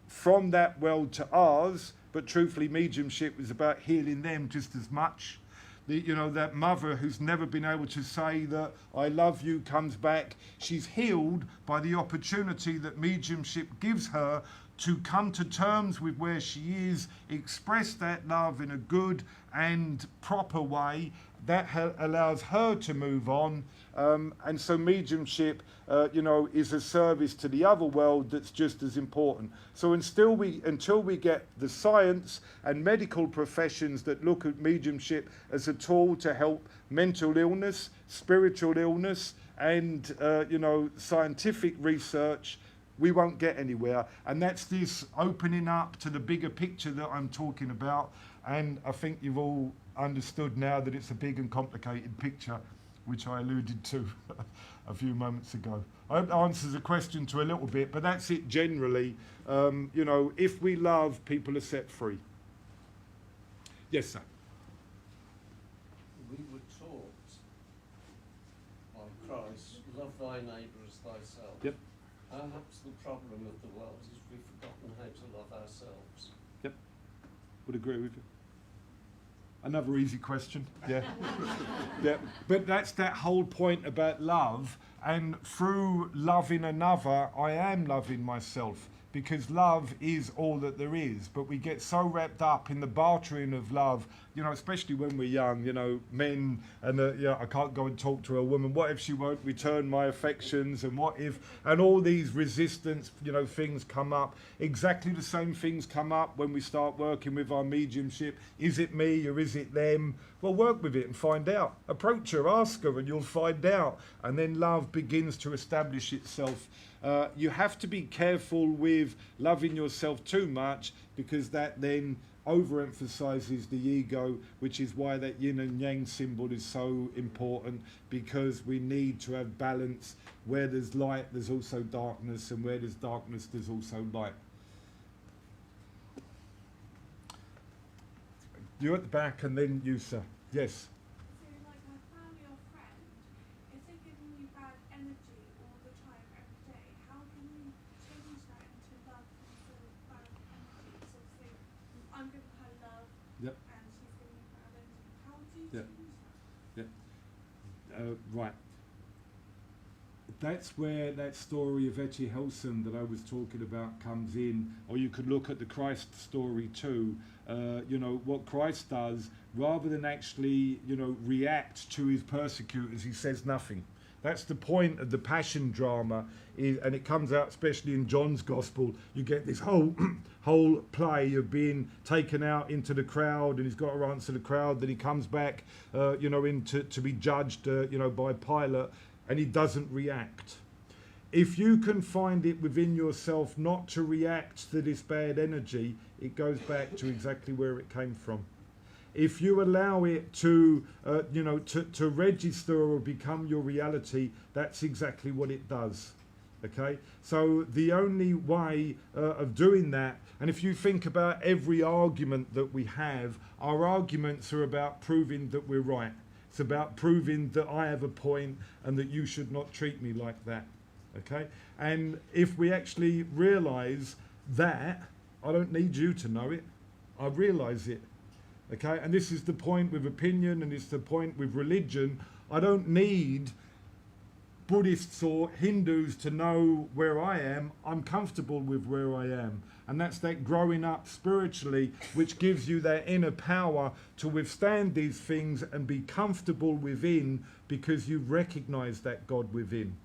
[SPEAKER 18] from that world to ours, but truthfully mediumship is about healing them just as much. That mother who's never been able to say that I love you comes back. She's healed by the opportunity that mediumship gives her to come to terms with where she is, express that love in a good and proper way. That allows her to move on. And so mediumship, is a service to the other world that's just as important. So until we get the science and medical professions that look at mediumship as a tool to help mental illness, spiritual illness, and, scientific research, we won't get anywhere. And that's this opening up to the bigger picture that I'm talking about. And I think you've all understood now that it's a big and complicated picture, which I alluded to a few moments ago. I hope that answers the question to a little bit, but that's it generally. If we love, people are set free. Yes, sir.
[SPEAKER 16] We were taught by Christ, love thy neighbour as thyself.
[SPEAKER 18] Yep.
[SPEAKER 16] Perhaps the problem of the world is we've forgotten how to love ourselves.
[SPEAKER 18] Yep. Would agree with you. Another easy question, yeah. Yeah. But that's that whole point about love, and through loving another, I am loving myself, because love is all that there is. But we get so wrapped up in the bartering of love, especially when we're young, men, and I can't go and talk to a woman. What if she won't return my affections? And what if, and all these resistance, things come up. Exactly the same things come up when we start working with our mediumship. Is it me or is it them? Well, work with it and find out. Approach her, ask her, and you'll find out. And then love begins to establish itself. You have to be careful with loving yourself too much, because that then overemphasizes the ego, which is why that yin and yang symbol is so important, because we need to have balance. Where there's light, there's also darkness, and where there's darkness, there's also light. You at the back, and then you, sir. Yes.
[SPEAKER 19] So, like a family or friend, if they're giving you bad energy all the time, every day, how can you change that into love instead of bad energy? So, say, I'm giving her love,
[SPEAKER 18] Yep.
[SPEAKER 19] and she's giving me bad energy. How do you
[SPEAKER 18] Yep.
[SPEAKER 19] change that?
[SPEAKER 18] Right. that's where that story of Etty Helson that I was talking about comes in. Or you could look at the Christ story too. You know, what Christ does, rather than actually, you know, react to his persecutors, he says nothing. That's the point of the passion drama, and it comes out especially in John's Gospel. You get this whole whole play of being taken out into the crowd, and he's got to answer the crowd. Then he comes back, you know, to be judged, you know, by Pilate, and he doesn't react. If you can find it within yourself not to react to this bad energy, it goes back to exactly where it came from. If you allow it to, you know, to register or become your reality, that's exactly what it does. Okay? So the only way of doing that, and if you think about every argument that we have, our arguments are about proving that we're right. It's about proving that I have a point and that you should not treat me like that. Okay? And if we actually realize that, I don't need you to know it. I realize it. Okay? And this is the point with opinion, and it's the point with religion. I don't need Buddhists or Hindus to know where I am. I'm comfortable with where I am. And that's that growing up spiritually, which gives you that inner power to withstand these things and be comfortable within, because you recognize that God within.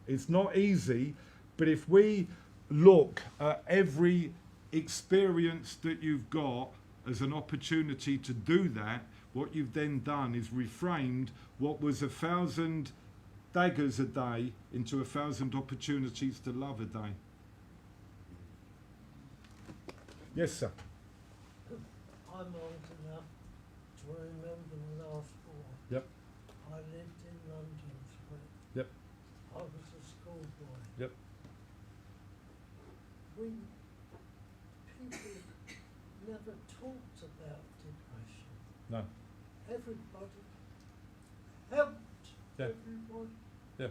[SPEAKER 18] It's not easy, but if we look at every experience that you've got as an opportunity to do that, what you've then done is reframed what was 1,000 daggers a day into 1,000 opportunities to love a day. Yes, sir.
[SPEAKER 14] I'm old enough to remember the last war.
[SPEAKER 18] Yep.
[SPEAKER 14] I lived in London for it.
[SPEAKER 18] Yep.
[SPEAKER 14] I was a schoolboy.
[SPEAKER 18] Yep.
[SPEAKER 14] People never talked about depression.
[SPEAKER 18] No.
[SPEAKER 14] Everybody helped.
[SPEAKER 18] Yeah.
[SPEAKER 14] Everybody.
[SPEAKER 18] Yeah.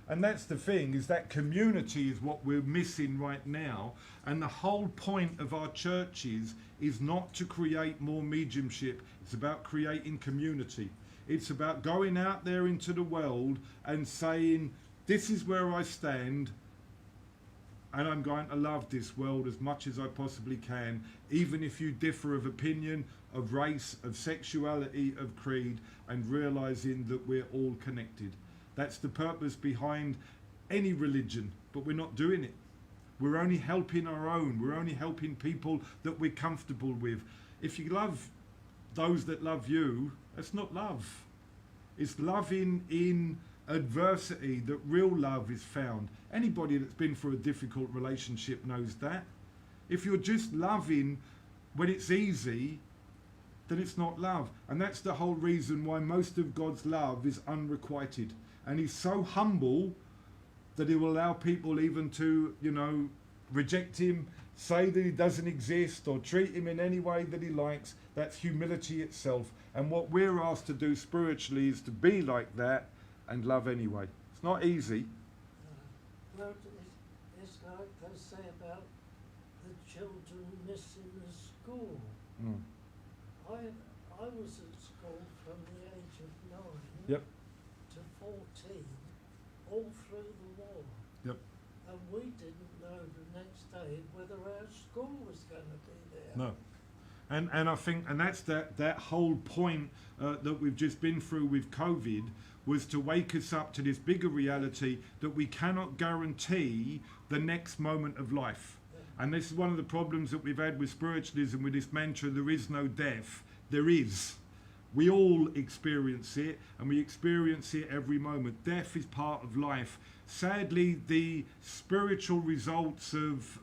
[SPEAKER 18] And that's the thing, is that community is what we're missing right now. And the whole point of our churches is not to create more mediumship. It's about creating community. It's about going out there into the world and saying, this is where I stand, and I'm going to love this world as much as I possibly can, even if you differ of opinion, of race, of sexuality, of creed, and realizing that we're all connected. That's the purpose behind any religion, but we're not doing it. We're only helping our own. We're only helping people that we're comfortable with. If you love those that love you, that's not love. It's loving in adversity that real love is found. Anybody that's been through a difficult relationship knows that. If you're just loving when it's easy, then it's not love. And that's the whole reason why most of God's love is unrequited. And he's so humble that he will allow people even to, you know, reject him, say that he doesn't exist, or treat him in any way that he likes. That's humility itself. And what we're asked to do spiritually is to be like that and love anyway. It's not easy.
[SPEAKER 14] Well, it's like they say about the children missing the school.
[SPEAKER 18] Mm.
[SPEAKER 14] I was at school from the age of 9
[SPEAKER 18] Yep.
[SPEAKER 14] to 14, all through the war.
[SPEAKER 18] Yep.
[SPEAKER 14] And we didn't know the next day whether our school was going to be there.
[SPEAKER 18] No. And I think, and that's that whole point that we've just been through with COVID, was to wake us up to this bigger reality that we cannot guarantee the next moment of life. And this is one of the problems that we've had with spiritualism, with this mantra, there is no death. There is. We all experience it, and we experience it every moment. Death is part of life. Sadly, the spiritual results of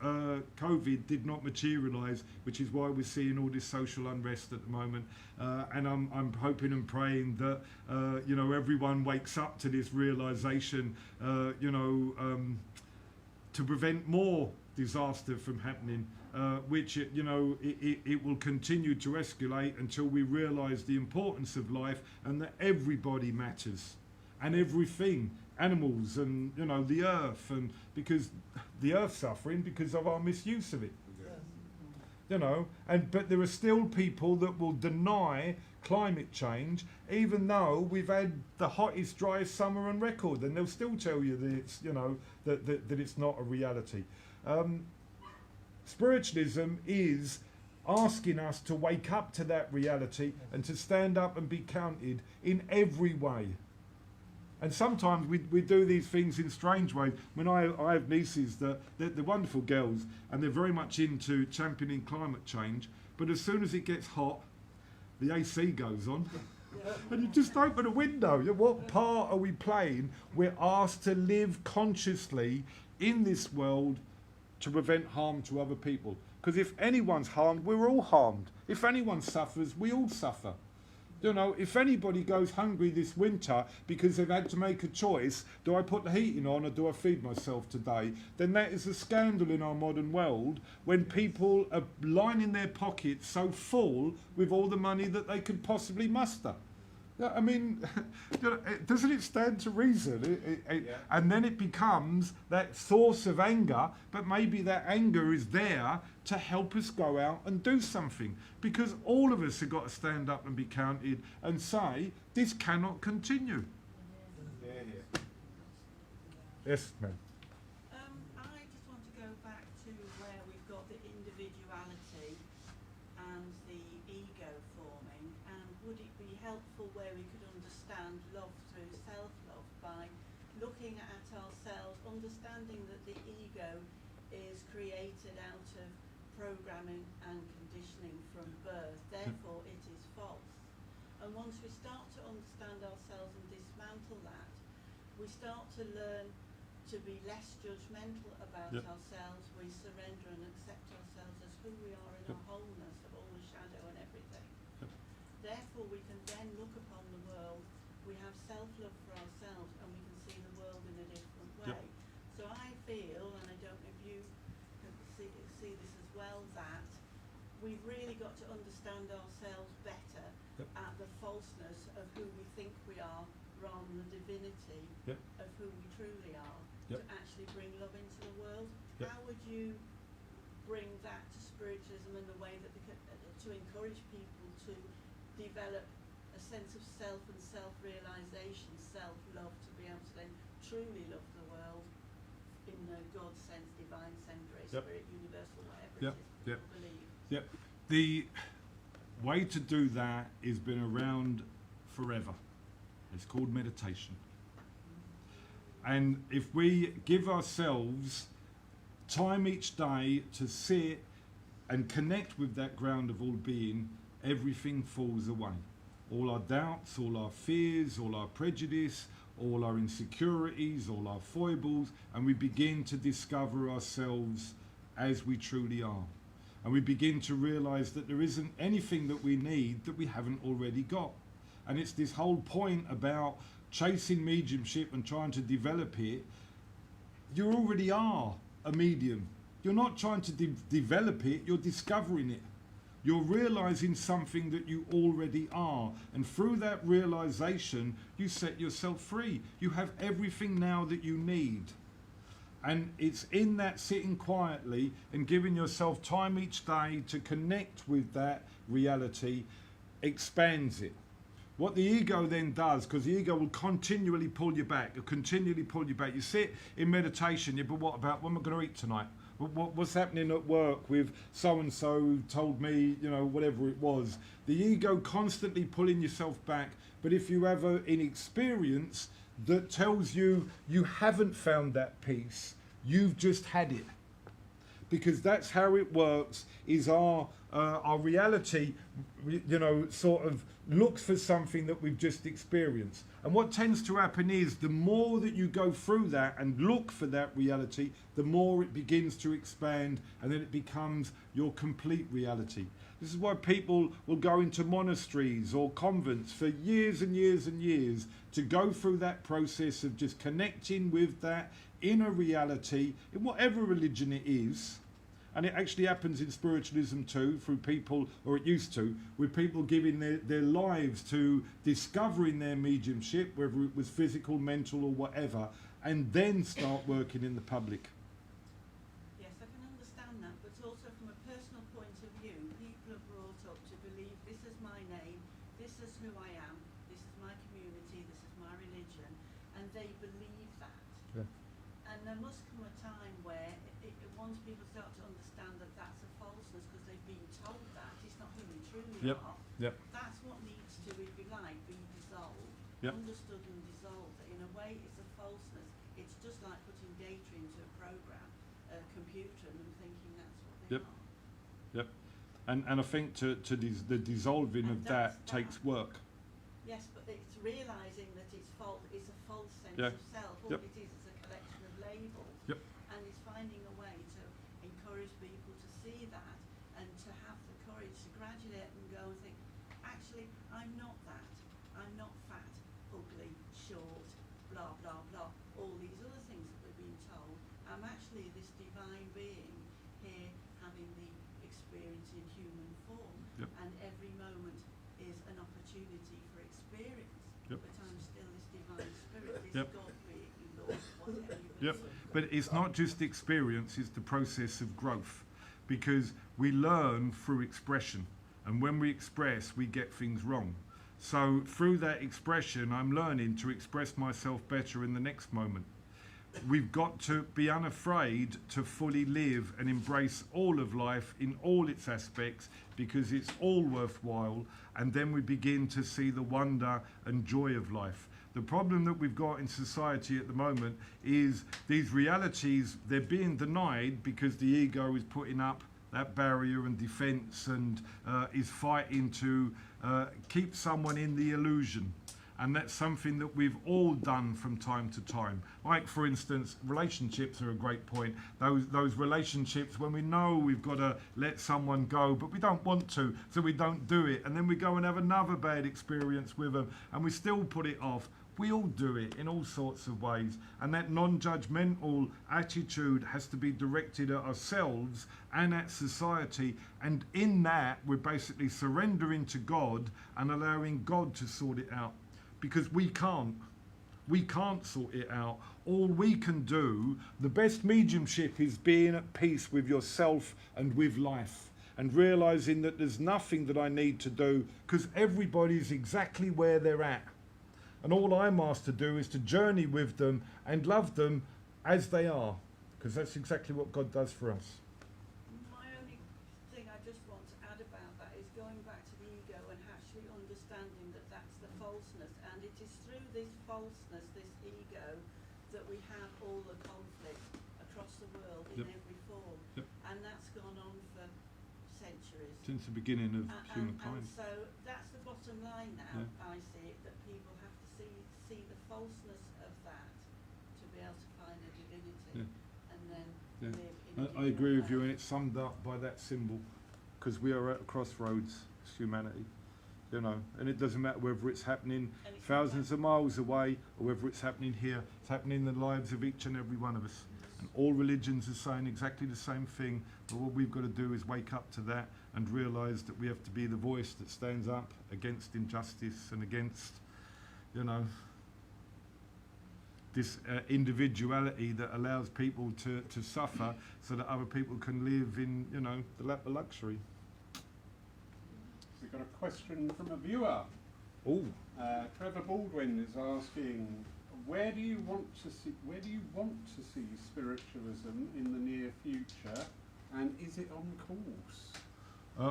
[SPEAKER 18] COVID did not materialise, which is why we're seeing all this social unrest at the moment. And I'm hoping and praying that you know, everyone wakes up to this realisation, you know, to prevent more disaster from happening, which you know, it will continue to escalate until we realise the importance of life and that everybody matters, and everything, animals, and you know, the earth, and because the earth's suffering because of our misuse of it. You know, but there are still people that will deny climate change, even though we've had the hottest, driest summer on record, and they'll still tell you that it's, you know, that it's not a reality. Spiritualism is asking us to wake up to that reality and to stand up and be counted in every way. And sometimes we do these things in strange ways. When I have nieces that they're wonderful girls and they're very much into championing climate change, but as soon as it gets hot, the AC goes on. And you just open a window. What part are we playing? We're asked to live consciously in this world to prevent harm to other people. Because if anyone's harmed, we're all harmed. If anyone suffers, we all suffer. You know, if anybody goes hungry this winter because they've had to make a choice, do I put the heating on or do I feed myself today? Then that is a scandal in our modern world when people are lining their pockets so full with all the money that they could possibly muster. I mean, doesn't it stand to reason? And then it becomes that source of anger, but maybe that anger is there to help us go out and do something. Because all of us have got to stand up and be counted and say, this cannot continue. Yes, ma'am.
[SPEAKER 7] I just want to go back to where we've got the individuality and the ego forming, and would it be helpful where we could understand love through self-love by looking at ourselves, understanding that the ego is created out of programming and conditioning from birth, therefore it is false. And once we start to understand ourselves and dismantle that, we start to learn to be less judgmental about ourselves. We surrender and accept ourselves as who we are in our wholeness of all the shadow and everything. Therefore we can then look upon the world, we have self-love for ourselves, and we can see the world in a different way. So I feel, and I don't know if you can see this as well, that we've really got to understand ourselves better at the falseness of who we think we are rather than the divinity of who we truly are, to actually bring love into the world. How would you bring that to spiritualism in the way that to encourage people to develop a sense of self and self-realization, self-love, to be able to then truly love the world in the God sense, divine sense, Great Spirit, universal, whatever it is people believe?
[SPEAKER 18] The way to do that has been around forever. It's called meditation. And if we give ourselves time each day to sit and connect with that ground of all being, everything falls away. All our doubts, all our fears, all our prejudice, all our insecurities, all our foibles, and we begin to discover ourselves as we truly are. And we begin to realize that there isn't anything that we need that we haven't already got. And it's this whole point about chasing mediumship and trying to develop it. You already are a medium. You're not trying to develop it, you're discovering it. You're realizing something that you already are. And through that realization, you set yourself free. You have everything now that you need. And it's in that sitting quietly and giving yourself time each day to connect with that reality expands it. What the ego then does, because the ego will continually pull you back, it'll continually pull you back. You sit in meditation, but what about, what am I going to eat tonight? What's happening at work with so-and-so told me, you know, whatever it was. The ego constantly pulling yourself back. But if you have an experience that tells you you haven't found that peace, you've just had it. Because that's how it works, is our reality, you know, sort of looks for something that we've just experienced. And what tends to happen is the more that you go through that and look for that reality, the more it begins to expand, and then it becomes your complete reality. This is why people will go into monasteries or convents for years and years and years to go through that process of just connecting with that inner reality in whatever religion it is. And it actually happens in spiritualism too, through people, or it used to, with people giving their lives to discovering their mediumship, whether it was physical, mental, or whatever, and then start working in the public.
[SPEAKER 7] Yes, I can understand that, but also from a personal point of view, people are brought up to believe this is my name, this is who I am, this is my community, this is my religion, and they believe that.
[SPEAKER 18] Yeah.
[SPEAKER 7] And there must come a time where once people start to understand that that's a falseness because they've been told that, it's not who they truly
[SPEAKER 18] Yep.
[SPEAKER 7] are,
[SPEAKER 18] Yep.
[SPEAKER 7] that's what needs to, if you like, be dissolved,
[SPEAKER 18] Yep.
[SPEAKER 7] understood and dissolved. That in a way it's a falseness. It's just like putting data into a program, a computer, and thinking that's what they
[SPEAKER 18] Yep.
[SPEAKER 7] are.
[SPEAKER 18] Yep. And I think the dissolving of that takes work.
[SPEAKER 7] Yes, but it's realising that it's a false sense
[SPEAKER 18] Yeah.
[SPEAKER 7] of self. All
[SPEAKER 18] Yep.
[SPEAKER 7] it is a collection of labels.
[SPEAKER 18] Yep.
[SPEAKER 7] And it's finding a way to encourage people to see that and to have the courage to graduate and go and think, actually, I'm not that. I'm not fat, ugly, short, blah, blah, blah. All these other things that we're being told. I'm actually this divine being here having the experience in human form.
[SPEAKER 18] Yep.
[SPEAKER 7] And every moment is an opportunity for experience.
[SPEAKER 18] Yep.
[SPEAKER 7] But I'm still this divine spirit, this
[SPEAKER 18] Yep.
[SPEAKER 7] God being, Lord, whatever you
[SPEAKER 18] Yep.
[SPEAKER 7] want to say.
[SPEAKER 18] But it's not just experience, it's the process of growth. Because we learn through expression. And when we express, we get things wrong. So through that expression, I'm learning to express myself better in the next moment. We've got to be unafraid to fully live and embrace all of life in all its aspects, because it's all worthwhile, and then we begin to see the wonder and joy of life. The problem that we've got in society at the moment is these realities, they're being denied because the ego is putting up that barrier and defense and is fighting to keep someone in the illusion. And that's something that we've all done from time to time. Like, for instance, relationships are a great point. Those relationships when we know we've got to let someone go, but we don't want to, so we don't do it. And then we go and have another bad experience with them, and we still put it off. We all do it in all sorts of ways. And that non-judgmental attitude has to be directed at ourselves and at society. And in that, we're basically surrendering to God and allowing God to sort it out. Because we can't sort it out. All we can do, the best mediumship is being at peace with yourself and with life, and realizing that there's nothing that I need to do, because everybody's exactly where they're at. And all I'm asked to do is to journey with them and love them as they are, because that's exactly what God does for us.
[SPEAKER 7] My only thing I just want to add about that is going back to the ego and actually understanding that that's the falseness, and it is through this falseness, this ego, that we have all the conflict across the world in
[SPEAKER 18] Yep.
[SPEAKER 7] every form.
[SPEAKER 18] Yep.
[SPEAKER 7] And that's gone on for centuries.
[SPEAKER 18] Since the beginning of
[SPEAKER 7] And
[SPEAKER 18] humankind.
[SPEAKER 7] so that's the bottom line now,
[SPEAKER 18] Yeah.
[SPEAKER 7] I see it, that people have to see the falseness of that to be able to find a divinity.
[SPEAKER 18] Yeah.
[SPEAKER 7] And then
[SPEAKER 18] Yeah.
[SPEAKER 7] live in a
[SPEAKER 18] I agree with you, and it's summed up by that symbol, because we are at a crossroads as humanity, you know, and it doesn't matter whether it's happening thousands of miles away or whether it's happening here. It's happening in the lives of each and every one of us, and all religions are saying exactly the same thing. But what we've got to do is wake up to that and realise that we have to be the voice that stands up against injustice and against, you know, this individuality that allows people to suffer so that other people can live in, you know, the lap of luxury.
[SPEAKER 2] We've got a question from a viewer.
[SPEAKER 18] Oh.
[SPEAKER 2] Trevor Baldwin is asking, where do you want to see spiritualism in the near future, and is it on course?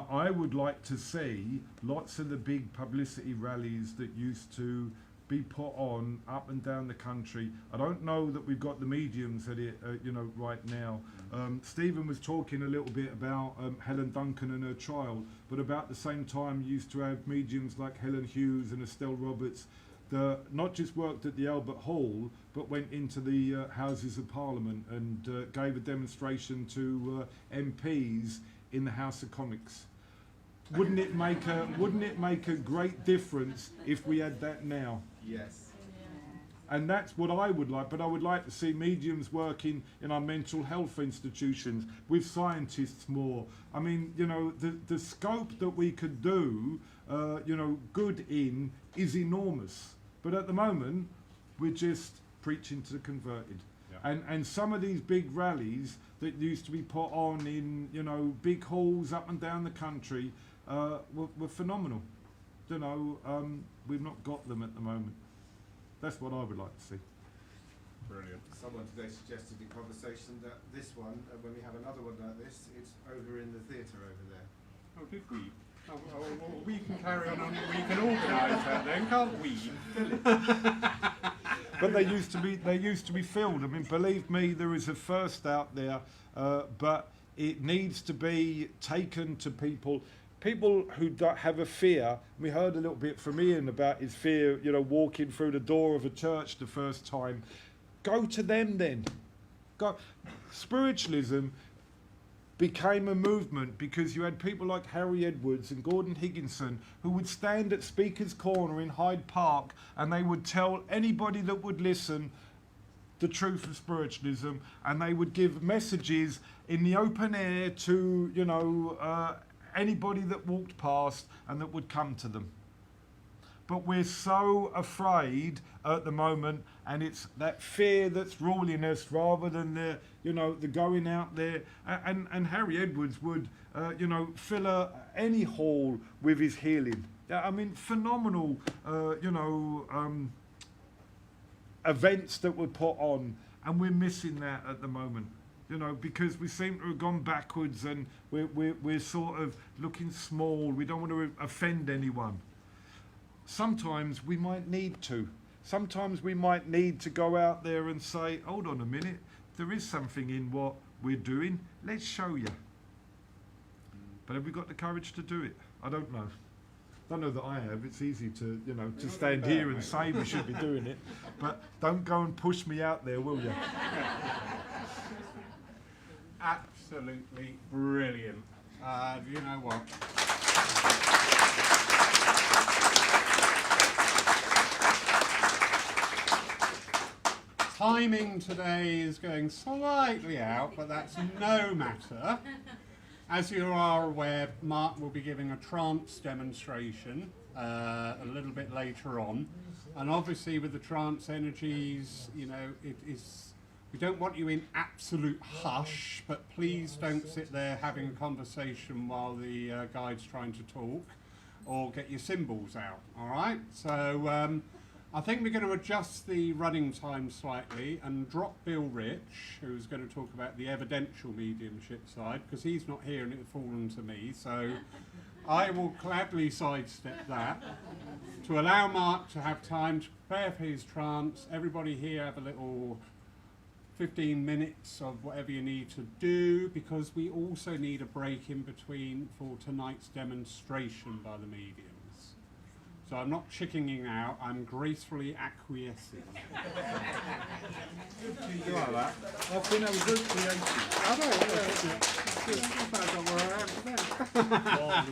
[SPEAKER 18] I would like to see lots of the big publicity rallies that used to be put on up and down the country. I don't know that we've got the mediums at it, you know, right now. Stephen was talking a little bit about Helen Duncan and her trial, but about the same time you used to have mediums like Helen Hughes and Estelle Roberts that not just worked at the Albert Hall, but went into the Houses of Parliament and gave a demonstration to MPs in the House of Comics. Wouldn't it make a great difference if we had that now?
[SPEAKER 1] Yes.
[SPEAKER 18] And that's what I would like, but I would like to see mediums working in our mental health institutions with scientists more. I mean, you know, the scope that we could do, you know, good in is enormous. But at the moment, we're just preaching to the converted. Yeah. And some of these big rallies that used to be put on in, you know, big halls up and down the country were phenomenal. you know, we've not got them at the moment. That's what I would like to see.
[SPEAKER 2] Brilliant.
[SPEAKER 1] Someone today suggested in conversation that this one, when we have another one like this, it's over in the theatre over there.
[SPEAKER 2] Oh, did we? Oh, well, we can carry on, we can organise that then, can't we?
[SPEAKER 18] But they used to be filled. I mean, believe me, there is a thirst out there, but it needs to be taken to people who don't have a fear. We heard a little bit from Ian about his fear, you know, walking through the door of a church the first time. Go to them then. Go. Spiritualism became a movement because you had people like Harry Edwards and Gordon Higginson who would stand at Speaker's Corner in Hyde Park and they would tell anybody that would listen the truth of spiritualism, and they would give messages in the open air to, you know, anybody that walked past and that would come to them. But we're so afraid at the moment, and it's that fear that's ruling us rather than the, you know, the going out there. And Harry Edwards would, you know, fill any hall with his healing. I mean, phenomenal, you know, events that were put on, and we're missing that at the moment. You know, because we seem to have gone backwards, and we're sort of looking small. We don't want to offend anyone. Sometimes we might need to. Sometimes we might need to go out there and say, hold on a minute, there is something in what we're doing. Let's show you. But have we got the courage to do it? I don't know. I don't know that I have. It's easy to, you know, to stand here and say we should be doing it. But don't go and push me out there, will you?
[SPEAKER 2] Absolutely brilliant. You know what? Timing today is going slightly out, but that's no matter. As you are aware, Mark will be giving a trance demonstration a little bit later on. And obviously with the trance energies, you know, it is, we don't want you in absolute hush, but please don't sit there having a conversation while the guide's trying to talk, or get your symbols out, all right? So I think we're going to adjust the running time slightly and drop Bill Rich, who's going to talk about the evidential mediumship side, because he's not here and it's fallen to me, so I will gladly sidestep that to allow Mark to have time to prepare for his trance. Everybody here have a little 15 minutes of whatever you need to do, because we also need a break in between for tonight's demonstration by the mediums. So I'm not chickening out, I'm gracefully acquiescing.
[SPEAKER 18] You like that? I think that was good creative.
[SPEAKER 2] I know, yeah.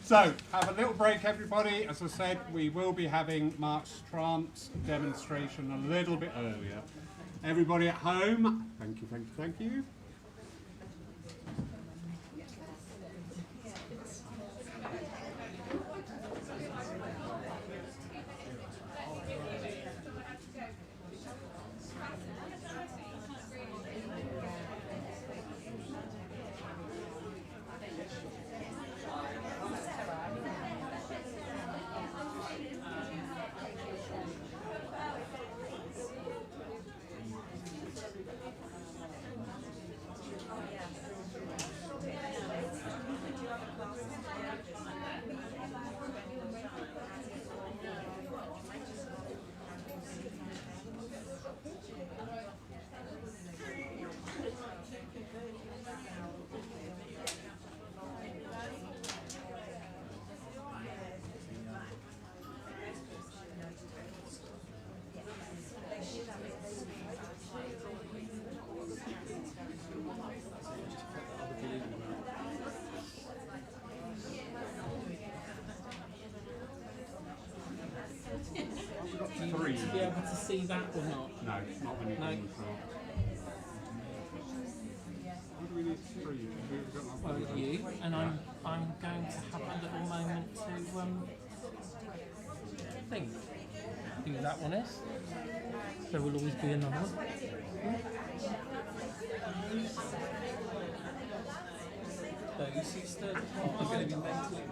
[SPEAKER 2] So, have a little break, everybody. As I said, we will be having Mark's trance demonstration a little bit earlier. Everybody at home, thank you, thank you, thank you.
[SPEAKER 3] Three. To be able to see that or not?
[SPEAKER 2] No, not when you're
[SPEAKER 3] No.
[SPEAKER 2] in the car. What do we need three? We've got like
[SPEAKER 3] Well, you, and I'm going to have a little moment to think who that one is. There will always be another one. those who stood are going to be mentally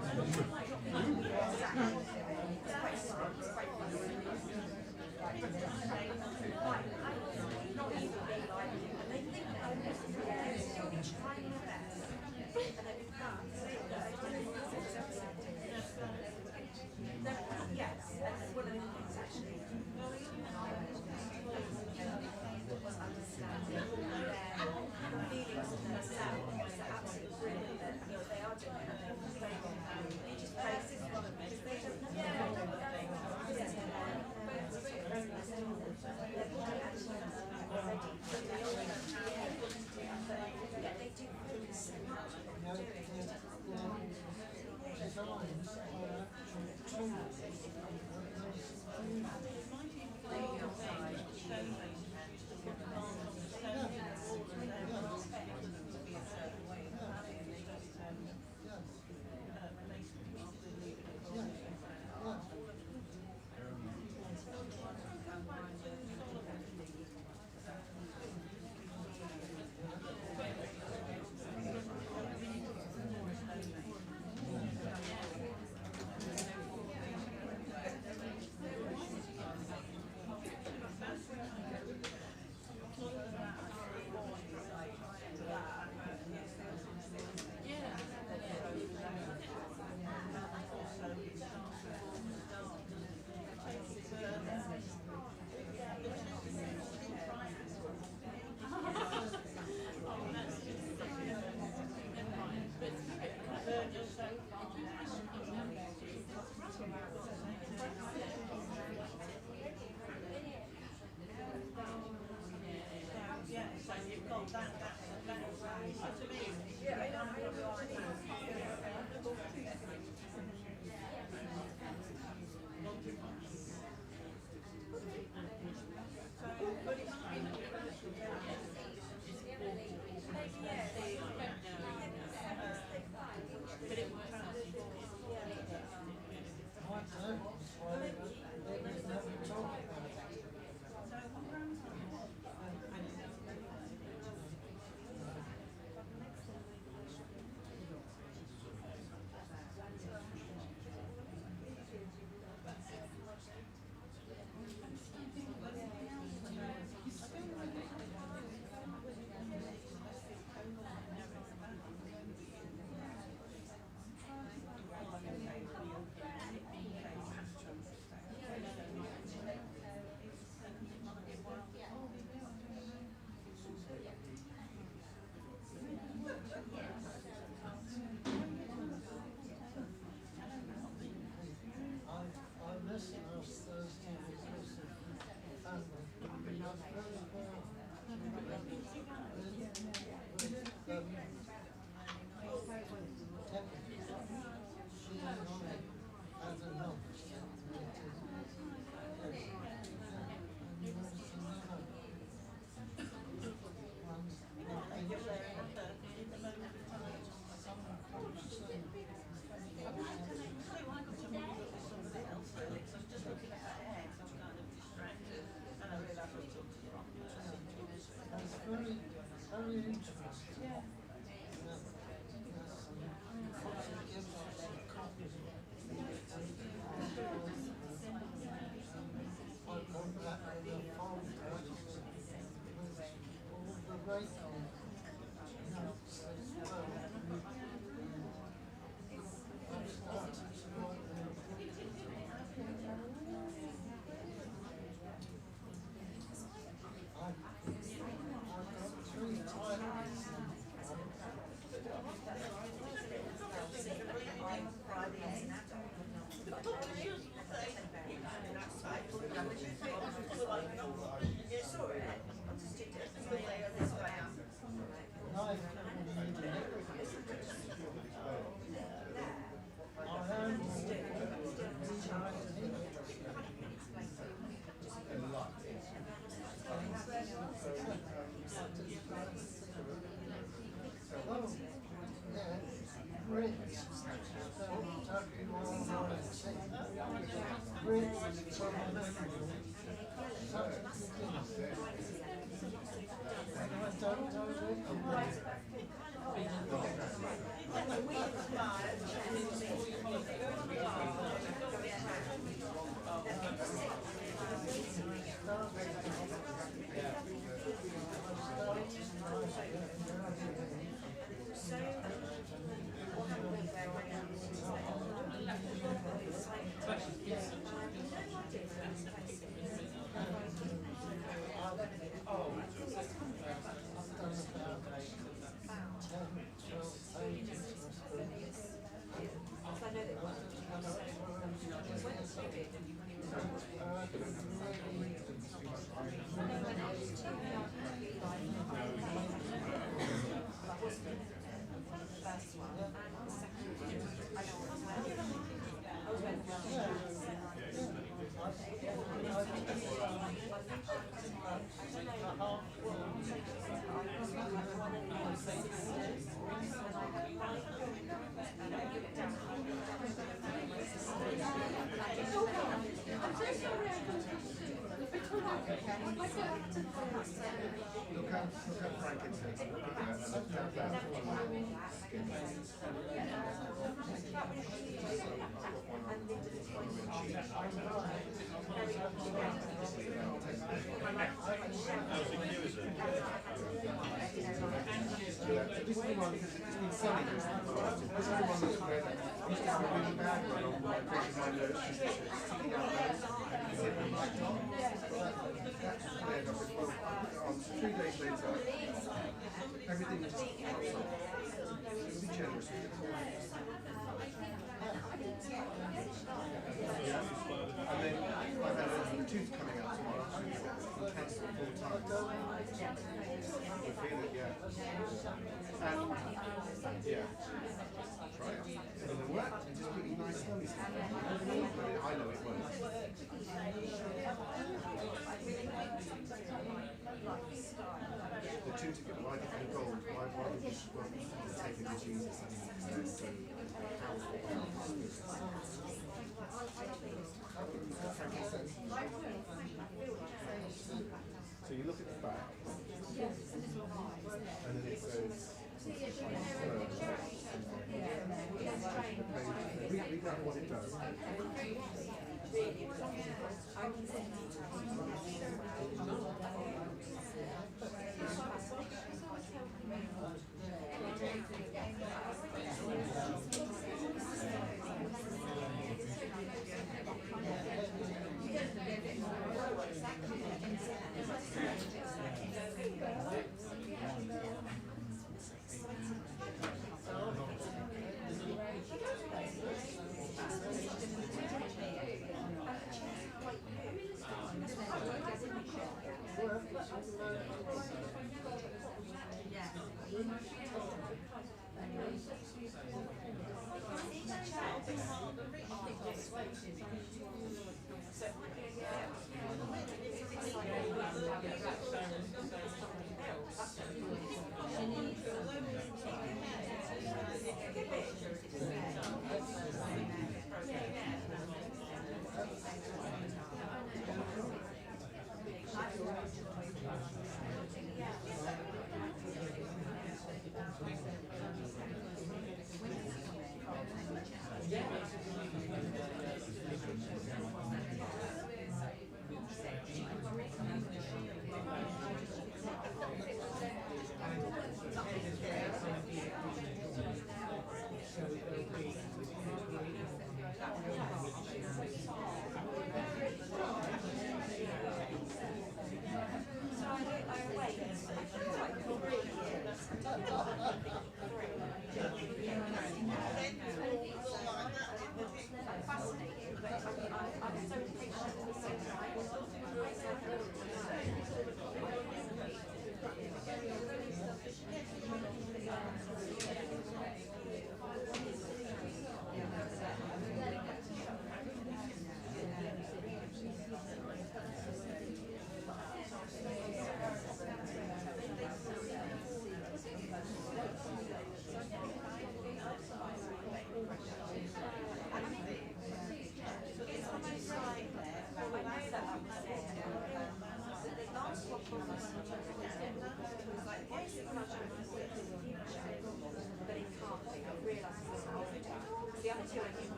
[SPEAKER 1] Look at frankincense and Three days later, everything was be generous with it. And then I had a tooth coming out tomorrow. Cancelled 4 times. I feel it, yeah. And yeah, try it. And it worked. It just really nice noise. I know it works. The two together, why the gold? Why would you take it to Jesus and so powerful? So you look at the back, and then it says, read out what it does.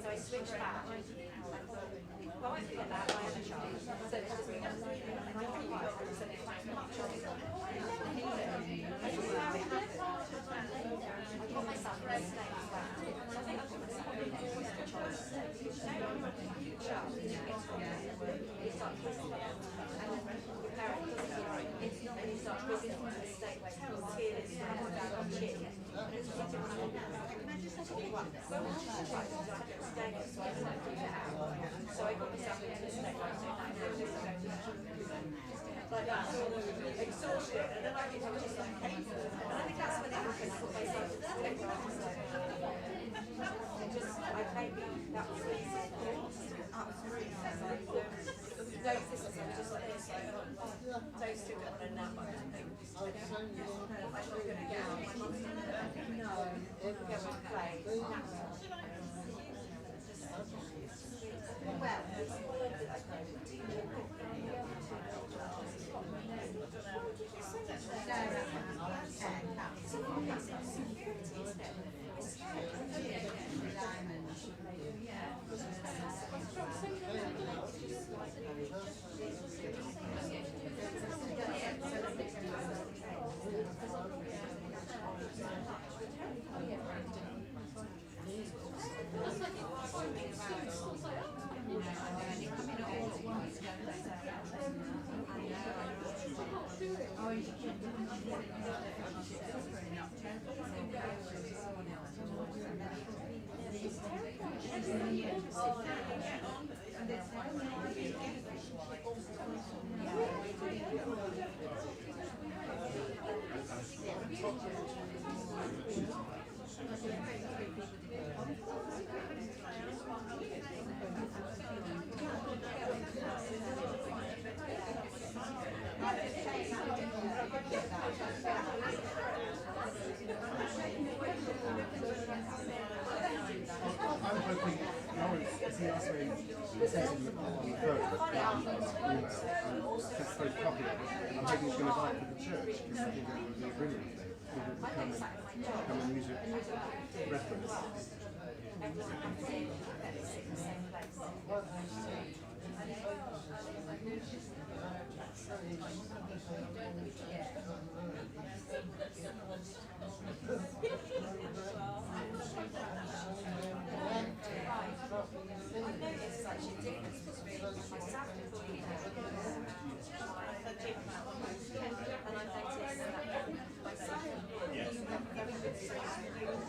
[SPEAKER 17] So I switched back. Well, I forget that, I have a child. So it's just, and I thought, right, so it's shut, you start twisting it, and then your parent doesn't know it, and you start twisting it to the state where your skin is going down your chin, and it's just different. So when she was like, I had to stay so I couldn't keep it out. So I got myself into a state where I was like, like that sort of exhaustion, and then I was just like painful. And I think that's when it happened. I put myself in a state where I was like, maybe that was really important. Absolutely. No system, just like this, like, don't stick it on a nap, I don't think. I'm not going to get out. My mum's going to no, go and play. Well,
[SPEAKER 1] I'm hoping Lawrence, as he asked me, says on the phone, that's very public. I'm hoping he's going to invite for the church, because I think that would be a brilliant thing. People would come and use it reference.
[SPEAKER 17] I've noticed such a difference between myself and Pauline and I've noticed that my son-in-law, he's got very good sense of humour.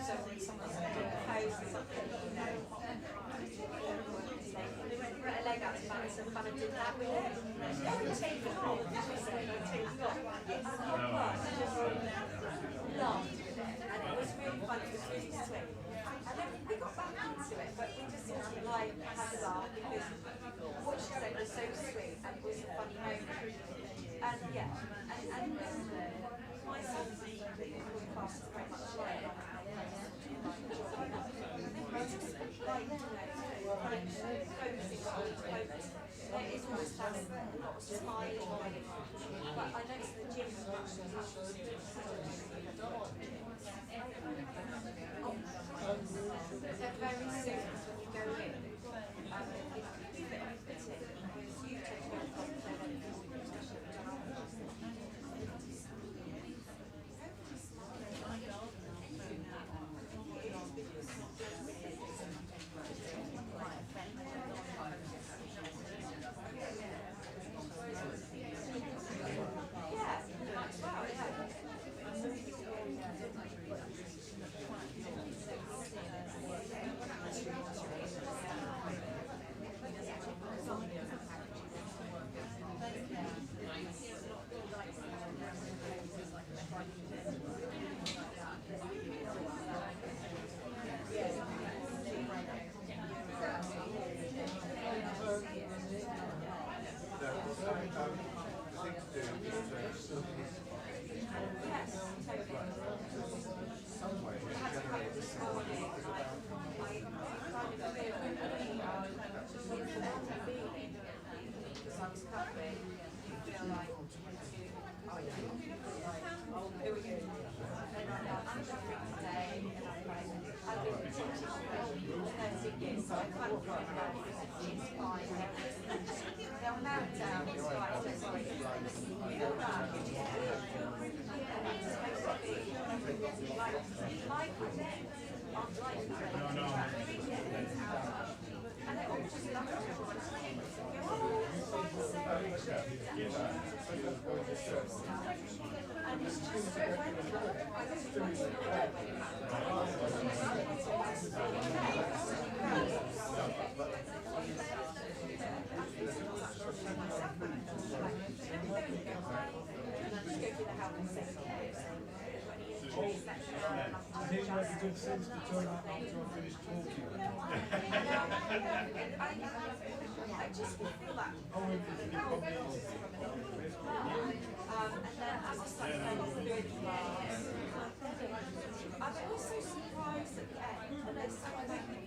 [SPEAKER 17] So when someone's going to pose or something, you know, put a leg out to balance and kind of did that with it. Take it off, take it off. Just laughed with it, and it was really fun, it was really sweet. And then we got back into it, but we just sort of like had a laugh because what she said was so sweet and it was a funny moment. And yeah, and my son's podcast is very much like focusing on each moment. There is always having not smiling, but I noticed the gym was much they're very serious when you go in. You fit in, because you take care of
[SPEAKER 8] I think it makes a good sense to turn up after I finish talking.
[SPEAKER 17] I just feel that.
[SPEAKER 8] Oh, if you probably
[SPEAKER 17] And then as I started going through the class, I'm always so surprised at the end, and there's so many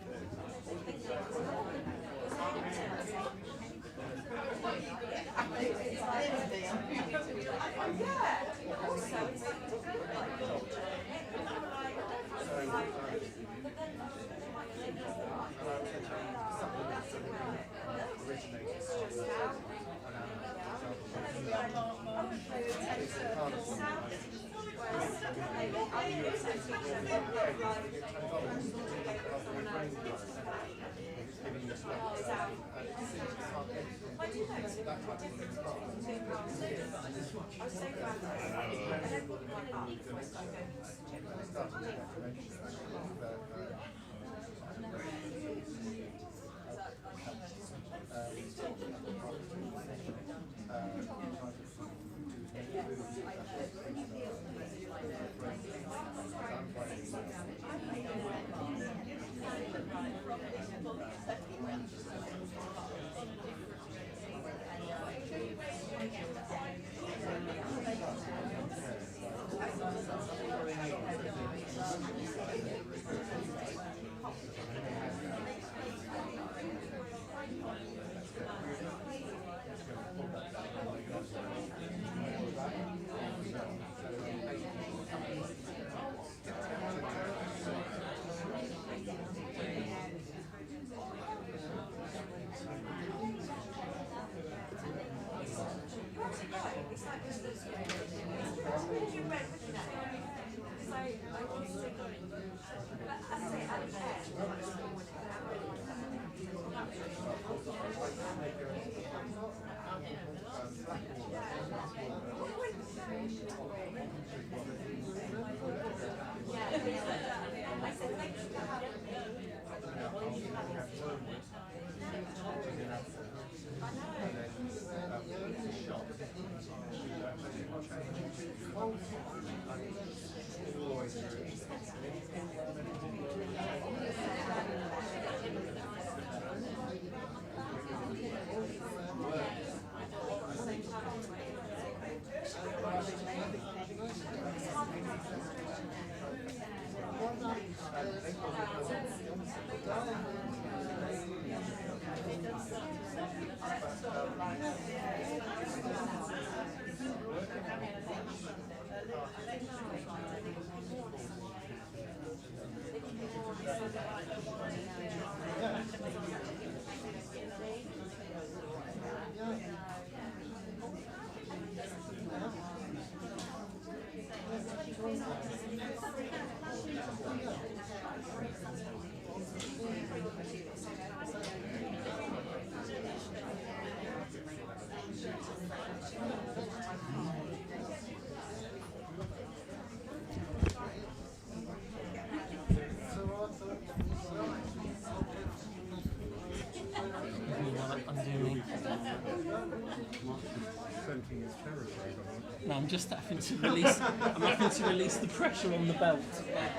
[SPEAKER 3] No, I'm just having to release. I'm having to release the pressure on the belt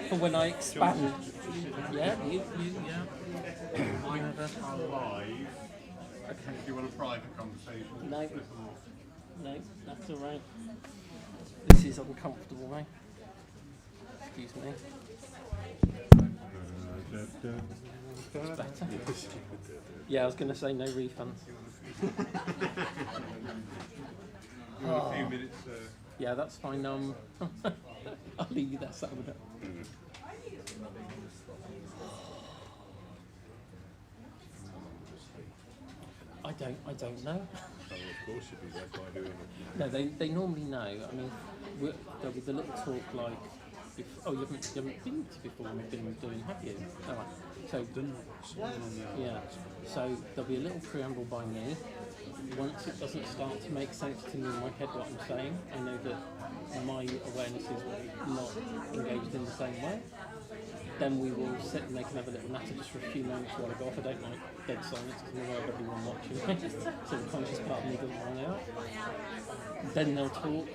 [SPEAKER 3] for when I expand. Yeah, yeah.
[SPEAKER 2] I are live. Okay. Do you want a private conversation?
[SPEAKER 3] No, no, that's all right. This is uncomfortable, mate. Excuse me. It's better. Yeah, I was going to say no refunds.
[SPEAKER 2] A few minutes.
[SPEAKER 3] Yeah, that's fine. I'll leave you there, sat with it. I don't know.
[SPEAKER 2] Oh, of course you'd be led by doing it.
[SPEAKER 3] No, they normally know. I mean, there'll be the little talk like, Oh, you haven't been to before we've been doing, have you? All right. So, yeah. So there'll be a little preamble by me. Once it doesn't start to make sense to me in my head what I'm saying, I know that my awareness is not engaged in the same way. Then we will sit and they can have a little natter just for a few moments while I go off. I don't like dead silence because I'm aware of everyone watching. So the conscious part of me doesn't run out. Then they'll talk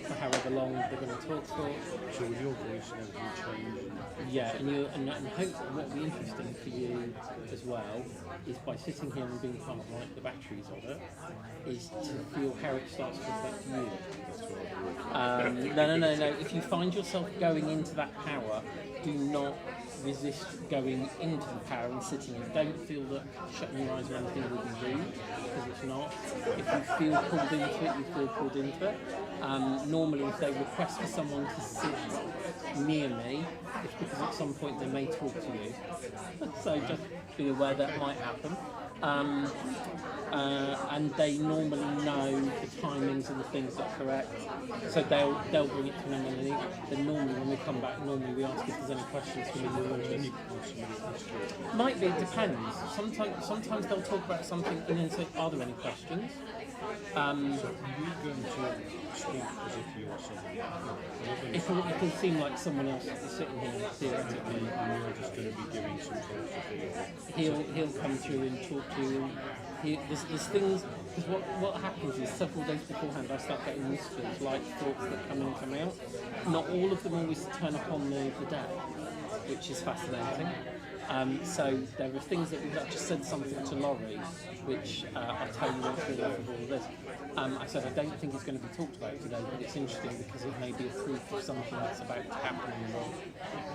[SPEAKER 3] for however long they're going to talk for.
[SPEAKER 4] So with your voice and everything change?
[SPEAKER 3] Yeah, and hopefully what will be interesting for you as well is by sitting here and being part of like the batteries of it, is to feel how it starts to affect you. No. If you find yourself going into that power, do not resist going into the power and sitting in. Don't feel that shutting your eyes or anything will be rude, because it's not. If you feel pulled into it, you feel pulled into it. Normally if they request for someone to sit near me, it's because at some point they may talk to you. So just be aware that might happen. And they normally know the timings and the things that are correct, so they'll bring it to me when they need. Then normally when we come back, we ask if there's any questions for me. Might be, it depends. Sometimes they'll talk about something and then say, are there any questions?
[SPEAKER 4] So are you going to speak as if you're someone?
[SPEAKER 3] It can seem like someone else is sitting here theoretically.
[SPEAKER 4] And you're just going to be giving some philosophy.
[SPEAKER 3] He'll come through and talk to you. There's things, because what happens is several days beforehand I start getting whispers, like thoughts that come in and come out. Not all of them always turn up on the day, which is fascinating. So there are things that I just said something to Laurie, which I'll tell you once we're over all of this. I said I don't think it's going to be talked about today, but it's interesting because it may be a proof of something that's about to happen in the world.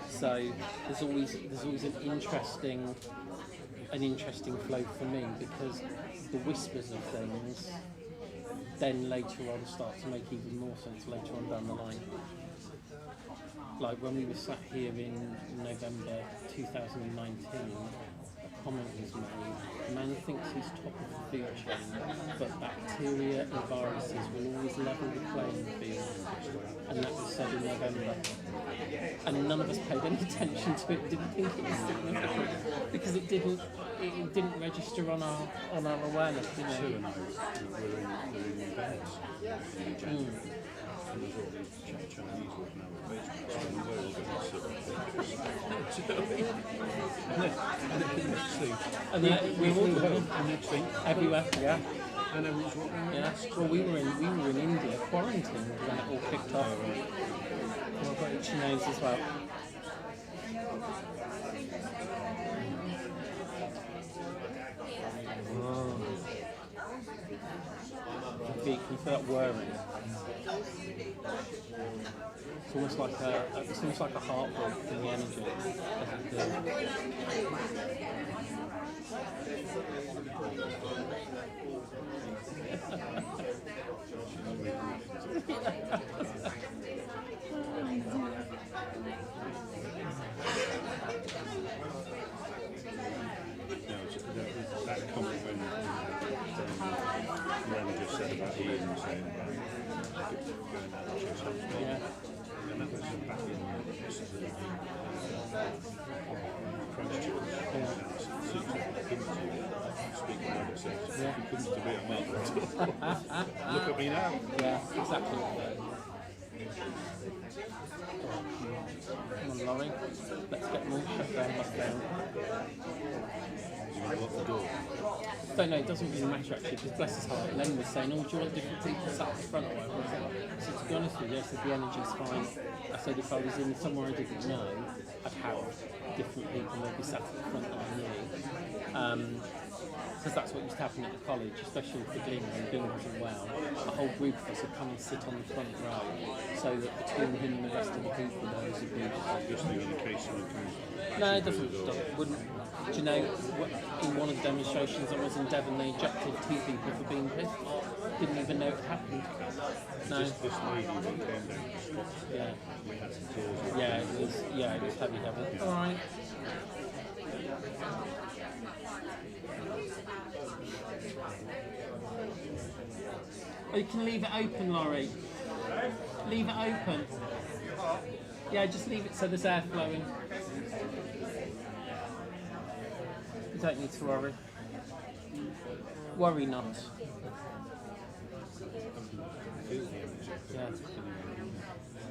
[SPEAKER 3] So there's always an interesting flow for me, because the whispers of things then later on start to make even more sense later on down the line. Like when we were sat here in November 2019, a comment was made, man thinks he's top of the food chain, but bacteria and viruses will always level the playing field. And that was said in November. And none of us paid any attention to it, didn't think it was significant, because it didn't register on our awareness, you know.
[SPEAKER 4] We're in events. And there's all these Chinese walking out of the basement, and we're all going to sit.
[SPEAKER 3] And then we all
[SPEAKER 4] next thing
[SPEAKER 3] everywhere, yeah.
[SPEAKER 4] And everyone's walking around.
[SPEAKER 3] Yeah. Well, we were in India quarantined when it all kicked off. And I've got itchy nose as well. Can you feel that whirring? It's almost like a heartbeat in the energy as it
[SPEAKER 4] that comment when Len just said about Ian saying about going out of chest.
[SPEAKER 3] Yeah.
[SPEAKER 4] And that was back in speaking of it,
[SPEAKER 3] yeah.
[SPEAKER 4] He couldn't to be a mother. Look at me now.
[SPEAKER 3] Yeah, exactly. Come on, Laurie. Let's get them all shut down, locked down.
[SPEAKER 4] You want to lock the door?
[SPEAKER 3] Don't know, it doesn't really matter actually, because bless his heart, Len was saying, oh, do you want different people sat at the front or whatever? I said, to be honest with you, I said, the energy's fine. I said, if I was in somewhere I didn't know, I'd have different people maybe sat at the front that I knew. Because that's what used to happen at the college, especially for Dean when Dean wasn't well. A whole group of us would come and sit on the front row, so that between him and the rest of the people there was a group.
[SPEAKER 4] Just the only case someone comes.
[SPEAKER 3] No, it doesn't. Wouldn't. Do you know, in one of the demonstrations I was in Devon, they ejected 2 people for being pissed. Didn't even know it happened. No.
[SPEAKER 4] This lady that came down to stop.
[SPEAKER 3] Yeah.
[SPEAKER 4] We had some doors.
[SPEAKER 3] Yeah, it was heavy. Yeah. All right. Oh, you can leave it open, Laurie. Leave it open. Yeah, just leave it so there's air flowing. You don't need to worry. Worry not. Yeah.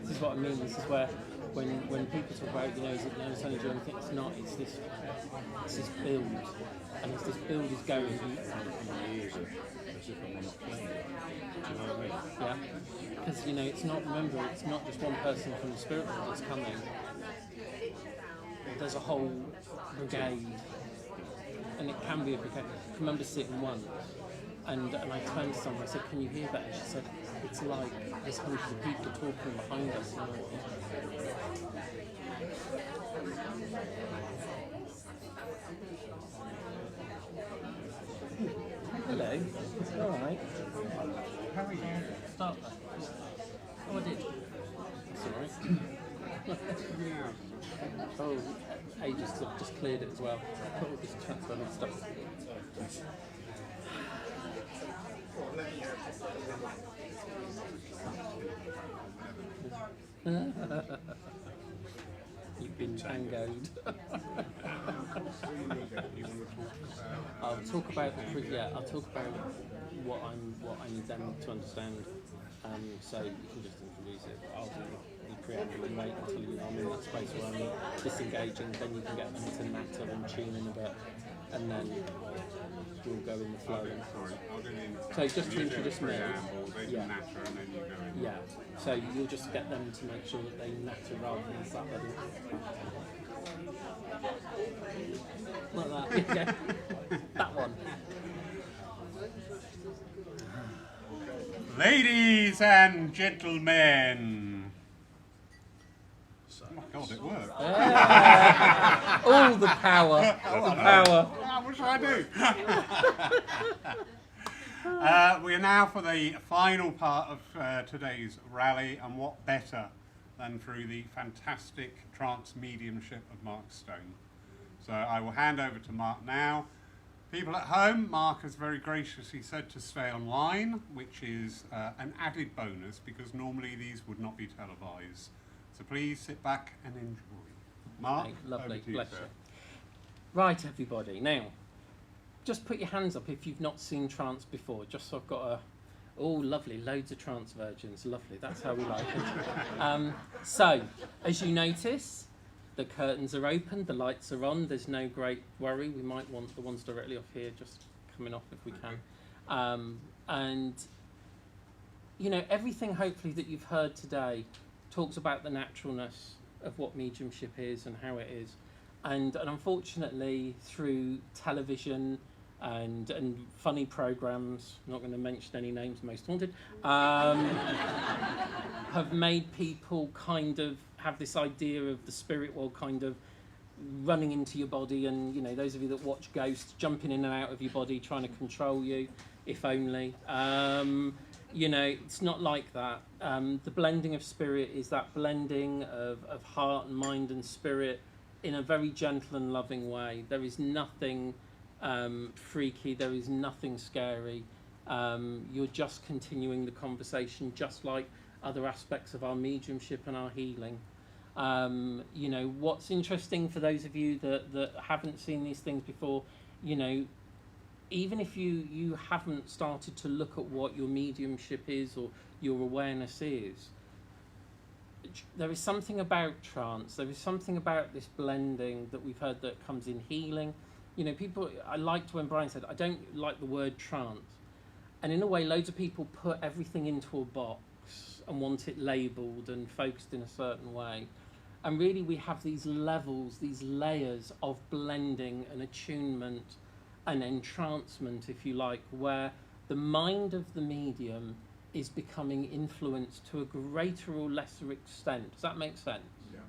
[SPEAKER 3] This is what I mean. This is where, when people talk about, you know, is it nervous energy or anything? It's not. It's this build, and as this build is going, yeah. Because you know, it's not. Remember, it's not just one person from the spirit world that's coming. There's a whole brigade, and it can be a brigade. I remember sitting once, and I turned to someone. I said, "Can you hear that?" And she said, "It's like there's hundreds of people talking behind us." Hello. All right.
[SPEAKER 2] How are you?
[SPEAKER 3] Start that. Oh, I did. That's all right. Oh, Aegis just cleared it as well. Put all this transfer and stuff. You've been tangoed. I'll talk about what I need them to understand. So you can just introduce it. I'll do the preamble and wait until you know I'm in that space where I'm disengaging. Then you can get them to natter and tune in a bit, and then we'll go in the flow. So just to introduce me. Yeah. Yeah. So you'll just get them to make sure that they natter rather than start ready. Like that. Yeah. That one.
[SPEAKER 2] Ladies and gentlemen. Oh my God, it worked.
[SPEAKER 3] Yeah. All the power. All the power.
[SPEAKER 2] What should I do? We are now for the final part of today's rally, and what better than through the fantastic trance mediumship of Mark Stone. So I will hand over to Mark now. People at home, Mark has very graciously said to stay online, which is an added bonus because normally these would not be televised. So please sit back and enjoy. Mark,
[SPEAKER 3] okay, lovely,
[SPEAKER 2] over to you,
[SPEAKER 3] bless
[SPEAKER 2] sir.
[SPEAKER 3] you. Right, everybody. Now, just put your hands up if you've not seen trance before. Just so I've got a, oh, lovely, loads of trance virgins. Lovely, that's how we like it. So, as you notice, the curtains are open, the lights are on. There's no great worry. We might want the ones directly off here just coming off if we can. And you know, everything hopefully that you've heard today talks about the naturalness of what mediumship is and how it is. And unfortunately, through television and funny programs, I'm not going to mention any names, Most Haunted, have made people kind of have this idea of the spirit world kind of running into your body, and you know, those of you that watch Ghosts, jumping in and out of your body, trying to control you, if only. You know, it's not like that. The blending of spirit is that blending of heart and mind and spirit in a very gentle and loving way. There is nothing freaky, there is nothing scary. You're just continuing the conversation, just like other aspects of our mediumship and our healing. You know, what's interesting for those of you that haven't seen these things before, you know, even if you haven't started to look at what your mediumship is or your awareness is, there is something about trance, there is something about this blending that we've heard that comes in healing. You know, people, I liked when Brian said, I don't like the word trance. And in a way, loads of people put everything into a box and want it labelled and focused in a certain way. And really we have these levels, these layers of blending and attunement and entrancement, if you like, where the mind of the medium is becoming influenced to a greater or lesser extent. Does that make sense? Yes.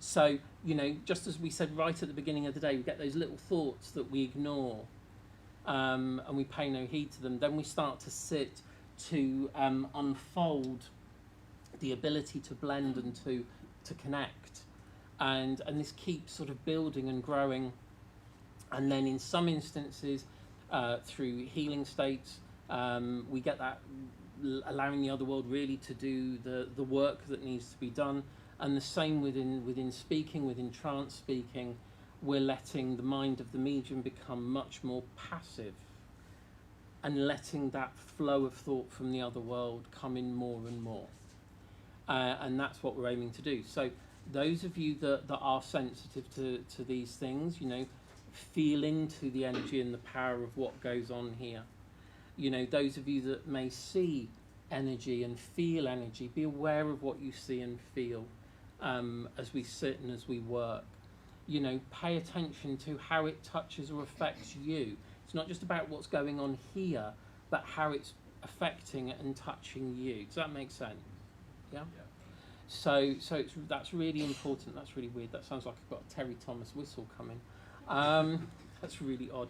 [SPEAKER 3] So, you know, just as we said right at the beginning of the day, we get those little thoughts that we ignore and we pay no heed to them. Then we start to sit to unfold the ability to blend and to connect. And this keeps sort of building and growing. And then in some instances, through healing states, we get that allowing the other world really to do the work that needs to be done. And the same within speaking, within trance speaking, we're letting the mind of the medium become much more passive and letting that flow of thought from the other world come in more and more. And that's what we're aiming to do. So those of you that are sensitive to these things, you know, feel into the energy and the power of what goes on here. You know, those of you that may see energy and feel energy, be aware of what you see and feel as we sit and as we work. You know, pay attention to how it touches or affects you. It's not just about what's going on here, but how it's affecting and touching you. Does that make sense? Yeah? So that's really important. That's really weird. That sounds like I've got a Terry Thomas whistle coming. That's really odd.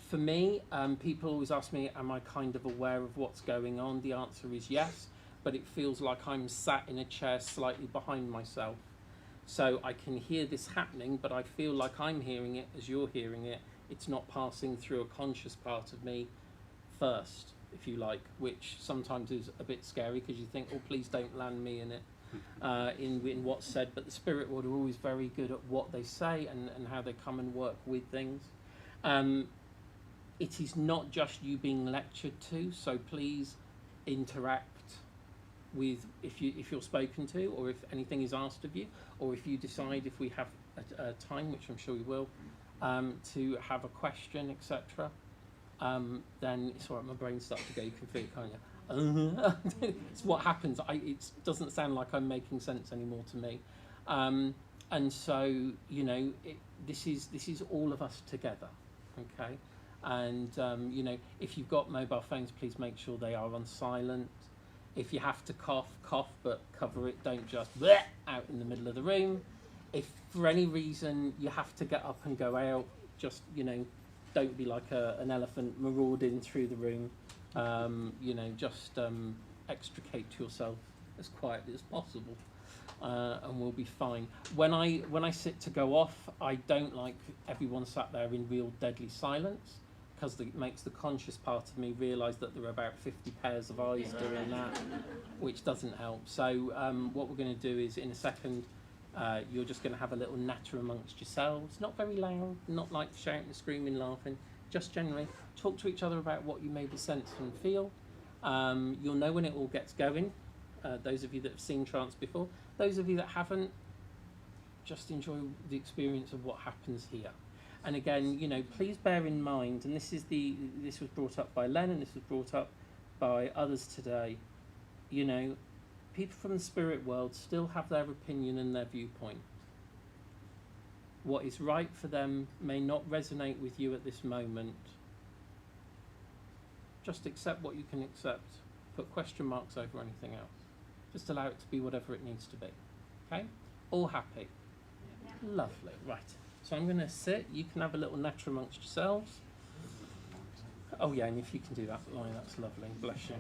[SPEAKER 3] For me, people always ask me, am I kind of aware of what's going on? The answer is yes, but it feels like I'm sat in a chair slightly behind myself. So I can hear this happening, but I feel like I'm hearing it as you're hearing it. It's not passing through a conscious part of me first, if you like, which sometimes is a bit scary because you think, oh, please don't land me in it, in what's said. But the spirit world are always very good at what they say and how they come and work with things. It is not just you being lectured to, so please interact with if you're spoken to, or if anything is asked of you, or if you decide, if we have a time, which I'm sure we will, to have a question, etc. Then it's all right, my brain starts to go, you can feel it, can't you? It's what happens. It doesn't sound like I'm making sense anymore to me. And so, you know, this is all of us together, okay? And, you know, if you've got mobile phones, please make sure they are on silent. If you have to cough, but cover it. Don't just bleh out in the middle of the room. If for any reason you have to get up and go out, just, you know, don't be like an elephant marauding through the room. You know, just extricate yourself as quietly as possible, and we'll be fine. When I sit to go off, I don't like everyone sat there in real deadly silence, because it makes the conscious part of me realise that there are about 50 pairs of eyes doing that, which doesn't help. So what we're going to do is, in a second, you're just going to have a little natter amongst yourselves, not very loud, not like shouting, screaming, laughing, just generally talk to each other about what you maybe sense and feel. You'll know when it all gets going, those of you that have seen trance before. Those of you that haven't, just enjoy the experience of what happens here. And again, you know, please bear in mind, and this was brought up by Len, and this was brought up by others today, you know, people from the spirit world still have their opinion and their viewpoint. What is right for them may not resonate with you at this moment. Just accept what you can accept. Put question marks over anything else. Just allow it to be whatever it needs to be. Okay? All happy? Yeah. Lovely. Right. So I'm going to sit. You can have a little natter amongst yourselves. Oh yeah, and if you can do that, oh, that's lovely. Bless you.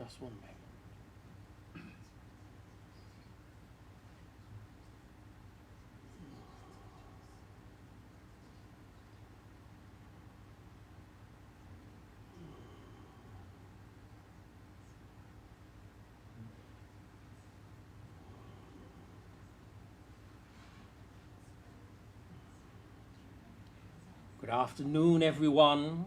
[SPEAKER 3] Just one moment. Good afternoon, everyone.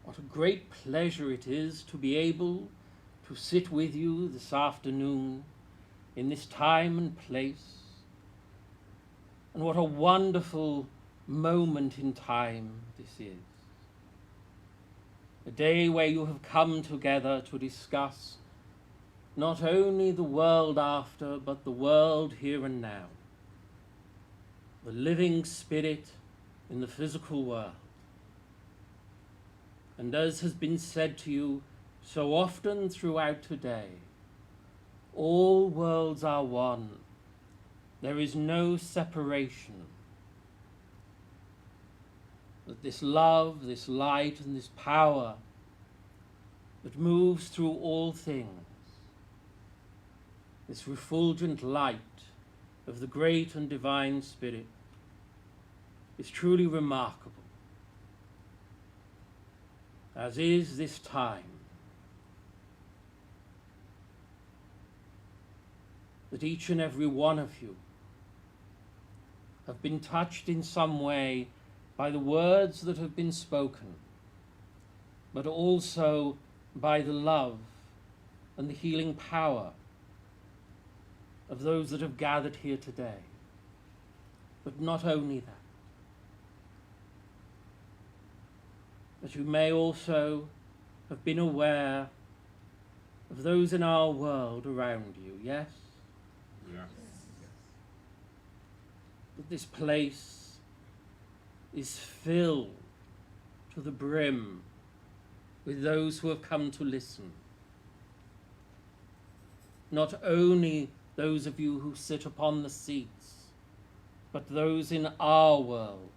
[SPEAKER 3] What a great pleasure it is to be able to sit with you this afternoon in this time and place. And what a wonderful moment in time this is. A day where you have come together to discuss not only the world after, but the world here and now. The living spirit in the physical world. And as has been said to you so often throughout today, all worlds are one. There is no separation. That this love, this light, and this power that moves through all things, this refulgent light of the great and divine spirit, is truly remarkable, as is this time. That each and every one of you have been touched in some way by the words that have been spoken, but also by the love and the healing power of those that have gathered here today. But not only that, but you may also have been aware of those in our world around you, yes?
[SPEAKER 18] Yeah.
[SPEAKER 3] That this place is filled to the brim with those who have come to listen. Not only those of you who sit upon the seats, but those in our world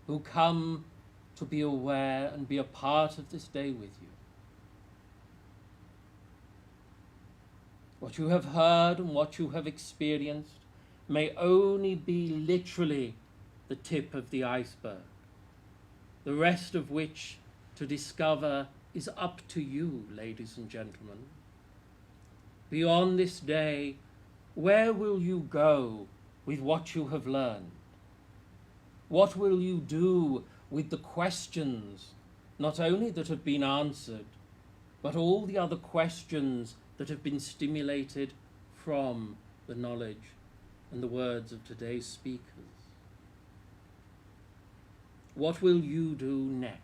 [SPEAKER 3] who come to be aware and be a part of this day with you. What you have heard and what you have experienced may only be literally the tip of the iceberg, the rest of which to discover is up to you, ladies and gentlemen. Beyond this day, where will you go with what you have learned? What will you do with the questions, not only that have been answered, but all the other questions that have been stimulated from the knowledge and the words of today's speakers? What will you do next?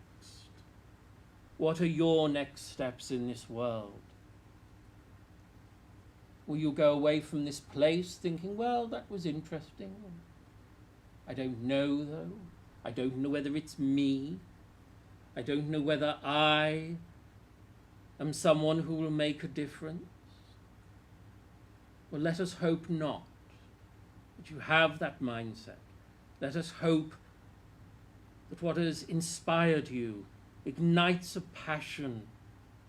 [SPEAKER 3] What are your next steps in this world? Will you go away from this place thinking, well, that was interesting? I don't know, though. I don't know whether it's me. I don't know whether I am someone who will make a difference. Well, let us hope not, that you have that mindset. Let us hope that what has inspired you ignites a passion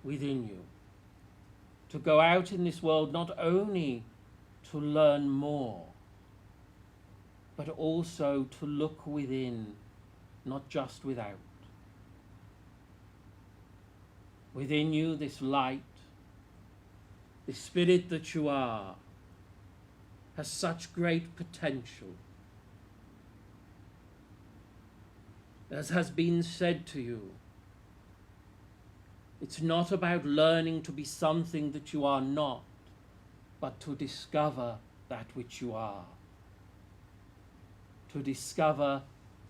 [SPEAKER 3] within you to go out in this world not only to learn more, but also to look within, not just without. Within you, this light, this spirit that you are, has such great potential. As has been said to you, it's not about learning to be something that you are not, but to discover that which you are. To discover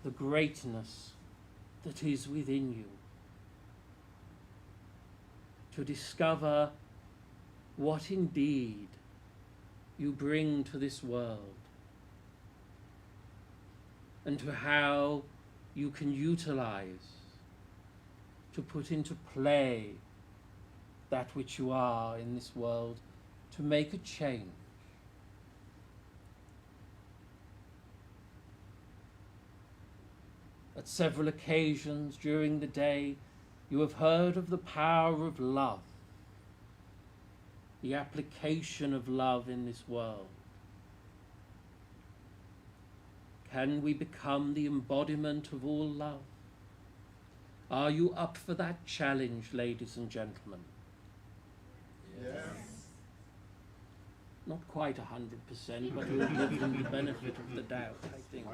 [SPEAKER 3] the greatness that is within you. To discover what indeed you bring to this world, and to how you can utilize, to put into play that which you are in this world, to make a change. At several occasions during the day, You have heard of the power of love, the application of love in this world. Can we become the embodiment of all love? Are you up for that challenge, ladies and gentlemen?
[SPEAKER 1] Yes.
[SPEAKER 3] Not quite 100%, but we'll give them the benefit of the doubt, I think.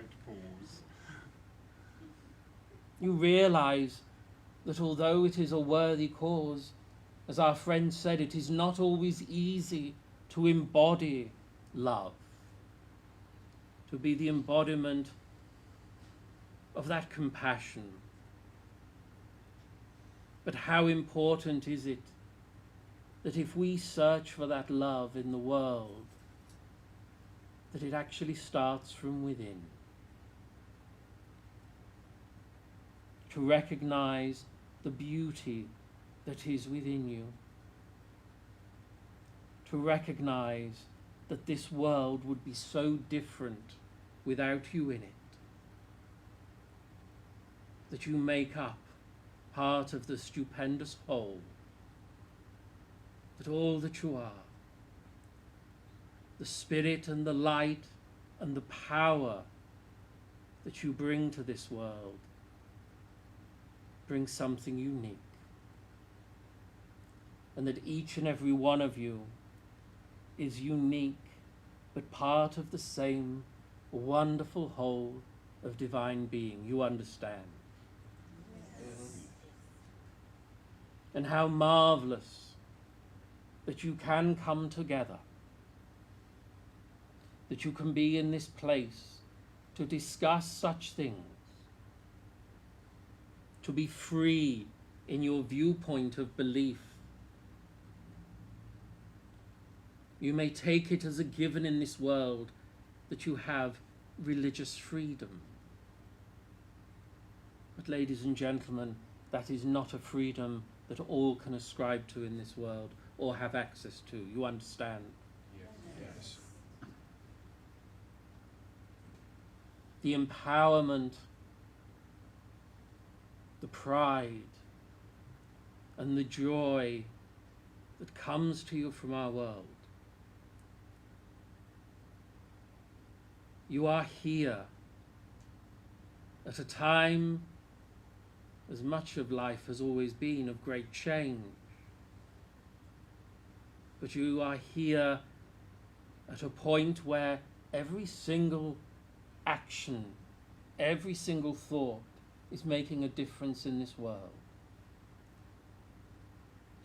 [SPEAKER 3] You realize that although it is a worthy cause, as our friend said, it is not always easy to embody love, to be the embodiment of that compassion. But how important is it that if we search for that love in the world, that it actually starts from within? To recognize the beauty that is within you. To recognize that this world would be so different without you in it. That you make up part of the stupendous whole. That all that you are, the spirit and the light and the power that you bring to this world, bring something unique. And that each and every one of you is unique, but part of the same wonderful whole of divine being. You understand? Yes. And how marvelous that you can come together, that you can be in this place to discuss such things, to be free in your viewpoint of belief. You may take it as a given in this world that you have religious freedom. But ladies and gentlemen, that is not a freedom that all can ascribe to in this world or have access to. You understand?
[SPEAKER 18] Yes.
[SPEAKER 3] The empowerment, the pride, and the joy that comes to you from our world. You are here at a time, as much of life has always been, of great change. But you are here at a point where every single action, every single thought is making a difference in this world.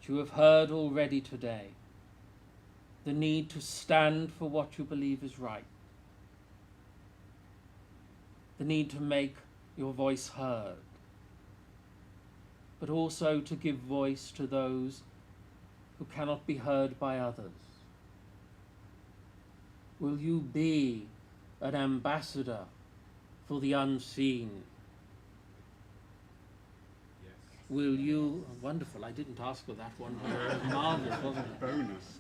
[SPEAKER 3] You have heard already today the need to stand for what you believe is right. The need to make your voice heard, but also to give voice to those who cannot be heard by others. Will you be an ambassador for the unseen?
[SPEAKER 2] Yes.
[SPEAKER 3] Will you... Oh, wonderful, I didn't ask for that one. It was marvellous, wasn't it?
[SPEAKER 2] Bonus.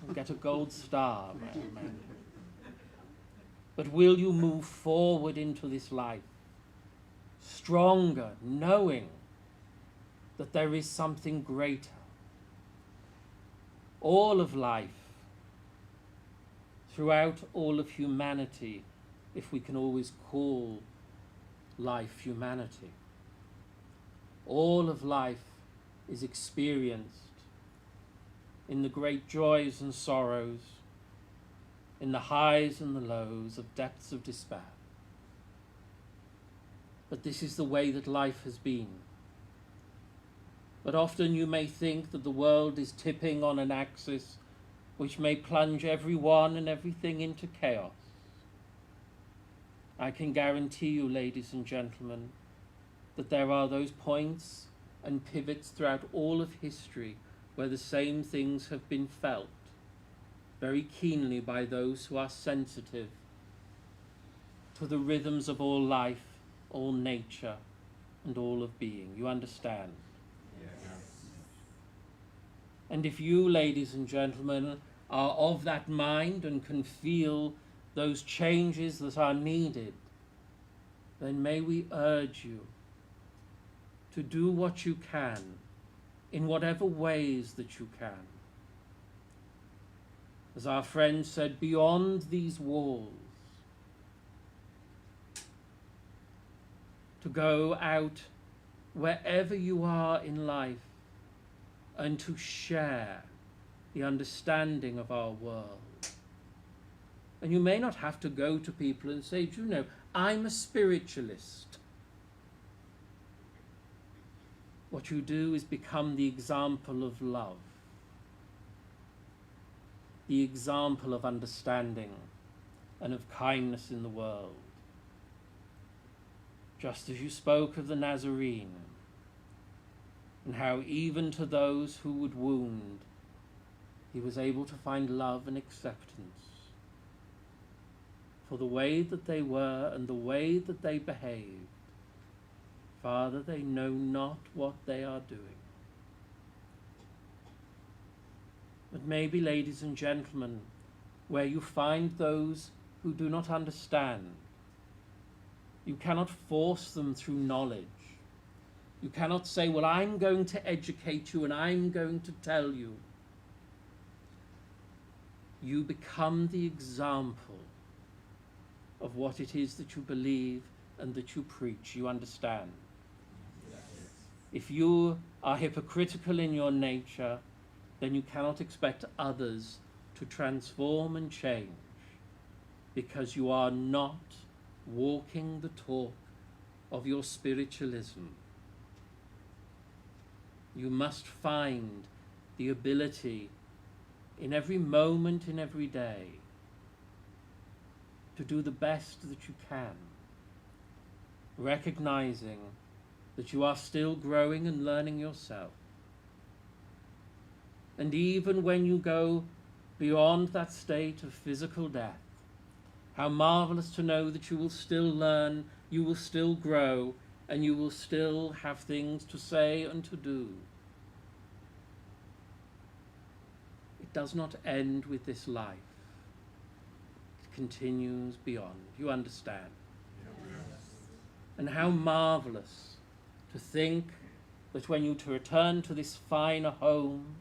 [SPEAKER 3] You'll get a gold star, man. But will you move forward into this life, stronger, knowing that there is something greater? All of life, throughout all of humanity, if we can always call life humanity, all of life is experienced in the great joys and sorrows, in the highs and the lows of depths of despair. But this is the way that life has been. But often you may think that the world is tipping on an axis which may plunge everyone and everything into chaos. I can guarantee you, ladies and gentlemen, that there are those points and pivots throughout all of history where the same things have been felt very keenly by those who are sensitive to the rhythms of all life, all nature, and all of being. You understand?
[SPEAKER 2] Yes.
[SPEAKER 3] And if you, ladies and gentlemen, are of that mind and can feel those changes that are needed, then may we urge you to do what you can in whatever ways that you can. As our friend said, beyond these walls, to go out wherever you are in life and to share the understanding of our world. And you may not have to go to people and say, do you know, I'm a spiritualist. What you do is become the example of love, the example of understanding and of kindness in the world. Just as you spoke of the Nazarene, and how even to those who would wound, he was able to find love and acceptance for the way that they were and the way that they behaved. Father, they know not what they are doing. But maybe, ladies and gentlemen, where you find those who do not understand, you cannot force them through knowledge. You cannot say, well, I'm going to educate you and I'm going to tell you. You become the example of what it is that you believe and that you preach. You understand? Yes. If you are hypocritical in your nature, then you cannot expect others to transform and change, because you are not walking the talk of your spiritualism. You must find the ability in every moment, in every day, to do the best that you can, recognizing that you are still growing and learning yourself. And even when you go beyond that state of physical death, how marvelous to know that you will still learn, you will still grow, and you will still have things to say and to do. It does not end with this life. It continues beyond. You understand? And how marvelous to think that when you return to this finer home,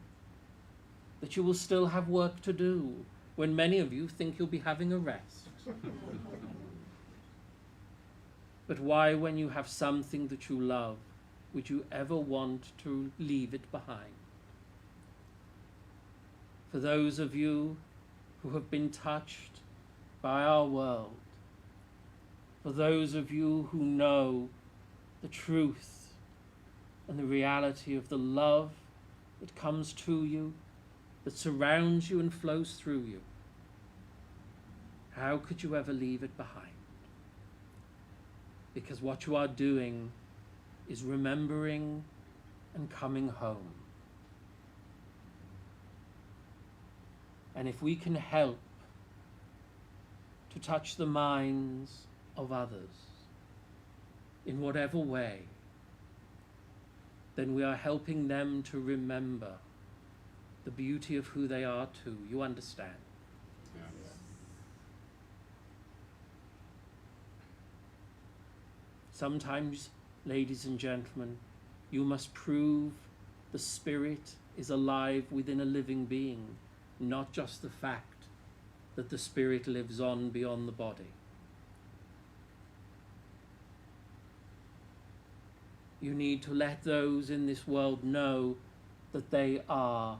[SPEAKER 3] that you will still have work to do, when many of you think you'll be having a rest. But why, when you have something that you love, would you ever want to leave it behind? For those of you who have been touched by our world, for those of you who know the truth and the reality of the love that comes to you, that surrounds you and flows through you, how could you ever leave it behind? Because what you are doing is remembering and coming home. And if we can help to touch the minds of others in whatever way, then we are helping them to remember the beauty of who they are too. You understand? Sometimes, ladies and gentlemen, you must prove the spirit is alive within a living being, not just the fact that the spirit lives on beyond the body. You need to let those in this world know that they are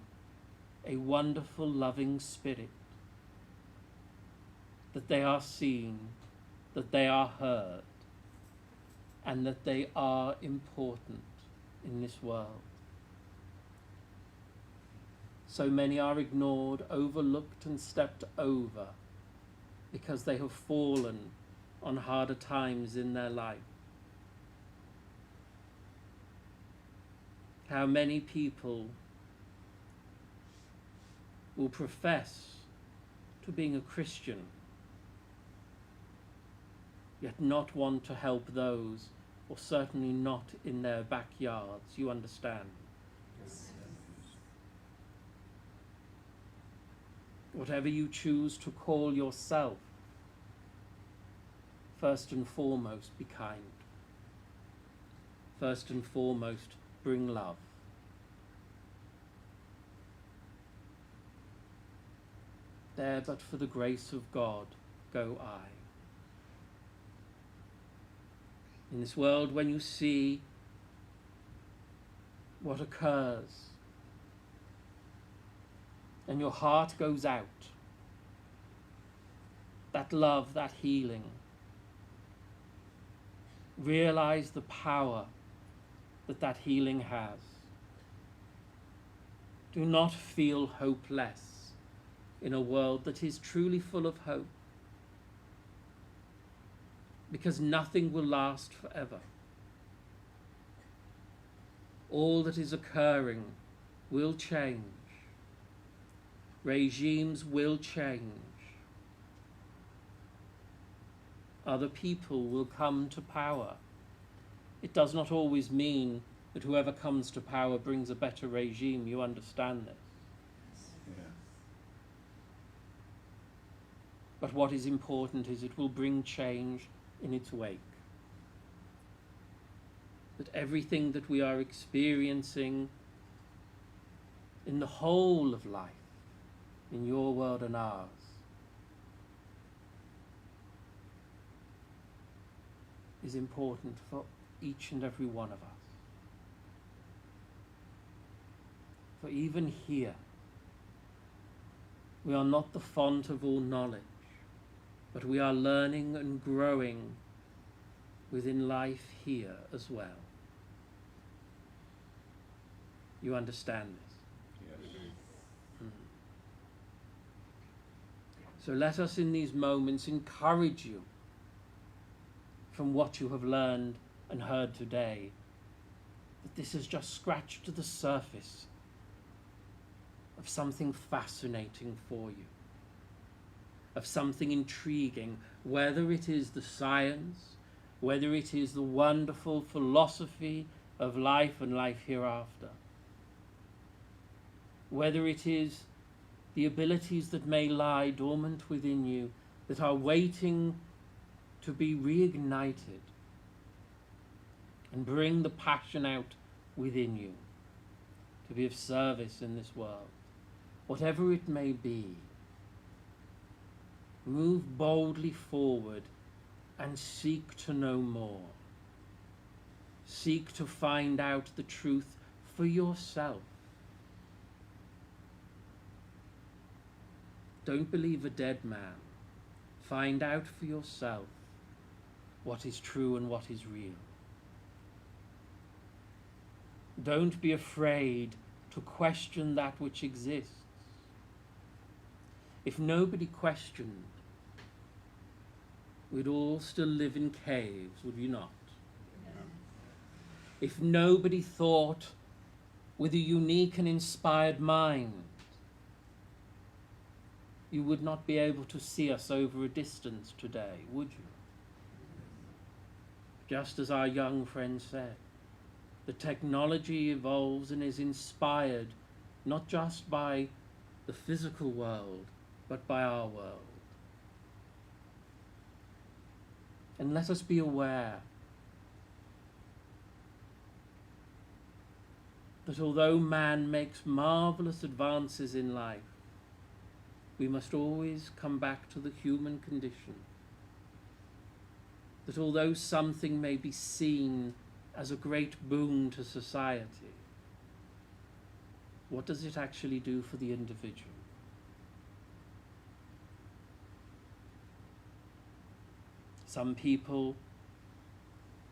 [SPEAKER 3] a wonderful, loving spirit, that they are seen, that they are heard, and that they are important in this world. So many are ignored, overlooked, and stepped over because they have fallen on harder times in their life. How many people will profess to being a Christian, yet not want to help those, or certainly not in their backyards. You understand? Yes. Whatever you choose to call yourself, first and foremost, be kind. first and foremost, bring love. There but for the grace of God go I. In this world, when you see what occurs and your heart goes out, that love, that healing, realize the power that that healing has. Do not feel hopeless in a world that is truly full of hope, because nothing will last forever. All that is occurring will change. Regimes will change. Other people will come to power. It does not always mean that whoever comes to power brings a better regime. You understand this.
[SPEAKER 18] Yeah.
[SPEAKER 3] But what is important is it will bring change in its wake. That everything that we are experiencing in the whole of life, in your world and ours, is important for each and every one of us. For even here, we are not the font of all knowledge, but we are learning and growing within life here as well. You understand this?
[SPEAKER 18] Yes.
[SPEAKER 3] So let us in these moments encourage you from what you have learned and heard today, that this has just scratched the surface of something fascinating for you, of something intriguing, whether it is the science, whether it is the wonderful philosophy of life and life hereafter, whether it is the abilities that may lie dormant within you that are waiting to be reignited and bring the passion out within you to be of service in this world. Whatever it may be, move boldly forward and seek to know more. Seek to find out the truth for yourself. Don't believe a dead man. Find out for yourself what is true and what is real. Don't be afraid to question that which exists. If nobody questioned, we'd all still live in caves, would you not? If nobody thought with a unique and inspired mind, you would not be able to see us over a distance today, would you? Just as our young friend said, the technology evolves and is inspired not just by the physical world, but by our world. And let us be aware that although man makes marvelous advances in life, we must always come back to the human condition. That although something may be seen as a great boon to society, what does it actually do for the individual? Some people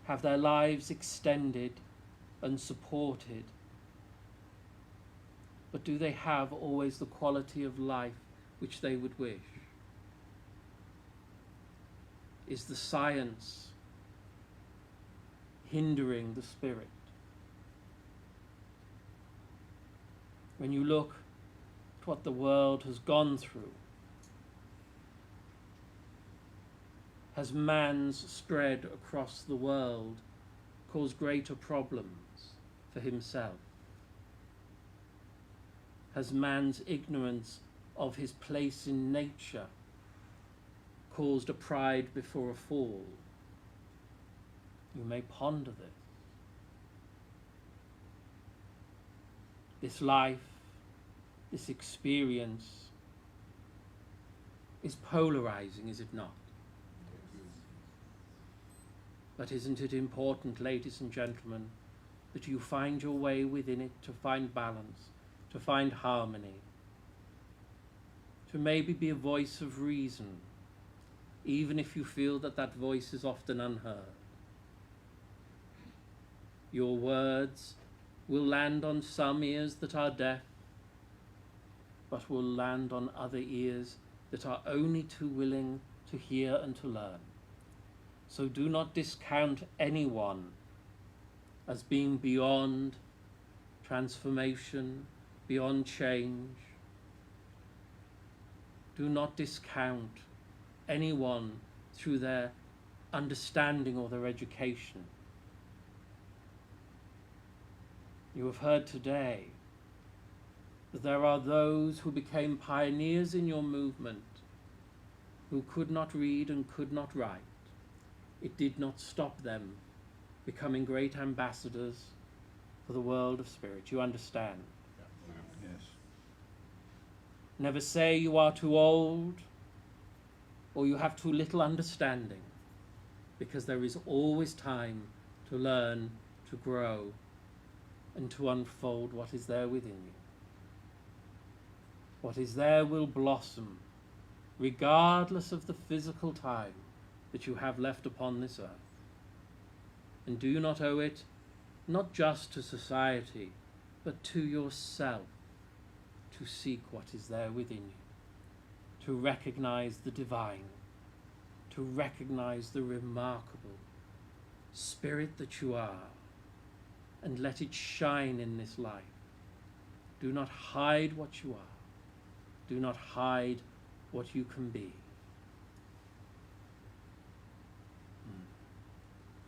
[SPEAKER 3] have their lives extended and supported, but do they have always the quality of life which they would wish? Is the science hindering the spirit? When you look at what the world has gone through, has man's spread across the world caused greater problems for himself? Has man's ignorance of his place in nature caused a pride before a fall? You may ponder this. this life, this experience is polarizing, is it not? But isn't it important, ladies and gentlemen, that you find your way within it to find balance, to find harmony, to maybe be a voice of reason, even if you feel that that voice is often unheard. Your words will land on some ears that are deaf, but will land on other ears that are only too willing to hear and to learn. So do not discount anyone as being beyond transformation, beyond change. Do not discount anyone through their understanding or their education. You have heard today that there are those who became pioneers in your movement who could not read and could not write. It did not stop them becoming great ambassadors for the world of spirit. You understand?
[SPEAKER 18] Yes.
[SPEAKER 3] Never say you are too old or you have too little understanding, because there is always time to learn, to grow, and to unfold what is there within you. What is there will blossom, regardless of the physical time that you have left upon this earth. And do you not owe it, not just to society, but to yourself, to seek what is there within you, to recognize the divine, to recognize the remarkable spirit that you are, and let it shine in this life. Do not hide what you are. Do not hide what you can be.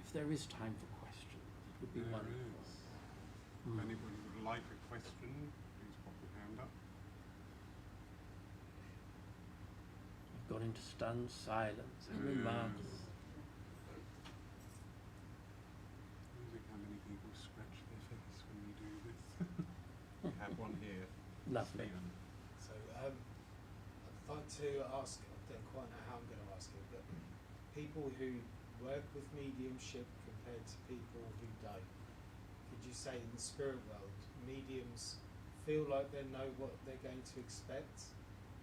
[SPEAKER 3] If there is time for questions, it would be wonderful.
[SPEAKER 2] If anybody would like a question, please pop your hand up.
[SPEAKER 3] I've gone into stunned silence and remarks.
[SPEAKER 2] How many people scratch their face when you do this? We have one here.
[SPEAKER 3] Lovely.
[SPEAKER 2] Stephen.
[SPEAKER 20] So I'd like to ask, I don't quite know how I'm going to ask it, but people who work with mediumship compared to people who don't, could you say in the spirit world, mediums feel like they know what they're going to expect,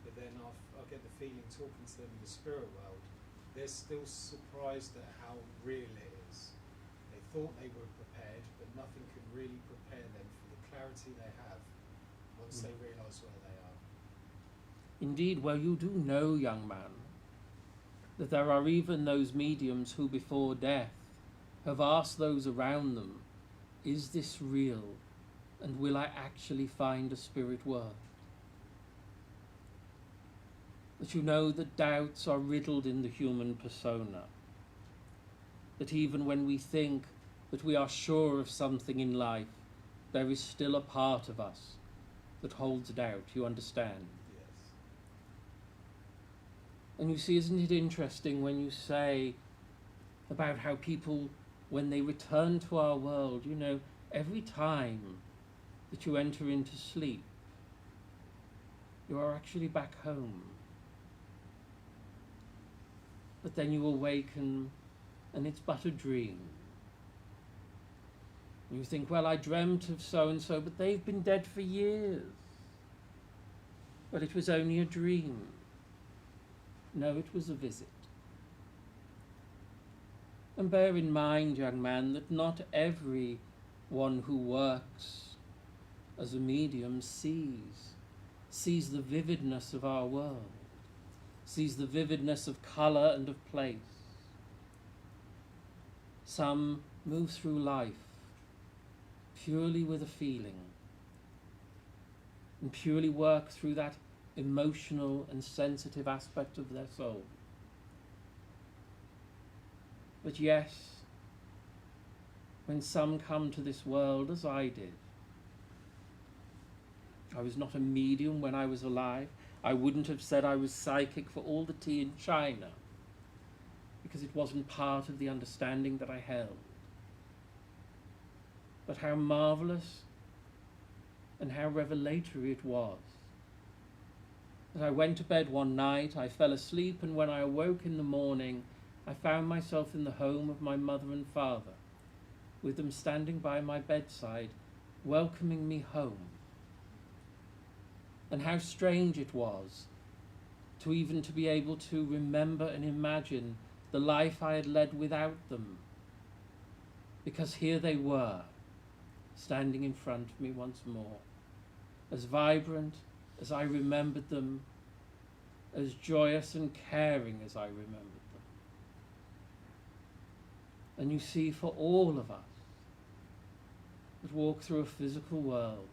[SPEAKER 20] but then I get the feeling talking to them in the spirit world, they're still surprised at how real it is. They thought they were prepared, but nothing could really prepare them for the clarity they have once they realise where they are.
[SPEAKER 3] Indeed, well, you do know, young man, that there are even those mediums who before death have asked those around them, is this real, and will I actually find a spirit world? That you know that doubts are riddled in the human persona, that even when we think that we are sure of something in life, there is still a part of us that holds doubt. You understand?
[SPEAKER 20] Yes.
[SPEAKER 3] And you see, isn't it interesting when you say about how people, when they return to our world, you know, every time that you enter into sleep, you are actually back home. But then you awaken and it's but a dream. And you think, well, I dreamt of so-and-so, but they've been dead for years. But it was only a dream. No, it was a visit. And bear in mind, young man, that not everyone who works as a medium sees the vividness of our world, sees the vividness of colour and of place. Some move through life purely with a feeling and purely work through that emotional and sensitive aspect of their soul. But yes, when some come to this world as I did, I was not a medium when I was alive. I wouldn't have said I was psychic for all the tea in China, because it wasn't part of the understanding that I held. But how marvellous and how revelatory it was. As I went to bed one night, I fell asleep, and when I awoke in the morning, I found myself in the home of my mother and father, with them standing by my bedside, welcoming me home. And how strange it was to even to be able to remember and imagine the life I had led without them, because here they were, standing in front of me once more, as vibrant as I remembered them, as joyous and caring as I remembered them. And you see, for all of us that walk through a physical world,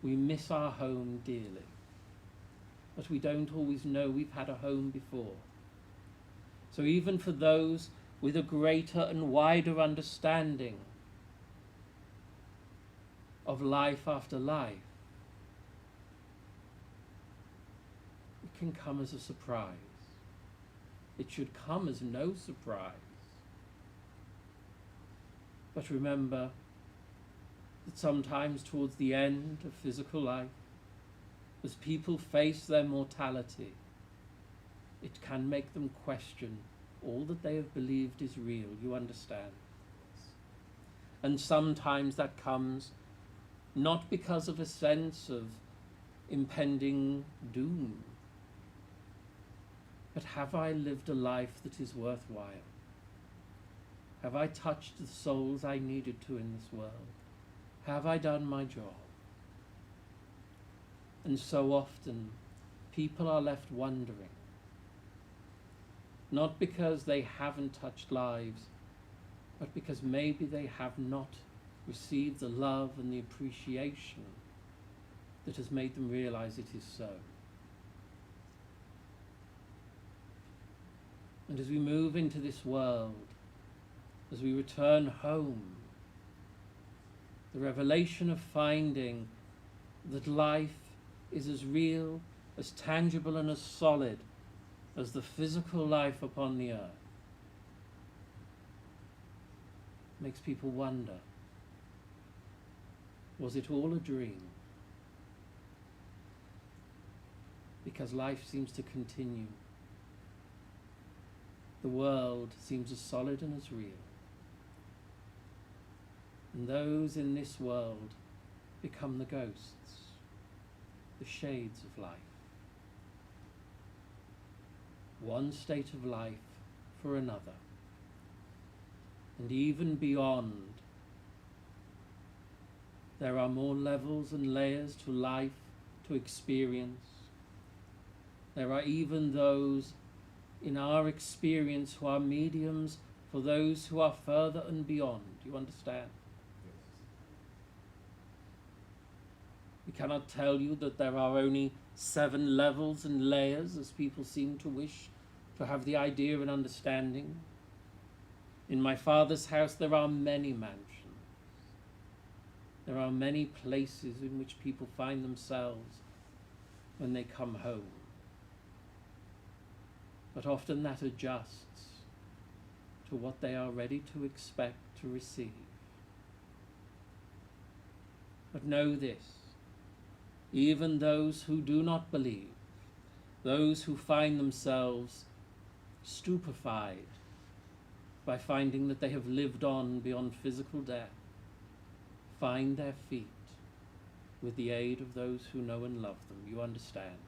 [SPEAKER 3] we miss our home dearly, but we don't always know we've had a home before. So even for those with a greater and wider understanding of life after life, it can come as a surprise. It should come as no surprise. But remember that sometimes towards the end of physical life, as people face their mortality, it can make them question all that they have believed is real, you understand? And sometimes that comes not because of a sense of impending doom, but have I lived a life that is worthwhile? Have I touched the souls I needed to in this world? Have I done my job? And so often people are left wondering, not because they haven't touched lives, but because maybe they have not received the love and the appreciation that has made them realize it is so. And as we move into this world, as we return home, the revelation of finding that life is as real, as tangible and as solid as the physical life upon the earth makes people wonder, was it all a dream? Because life seems to continue. The world seems as solid and as real. And those in this world become the ghosts, the shades of life. One state of life for another. And even beyond, there are more levels and layers to life, to experience. There are even those in our experience who are mediums for those who are further and beyond. Do you understand? We cannot tell you that there are only 7 levels and layers, as people seem to wish to have the idea and understanding. In my Father's house there are many mansions. There are many places in which people find themselves when they come home. But often that adjusts to what they are ready to expect to receive. But know this, even those who do not believe, those who find themselves stupefied by finding that they have lived on beyond physical death, find their feet with the aid of those who know and love them. You understand?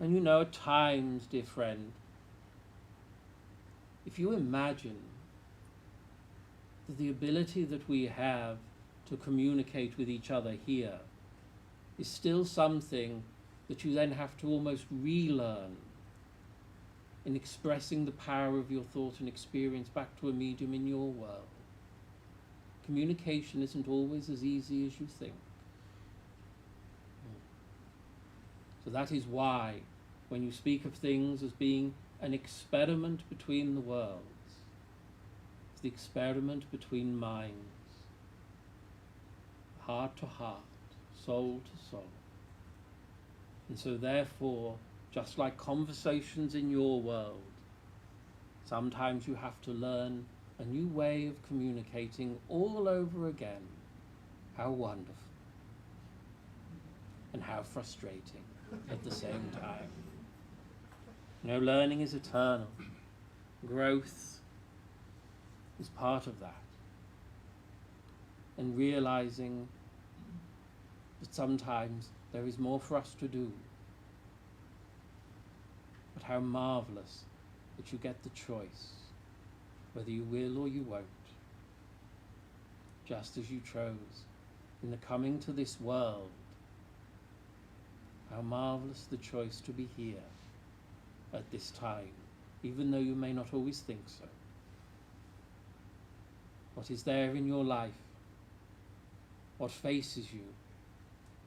[SPEAKER 3] And you know, at times, dear friend, if you imagine that the ability that we have to communicate with each other here is still something that you then have to almost relearn in expressing the power of your thought and experience back to a medium in your world. Communication isn't always as easy as you think. So that is why, when you speak of things as being an experiment between the worlds, it's the experiment between minds, heart to heart, soul to soul. And so therefore, just like conversations in your world, sometimes you have to learn a new way of communicating all over again. How wonderful. And how frustrating at the same time. No, learning is eternal. Growth is part of that. And realizing that sometimes there is more for us to do. But how marvelous that you get the choice, whether you will or you won't, just as you chose in the coming to this world. How marvelous the choice to be here at this time, even though you may not always think so. What is there in your life? What faces you?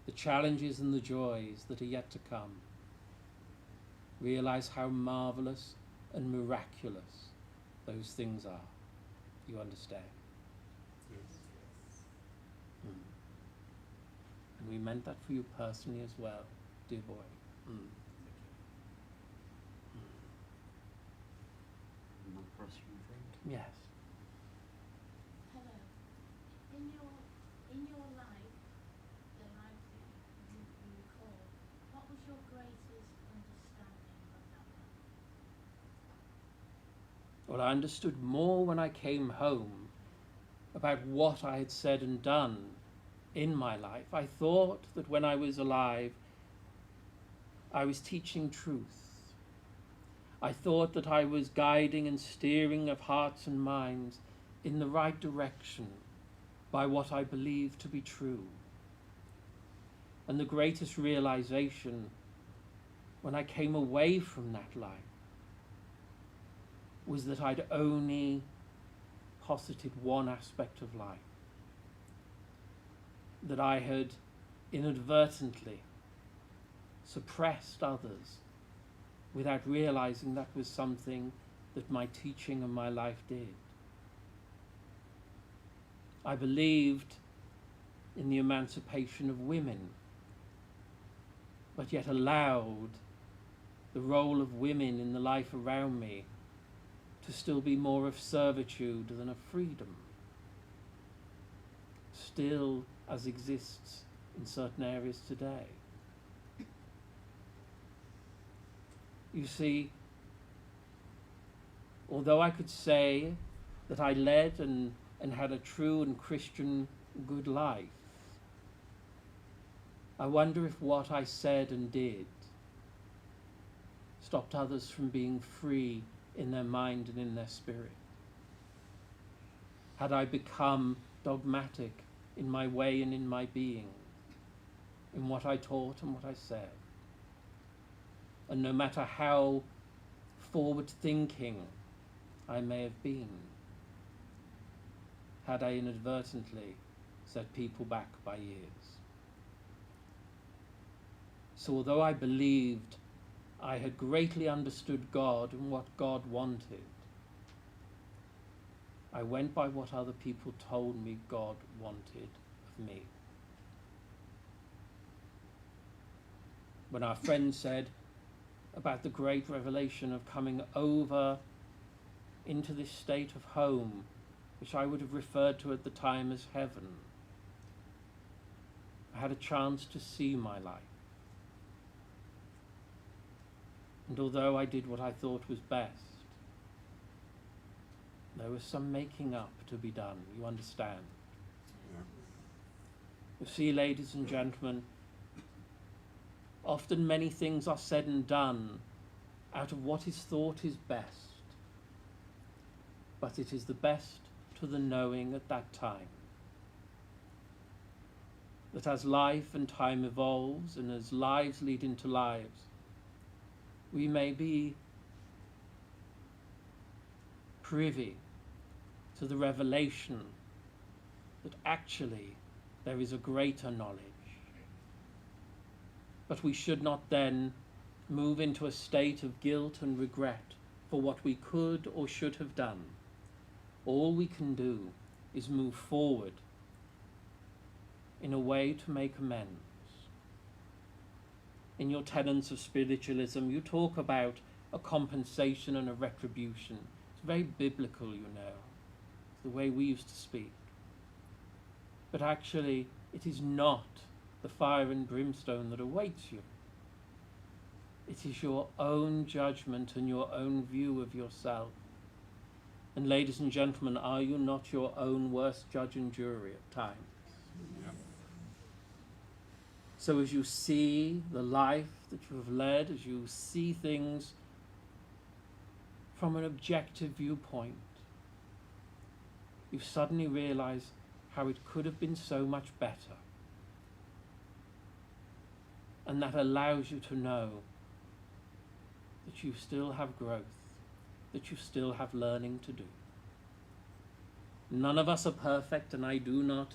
[SPEAKER 3] The challenges and the joys that are yet to come. Realize how marvelous and miraculous those things are. You understand?
[SPEAKER 2] Yes.
[SPEAKER 3] And we meant that for you personally as well, dear boy. Yes.
[SPEAKER 11] Hello. In your life, the life that you recall, what was your greatest understanding of that life?
[SPEAKER 3] Well, I understood more when I came home about what I had said and done in my life. I thought that when I was alive, I was teaching truth. I thought that I was guiding and steering of hearts and minds in the right direction by what I believed to be true. And the greatest realization when I came away from that life was that I'd only posited one aspect of life. That I had inadvertently suppressed others without realizing that was something that my teaching and my life did. I believed in the emancipation of women, but yet allowed the role of women in the life around me to still be more of servitude than of freedom, still as exists in certain areas today. You see, although I could say that I led and had a true and Christian good life, I wonder if what I said and did stopped others from being free in their mind and in their spirit. Had I become dogmatic in my way and in my being, in what I taught and what I said? And no matter how forward-thinking I may have been, had I inadvertently set people back by years. So although I believed I had greatly understood God and what God wanted, I went by what other people told me God wanted of me. When our friend said about the great revelation of coming over into this state of home, which I would have referred to at the time as heaven, I had a chance to see my life. And although I did what I thought was best, there was some making up to be done, you understand?
[SPEAKER 2] Yeah.
[SPEAKER 3] You see, ladies and gentlemen, often many things are said and done out of what is thought is best, but it is the best to the knowing at that time. That as life and time evolves and as lives lead into lives, we may be privy to the revelation that actually there is a greater knowledge. But we should not then move into a state of guilt and regret for what we could or should have done. All we can do is move forward in a way to make amends. In your tenets of spiritualism, you talk about a compensation and a retribution. It's very biblical, you know. the way we used to speak. But actually, it is not the fire and brimstone that awaits you. It is your own judgment and your own view of yourself. And ladies and gentlemen, are you not your own worst judge and jury at times?
[SPEAKER 4] Yeah.
[SPEAKER 3] So as you see the life that you have led, as you see things from an objective viewpoint, you suddenly realize how it could have been so much better. And that allows you to know that you still have growth, that you still have learning to do. None of us are perfect, and I do not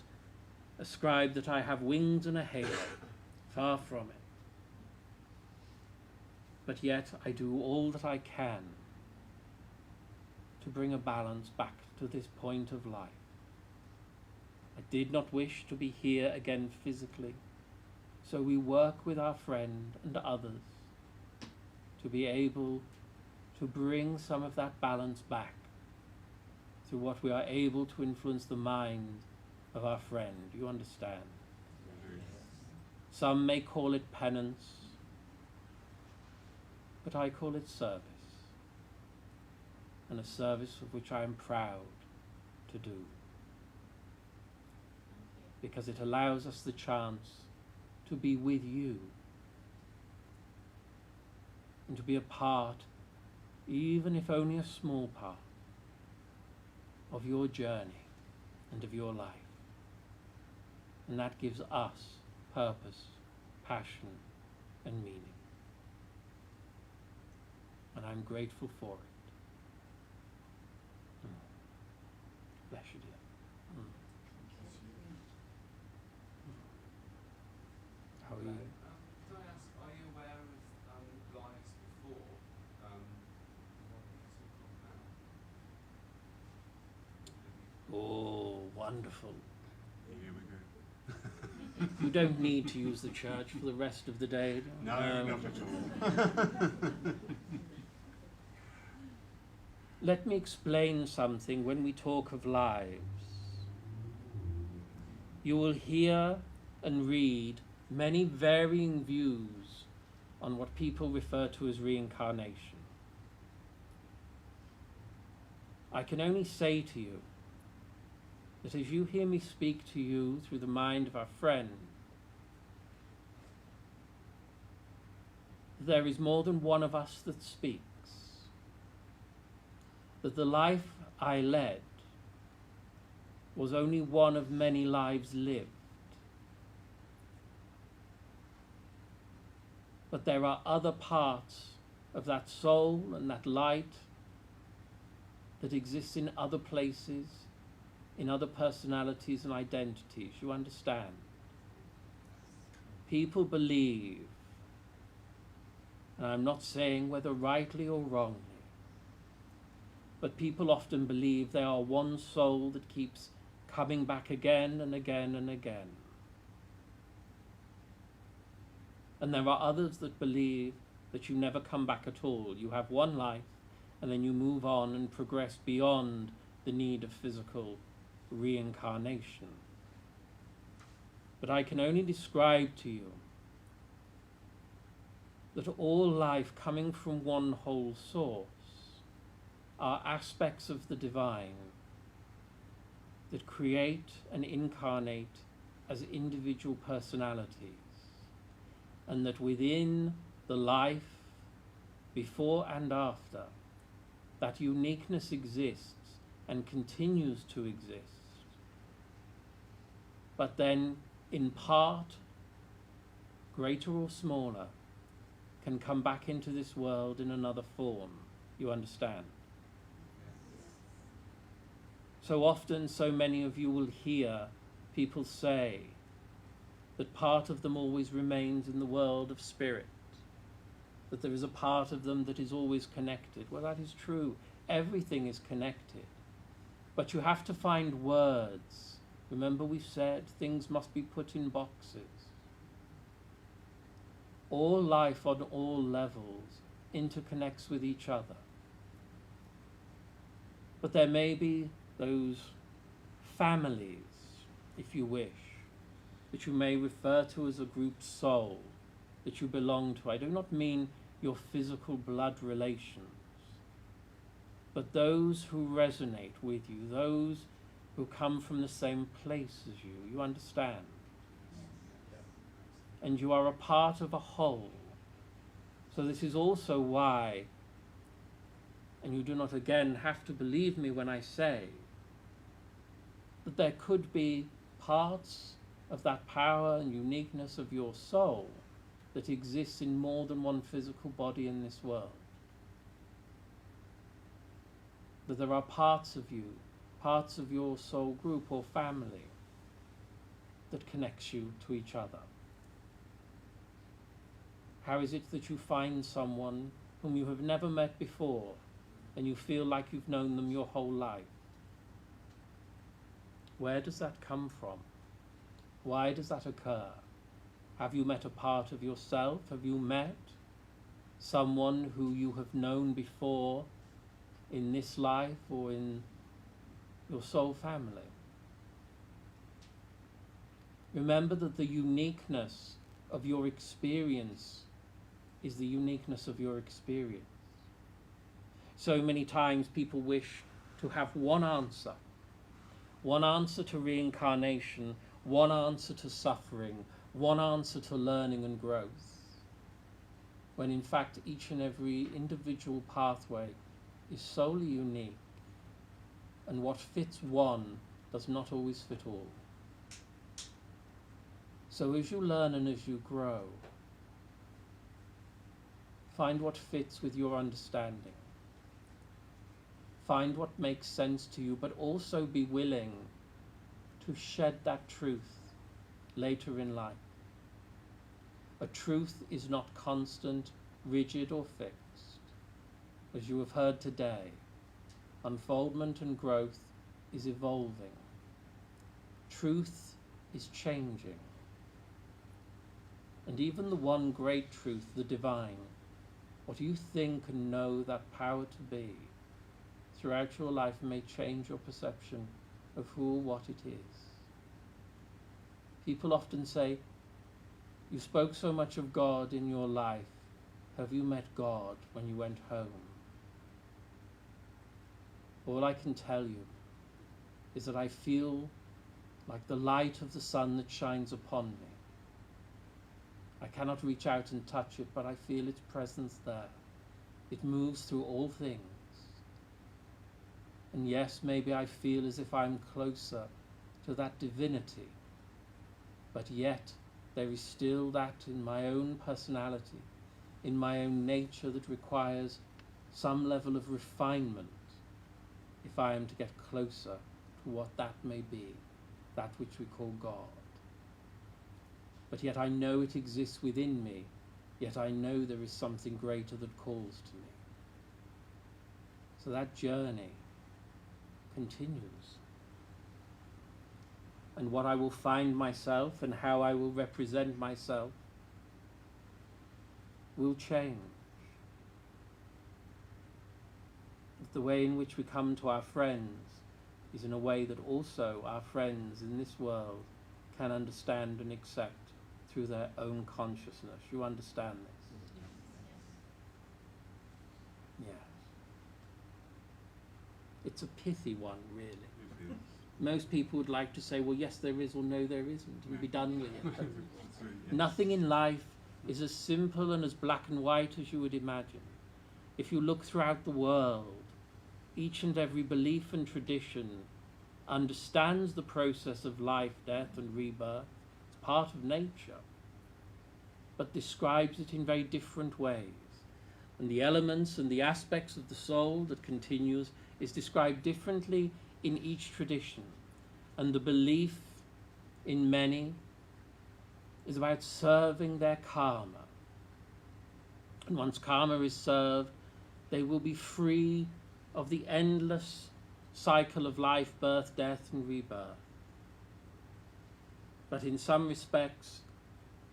[SPEAKER 3] ascribe that I have wings and a halo. Far from it. But yet I do all that I can to bring a balance back to this point of life. I did not wish to be here again physically, so we work with our friend and others to be able to bring some of that balance back through what we are able to influence the mind of our friend. You understand? Some may call it penance, but I call it service, and a service of which I am proud to do, because it allows us the chance to be with you and to be a part, even if only a small part, of your journey and of your life. And that gives us purpose, passion, and meaning. And I'm grateful for it. Bless you, dear. How are you?
[SPEAKER 5] Can I ask, are you aware of lives before what you took on now?
[SPEAKER 3] Oh, wonderful.
[SPEAKER 4] Here we go.
[SPEAKER 3] You don't need to use the church for the rest of the day.
[SPEAKER 4] No, not at all.
[SPEAKER 3] Let me explain something when we talk of lives. You will hear and read many varying views on what people refer to as reincarnation. I can only say to you that as you hear me speak to you through the mind of our friend, there is more than one of us that speaks. That the life I led was only one of many lives lived. But there are other parts of that soul and that light that exist in other places, in other personalities and identities. You understand? People believe, and I'm not saying whether rightly or wrongly, but people often believe they are one soul that keeps coming back again and again and again. And there are others that believe that you never come back at all. You have one life, and then you move on and progress beyond the need of physical reincarnation. But I can only describe to you that all life coming from one whole source are aspects of the divine that create and incarnate as individual personalities, and that within the life, before and after, that uniqueness exists and continues to exist. But then, in part, greater or smaller, can come back into this world in another form. You understand? So often, so many of you will hear people say that part of them always remains in the world of spirit, that there is a part of them that is always connected. Well, that is true. Everything is connected. But you have to find words. Remember we said things must be put in boxes. All life on all levels interconnects with each other. But there may be those families, if you wish, that you may refer to as a group soul, that you belong to. I do not mean your physical blood relations, but those who resonate with you, those who come from the same place as you. You understand? And you are a part of a whole. So this is also why, and you do not again have to believe me when I say, that there could be parts of that power and uniqueness of your soul that exists in more than one physical body in this world. That there are parts of you, parts of your soul group or family that connects you to each other. How is it that you find someone whom you have never met before and you feel like you've known them your whole life? Where does that come from? Why does that occur? Have you met a part of yourself? Have you met someone who you have known before in this life or in your soul family? Remember that the uniqueness of your experience is the uniqueness of your experience. So many times people wish to have one answer to reincarnation, one answer to suffering, one answer to learning and growth, when in fact each and every individual pathway is solely unique, and what fits one does not always fit all. So as you learn and as you grow, find what fits with your understanding. Find what makes sense to you, but also be willing to shed that truth later in life. A truth is not constant, rigid, or fixed. As you have heard today, unfoldment and growth is evolving. Truth is changing. And even the one great truth, the divine, what you think and know that power to be, throughout your life may change your perception of who or what it is. People often say, you spoke so much of God in your life. Have you met God when you went home? All I can tell you is that I feel like the light of the sun that shines upon me. I cannot reach out and touch it, but I feel its presence there. It moves through all things. And yes, maybe I feel as if I'm closer to that divinity, but yet there is still that in my own personality, in my own nature, that requires some level of refinement if I am to get closer to what that may be, that which we call God. But yet I know it exists within me, yet I know there is something greater that calls to me. So that journey continues. And what I will find myself and how I will represent myself will change. The way in which we come to our friends is in a way that also our friends in this world can understand and accept through their own consciousness. You understand this? Yes. It's a pithy one, really. Most people would like to say, well, yes, there is, or no, there isn't, and be done with it. Nothing in life is as simple and as black and white as you would imagine. If you look throughout the world, each and every belief and tradition understands the process of life, death, and rebirth. It's part of nature, but describes it in very different ways. And the elements and the aspects of the soul that continues is described differently in each tradition. And the belief in many is about serving their karma. And once karma is served, they will be free of the endless cycle of life, birth, death, and rebirth. But in some respects,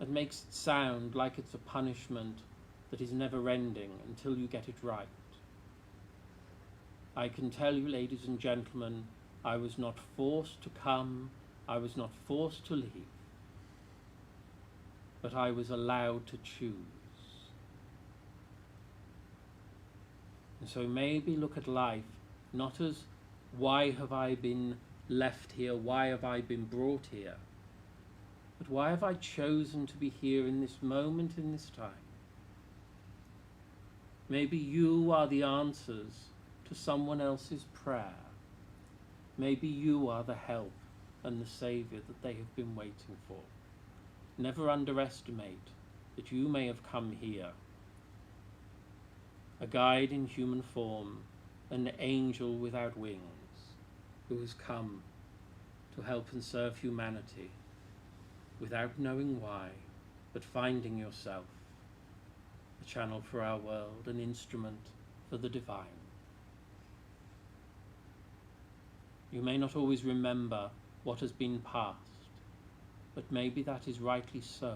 [SPEAKER 3] it makes it sound like it's a punishment that is never ending until you get it right. I can tell you, ladies and gentlemen, I was not forced to come. I was not forced to leave. But I was allowed to choose. And so maybe look at life not as why have I been left here, why have I been brought here, but why have I chosen to be here in this moment, in this time? Maybe you are the answers to someone else's prayer. Maybe you are the help and the saviour that they have been waiting for. Never underestimate that you may have come here, a guide in human form, an angel without wings, who has come to help and serve humanity without knowing why, but finding yourself a channel for our world, an instrument for the divine. You may not always remember what has been past, but maybe that is rightly so,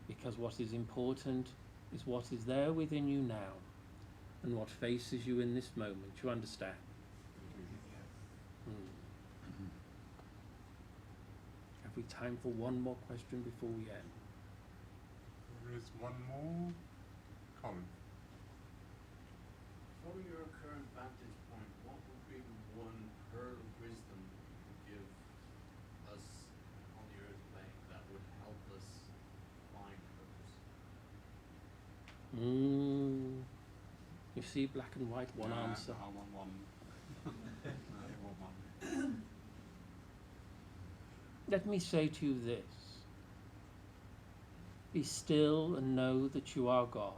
[SPEAKER 3] because what is important is what is there within you now and what faces you in this moment. You understand? Have we time for one more question before we end?
[SPEAKER 2] There is one more. Colin.
[SPEAKER 21] From your current vantage point, what would be the one pearl of wisdom you could give us on the earth plane that would help us find purpose?
[SPEAKER 3] You see, black and white, one answer.
[SPEAKER 2] I want one. I want one.
[SPEAKER 3] Let me say to you this. Be still and know that you are God.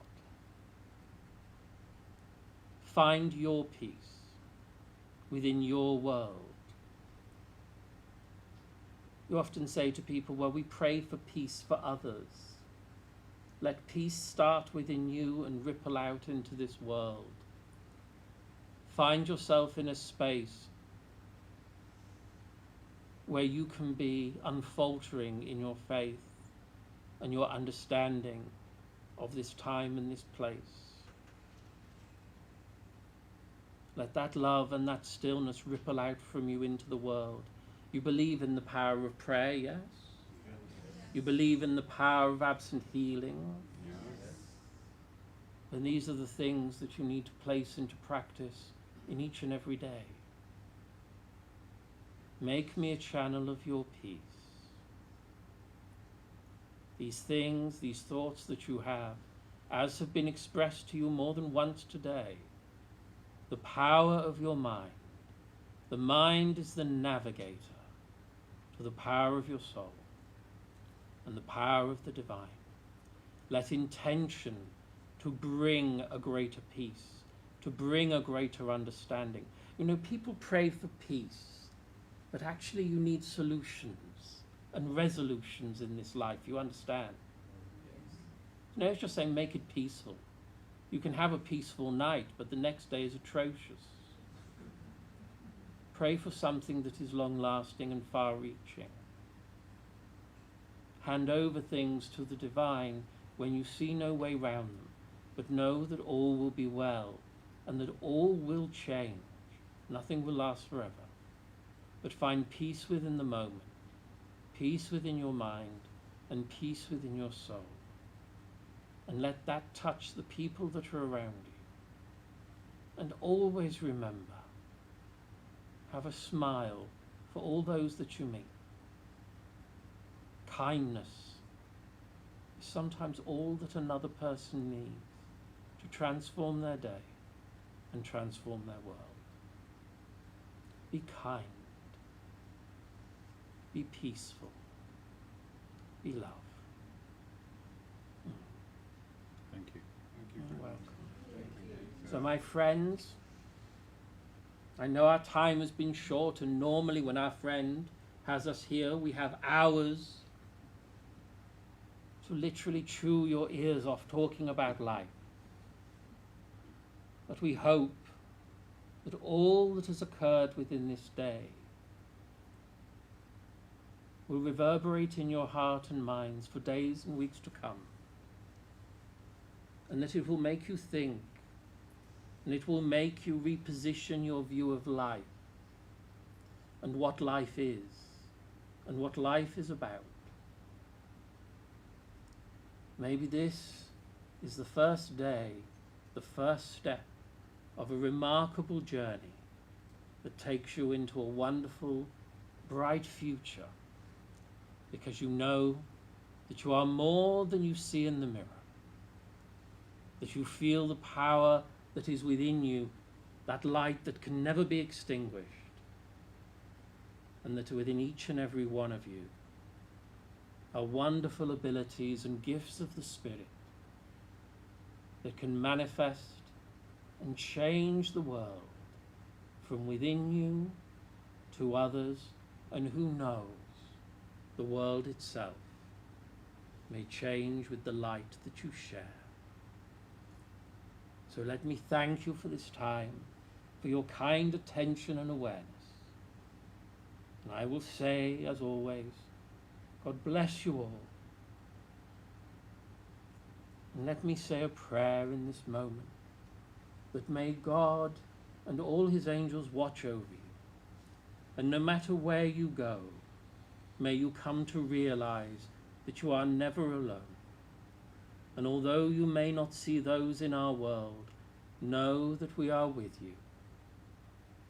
[SPEAKER 3] Find your peace within your world. You often say to people, well, we pray for peace for others. Let peace start within you and ripple out into this world. Find yourself in a space where you can be unfaltering in your faith and your understanding of this time and this place. Let that love and that stillness ripple out from you into the world. You believe in the power of prayer, yes? You believe in the power of absent healing. And these are the things that you need to place into practice in each and every day. Make me a channel of your peace. These things, these thoughts that you have, as have been expressed to you more than once today, the power of your mind. The mind is the navigator to the power of your soul and the power of the divine. Let intention to bring a greater peace, to bring a greater understanding. You know, people pray for peace, but actually you need solutions and resolutions in this life, you understand? No, it's just saying make it peaceful. You can have a peaceful night, but the next day is atrocious. Pray for something that is long-lasting and far-reaching. Hand over things to the divine when you see no way round them, but know that all will be well and that all will change. Nothing will last forever. But find peace within the moment, peace within your mind, and peace within your soul. And let that touch the people that are around you. And always remember, have a smile for all those that you meet. Kindness is sometimes all that another person needs to transform their day and transform their world. Be kind. Be peaceful. Be love.
[SPEAKER 2] Thank you.
[SPEAKER 3] You're welcome. So my friends, I know our time has been short, and normally when our friend has us here, we have hours to literally chew your ears off talking about life. But we hope that all that has occurred within this day will reverberate in your heart and minds for days and weeks to come, and that it will make you think, and it will make you reposition your view of life and what life is and what life is about. Maybe this is the first day, the first step of a remarkable journey that takes you into a wonderful, bright future, because you know that you are more than you see in the mirror, that you feel the power that is within you, that light that can never be extinguished, and that within each and every one of you are wonderful abilities and gifts of the Spirit that can manifest and change the world from within you to others, and who knows, the world itself may change with the light that you share. So let me thank you for this time, for your kind attention and awareness. And I will say, as always, God bless you all. And let me say a prayer in this moment, that may God and all his angels watch over you. And no matter where you go, may you come to realize that you are never alone. And although you may not see those in our world, know that we are with you,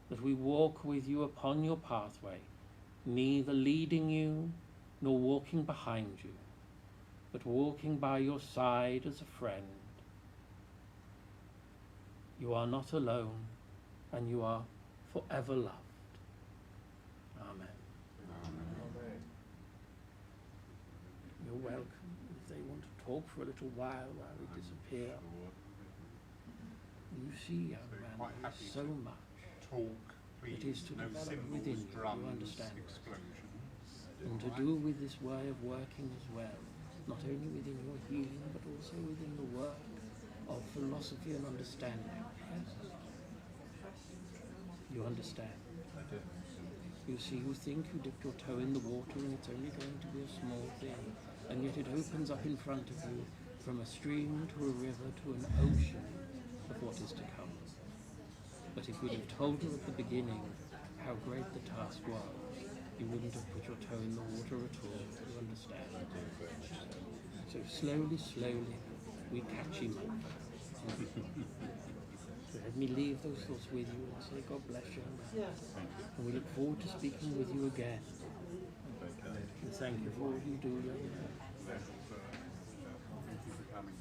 [SPEAKER 3] that we walk with you upon your pathway, neither leading you nor walking behind you, but walking by your side as a friend. You are not alone, and you are forever loved. Amen.
[SPEAKER 1] Amen.
[SPEAKER 3] You're welcome. If they want to talk for a little while we disappear. You see, young man, there is so much that is to develop within you, you understand, and to do with this way of working as well, not only within your healing, but also within the work of philosophy and understanding. Yes? You understand?
[SPEAKER 4] I do.
[SPEAKER 3] You see, you think you dip your toe in the water and it's only going to be a small thing, and yet it opens up in front of you from a stream to a river to an ocean of what is to come. But if we'd have told you at the beginning how great the task was, you wouldn't have put your toe in the water at all. You understand? So slowly, slowly, we catch him up. So let me leave those thoughts with you and say God bless you. And we look forward to speaking with you again. And thank you for all you do.
[SPEAKER 4] Thank you for coming.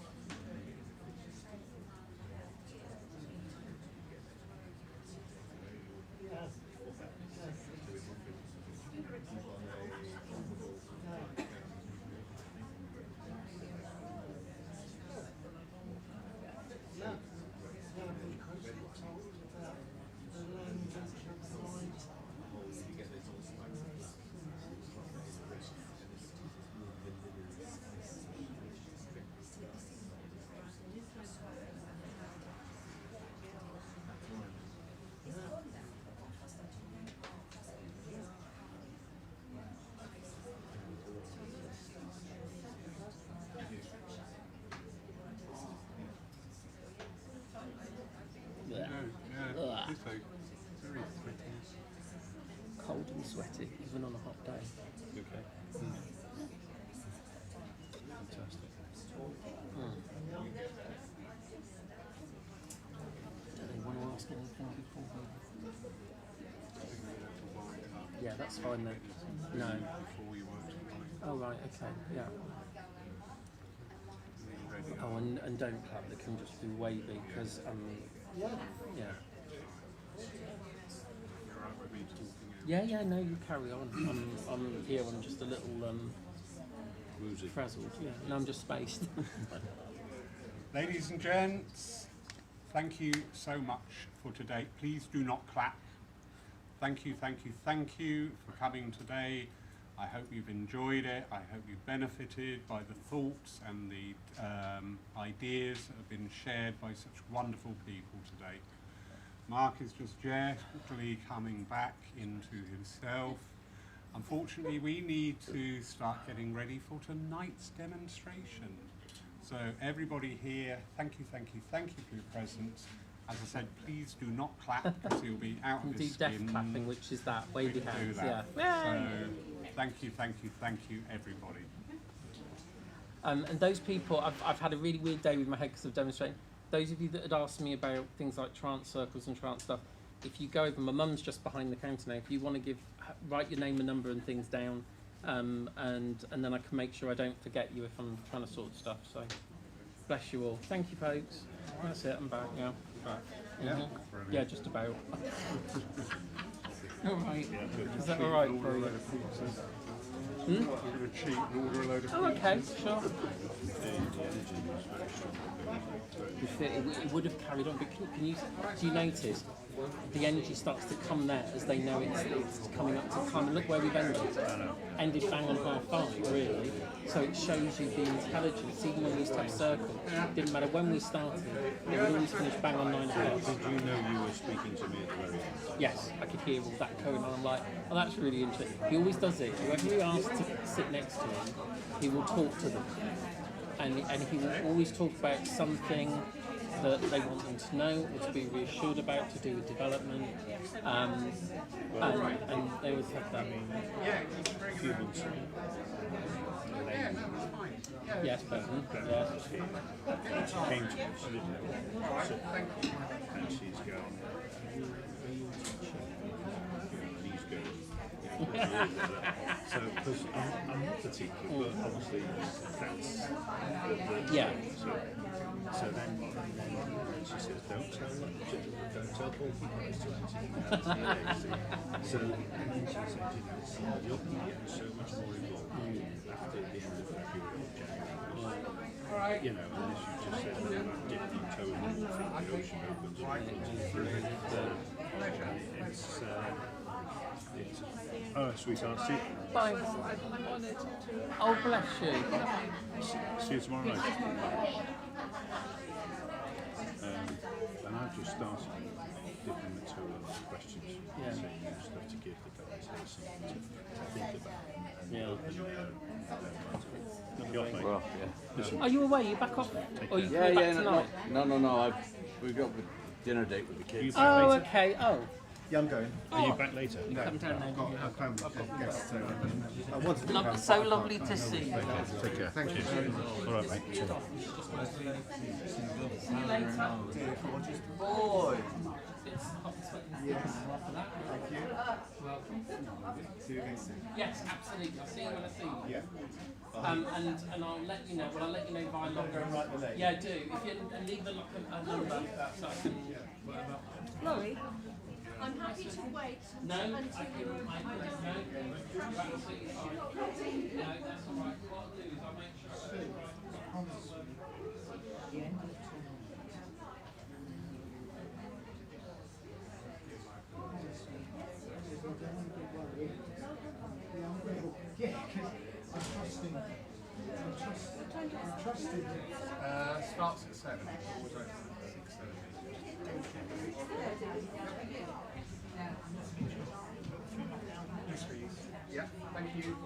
[SPEAKER 3] Cold and sweaty, even on a hot day.
[SPEAKER 4] Okay. Fantastic.
[SPEAKER 3] Do they want to ask anything before we... Yeah, that's fine then. No.
[SPEAKER 4] Before you work tonight.
[SPEAKER 3] Oh right, okay, yeah. Oh, and don't clap, they can just do wavy, because, yeah. Yeah, no, you carry on. I'm here, I'm just a little, frazzled, yeah. No, I'm just spaced.
[SPEAKER 2] Ladies and gents, thank you so much for today. Please do not clap. Thank you for coming today. I hope you've enjoyed it. I hope you've benefited by the thoughts and the ideas that have been shared by such wonderful people today. Mark is just gently coming back into himself. Unfortunately, we need to start getting ready for tonight's demonstration. So everybody here, thank you for your presence. As I said, please do not clap because you'll be out
[SPEAKER 3] You
[SPEAKER 2] of
[SPEAKER 3] can
[SPEAKER 2] this
[SPEAKER 3] do death
[SPEAKER 2] skin.
[SPEAKER 3] clapping, which is that wavy
[SPEAKER 2] We can do
[SPEAKER 3] hands.
[SPEAKER 2] that.
[SPEAKER 3] Yeah.
[SPEAKER 2] So thank you, everybody.
[SPEAKER 3] And those people, I've had a really weird day with my head because of demonstrating. Those of you that had asked me about things like trance circles and trance stuff, if you go over, my mum's just behind the counter now. If you want to write your name and number and things down, and then I can make sure I don't forget you if I'm trying to sort stuff. So bless you all. Thank you, folks. That's it. I'm back now. Back.
[SPEAKER 2] Yeah.
[SPEAKER 3] Yeah, just about. All right. Is that all right for you? Oh, okay, sure. It would have carried on, but can you do you notice the energy starts to come there as they know it's coming up to time? And look where we've ended bang on 5:30, really. So it shows you the intelligence. Even when we used to have circle, it didn't matter when we started, it would always finish bang on 9 o'clock.
[SPEAKER 4] Did you know you were speaking to me at the very end?
[SPEAKER 3] Yes, I could hear all that going on. I'm like, oh, that's really interesting. He always does it. Whoever he asks to sit next to him, he will talk to them. And he will always talk about something that they want them to know or to be reassured about, to do with development. And they always have that. Yes, but yes.
[SPEAKER 4] She came to us, and she's gone. Please go. So, because I'm not the teacher, but obviously that's
[SPEAKER 3] yeah.
[SPEAKER 4] So then she says, don't tell Paul Hippocrates to anti. So then she said, you'll be getting so much more involved after the end of February or January. You know, and as you just said, about dipping your toe in the water, the ocean opens up. It's oh, sweetheart, see.
[SPEAKER 3] Bye. Oh, bless you.
[SPEAKER 4] See you tomorrow night. And I've just started dipping the toe in the questions.
[SPEAKER 3] Yeah.
[SPEAKER 4] So you just have to give the guys something to think about.
[SPEAKER 3] Yeah.
[SPEAKER 4] You're off, mate.
[SPEAKER 21] Well, yeah.
[SPEAKER 4] Listen.
[SPEAKER 3] Are you away? You back off? Or you
[SPEAKER 21] Yeah,
[SPEAKER 3] coming back
[SPEAKER 21] yeah,
[SPEAKER 3] tonight?
[SPEAKER 21] no. We've got a dinner date with the kids.
[SPEAKER 3] Oh, okay. Oh.
[SPEAKER 1] Yeah, I'm going.
[SPEAKER 4] Are you back later?
[SPEAKER 3] You come down there.
[SPEAKER 1] I've come guests, so I wanted to come.
[SPEAKER 3] So lovely to see you.
[SPEAKER 4] Take care.
[SPEAKER 1] Thank you.
[SPEAKER 4] All right, mate. Cheers.
[SPEAKER 3] See you later.
[SPEAKER 1] Boy.
[SPEAKER 3] It's hot sweating.
[SPEAKER 1] Yes.
[SPEAKER 3] Thank
[SPEAKER 1] you.
[SPEAKER 3] Welcome.
[SPEAKER 1] See you again soon.
[SPEAKER 3] Yes, absolutely. I'll see you when I see you.
[SPEAKER 1] Yeah.
[SPEAKER 3] And I'll let you know. Well, I'll let you know via log. Yeah, do. If you leave a number, so I can.
[SPEAKER 17] Laurie, I'm happy to wait
[SPEAKER 3] No,
[SPEAKER 17] until
[SPEAKER 3] I can.
[SPEAKER 17] you're
[SPEAKER 3] No, you're absolutely fine. No, that's all right. What I'll do is I'll make sure.
[SPEAKER 1] Yeah, because I'm trusting. I'm trusting. Starts at 7. Always opens at 6:30. Yes, please. Yeah. Thank you.